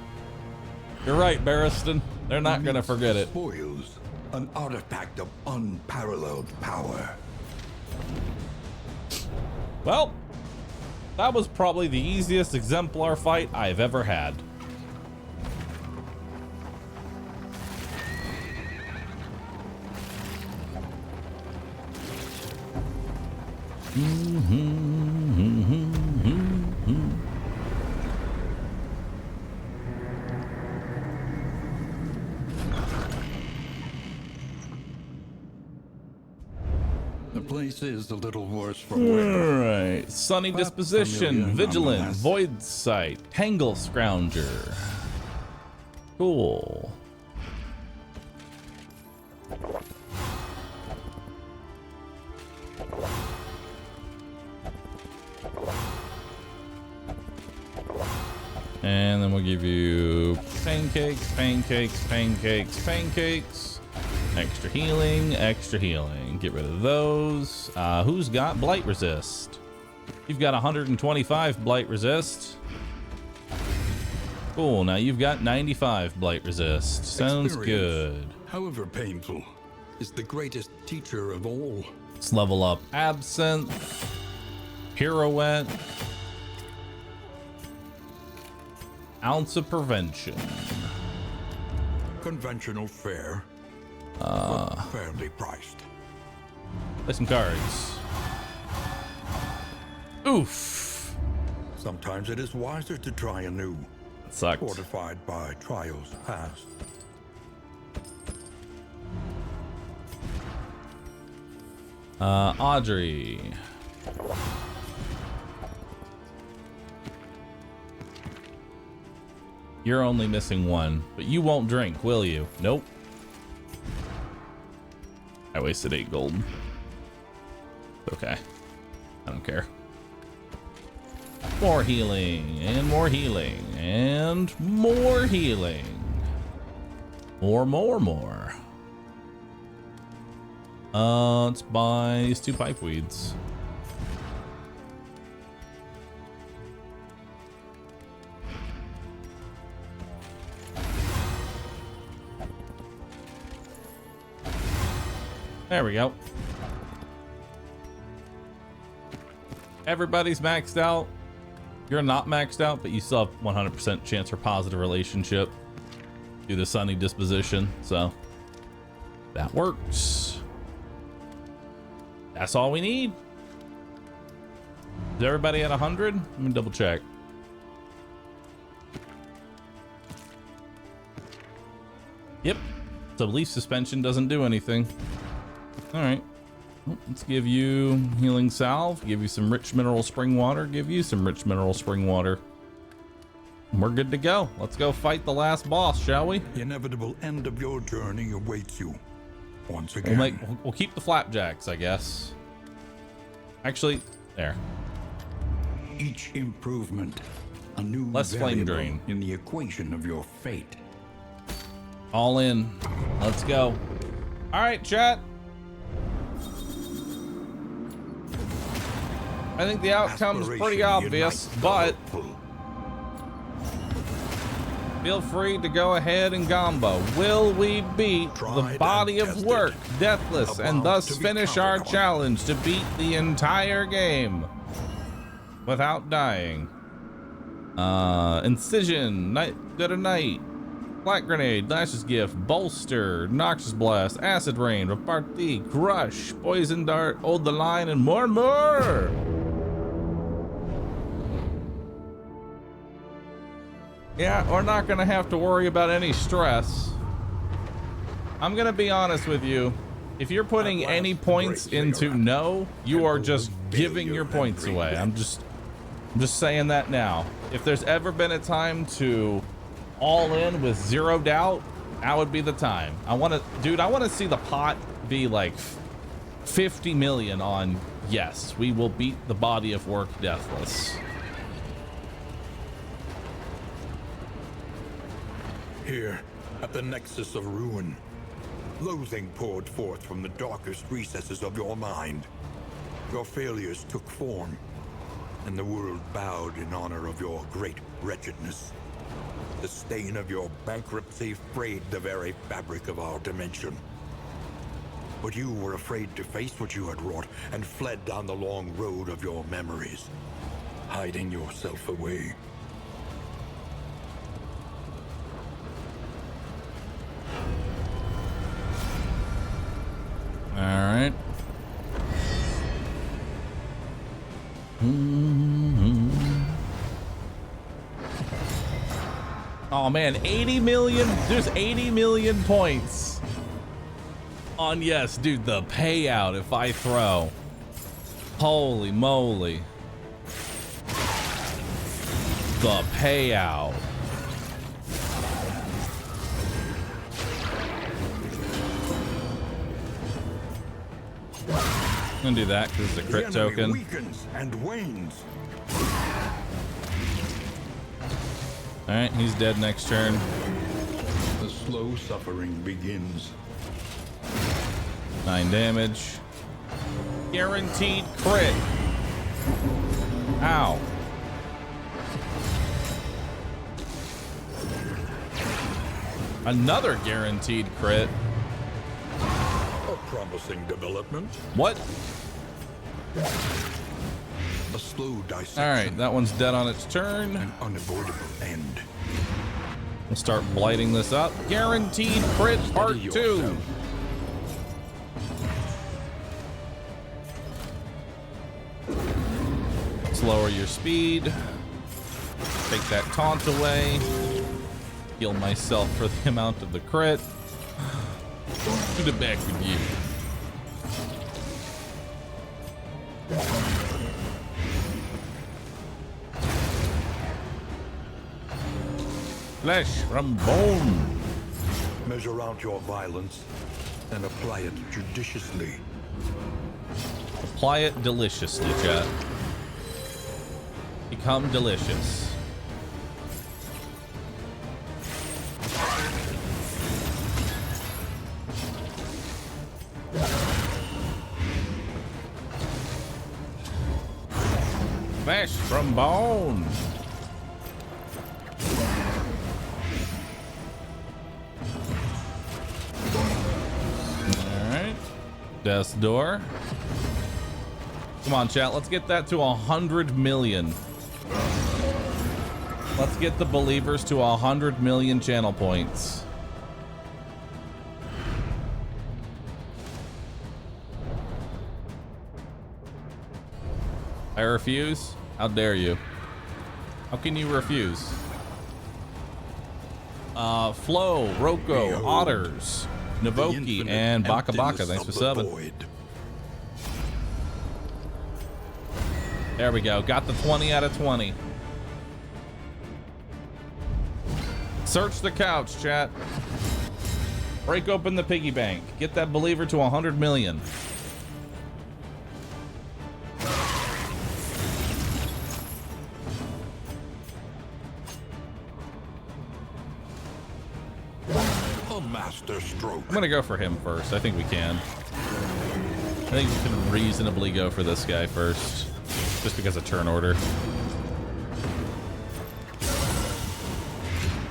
You're right, Barristan. They're not gonna forget it. Spoils, an artifact of unparalleled power. Well, that was probably the easiest exemplar fight I've ever had. The place is a little worse for wear. Alright. Sunny But Disposition, familiar Vigilant, nonetheless. Void Sight, Tangle Scrounger. Cool. And then we'll give you pancakes, pancakes, pancakes, pancakes. Extra healing, extra healing. Get rid of those. Who's got blight resist? You've got 125 blight resist. Cool, now you've got 95 blight resist. Sounds Experience, good. however painful, is the greatest teacher of all. Let's level up Absinthe, Pirouette, Ounce of Prevention. Conventional fare, but fairly priced. Play some cards. Oof. Sometimes it is wiser to try anew, Sucked. fortified by trials past. Audrey. You're only missing one, but you won't drink, will you? Nope. I wasted 8 gold. Okay. I don't care. More healing, and more healing, and more healing. More. Let's buy these 2 pipe weeds. There we go. Everybody's maxed out. You're not maxed out, but you still have 100% chance for positive relationship due to Sunny Disposition, so that works. That's all we need. Is everybody at 100? Let me double check. Yep. So leaf suspension doesn't do anything. All right. Well, let's give you healing salve, give you some rich mineral spring water, give you some rich mineral spring water. We're good to go. Let's go fight the last boss, shall we? The inevitable end of your journey awaits you. Once again. We'll keep the flapjacks, I guess. Actually, there. Each improvement, a new Less flame variable drain. in the equation of your fate. All in. Let's go. All right, chat. I think the outcome's pretty obvious, but feel free to go ahead and combo. Will we beat the body of work, Deathless, and thus finish our challenge to beat the entire game without dying? Incision, Good of Night, Black Grenade, Lashes Gift, Bolster, Noxious Blast, Acid Rain, Repartee, Crush, Poison Dart, Hold the Line, and more and more! Yeah, we're not gonna have to worry about any stress. I'm gonna be honest with you. If you're putting any points into no, you are just giving your points away. I'm just saying that now. If there's ever been a time to all in with zero doubt, now would be the time. I want to see the pot be like 50 million on yes, we will beat the body of work Deathless. Here, at the nexus of ruin, loathing poured forth from the darkest recesses of your mind. Your failures took form, and the world bowed in honor of your great wretchedness. The stain of your bankruptcy frayed the very fabric of our dimension. But you were afraid to face what you had wrought and fled down the long road of your memories, hiding yourself away. All right. Oh man, 80 million. There's 80 million points on yes, dude. The payout if I throw. Holy moly. The payout. I'm gonna do that because it's a crit token. Weakens and wanes. All right, he's dead next turn. The slow suffering begins. 9 damage. Guaranteed crit. Ow. Another guaranteed crit. A promising development. What? A slow dissection. All right, that one's dead on its turn. An unavoidable end. We'll start blighting this up. Guaranteed crit part 2. Lower your speed. Take that taunt away. Heal myself for the amount of the crit. To the back with you. Flesh from bone. Measure out your violence and apply it judiciously. Apply it deliciously, chat. Become delicious. Flesh from bone. Alright. Death's door. Come on, chat. Let's get that to 100 million. Let's get the believers to 100 million channel points. I refuse? How dare you? How can you refuse? Flo, Roko, Behold, Otters, the Navoki, infinite and Baka Baka. emptiness Thanks for of the subbing. void. There we go. Got the 20 out of 20. Search the couch, chat. Break open the piggy bank. Get that believer to 100 million. A master stroke. I'm gonna go for him first. I think we can. I think we can reasonably go for this guy first. Just because of turn order.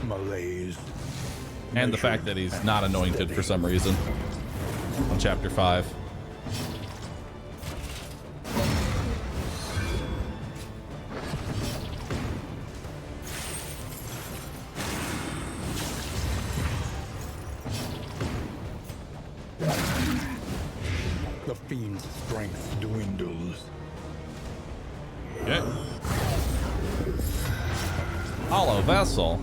Malaise. And the fact that he's not anointed for some reason. On chapter 5. The fiend's strength dwindles. Okay. Hollow vessel.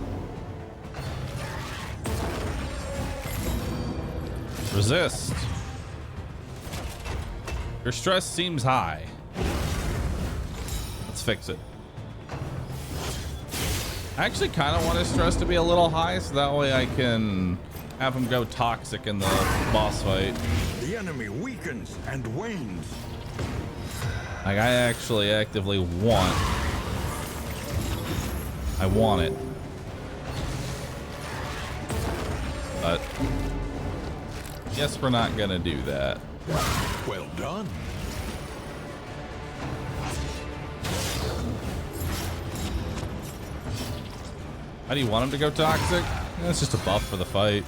Resist. Your stress seems high. Let's fix it. I actually kind of want his stress to be a little high so that way I can have him go toxic in the boss fight. The enemy weakens and wanes. Like, I actually actively want. I want it. But guess we're not gonna do that. Well done. How do you want him to go toxic? It's just a buff for the fight.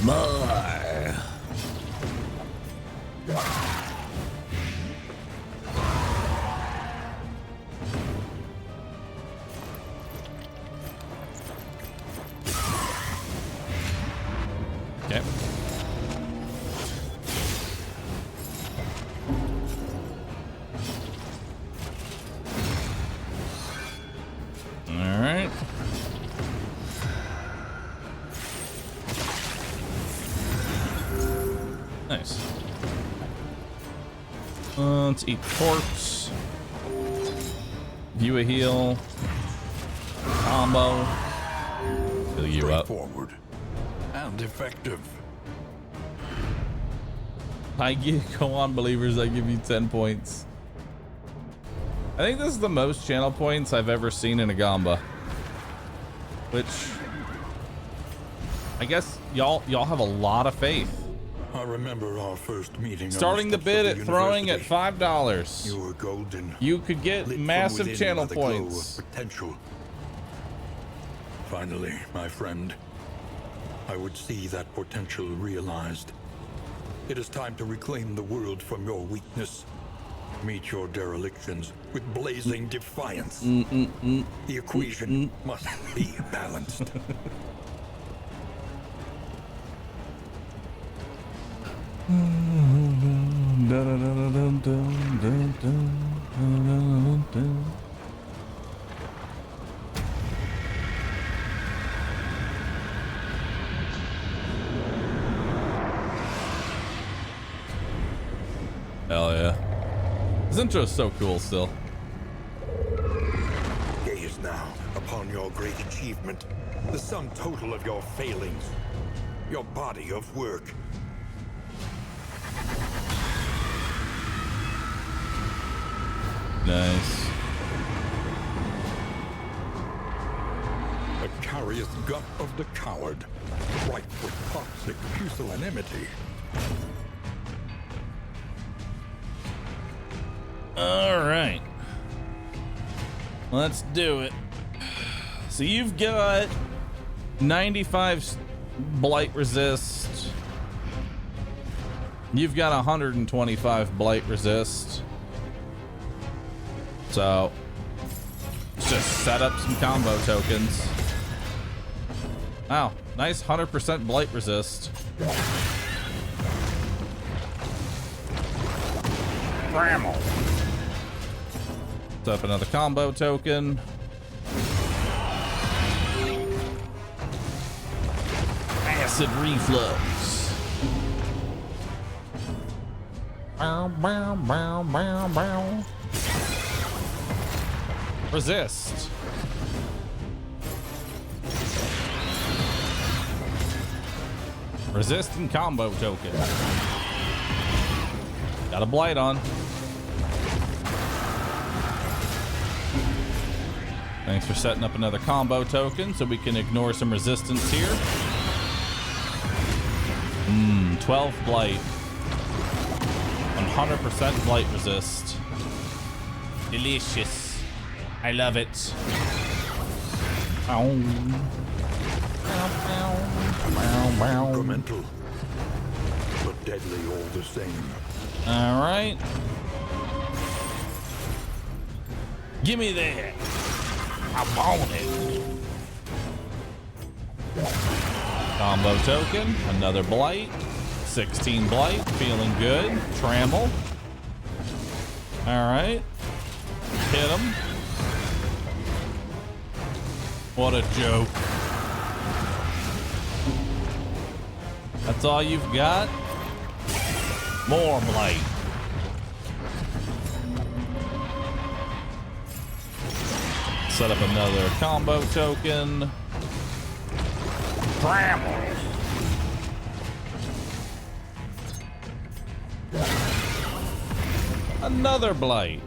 More. Okay. All right. Nice. Let's eat corpse. View a heal. Combo. Heal you up. Straightforward and effective. Go on, believers. I give you 10 points. I think this is the most channel points I've ever seen in a Gamba. Which, I guess y'all have a lot of faith. I remember our first meeting. Starting the bid at throwing at $5. You were golden. You could get lit from massive within channel by the glow of points. potential. Finally, my friend, I would see that potential realized. It is time to reclaim the world from your weakness. Meet your derelictions with blazing defiance. The equation must be balanced. Hell yeah. This intro is so cool still. Gaze now upon your great achievement, the sum total of your failings, your body of work. Nice. The carious gut of the coward, ripe with toxic pusillanimity. All right. Let's do it. So you've got 95 blight resist. You've got 125 blight resist. So let's just set up some combo tokens. Wow, nice 100% blight resist. Trammel. Set up another combo token. Acid reflux. Bow, bow, bow, bow, bow. Resist. Resist and combo token. Got a blight on. Thanks for setting up another combo token so we can ignore some resistance here. 12 blight. 100% blight resist. Delicious. I love it. Ow. Incremental, but deadly all the same. All right. Give me that. I want it. Combo token, another blight. 16 blight, feeling good. Trammel. All right. Hit him. What a joke. That's all you've got? More blight. Set up another combo token. Trammel. Another blight.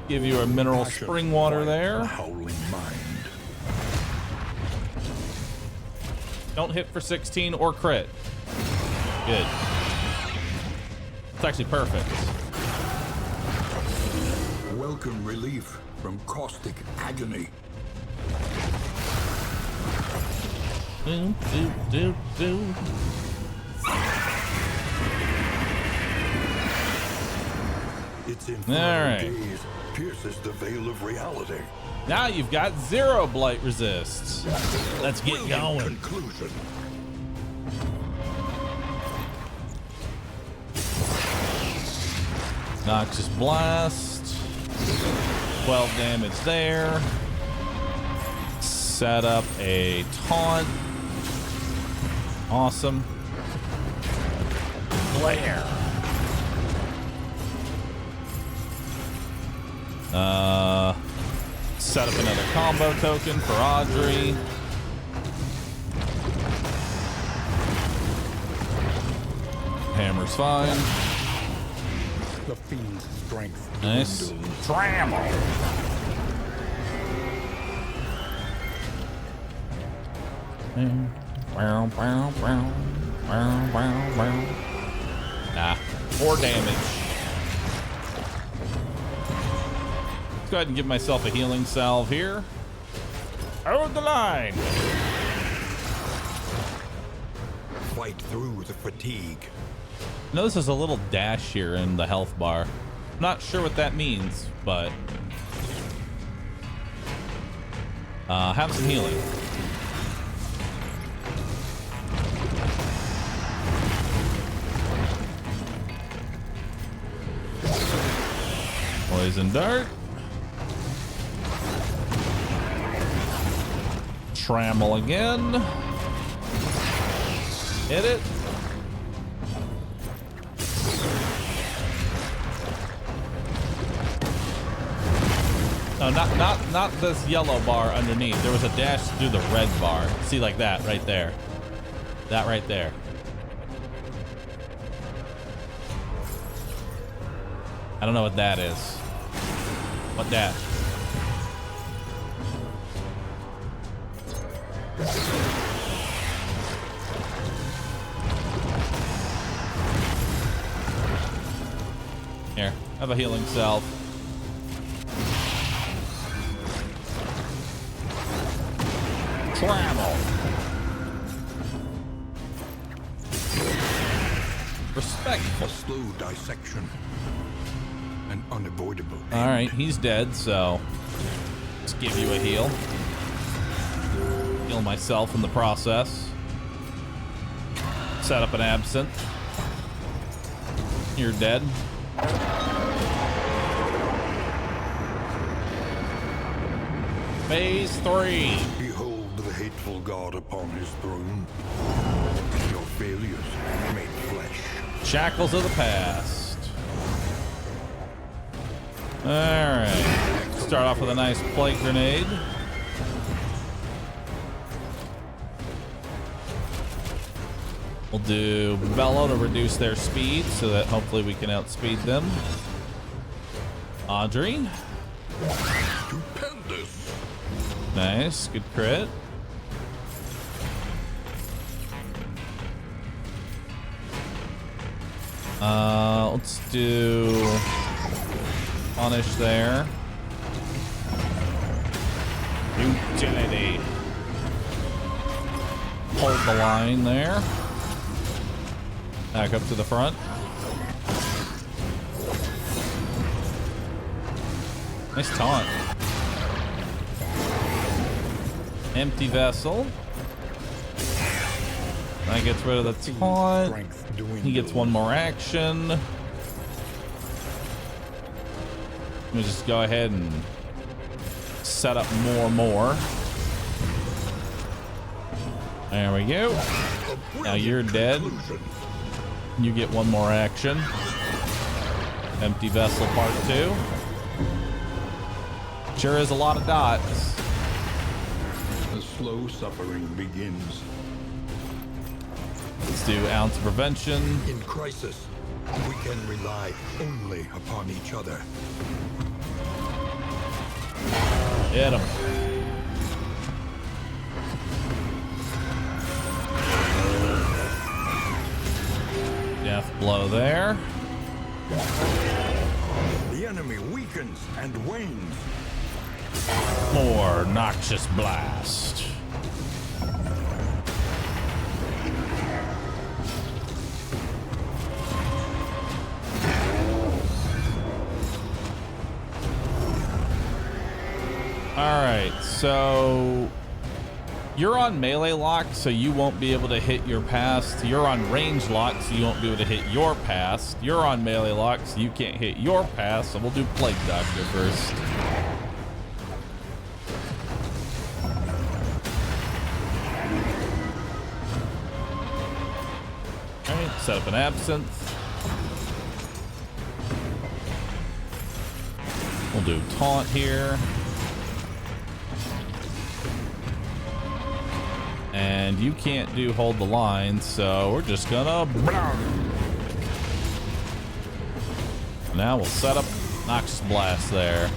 Give you a mineral spring water there. Howling mind. Don't hit for 16 or crit. Good. It's actually perfect. Welcome relief from caustic agony. Do, do, do, do. Its All infernal right. gaze pierces the veil of reality. Now you've got 0 blight resist. Let's get going. Conclusion. Noxious blast. 12 damage there. Set up a taunt. Awesome. Glare. Set up another combo token for Audrey. Hammer's fine. The fiend's strength. Nice. dwindles. Trammel. Nah, 4 damage. Let's go ahead and give myself a healing salve here. Hold the line. Fight through the fatigue. Notice there's a little dash here in the health bar. Not sure what that means, but have some healing. Poison dart. Trammel again. Hit it. No, not this yellow bar underneath. There was a dash through the red bar. See, like that right there. That right there. I don't know what that is. What that? Here, have a healing salve. Trammel. Respectful. A slow dissection. An unavoidable end. All right, he's dead, so let's give you a heal. Heal myself in the process. Set up an absinthe. You're dead. Phase 3. Behold the hateful god upon his throne. Your failures made flesh. Shackles of the past. All right. Start off with a nice plague grenade. We'll do Bellow to reduce their speed so that hopefully we can outspeed them. Audrey. Stupendous. Nice. Good crit. Let's do punish there. Utility. Hold the line there. Back up to the front. Nice taunt. Empty vessel. That gets rid of the taunt. He gets one more action. Let me just go ahead and set up more. There we go. Now you're dead. You get one more action. Empty vessel part 2. Sure is a lot of dots. The slow suffering begins. Let's do ounce of prevention. In crisis, we can rely only upon each other. Hit him. Death blow there. The enemy weakens and wanes. More noxious blast. All right, so you're on melee lock, so you won't be able to hit your past. You're on range lock, so you won't be able to hit your past. You're on melee lock, so you can't hit your past. So we'll do Plague Doctor first. All right, set up an absinthe. We'll do taunt here. And you can't do hold the line, so we're just gonna... Now we'll set up Noxious Blast there.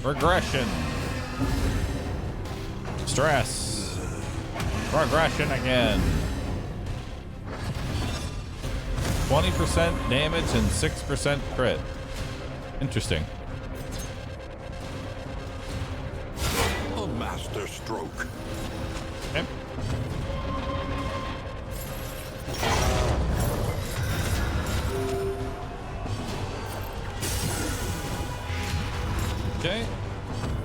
Regression. Stress. Regression again. 20% damage and 6% crit. Interesting. Master stroke. Okay. Okay.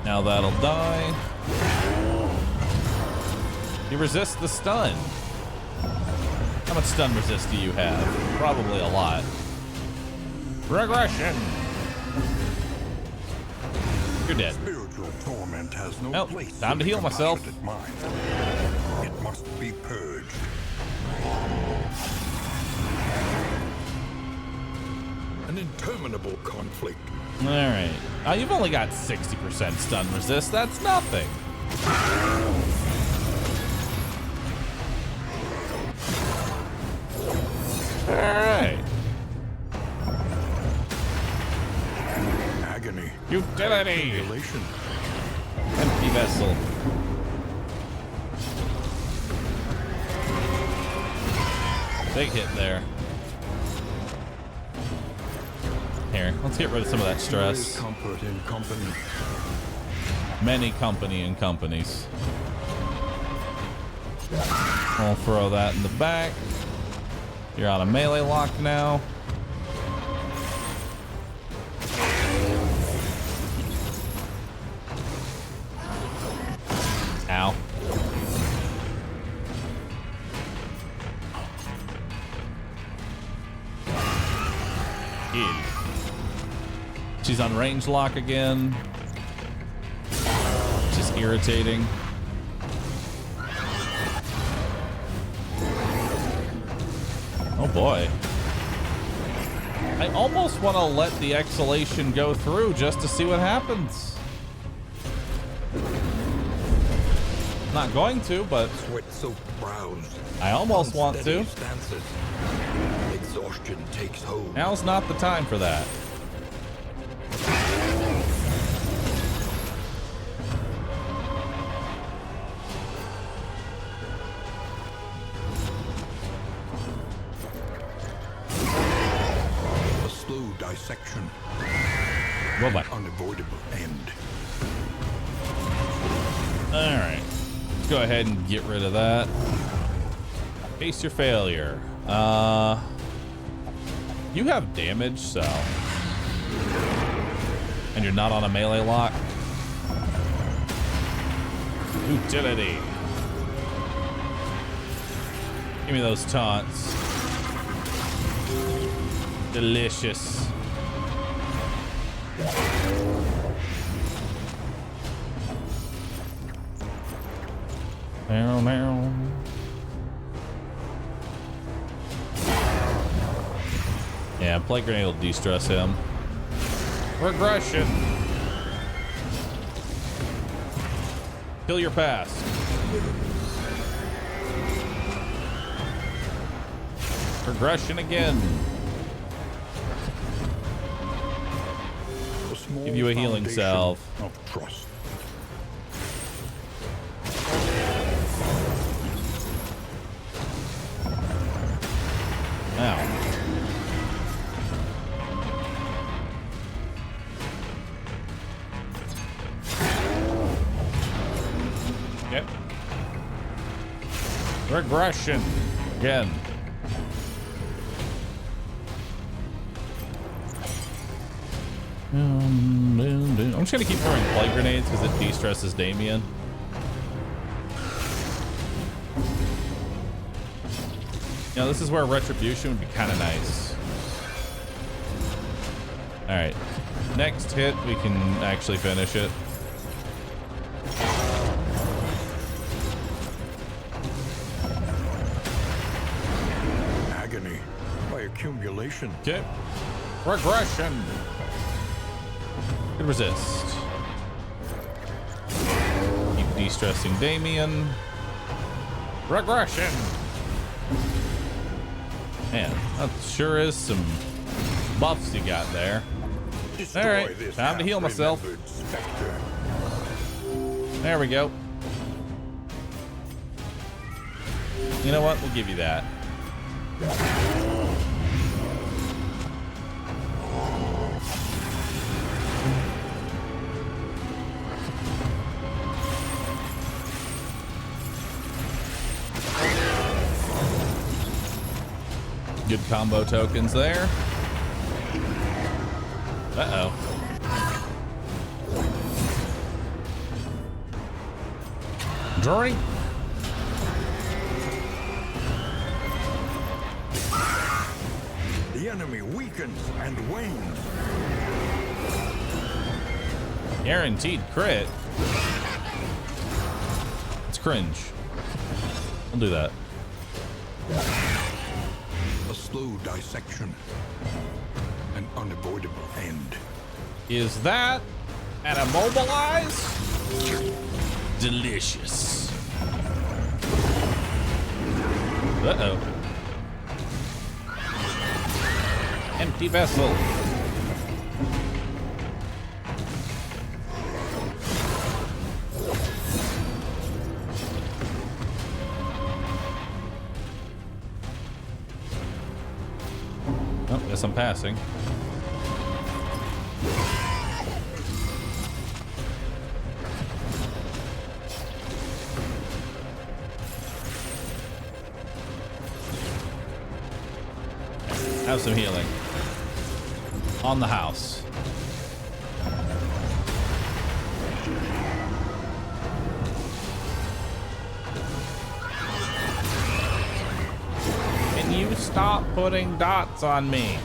Now that'll die. You resist the stun. How much stun resist do you have? Probably a lot. Regression. You're dead. Spiritual torment has no place. Time to heal myself. Mind. It must be purged. An interminable conflict. All right. You've only got 60% stun resist. That's nothing. All right. Agony. Utility. Simulation. Empty vessel. Big hit there. Here, let's get rid of some of that There is stress. comfort in company. Many company and companies. We'll throw that in the back. You're on a melee lock now. Ow. She's on range lock again. Just irritating. Oh boy. I almost want to let the exhalation go through just to see what happens. Not going to, but Sweat-soaked brows. I almost want to. Unsteady stances. Exhaustion takes hold. Now's not the time for that. A slow dissection. Well, bye. Unavoidable end. All right. Let's go ahead and get rid of that. Face your failure. You have damage, so. And you're not on a melee lock. Utility. Give me those taunts. Delicious. Meow, meow. Yeah, Plague Grenade will de-stress him. Regression. Kill your past. Regression again. Give you a healing salve. Of trust. Now. Yep. Regression again. I'm just gonna keep throwing plague grenades because it de-stresses Damien. You know, this is where retribution would be kind of nice. All right, next hit we can actually finish it. Agony by accumulation. Okay, regression. Could resist. Keep de-stressing Damien. Regression. Man, that sure is some buffs you got there. Destroy All right, this time to heal myself. half-remembered specter. There we go. You know what? We'll give you that. Good combo tokens there. Uh-oh. Drink. The enemy weakens and wanes. Guaranteed crit. It's cringe. We'll do that. A slow dissection. An unavoidable end. Is that an immobilize? Delicious. Uh-oh. Empty vessel. Oh, guess I'm passing. Have some healing. On the house. Can you stop putting dots on me?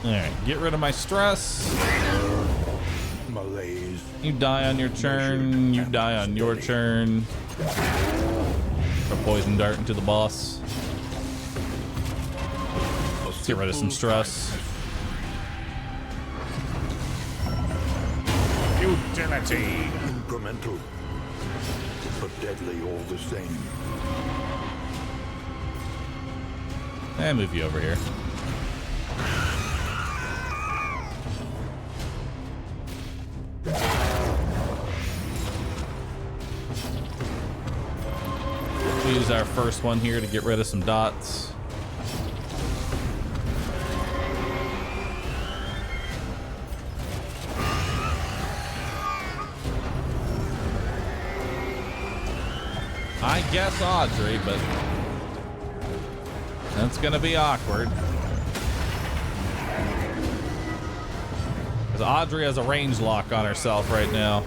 All right, get rid of my stress. Malaise. You die on your turn. You die on your turn. A poison dart into the boss. Let's get rid of some stress. Utility. Incremental, but deadly all the same. And move you over here. We'll use our first one here to get rid of some dots. I guess Audrey, but that's gonna be awkward. Because Audrey has a range lock on herself right now.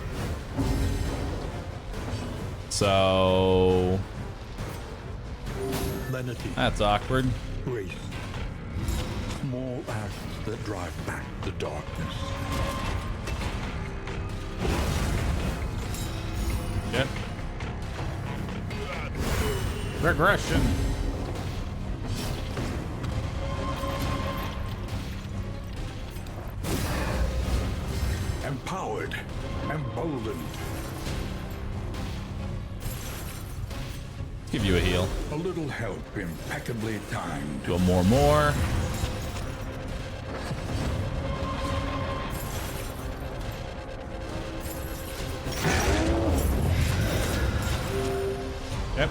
So Lenity. that's awkward. Grace. Small acts that drive back the darkness. Yep. Regression. Empowered. Emboldened. Give you a heal. A little help impeccably timed. Do a more. Yep.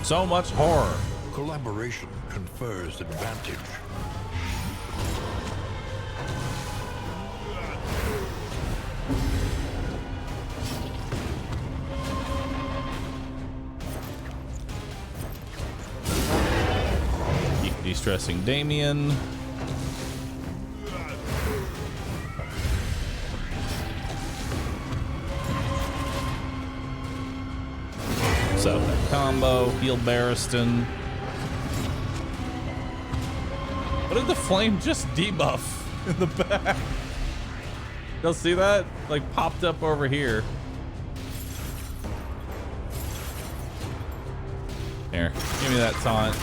So much horror. Collaboration confers advantage. Keep de-stressing Damien. So that combo, heal Barristan. What did the flame just debuff in the back? Y'all see that? Like popped up over here. Here, give me that taunt.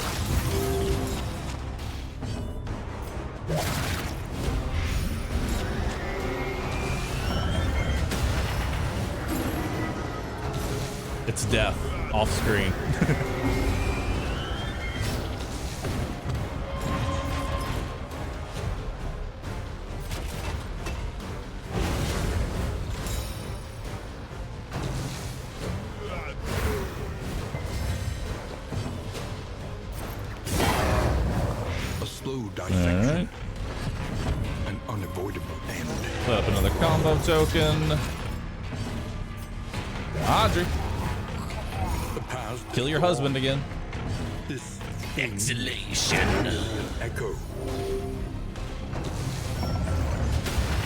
It's death off screen. A slow dissection. Alright. An unavoidable end. Put up another combo token. Audrey, The past kill your is husband gone. again. This Exhalation. echo.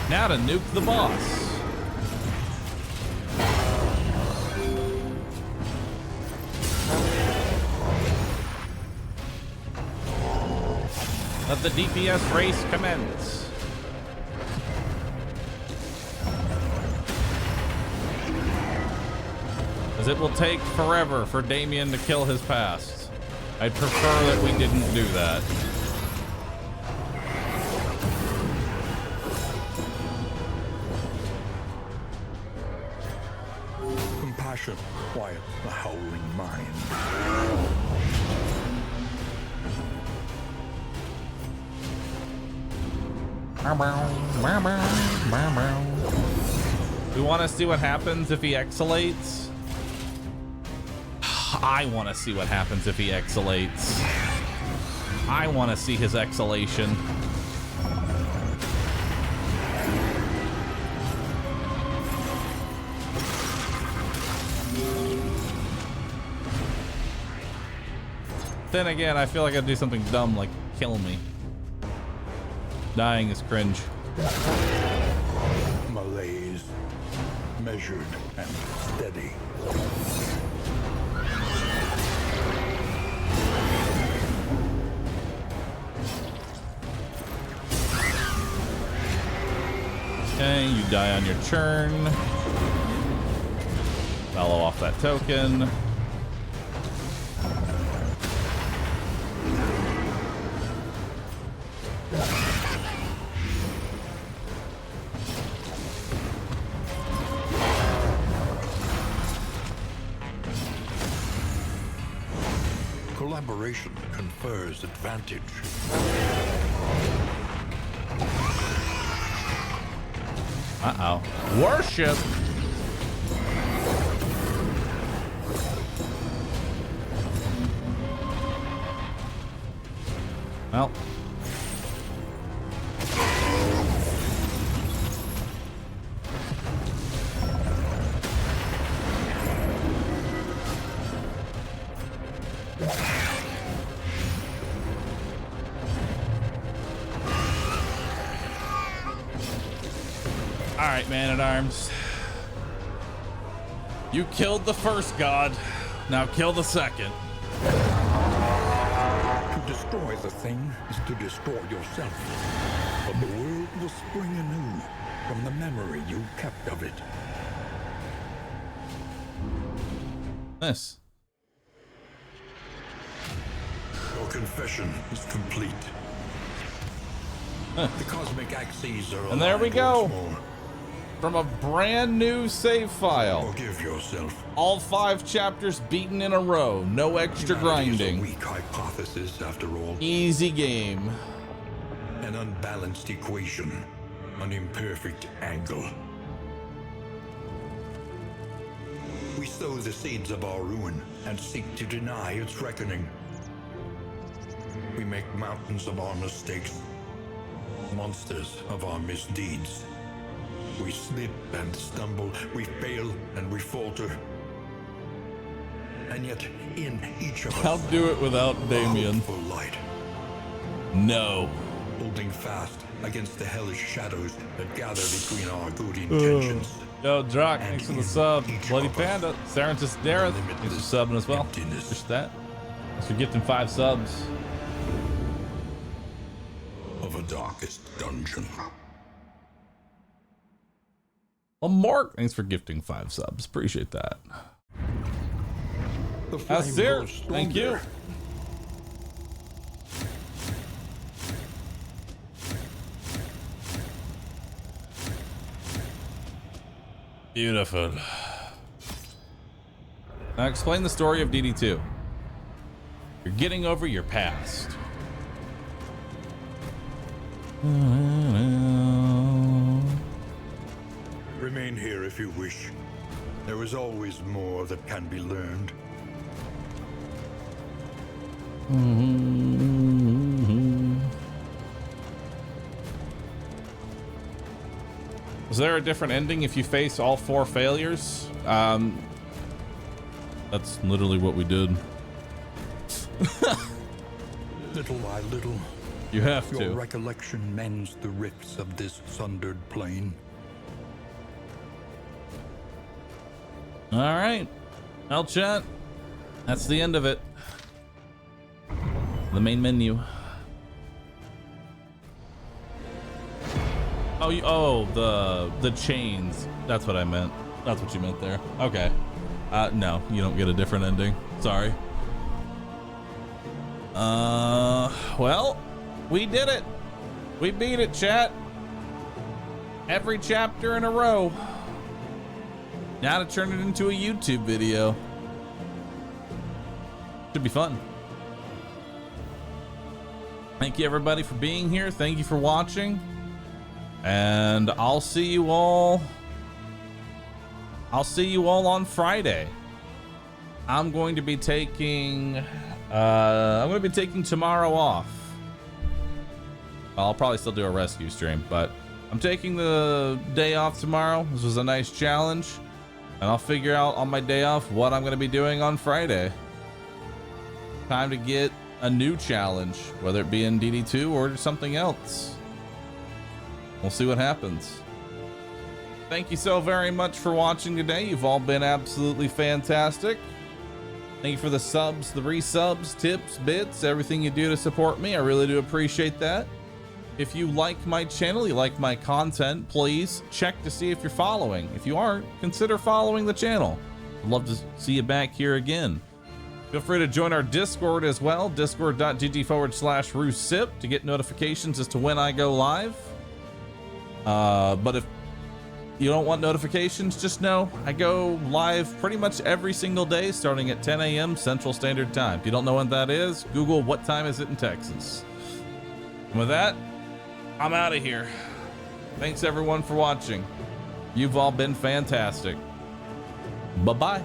Now to nuke the boss. Let the DPS race commence. As it will take forever for Damien to kill his past. I'd prefer that we didn't do that. Compassion quiets the howling mind. We want to see what happens if he exhalates. I want to see what happens if he exhalates. I want to see his exhalation. Then again, I feel like I'd do something dumb like kill me. Dying is cringe. Malaise. Measured and steady. Okay, you die on your turn. Follow off that token. Collaboration confers advantage. Uh-oh. Worship! Well. All right, Man-at-Arms. You killed the first god. Now kill the second. To destroy the thing is to destroy yourself. But the world will spring anew from the memory you kept of it. Nice. Your confession is complete. Huh. The cosmic axes are And there we aligned go. once more. From a brand new save file. Forgive yourself. All 5 chapters beaten in a row. No extra Humanity is a grinding. weak hypothesis, after all. Easy game. An unbalanced equation. An imperfect angle. We sow the seeds of our ruin and seek to deny its reckoning. We make mountains of our mistakes, monsters of our misdeeds. We slip and stumble, we fail and we falter. And yet, in each of us, I'll do it without Damien. for light, No. holding fast against the hellish shadows that gather between our good intentions. Yo, Drock, thanks for the sub. Bloody Panda. Sarentis Dareth, thanks for subbing as well. Emptiness. Just that. Thanks for gifting 5 subs. Of a darkest dungeon. Well, Mark, thanks for gifting 5 subs. Appreciate that. The flame Azir, grows thank you. stronger. Beautiful. Now explain the story of DD2. You're getting over your past. Remain here if you wish. There is always more that can be learned. Was there a different ending if you face all 4 failures? That's literally what we did. Little by little, You have your to. recollection mends the rifts of this sundered plane. All right. Well, chat, that's the end of it. The main menu. Oh, the chains. That's what I meant. That's what you meant there. Okay. No, you don't get a different ending. Sorry. Well, we did it. We beat it, chat. Every chapter in a row. Now to turn it into a YouTube video. Should be fun. Thank you everybody for being here. Thank you for watching. And I'll see you all on Friday. I'm going to be taking tomorrow off. I'll probably still do a rescue stream, but I'm taking the day off tomorrow. This was a nice challenge, and I'll figure out on my day off what I'm going to be doing on Friday. Time to get a new challenge, whether it be in DD2 or something else. We'll see what happens. Thank you so very much for watching today. You've all been absolutely fantastic. Thank you for the subs, the resubs, tips, bits, everything you do to support me. I really do appreciate that. If you like my channel, you like my content, please check to see if you're following. If you aren't, consider following the channel. I'd love to see you back here again. Feel free to join our Discord as well, discord.gg/RooSip to get notifications as to when I go live. But if you don't want notifications, just know I go live pretty much every single day starting at 10 a.m. Central Standard Time. If you don't know when that is, Google what time is it in Texas. And with that, I'm out of here. Thanks everyone for watching. You've all been fantastic. Bye-bye.